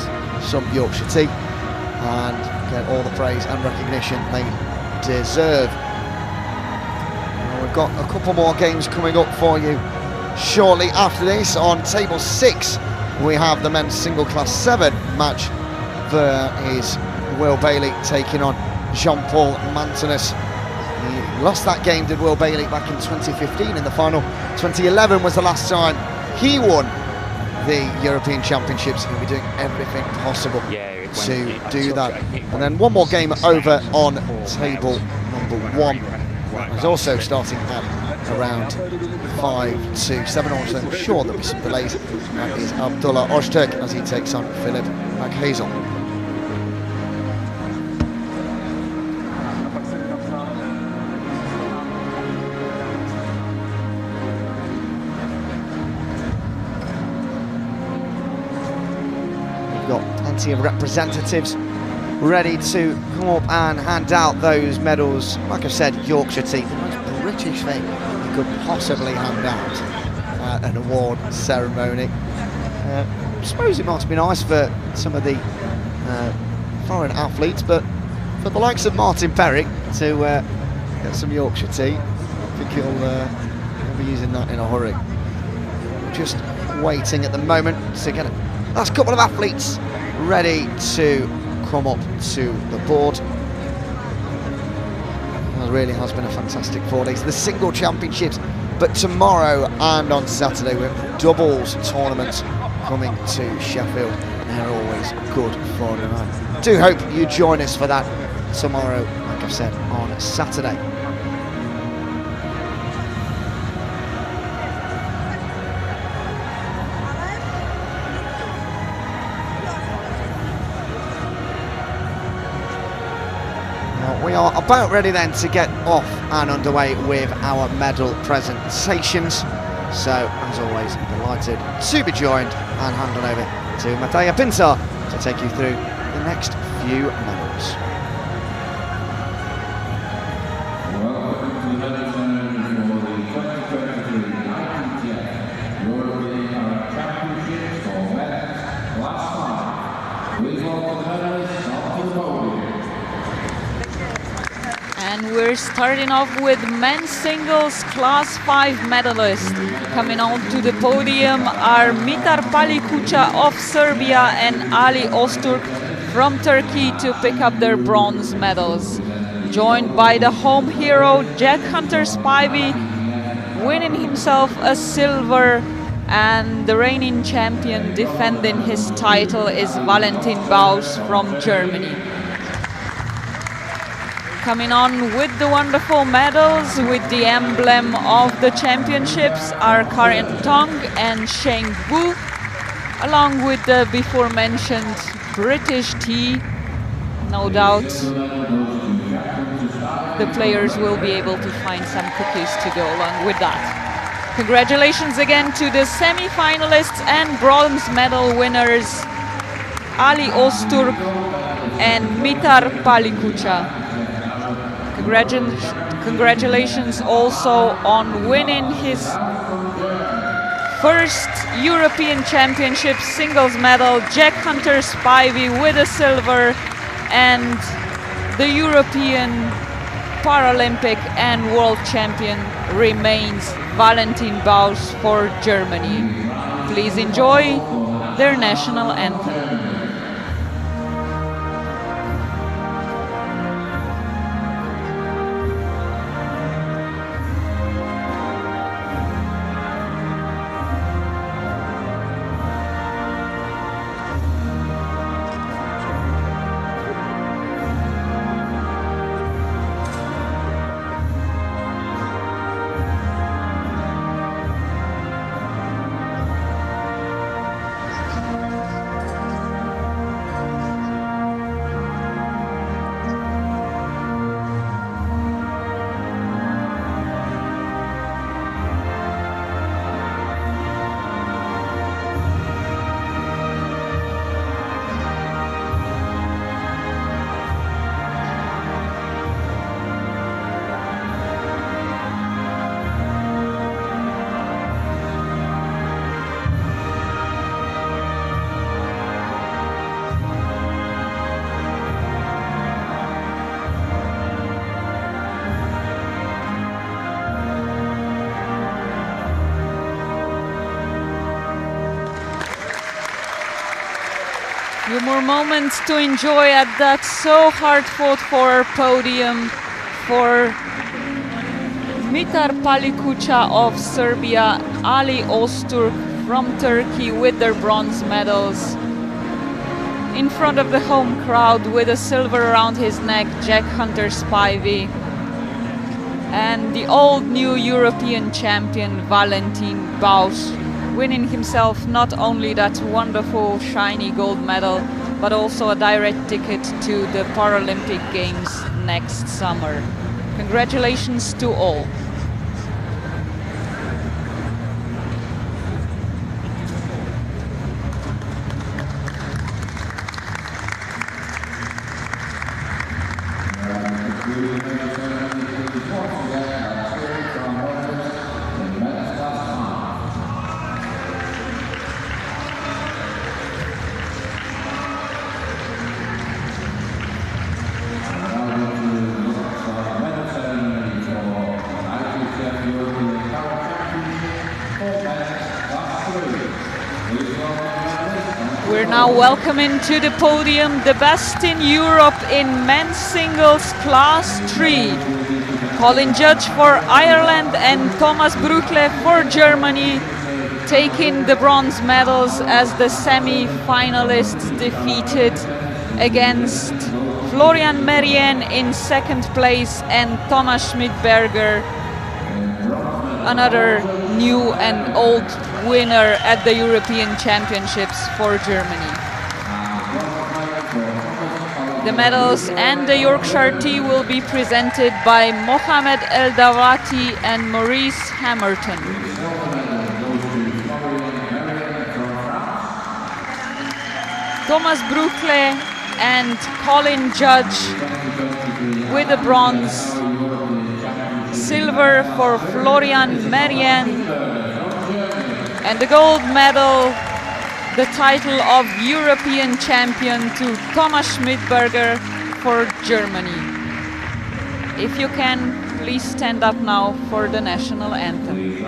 some Yorkshire tea, and get all the praise and recognition they deserve. Well, we've got a couple more games coming up for you shortly after this. On table 6 we have the men's single class 7 match. There is Will Bayley taking on Jean-Paul Mantinus. He lost that game, did Will Bayley, back in 2015 in the final. 2011 was the last time he won the European Championships. He'll be doing everything possible to do that. And then one more game over on table number 1. It's also starting at around 5 to 7. I'm sure there'll be some delays. That is Abdullah Ozturk as he takes on Philip McHazel. Plenty of representatives ready to come up and hand out those medals. Like I said, Yorkshire tea, the most British thing you could possibly hand out at an award ceremony. I suppose it might be nice for some of the foreign athletes, but for the likes of Martin Perry to get some Yorkshire tea, I think he'll be using that in a hurry. Just waiting at the moment to get a last couple of athletes ready to come up to the board. It really has been a fantastic 4 days. The single championships, but tomorrow and on Saturday we have doubles tournaments coming to Sheffield. They're always good fun, and I do hope you join us for that tomorrow, like I've said, on Saturday. We are about ready then to get off and underway with our medal presentations. So, as always, delighted to be joined and hand on over to Mattia Pintar to take you through the next few medals. Welcome to the medal ceremony for the 2023 ITTF European Championships for men's class 5. Please welcome the medalists up to the podium. And we're starting off with men's singles class 5 medalists. Coming on to the podium are Mitar Palikucha of Serbia and Ali Ozturk from Turkey to pick up their bronze medals. Joined by the home hero Jack Hunter Spivey, winning himself a silver, and the reigning champion defending his title is Valentin Baus from Germany. Coming on with the wonderful medals with the emblem of the championships are Karen Tong and Sheng Wu, along with the before mentioned British tea. No doubt the players will be able to find some cookies to go along with that. Congratulations again to the semi-finalists and bronze medal winners Ali Ozturk and Mitar Palikucha. Congratulations also on winning his first European Championship singles medal, Jack Hunter Spivey with a silver, and the European, Paralympic and World Champion remains Valentin Baus for Germany. Please enjoy their national anthem. Few more moments to enjoy at that so hard fought for podium for Mitar Palikucha of Serbia, Ali Öztürk from Turkey with their bronze medals. In front of the home crowd with a silver around his neck, Jack Hunter Spivey. And the old new European champion Valentin Bausch, winning himself not only that wonderful shiny gold medal, but also a direct ticket to the Paralympic Games next summer. Congratulations to all. We're now welcoming to the podium the best in Europe in men's singles class 3. Colin Judge for Ireland and Thomas Brückle for Germany, taking the bronze medals as the semi-finalists defeated against Florian Merien in second place and Thomas Schmidberger, another new and old winner at the European Championships for Germany. The medals and the Yorkshire tea will be presented by Mohamed El Dawati and Maurice Hammerton. Thomas Brückle and Colin Judge with the bronze. Silver for Florian Merien, and the gold medal, the title of European champion, to Thomas Schmidberger for Germany. If you can, please stand up now for the national anthem.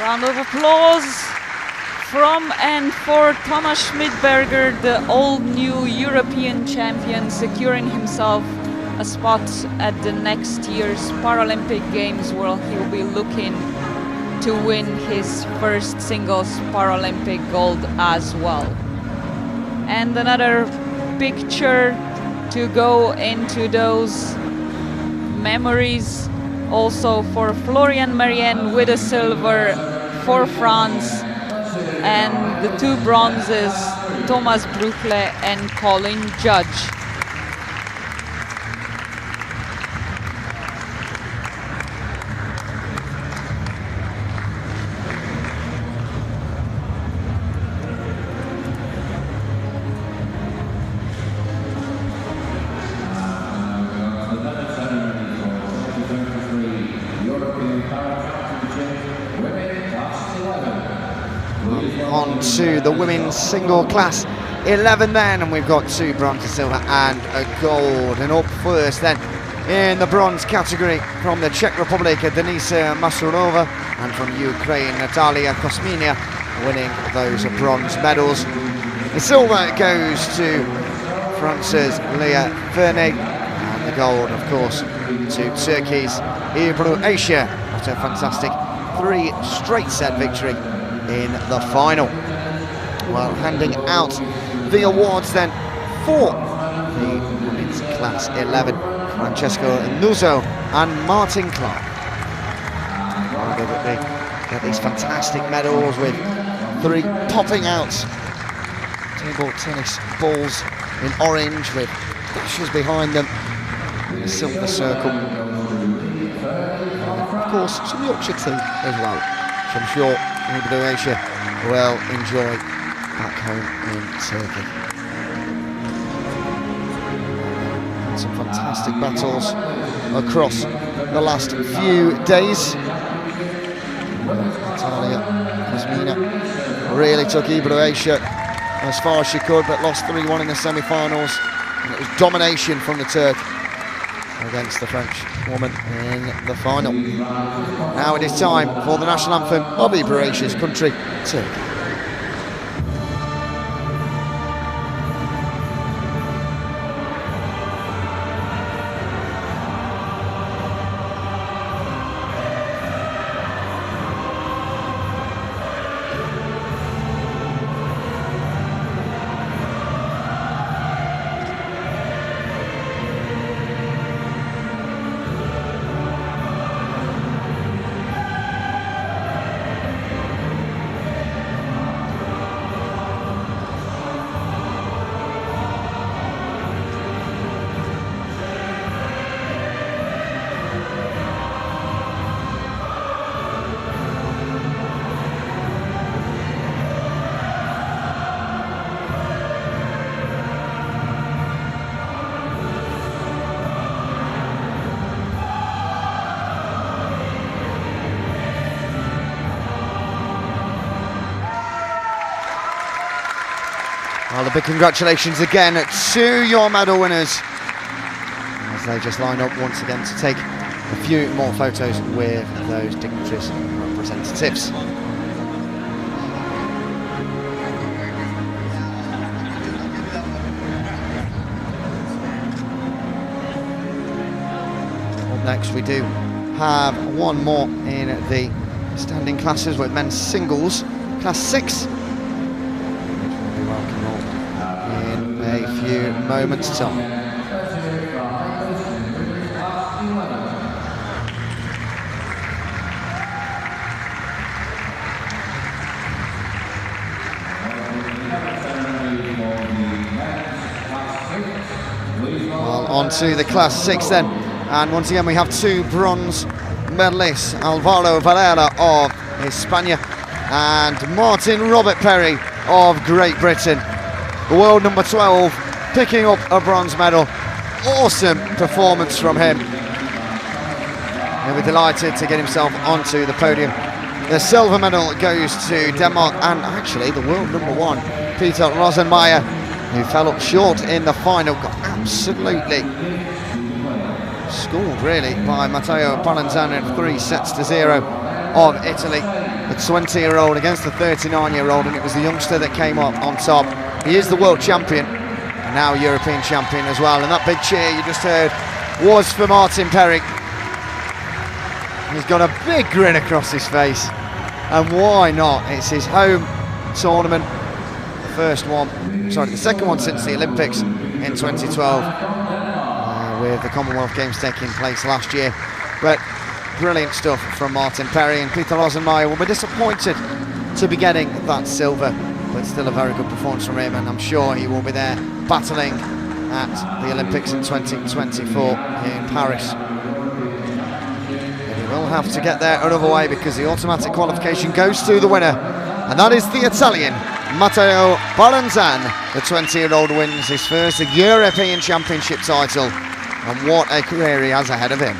Round of applause from and for Thomas Schmidberger, the old new European champion, securing himself a spot at the next year's Paralympic Games, where he'll be looking to win his first singles Paralympic gold as well. And another picture to go into those memories also for Florian Merien with a silver for France, and the two bronzes, Thomas Brückle and Colin Judge. On to the women's single class 11 then, and we've got two bronze, a silver and a gold. And up first then in the bronze category from the Czech Republic, Denisa Masurova, and from Ukraine, Natalia Kosminia, winning those bronze medals. The silver goes to France's Leah Fernet, and the gold, of course, to Turkey's Ebru Asia after a fantastic 3 straight set victory in the final. Well, handing out the awards then for the women's class 11, Francesco Nuzzo and Martin Clark. They get these fantastic medals with 3 popping out table tennis balls in orange with dashes behind them in a silver circle. And of course, some Yorkshire tea as well, which I'm sure Ebru Asia will enjoy back home in Turkey. And some fantastic battles across the last few days. Natalia Kuzmina really took Ebru Asia as far as she could, but lost 3-1 in the semi-finals, and it was domination from the Turk against the French woman in the final. Now it is time for the national anthem of Ebru Asia's country, Turkey. Well, a big congratulations again to your medal winners as they just line up once again to take a few more photos with those dignitaries and representatives. Up next we do have one more in the standing classes with men's singles, class 6. In a few moments' time. Well, on to the class 6 then, and once again we have 2 bronze medalists, Alvaro Valera of España and Martin Robert Perry of Great Britain. The world number 12 picking up a bronze medal. Awesome performance from him. He'll be delighted to get himself onto the podium. The silver medal goes to Denmark and actually the world number 1, Peter Rosenmeier, who fell up short in the final, got absolutely schooled really by Matteo Paralympics in 3-0 of Italy. The 20-year-old against the 39-year-old, and it was the youngster that came up on top. He is the world champion and now European champion as well, and that big cheer you just heard was for Martin Perry. He's got a big grin across his face, and why not? It's his home tournament, the second one since the Olympics in 2012, with the Commonwealth Games taking place last year. But brilliant stuff from Martin Perry, and Peter Rosenmeier will be disappointed to be getting that silver, but still a very good performance from him, and I'm sure he will be there battling at the Olympics in 2024 in Paris. But he will have to get there another way because the automatic qualification goes to the winner, and that is the Italian Matteo Paralympics. The 20-year-old wins his first European Championship title, and what a career he has ahead of him.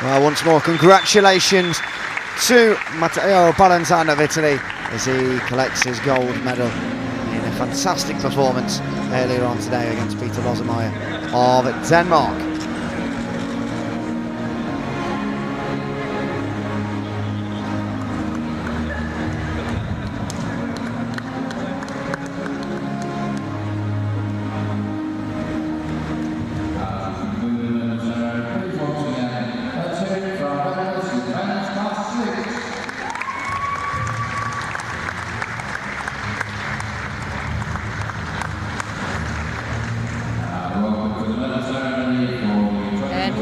Well, once more, congratulations to Matteo Ballanzano of Italy as he collects his gold medal in a fantastic performance earlier on today against Peter Rosemeyer of Denmark.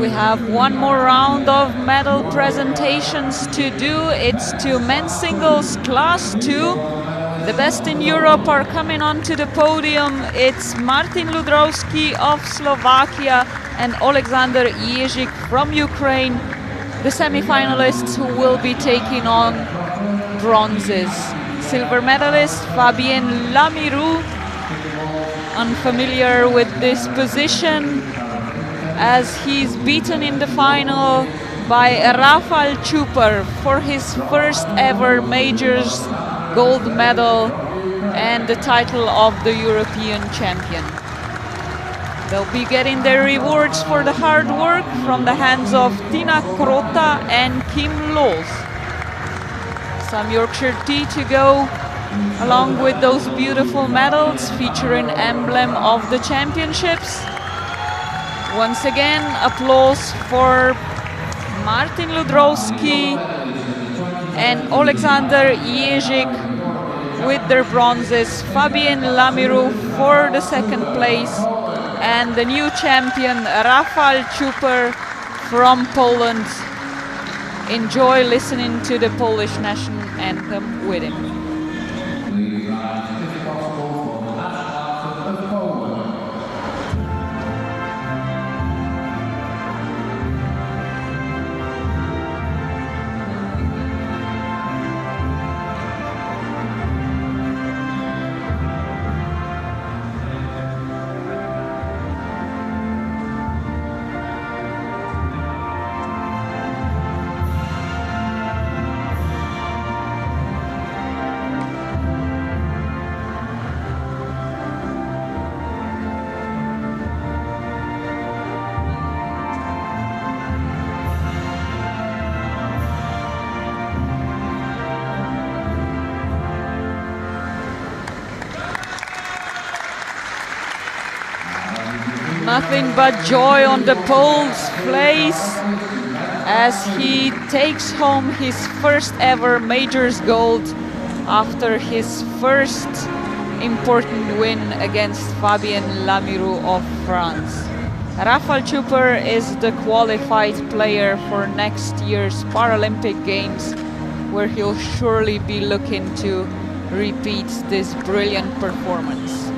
We have one more round of medal presentations to do. It's to men's singles class 2. The best in Europe are coming onto the podium. It's Martin Ludrowski of Slovakia and Alexander Jezik from Ukraine, the semi-finalists who will be taking on bronzes. Silver medalist Fabien Lamirou, unfamiliar with this position, as he's beaten in the final by Rafał Čupar for his first ever majors gold medal and the title of the European champion. They'll be getting their rewards for the hard work from the hands of Tina Krota and Kim Loos. Some Yorkshire tea to go along with those beautiful medals featuring emblem of the championships. Once again, applause for Martin Ludrowski and Alexander Jezik with their bronzes, Fabien Lamirou for the second place, and the new champion Rafał Čupar from Poland. Enjoy listening to the Polish national anthem with him. Nothing but joy on the Pole's face as he takes home his first ever majors gold after his first important win against Fabien Lamirou of France. Rafał Čupar is the qualified player for next year's Paralympic Games, where he'll surely be looking to repeat this brilliant performance.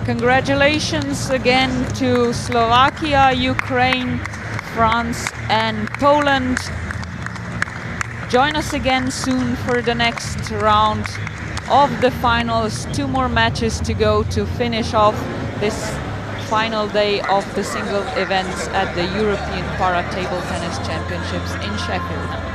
Congratulations again to Slovakia, Ukraine, France and Poland. Join us again soon for the next round of the finals. 2 more matches to go to finish off this final day of the single events at the European Para Table Tennis Championships in Sheffield.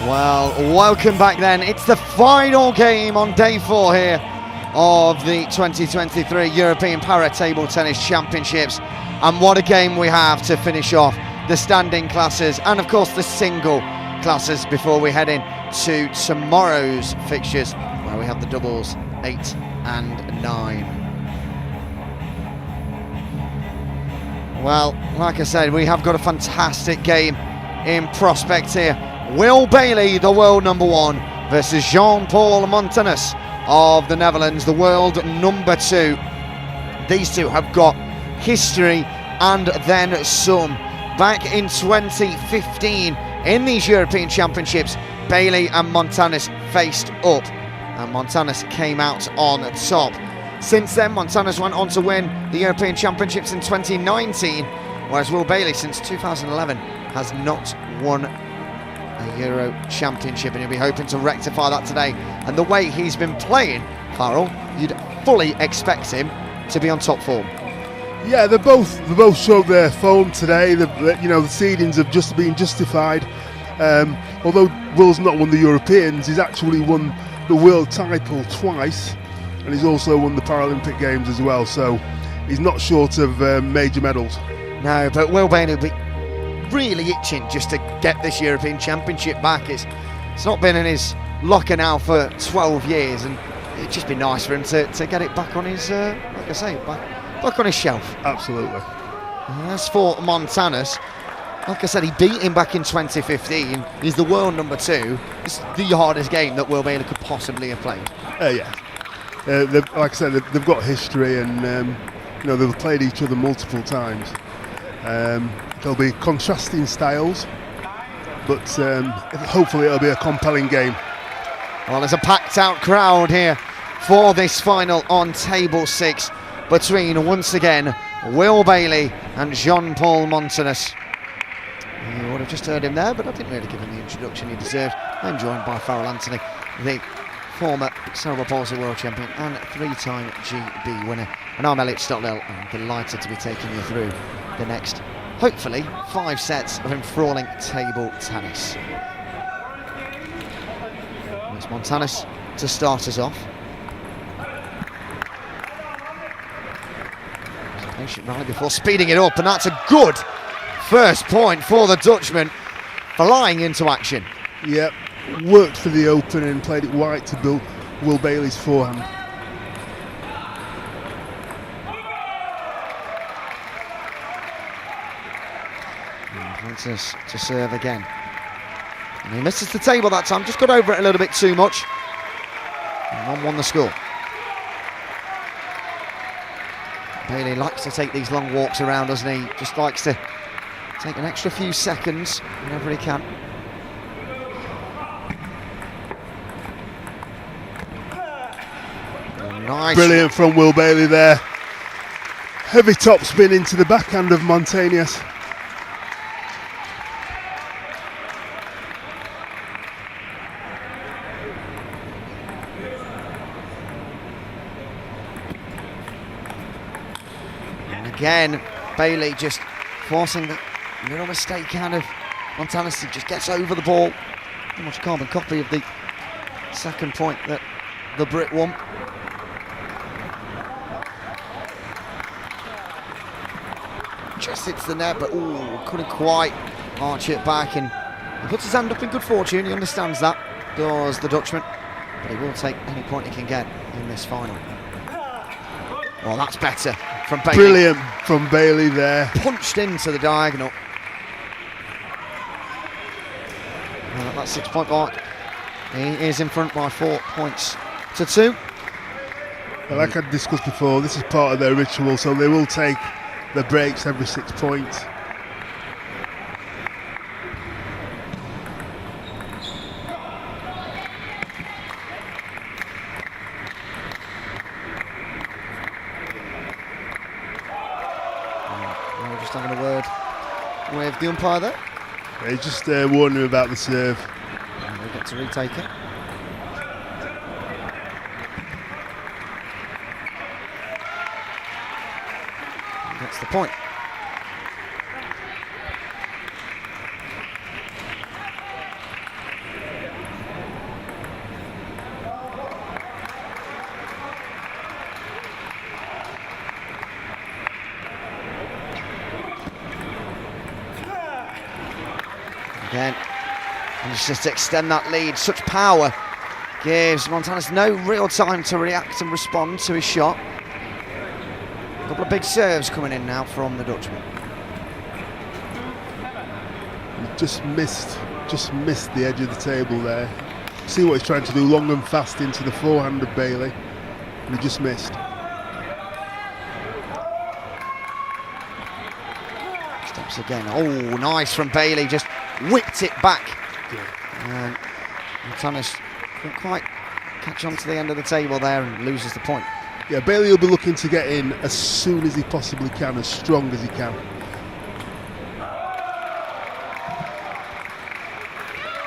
Well, welcome back then. It's the final game on day 4 here of the 2023 European Para Table Tennis Championships. And what a game we have to finish off the standing classes and of course the single classes before we head in to tomorrow's fixtures where we have the doubles 8 and 9. Well, like I said, we have got a fantastic game in prospect here. Will Bayley, the world number 1, versus Jean-Paul Montanus of the Netherlands, the world number 2. These two have got history and then some. Back in 2015, in these European Championships, Bayley and Montanus faced up, and Montanus came out on top. Since then, Montanus went on to win the European Championships in 2019, whereas Will Bayley, since 2011, has not won a Euro Championship, and he'll be hoping to rectify that today. And the way he's been playing, Farrell, you'd fully expect him to be on top form. Yeah, they both showed their form today. The seedings have just been justified. Although Will's not won the Europeans, he's actually won the world title twice, and he's also won the Paralympic Games as well. So he's not short of major medals. No, but Will Bayley will be really itching just to get this European Championship back. It's not been in his locker now for 12 years, and it'd just be nice for him to get it back on his, like I say, back on his shelf. Absolutely. As for Montanus, like I said, he beat him back in 2015. He's the world number 2. It's the hardest game that Will Bayley could possibly have played. Like I said, they've got history, and they've played each other multiple times. There'll be contrasting styles, but hopefully it'll be a compelling game. Well, there's a packed out crowd here for this final on table 6 between, once again, Will Bayley and Jean-Paul Montanus. You would have just heard him there, but I didn't really give him the introduction he deserved. I'm joined by Farrell Anthony, the former cerebral palsy world champion and 3-time GB winner. And I'm Elliot Stockdale, and I'm delighted to be taking you through the next, hopefully, 5 sets of enthralling table tennis. It's Montanus to start us off. Patient rally before speeding it up, and that's a good first point for the Dutchman, flying into action. Yep, worked for the open and played it wide to build Will Bayley's forehand. Montanus to serve again. And he misses the table that time, just got over it a little bit too much. And 1-1 the score. Bayley likes to take these long walks around, doesn't he? Just likes to take an extra few seconds whenever he can. Nice. Brilliant from Will Bayley there. Heavy top spin into the backhand of Montanus. Again, Bayley just forcing the little mistake out of Montanus. He just gets over the ball. Pretty much a carbon copy of the second point that the Brit won. Just hits the net, but couldn't quite arch it back. And he puts his hand up in good fortune. He understands that, does the Dutchman. But he will take any point he can get in this final. Oh, that's better from Bayley. Brilliant from Bayley there. Punched into the diagonal. Well, at that 6-point mark, he is in front by 4 points to 2. Like I discussed before, this is part of their ritual, so they will take the breaks every 6 points. Just having a word with the umpire there. He's just warning him about the serve. And we get to retake it. And that's the point. Again, and just to extend that lead. Such power gives Montanus no real time to react and respond to his shot. A couple of big serves coming in now from the Dutchman. Just missed the edge of the table there. See what he's trying to do, long and fast into the forehand of Bayley, and he just missed. Steps again. Oh, nice from Bayley, just whipped it back. And Montanus couldn't quite catch on to the end of the table there and loses the point. Yeah, Bayley will be looking to get in as soon as he possibly can, as strong as he can.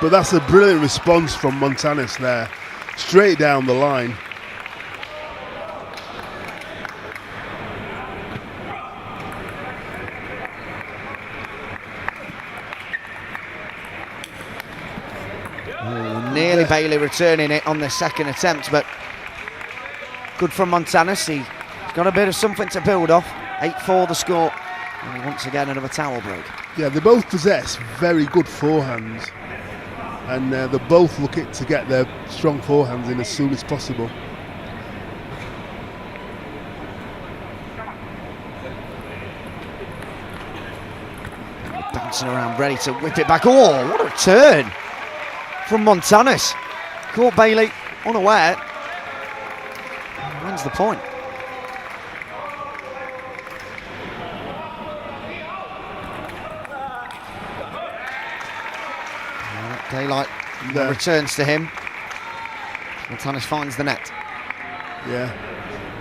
But that's a brilliant response from Montanus there, straight down the line. Oh, nearly Bayley returning it on the second attempt, but good from Montanus. He's got a bit of something to build off. 8-4 the score, and once again another towel break. Yeah, they both possess very good forehands, and they're both looking to get their strong forehands in as soon as possible. Bouncing around, ready to whip it back. Oh, what a return from Montanus. Caught Bayley unaware. Wins the point. Daylight returns to him. Montanus finds the net. Yeah,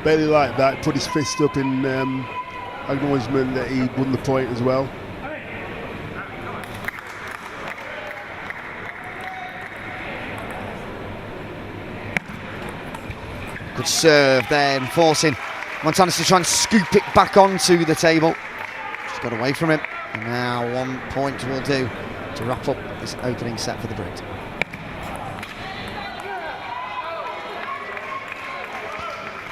Bayley like that, put his fist up in acknowledgement that he won the point as well. Good serve there, forcing Montanus to try and scoop it back onto the table. Just got away from him. And now 1 point will do to wrap up this opening set for the Brit.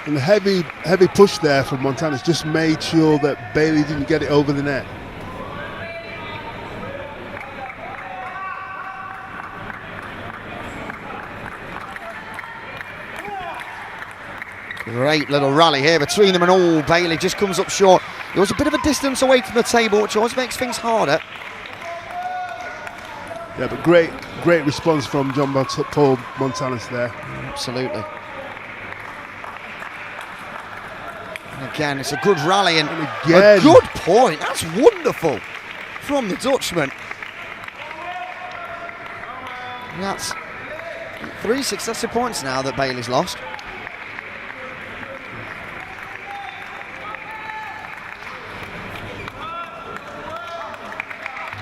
And the heavy push there from Montanus just made sure that Bayley didn't get it over the net. Great little rally here between them, and all Bayley just comes up short. It was a bit of a distance away from the table, which always makes things harder. Yeah, but great response from Paul Montanus there. Absolutely. And again, it's a good rally and again, a good point. That's wonderful from the Dutchman. And that's 3 successive points now that Bayley's lost.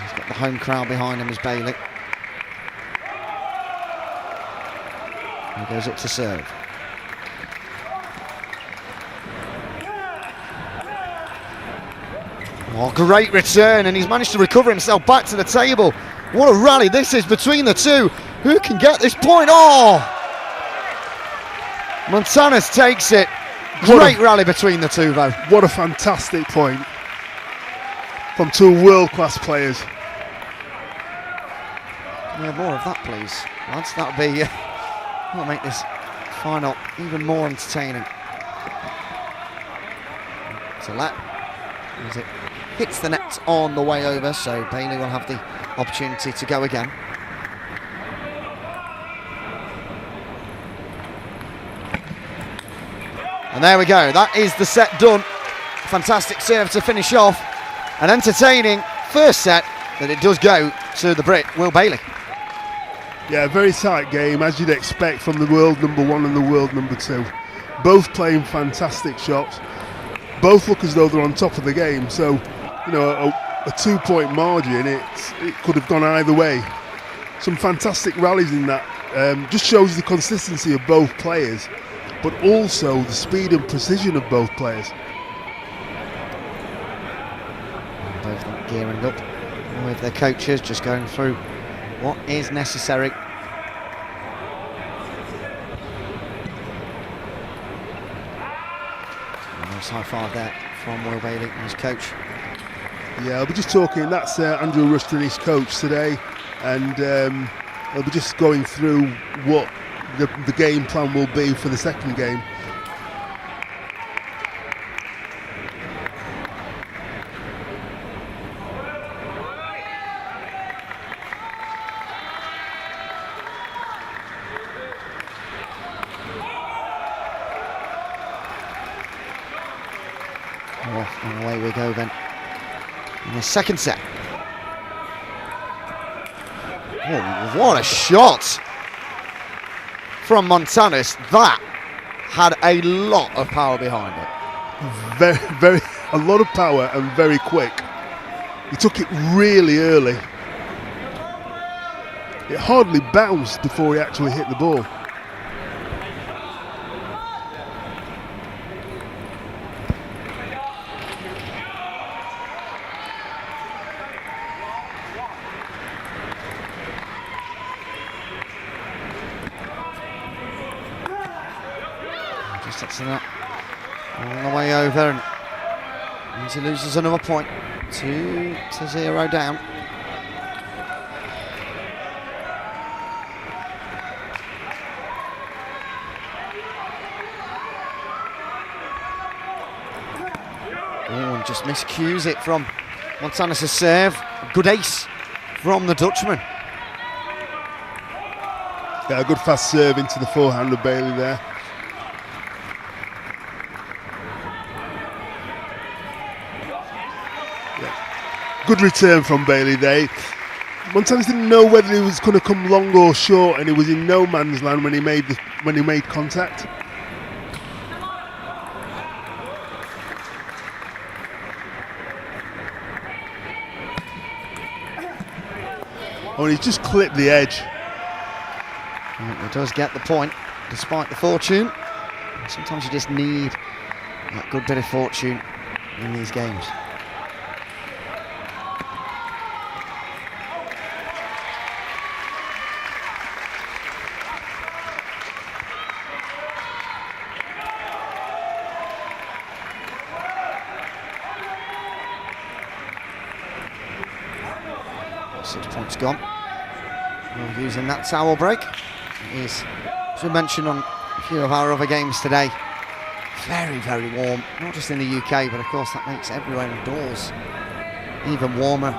He's got the home crowd behind him as Bayley. He goes up to serve. Oh, great return, and he's managed to recover himself back to the table. What a rally this is between the two. Who can get this point? Oh! Montanus takes it. Great rally between the two, though. What a fantastic point from two world-class players. Yeah, more of that, please, lads. That'll make this final even more entertaining. So that as it hits the net on the way over, so Bayley will have the opportunity to go again. And there we go, that is the set done. Fantastic serve to finish off. An entertaining first set that it does go to the Brit, Will Bayley. Yeah, very tight game, as you'd expect from the world number one and the world number two. Both playing fantastic shots. Both look as though they're on top of the game, so you know, a 2-point margin, it could have gone either way. Some fantastic rallies in that. Just shows the consistency of both players, but also the speed and precision of both players. Both of them gearing up with their coaches, just going through what is necessary. Nice high five there from Will Bayley and his coach. Yeah, we're just talking, that's Andrew Ruston, his coach today. and they'll be just going through what the game plan will be for the second game. And away we go then in the second set. Oh, what a shot from Montanis. That had a lot of power behind it. A lot of power and very quick. He took it really early. It hardly bounced before he actually hit the ball. Just that all the way over, and he loses another point. 2-0 down. Oh, and just miscues it from Montanis' serve. Good ace from the Dutchman. Yeah, a good fast serve into the forehand of Bayley there. Good return from Bayley there. Montanis didn't know whether he was going to come long or short, and he was in no man's land when he made contact. Oh, and he's just clipped the edge. He does get the point, despite the fortune. Sometimes you just need that good bit of fortune in these games. Gone. We're using that towel break. It is, as we mentioned on a few of our other games today, very, very warm. Not just in the UK, but of course that makes everywhere indoors even warmer.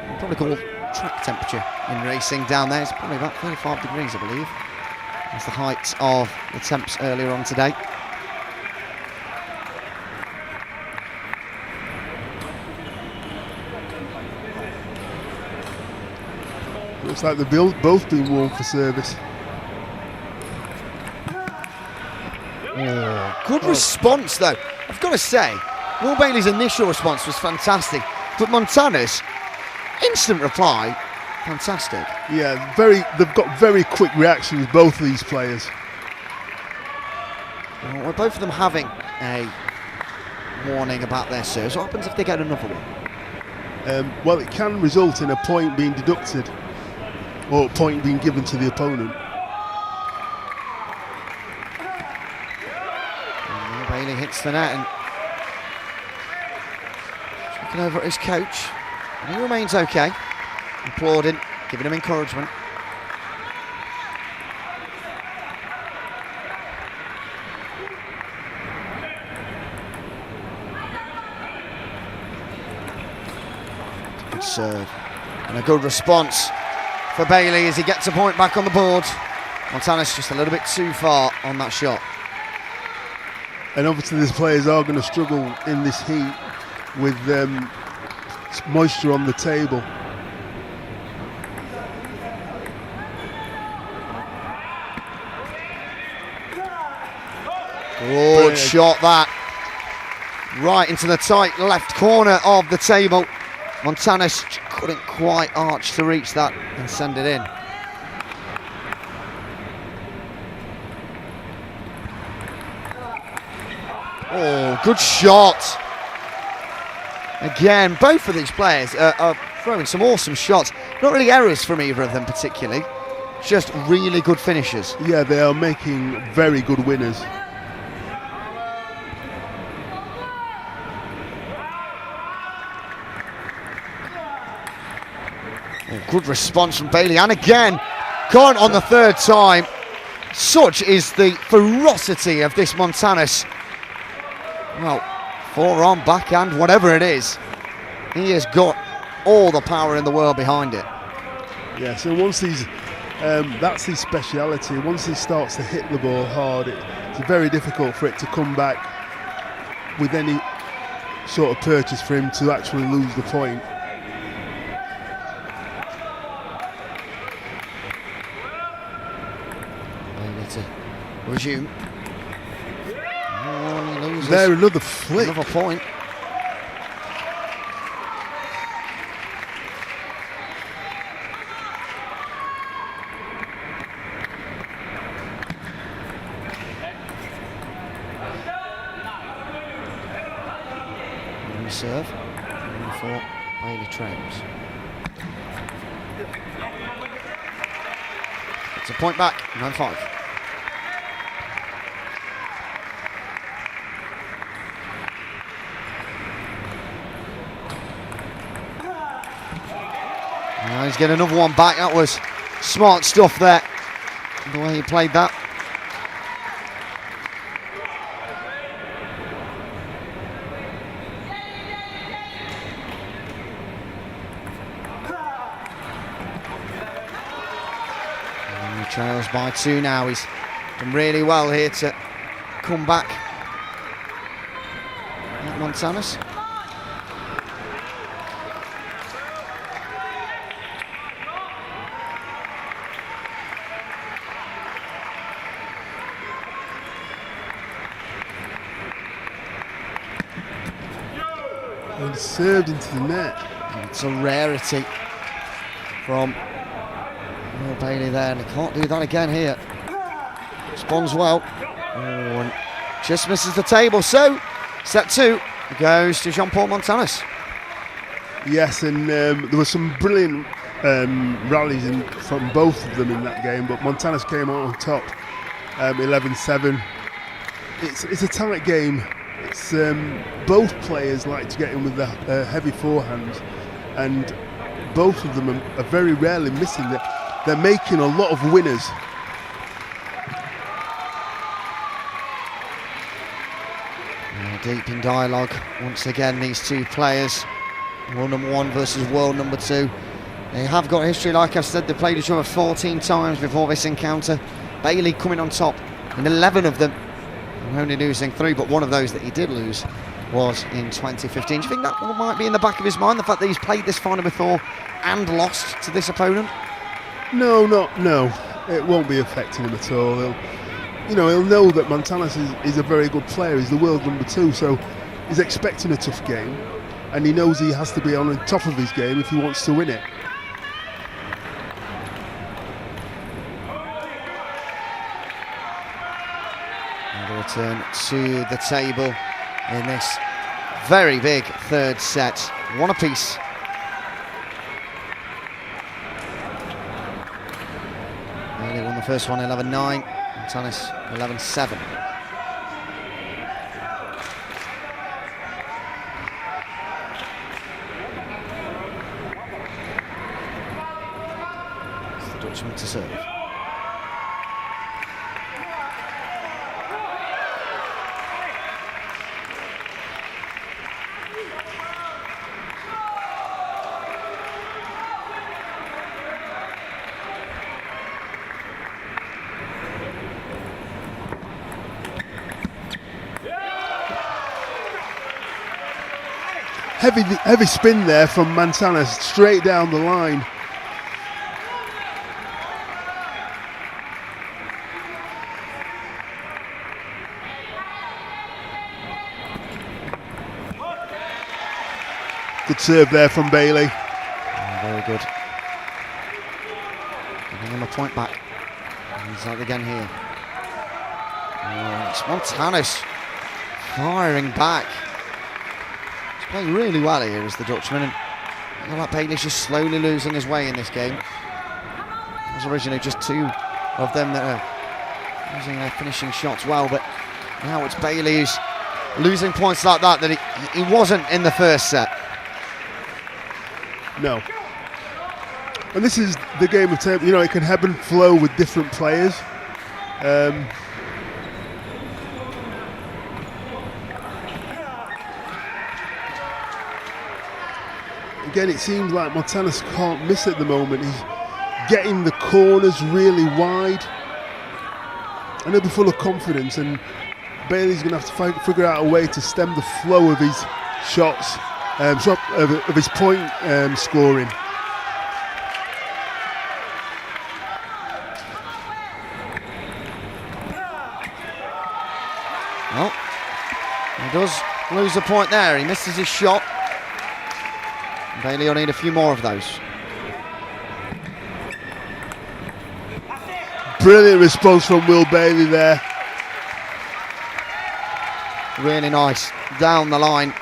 We'll probably call track temperature in racing down there. It's probably about 35 degrees, I believe. That's the height of the temps earlier on today. Looks like they've both been warm for service. Oh, good response though. I've got to say, Will Bayley's initial response was fantastic, but Montanis, instant reply, fantastic. Yeah, they've got very quick reactions, both of these players. Well, both of them having a warning about their serves. What happens if they get another one? Well, it can result in a point being deducted, or a point being given to the opponent. And Bayley hits the net and looking over at his coach, and he remains okay, applauding, giving him encouragement. Good serve and a good response for Bayley as he gets a point back on the board. Montanis just a little bit too far on that shot. And obviously these players are going to struggle in this heat with moisture on the table. Good shot that. Right into the tight left corner of the table. Montanis couldn't quite arch to reach that and send it in. Oh, good shot. Again, both of these players are throwing some awesome shots. Not really errors from either of them particularly, just really good finishes. Yeah, they are making very good winners. Oh, good response from Bayley, and again, gone on the third time. Such is the ferocity of this Montanas. Well, forearm, backhand, whatever it is, he has got all the power in the world behind it. Yeah, so once he's, that's his speciality. Once he starts to hit the ball hard, it's very difficult for it to come back with any sort of purchase for him to actually lose the point. Bayley to resume. Oh, he loses. There, another flick. Another point. Serve for Bayley trails. It's a point back, 9-5. Now he's getting another one back. That was smart stuff there, the way he played that. Trails by 2 now. He's done really well here to come back at Montanas. And served into the net. It's a rarity from Will Bayley there, and he can't do that again here. Responds well. Oh, and just misses the table. So, set 2 goes to Jean-Paul Montanas. Yes, and there were some brilliant rallies from both of them in that game, but Montanas came out on top, 11-7. It's a tight game. It's both players like to get in with the heavy forehands, and both of them are very rarely missing it. They're making a lot of winners. Deep in dialogue once again, these two players, world number 1 versus world number 2. They have got history, like I've said. They played each other 14 times before this encounter. Bayley coming on top in 11 of them, only losing 3, but one of those that he did lose was in 2015. Do you think that might be in the back of his mind, the fact that he's played this final before and lost to this opponent? No, it won't be affecting him at all. He'll know that Montanas is a very good player. He's the world number 2, so he's expecting a tough game, and he knows he has to be on top of his game if he wants to win it. And a return to the table in this very big third set. 1 apiece. Bayley won the first one 11-9, Montanas 11-7. It's the Dutchman to serve. Heavy spin there from Montanas, straight down the line. Good serve there from Bayley. Very good. Giving him a point back. And he's out again here. Oh, it's Montanas firing back. He's playing really well here as the Dutchman, and I feel like Bayley's just slowly losing his way in this game. There's originally just 2 of them that are using their finishing shots well, but now it's Bayley who's losing points like that he wasn't in the first set. No. And this is the game of table. You know, it can ebb and flow with different players. Again, it seems like Montanas can't miss at the moment. He's getting the corners really wide, and he'll be full of confidence. And Bailey's going to have to figure out a way to stem the flow of his shots, of his point scoring. Well, he does lose a point there. He misses his shot. Bailey will need a few more of those. Brilliant response from Will Bayley there. Really nice. Down the line.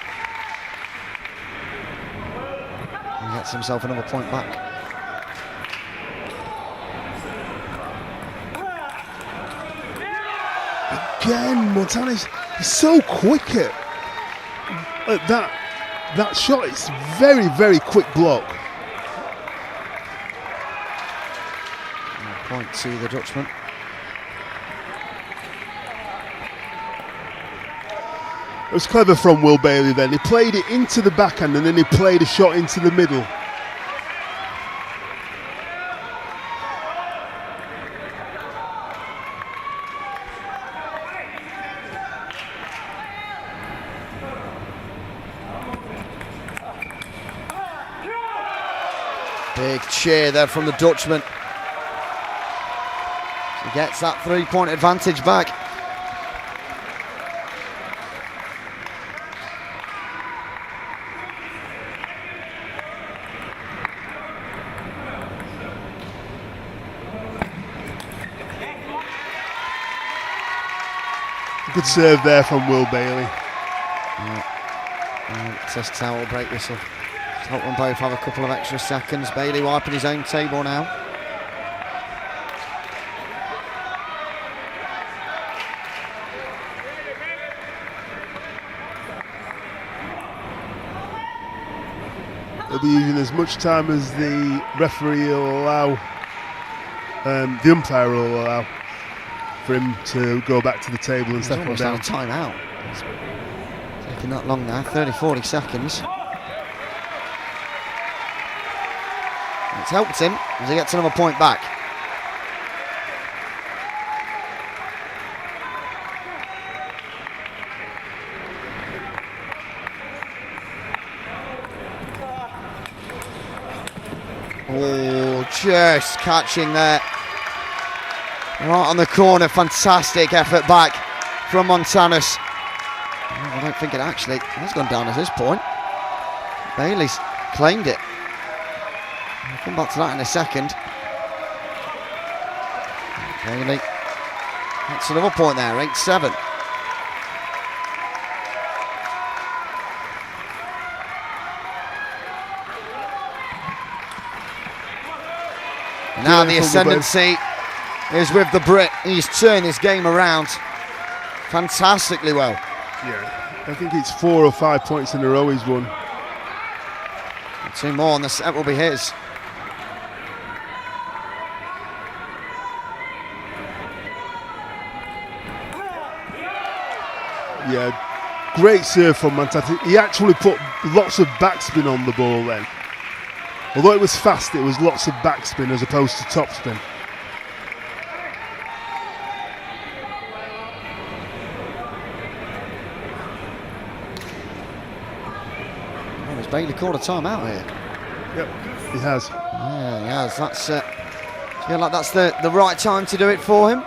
He gets himself another point back. Again, Montanas is so quick at that shot. It's very, very quick block. Point to the Dutchman. It was clever from Will Bayley then. He played it into the backhand and then he played a shot into the middle. Big cheer there from the Dutchman. He gets that 3-point advantage back. Good serve there from Will Bayley. Test towel break whistle. Hope them both have a couple of extra seconds. Bailey wiping his own table now. They'll be using as much time as the referee will allow, the umpire will allow, for him to go back to the table and step on down. It's almost out of time out. It's taking that long now, 30-40 seconds. It's helped him as he gets another point back. Oh, just catching there. Right on the corner, fantastic effort back from Montanas. Oh, I don't think it actually has gone down at this point. Bailey's claimed it. We'll come back to that in a second. Bailey, that's another point there, 8-7. Now the ascendancy is with the Brit. He's turned this game around fantastically well. Yeah, I think it's 4 or 5 points in a row he's won. And 2 more and the set will be his. Yeah, great serve from Montanas. He actually put lots of backspin on the ball then. Although it was fast, it was lots of backspin as opposed to topspin. Oh, has Bailey called a timeout here? Yep, he has. Yeah, he has. That's, I feel like that's the right time to do it for him.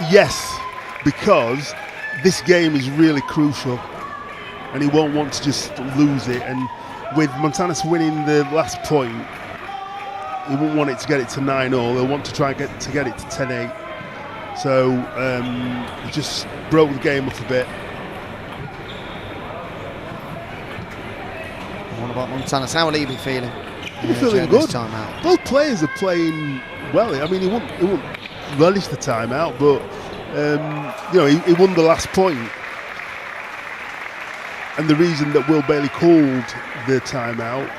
Yes, because this game is really crucial and he won't want to just lose it. And with Montanas winning the last point, he won't want it to get it to 9-0. He'll want to try and get it to 10-8. So he just broke the game up a bit. What about Montanas? How will he be feeling? He's feeling good. Time out? Both players are playing well. I mean, he won't relish the timeout, but you know, he won the last point. And the reason that Will Bayley called the timeout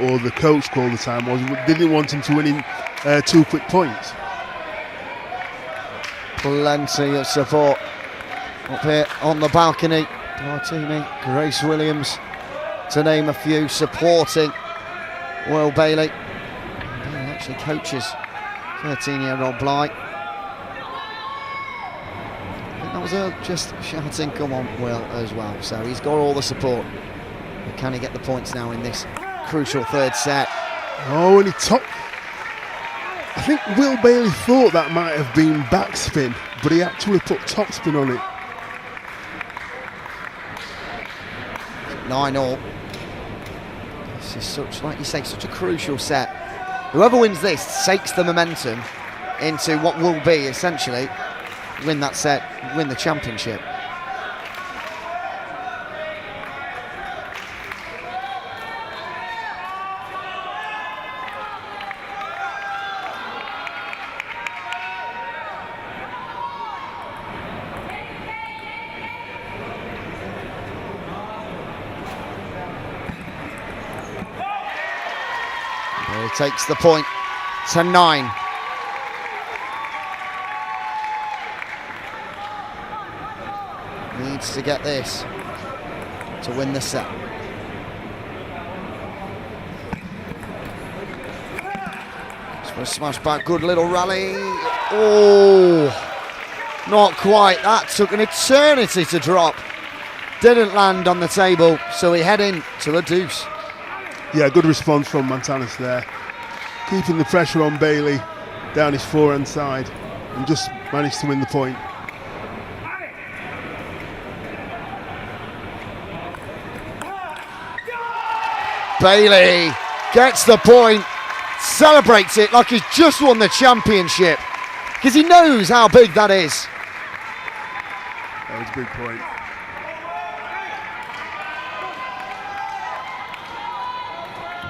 or the coach called the time was, didn't want him to win in 2 quick points. Plenty of support up here on the balcony. Martini, Grace Williams, to name a few, supporting Will Bayley. Bayley actually coaches 13-year-old Bly. I think that was her just shouting, "Come on, Will," as well. So he's got all the support. But can he get the points now in this crucial third set? Oh, and he topped. I think Will Bayley thought that might have been backspin, but he actually put topspin on it. 9-all. This is such, like you say, such a crucial set. Whoever wins this takes the momentum into what will be essentially win that set, win the championship. He takes the point to 9. Needs to get this to win the set. Just for a smash back, good little rally. Oh, not quite. That took an eternity to drop. Didn't land on the table, so we head in to a deuce. Yeah, good response from Montanas there. Keeping the pressure on Bayley down his forehand side and just managed to win the point. Bayley gets the point, celebrates it like he's just won the championship because he knows how big that is. That was a big point.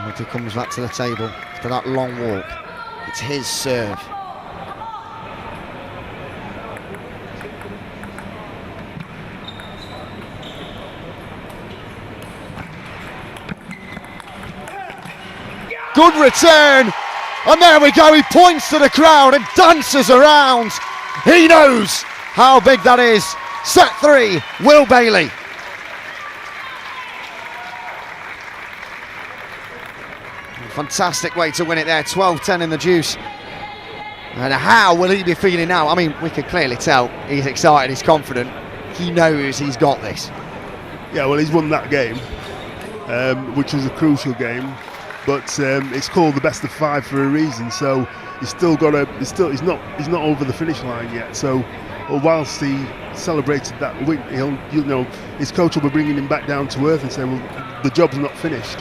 If he comes back to the table after that long walk, it's his serve. Good return, and there we go. He points to the crowd and dances around. He knows how big that is. Set 3, Will Bayley. Fantastic way to win it there, 12-10 in the deuce. And how will he be feeling now? I mean, we can clearly tell he's excited, he's confident. He knows he's got this. Yeah, well, he's won that game, which was a crucial game. But it's called the best of 5 for a reason. So he's still got he's not over the finish line yet. So whilst he celebrated that win, his coach will be bringing him back down to earth and saying, well, the job's not finished.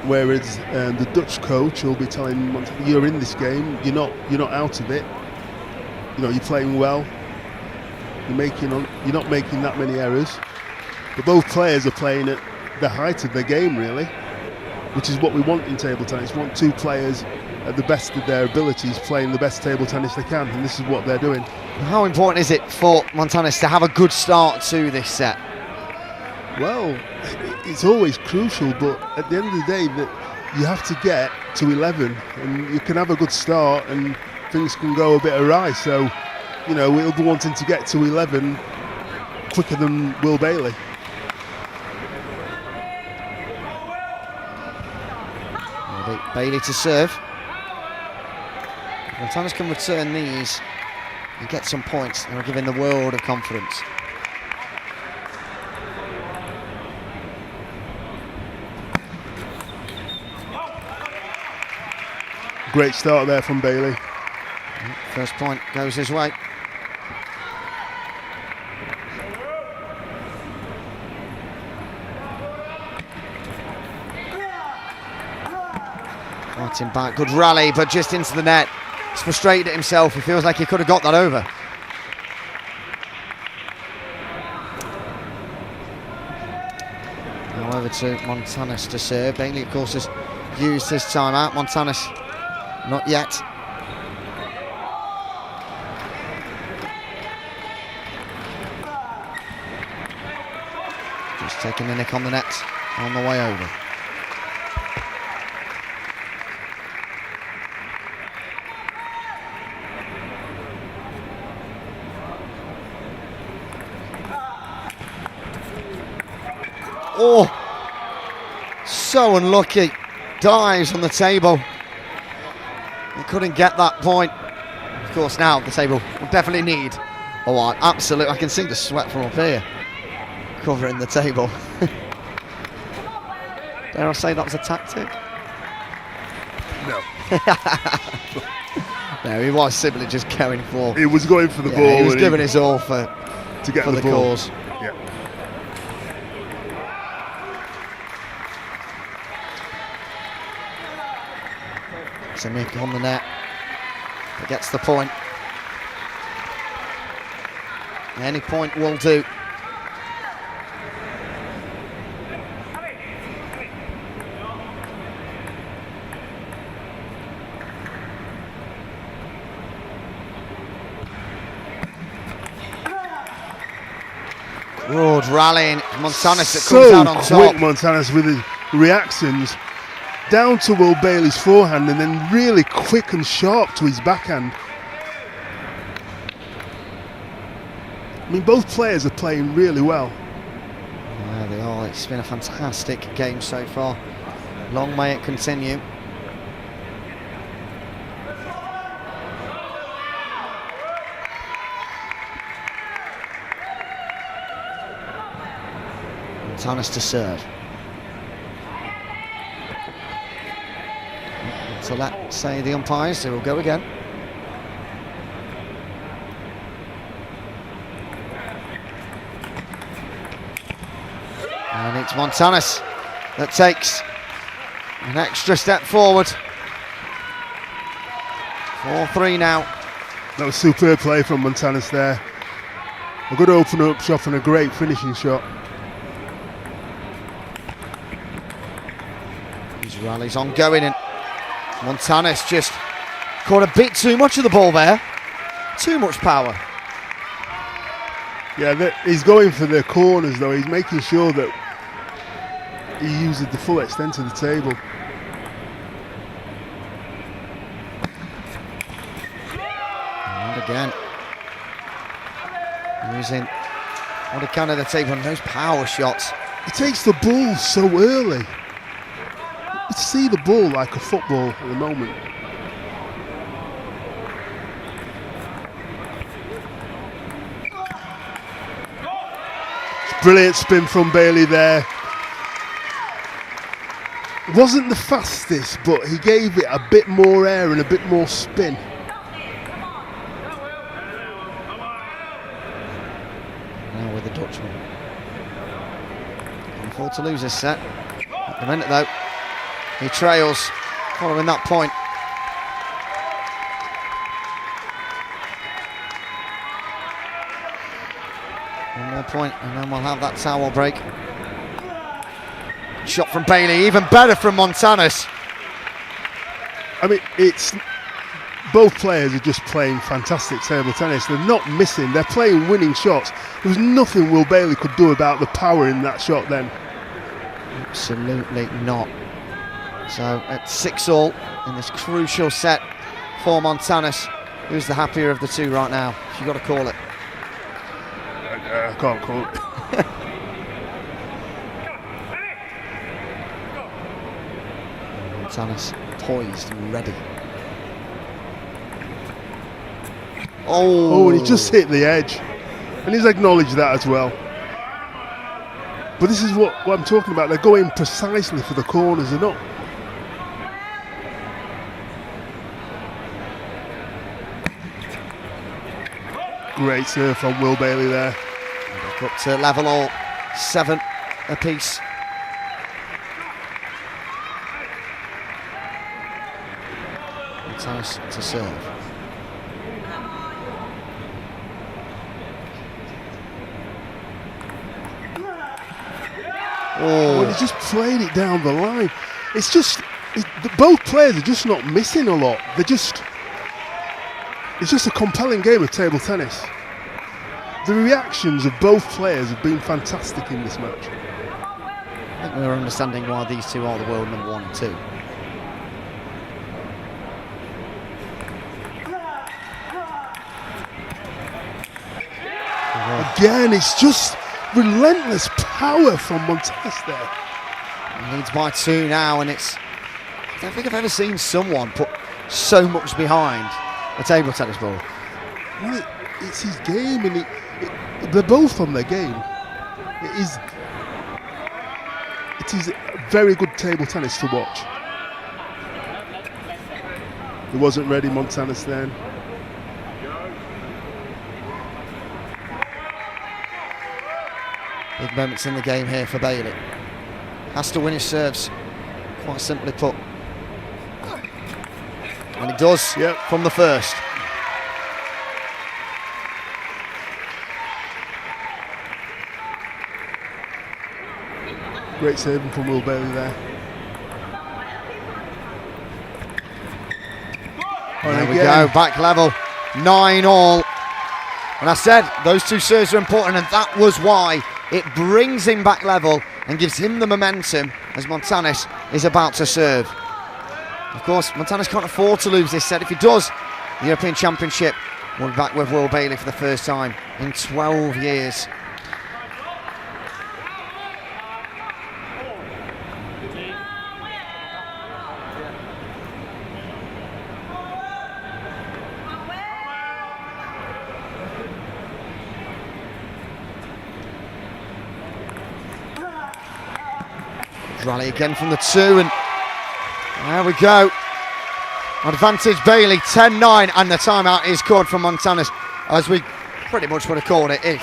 Whereas the Dutch coach will be telling him, you're in this game, you're not out of it. You're playing well. You're not making that many errors. But both players are playing at the height of their game, really, which is what we want in table tennis. We want 2 players at the best of their abilities playing the best table tennis they can, and this is what they're doing. How important is it for Montanas to have a good start to this set? Well, it's always crucial, but at the end of the day, that you have to get to 11, and you can have a good start and things can go a bit awry. So, we'll be wanting to get to 11 quicker than Will Bayley. Bayley to serve. If Montanas can return these and get some points, they'll give him the world of confidence. Great start there from Bayley. First point goes his way. Fighting back, good rally, but just into the net. He's frustrated at himself. He feels like he could have got that over. Now over to Montanas to serve. Bayley, of course, has used his time out. Montanas, not yet. Just taking the nick on the net. on the way over. Oh, so unlucky. Dives on the table. He couldn't get that point. Of course, now the table will definitely need a white. Absolutely, I can see the sweat from up here covering the table. Dare I say that was a tactic? No. No, he was simply just going for. He was going for the ball. He was giving his all to get the ball. cause. Yeah. So Mick on the net. He gets the point. Any point will do. Good rallying. Montanus that comes out on top. So quick, Montanus, with his reactions. Down to Will Bayley's forehand and then really quick and sharp to his backhand. I mean, both players are playing really well. Yeah, they are. It's been a fantastic game so far. Long may it continue. Montanus to serve. So let's say the umpires, they will go again. And it's Montanus that takes an extra step forward. 4-3 now. That was superb play from Montanus there. A good open-up shot and a great finishing shot. His rally's ongoing and Montanus just caught a bit too much of the ball there. Too much power. Yeah, he's going for the corners though. He's making sure that he uses the full extent of the table. And again, using what he can of the table and those power shots. He takes the ball so early. You see the ball like a football at the moment. Brilliant spin from Bayley there. Wasn't the fastest, but he gave it a bit more air and a bit more spin. Now with the Dutchman. Can't afford to lose this set. At the minute though, he trails following that point. One more point and then we'll have that towel break. Shot from Bayley, even better from Montanus. I mean, it's both players are just playing fantastic table tennis. They're not missing, they're playing winning shots. There was nothing Will Bayley could do about the power in that shot then. Absolutely not. So at 6-all in this crucial set for Montanus. Who's the happier of the two right now? If you've got to call it. I can't call it. Montanus poised and ready. Oh, And he just hit the edge. And he's acknowledged that as well. But this is what I'm talking about. They're going precisely for the corners. They're not. Great serve from Will Bayley there. Back up to level all, 7 apiece. Montanus to serve. Oh, and he just played it down the line. It's just, both players are just not missing a lot. It's just a compelling game of table tennis. The reactions of both players have been fantastic in this match. I think we're understanding why these two are the world number 1 and 2. Again, it's just relentless power from Montanes there. He leads by 2 now, and I don't think I've ever seen someone put so much behind a table tennis ball. Well, it's his game, and they're both on their game. It is very good table tennis to watch. He wasn't ready, Montanes then. Big moments in the game here for Bayley. Has to win his serves, quite simply put. And he does from the first. Great saving from Will Bayley there. There we go, back level, 9-all. And I said those 2 serves are important, and that was why it brings him back level and gives him the momentum as Montanes is about to serve. Of course, Montanes can't afford to lose this set. If he does, the European Championship will be back with Will Bayley for the first time in 12 years. Rally again from the 2, and there we go. Advantage Bayley, 10-9, and the timeout is called from Montanes, as we pretty much would have called it if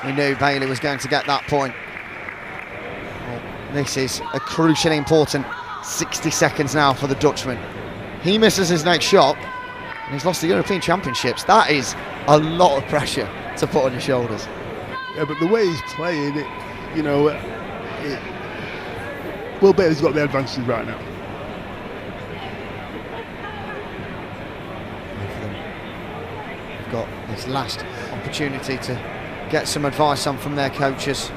we knew Bayley was going to get that point. Well, this is a crucially important 60 seconds now for the Dutchman. He misses his next shot, and he's lost the European Championships. That is a lot of pressure to put on your shoulders. Yeah, but the way he's playing it, Will Bayley's got the advantage right now. They've got this last opportunity to get some advice on from their coaches.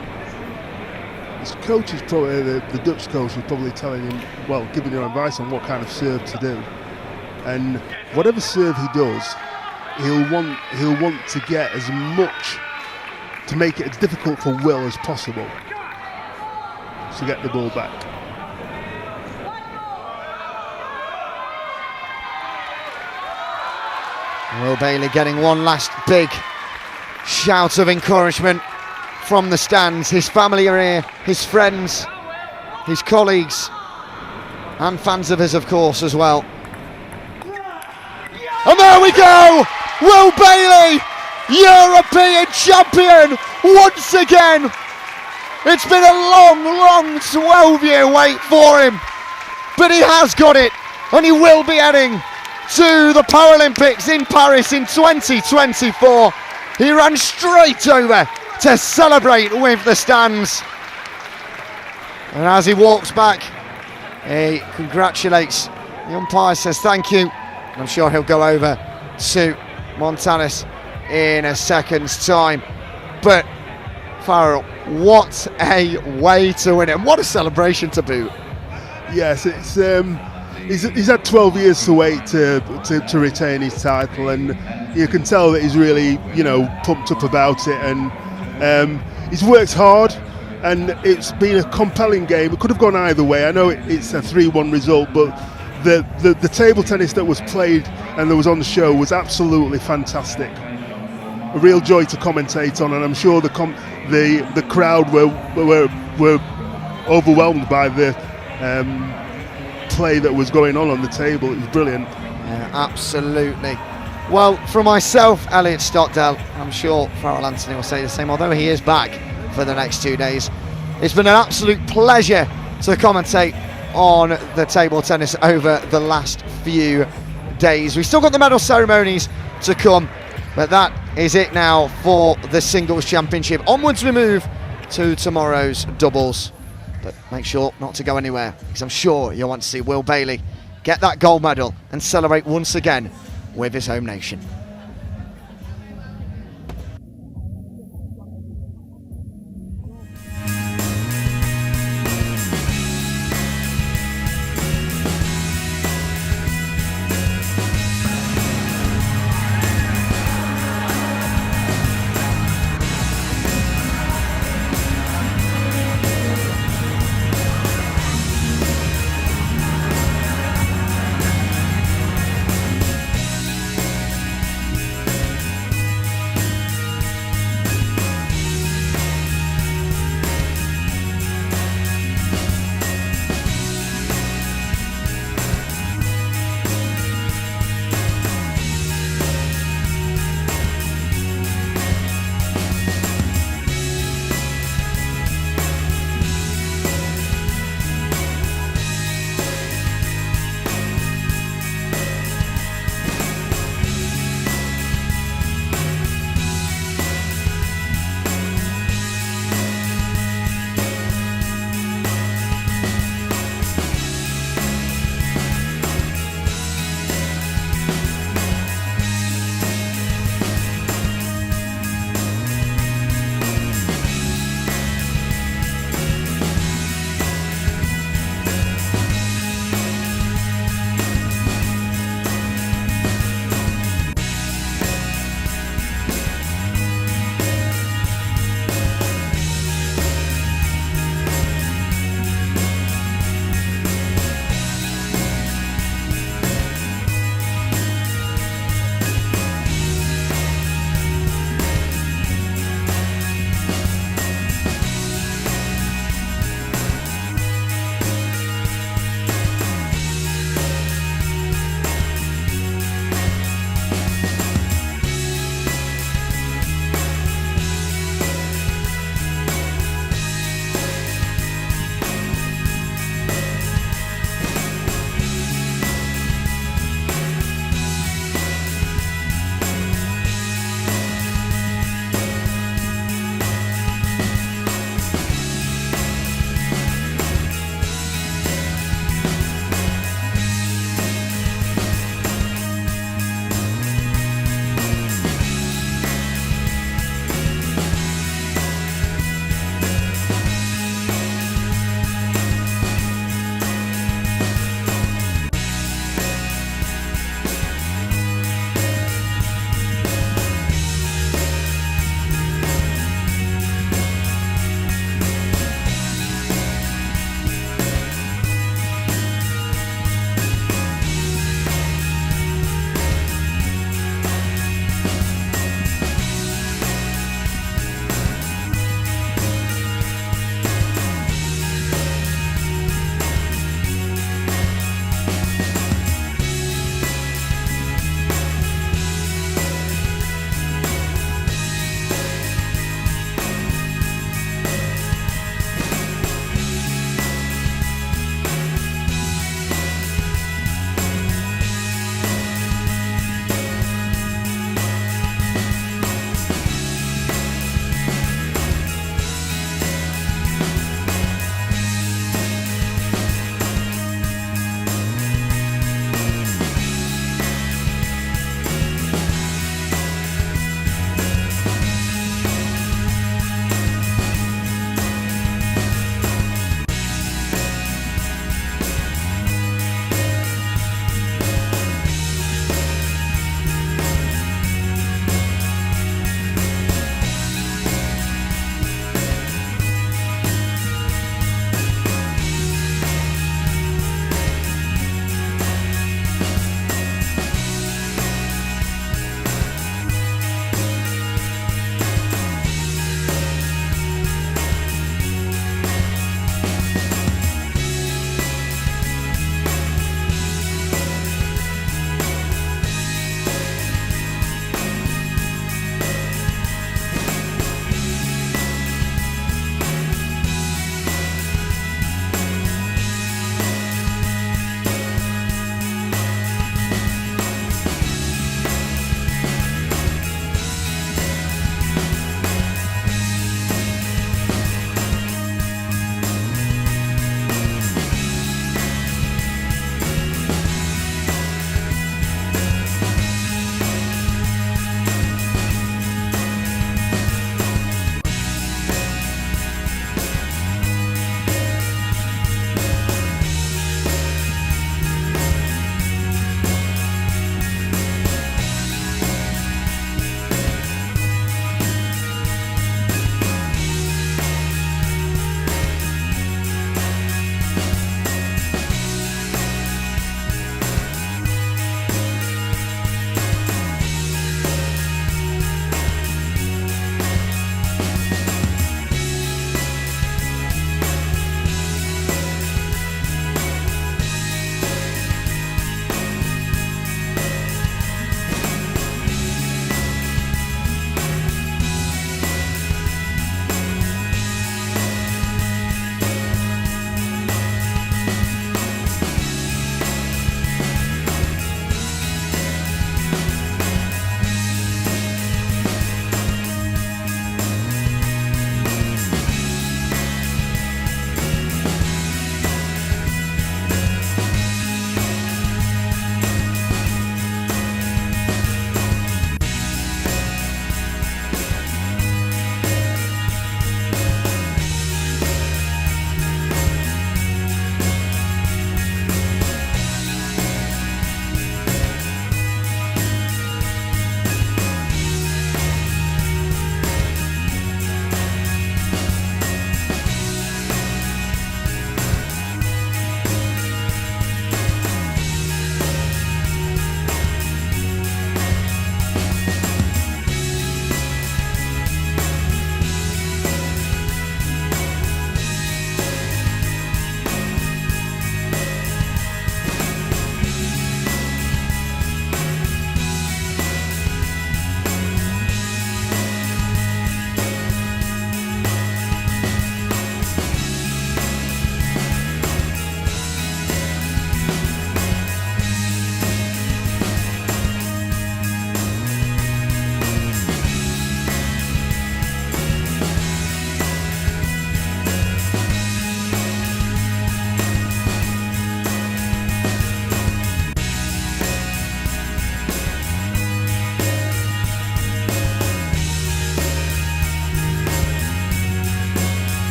His coach is probably, the Dutch coach is probably telling him, well, giving him advice on what kind of serve to do. And whatever serve he does, he'll want to get as much, to make it as difficult for Will as possible to get the ball back. Will Bayley getting one last big shout of encouragement from the stands. His family are here, his friends, his colleagues, and fans of his, of course, as well. And there we go! Will Bayley, European champion once again. It's been a long 12-year wait for him, but he has got it, and he will be heading to the Paralympics in Paris in 2024. He ran straight over to celebrate with the stands. And as he walks back, he congratulates. The umpire says thank you. I'm sure he'll go over to Montanes in a second's time. But Farrell, what a way to win it, and what a celebration to boot. Yes, it's he's had 12 years to wait to retain his title, and you can tell that he's really, pumped up about it, and he's worked hard, and it's been a compelling game. It could have gone either way. I know it's a 3-1 result, but the table tennis that was played and that was on the show was absolutely fantastic. A real joy to commentate on, and I'm sure the crowd were overwhelmed by the play that was going on the table. It was brilliant. Yeah, absolutely. Well, for myself, Elliot Stockdale, I'm sure Farrell Anthony will say the same, although he is back for the next 2 days. It's been an absolute pleasure to commentate on the table tennis over the last few days. We've still got the medal ceremonies to come, but that is it now for the singles championship. Onwards we move to tomorrow's doubles. But make sure not to go anywhere, because I'm sure you'll want to see Will Bayley get that gold medal and celebrate once again with his home nation.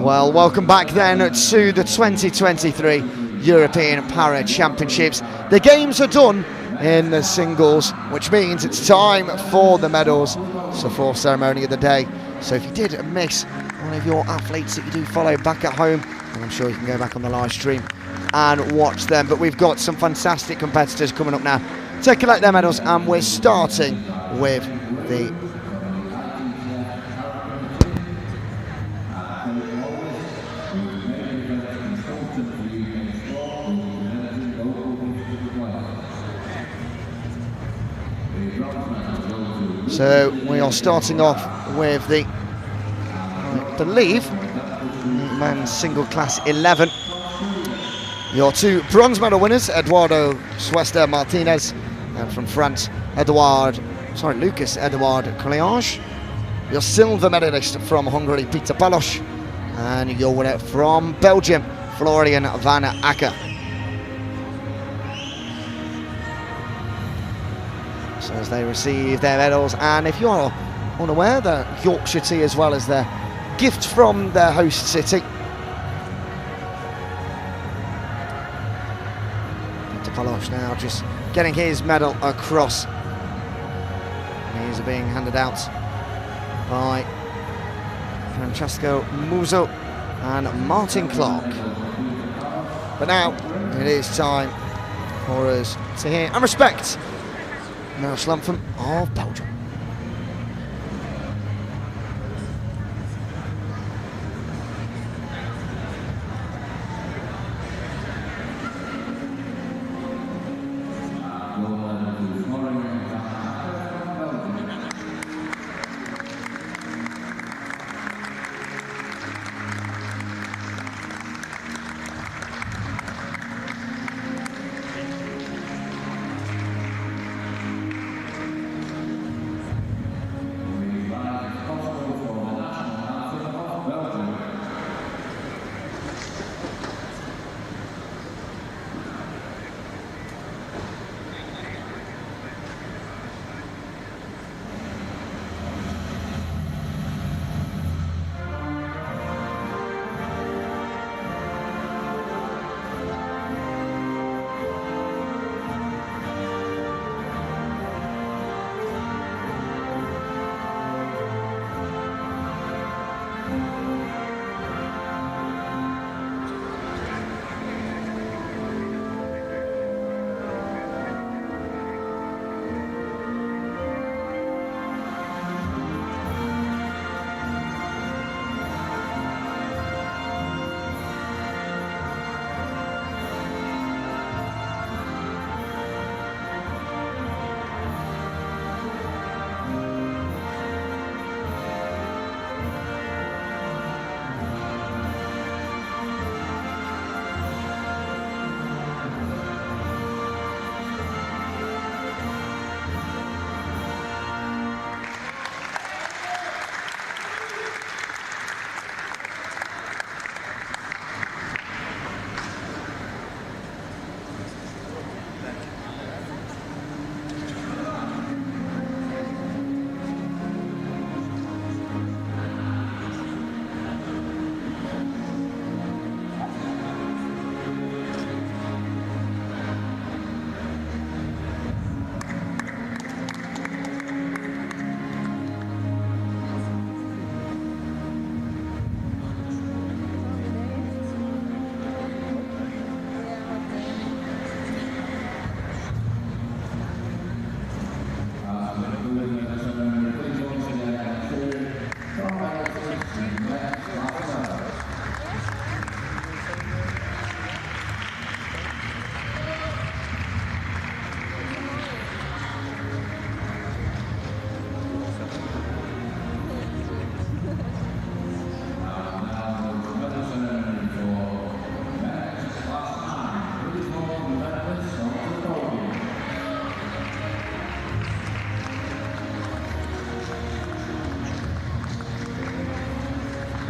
Well, welcome back then to the 2023 European Para Championships. The games are done in the singles, which means it's time for the medals. It's the fourth ceremony of the day. So if you did miss one of your athletes that you do follow back at home, and I'm sure you can go back on the live stream and watch them. But we've got some fantastic competitors coming up now to collect their medals, and we're starting with the So we are starting off with the, I believe, men's single class 11. Your two bronze medal winners, Eduardo Suester Martinez, and from France, Lucas Edouard Colliage. Your silver medalist from Hungary, Peter Palos, and your winner from Belgium, Florian van Acker. So as they receive their medals, and if you're unaware, the Yorkshire tea as well as their gift from their host city. Peter Palos now just getting his medal across. These are being handed out by Francesco Muso and Martin Clark. But now it is time for us to hear and respect Meryl Schlumpfen of Belgium.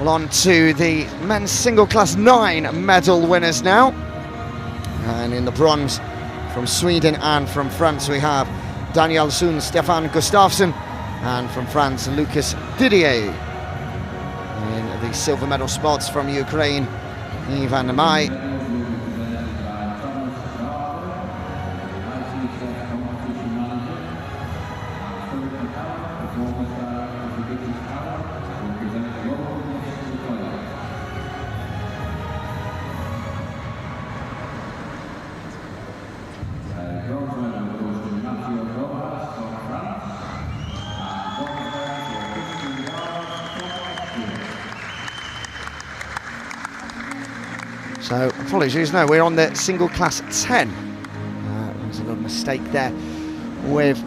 Well, on to the men's single class 9 medal winners now. And in the bronze from Sweden and from France we have Daniel Sun, Stefan Gustafsson, and from France Lucas Didier. In the silver medal spots from Ukraine, Ivan Mai. So, apologies, no, we're on the single class 10. There's a little mistake there with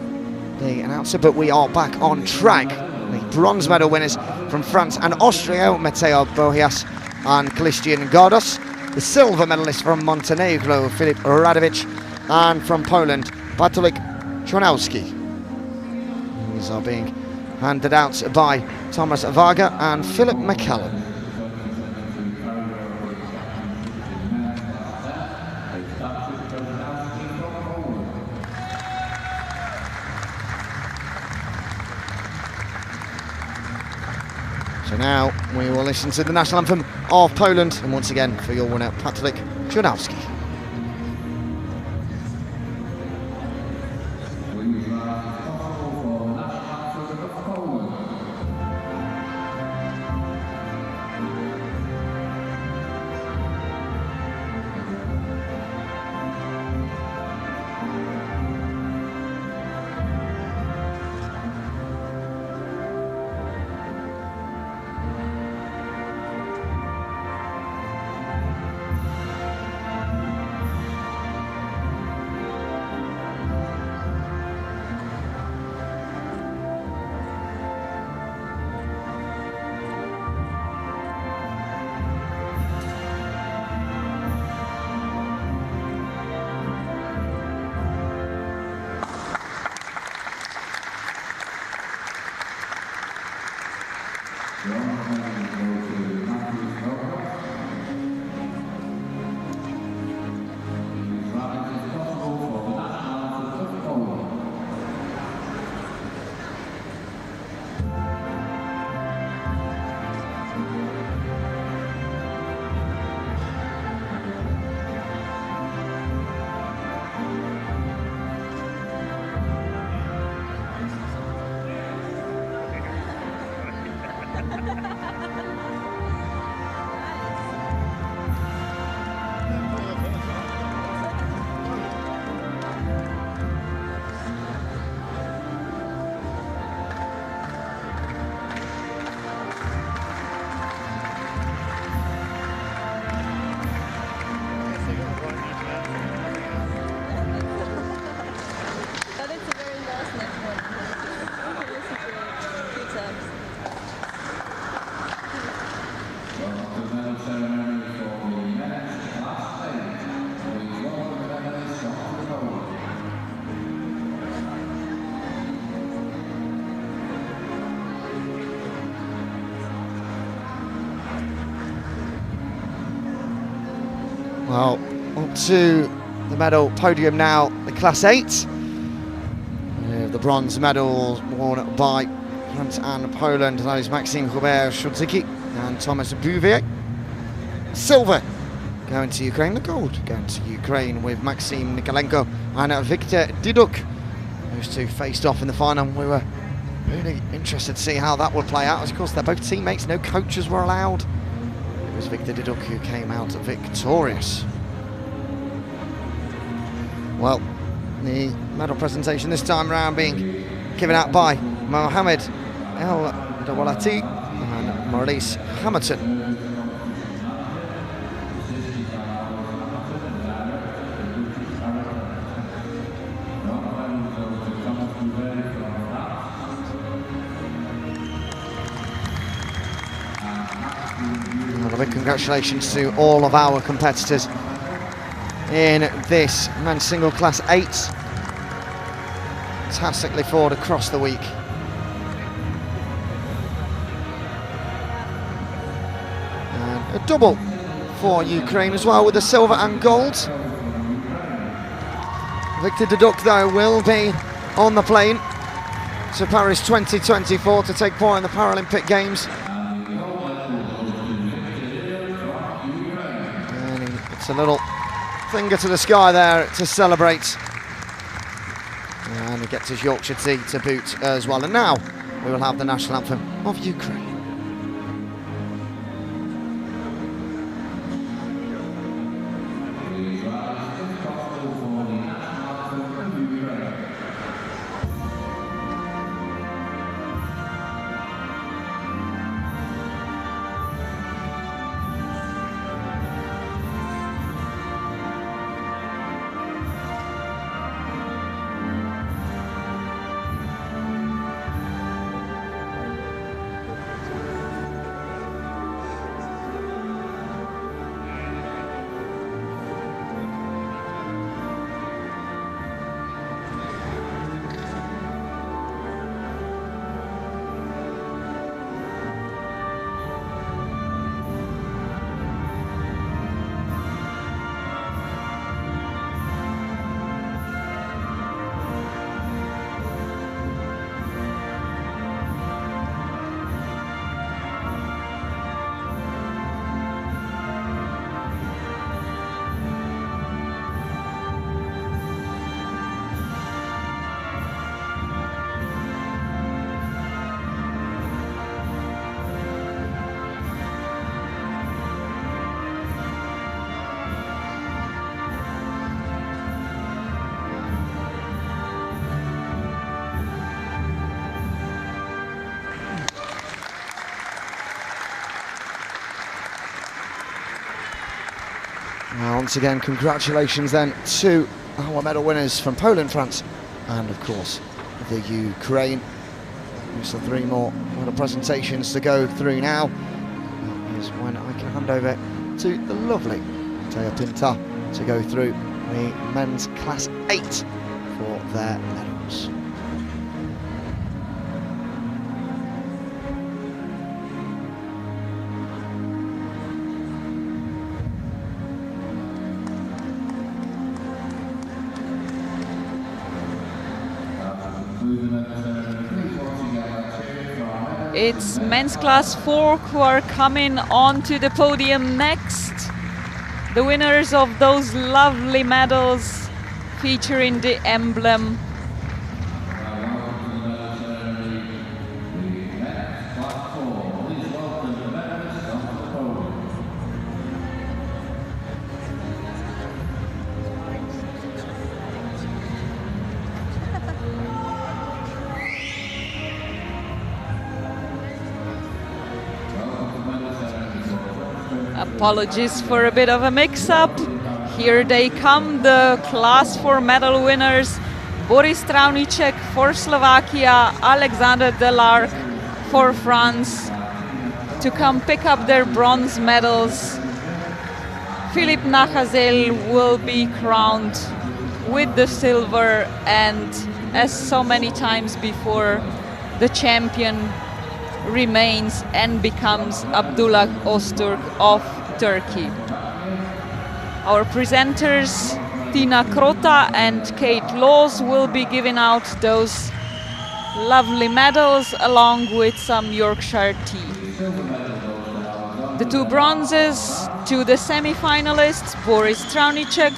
the announcer, but we are back on track. The bronze medal winners from France and Austria, Mateo Bohias and Christian Gardos. The silver medalist from Montenegro, Filip Radovic, and from Poland, Bartolik Chonowski. These are being handed out by Thomas Varga and Philip McCallum. So now we will listen to the national anthem of Poland, and once again for your winner, Bartolik Chonowski. Well, up to the medal podium now, the Class 8. The bronze medal won by France and Poland, those Maxime Robert-Szudzicki and Thomas Bouvier. Silver going to Ukraine, the gold going to Ukraine with Maxim Nikolenko and Victor Diduk. Those two faced off in the final. We were really interested to see how that would play out. Of course, they're both teammates, no coaches were allowed. It was Victor Diduk who came out victorious. Well, the medal presentation this time around being given out by Mohamed El Dawalati and Maurice Hamilton. A big congratulations to all of our competitors in this men's single class 8. Fantastically forward across the week. And a double for Ukraine as well with the silver and gold. Victor Diduk though will be on the plane to Paris 2024 to take part in the Paralympic Games. It's a little finger to the sky there to celebrate. And he gets his Yorkshire tea to boot as well. And now we will have the national anthem of Ukraine. Once again, congratulations then to our medal winners from Poland, France, and of course the Ukraine. Just the 3 more medal presentations to go through now. That is when I can hand over to the lovely Teo Pinta to go through the men's class 8 for their medals. It's men's class 4 who are coming onto the podium next. The winners of those lovely medals featuring the emblem. Apologies for a bit of a mix-up. Here they come, the class 4 medal winners. Boris Traunicek for Slovakia, Alexander Delarc for France, to come pick up their bronze medals. Philippe Nachazel will be crowned with the silver, and as so many times before, the champion remains and becomes Abdullah Öztürk of Turkey. Our presenters Tina Krota and Kate Laws will be giving out those lovely medals along with some Yorkshire tea. The 2 bronzes to the semi-finalists, Boris Traunicek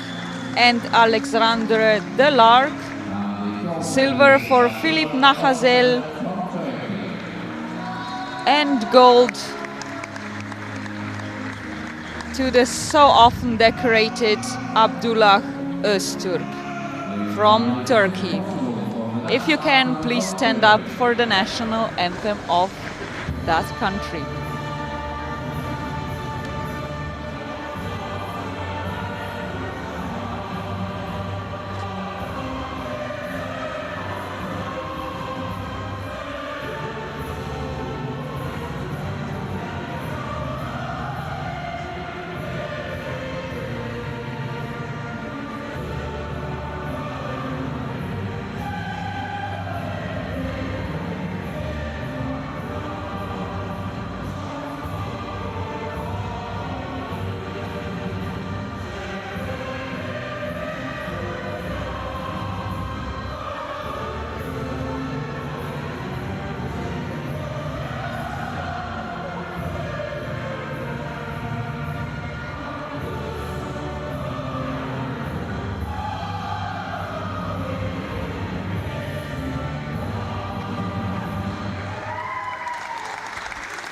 and Alexandre Delarc. Silver for Philippe Nachazel, and gold to the so often decorated Abdullah Öztürk from Turkey. If you can, please stand up for the national anthem of that country.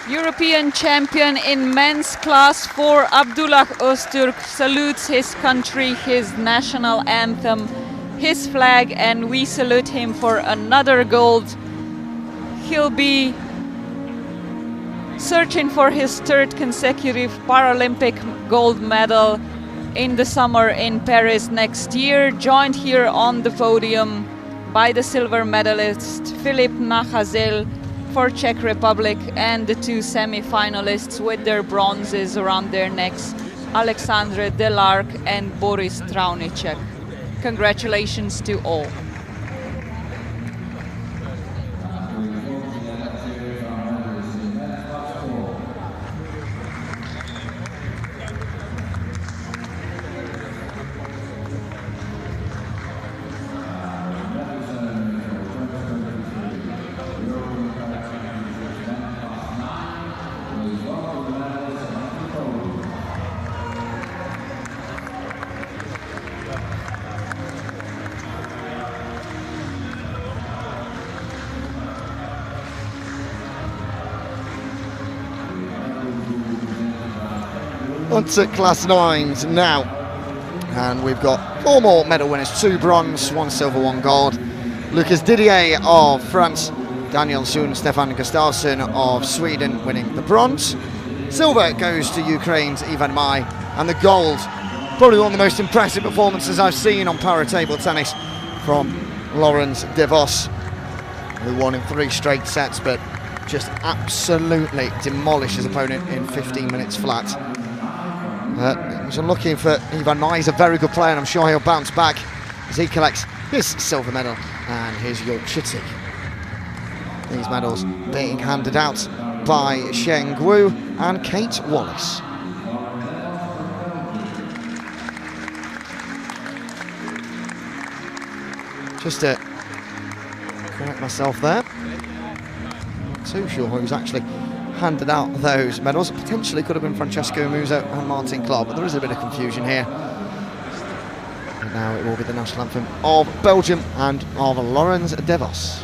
European champion in men's class 4, Abdullah Öztürk, salutes his country, his national anthem, his flag, and we salute him for another gold. He'll be searching for his third consecutive Paralympic gold medal in the summer in Paris next year, joined here on the podium by the silver medalist Filip Nachazel for Czech Republic and the two semi-finalists with their bronzes around their necks, Alexandre Delarc and Boris Traunicek. Congratulations to all. On to class 9s now, and we've got 4 more medal winners, 2 bronze, 1 silver, 1 gold. Lucas Didier of France, Daniel Sun, Stefan Gustafsson of Sweden winning the bronze. Silver goes to Ukraine's Ivan Mai, and the gold, probably one of the most impressive performances I've seen on para table tennis, from Laurens de Vos, who won in 3 straight sets but just absolutely demolished his opponent in 15 minutes flat. He was unlucky for Ivan Mai. He's a very good player, and I'm sure he'll bounce back as he collects his silver medal and his Yorkshire tea. These medals being handed out by Sheng Wu and Kate Wallace. Just to correct myself there, not too sure who's actually handed out those medals. It potentially could have been Francesco Muso and Martin Clark, but there is a bit of confusion here. And now it will be the national anthem of Belgium and of Laurens de Vos.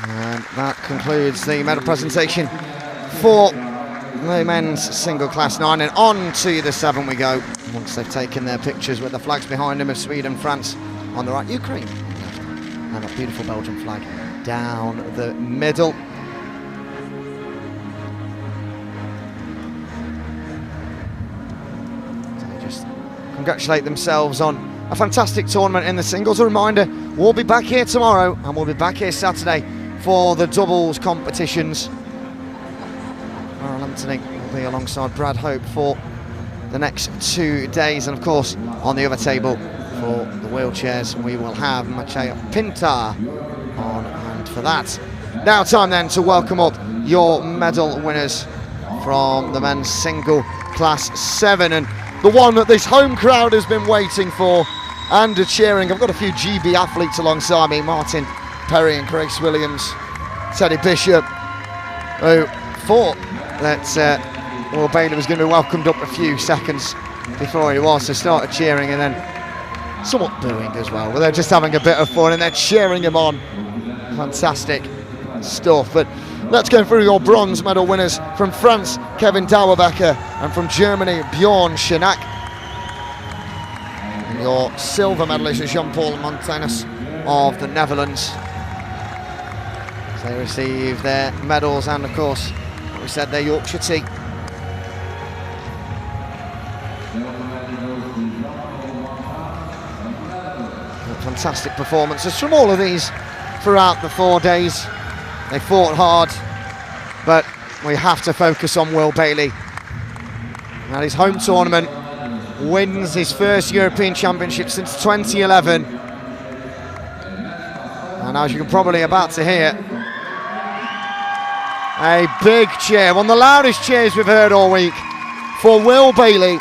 And that concludes the medal presentation for the men's single class 9, and on to the 7 we go once they've taken their pictures with the flags behind them of Sweden, France on the right, Ukraine, and that beautiful Belgian flag down the middle. So they just congratulate themselves on a fantastic tournament in the singles. A reminder, we'll be back here tomorrow and we'll be back here Saturday for the doubles competitions. Aaron Anthony will be alongside Brad Hope for the next 2 days, and of course on the other table for the wheelchairs we will have Maciej Pintar on hand for that. Now time then to welcome up your medal winners from the men's single class 7, and the one that this home crowd has been waiting for and cheering. I've got a few GB athletes alongside me, Martin Perry and Grace Williams, Teddy Bishop, who thought that Will Bayley was going to be welcomed up a few seconds before he was, so started cheering and then somewhat booing as well, but they're just having a bit of fun and they're cheering him on. Fantastic stuff. But let's go through your bronze medal winners. From France, Kevin Dauerbecker, and from Germany, Bjorn Schenack. And your silver medalist is Jean-Paul Montanus of the Netherlands. So they receive their medals and of course, like we said, their Yorkshire tea. fantastic performances from all of these throughout the 4 days. They fought hard, but we have to focus on Will Bayley. At his home tournament, wins his first European Championship since 2011. And as you can probably about to hear, a big cheer, one of the loudest cheers we've heard all week for Will Bayley,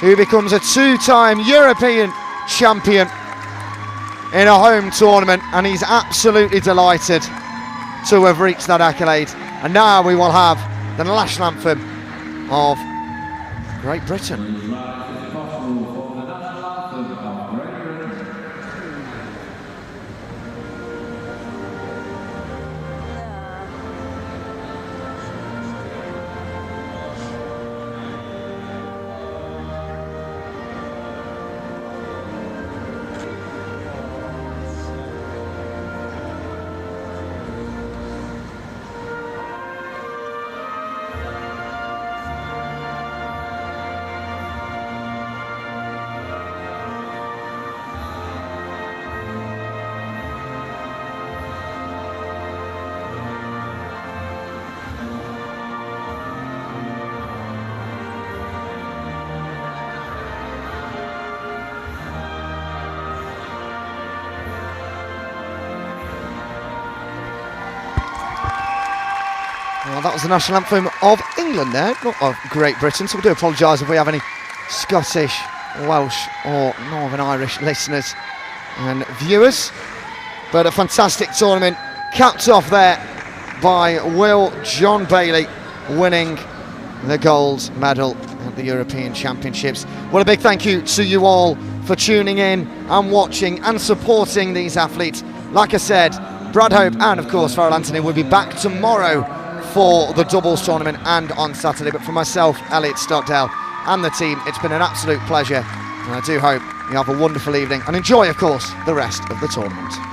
who becomes a 2-time European champion in a home tournament, and he's absolutely delighted to have reached that accolade. And now we will have the national anthem of Great Britain. Well, that was the national anthem of England there, not of Great Britain, so we do apologise if we have any Scottish, Welsh or Northern Irish listeners and viewers. But a fantastic tournament, capped off there by Will John Bayley, winning the gold medal at the European Championships. Well, a big thank you to you all for tuning in and watching and supporting these athletes. Like I said, Brad Hope and of course Farrell Anthony will be back tomorrow for the doubles tournament and on Saturday. But for myself, Elliot Stockdale and the team, it's been an absolute pleasure, and I do hope you have a wonderful evening and enjoy, of course, the rest of the tournament.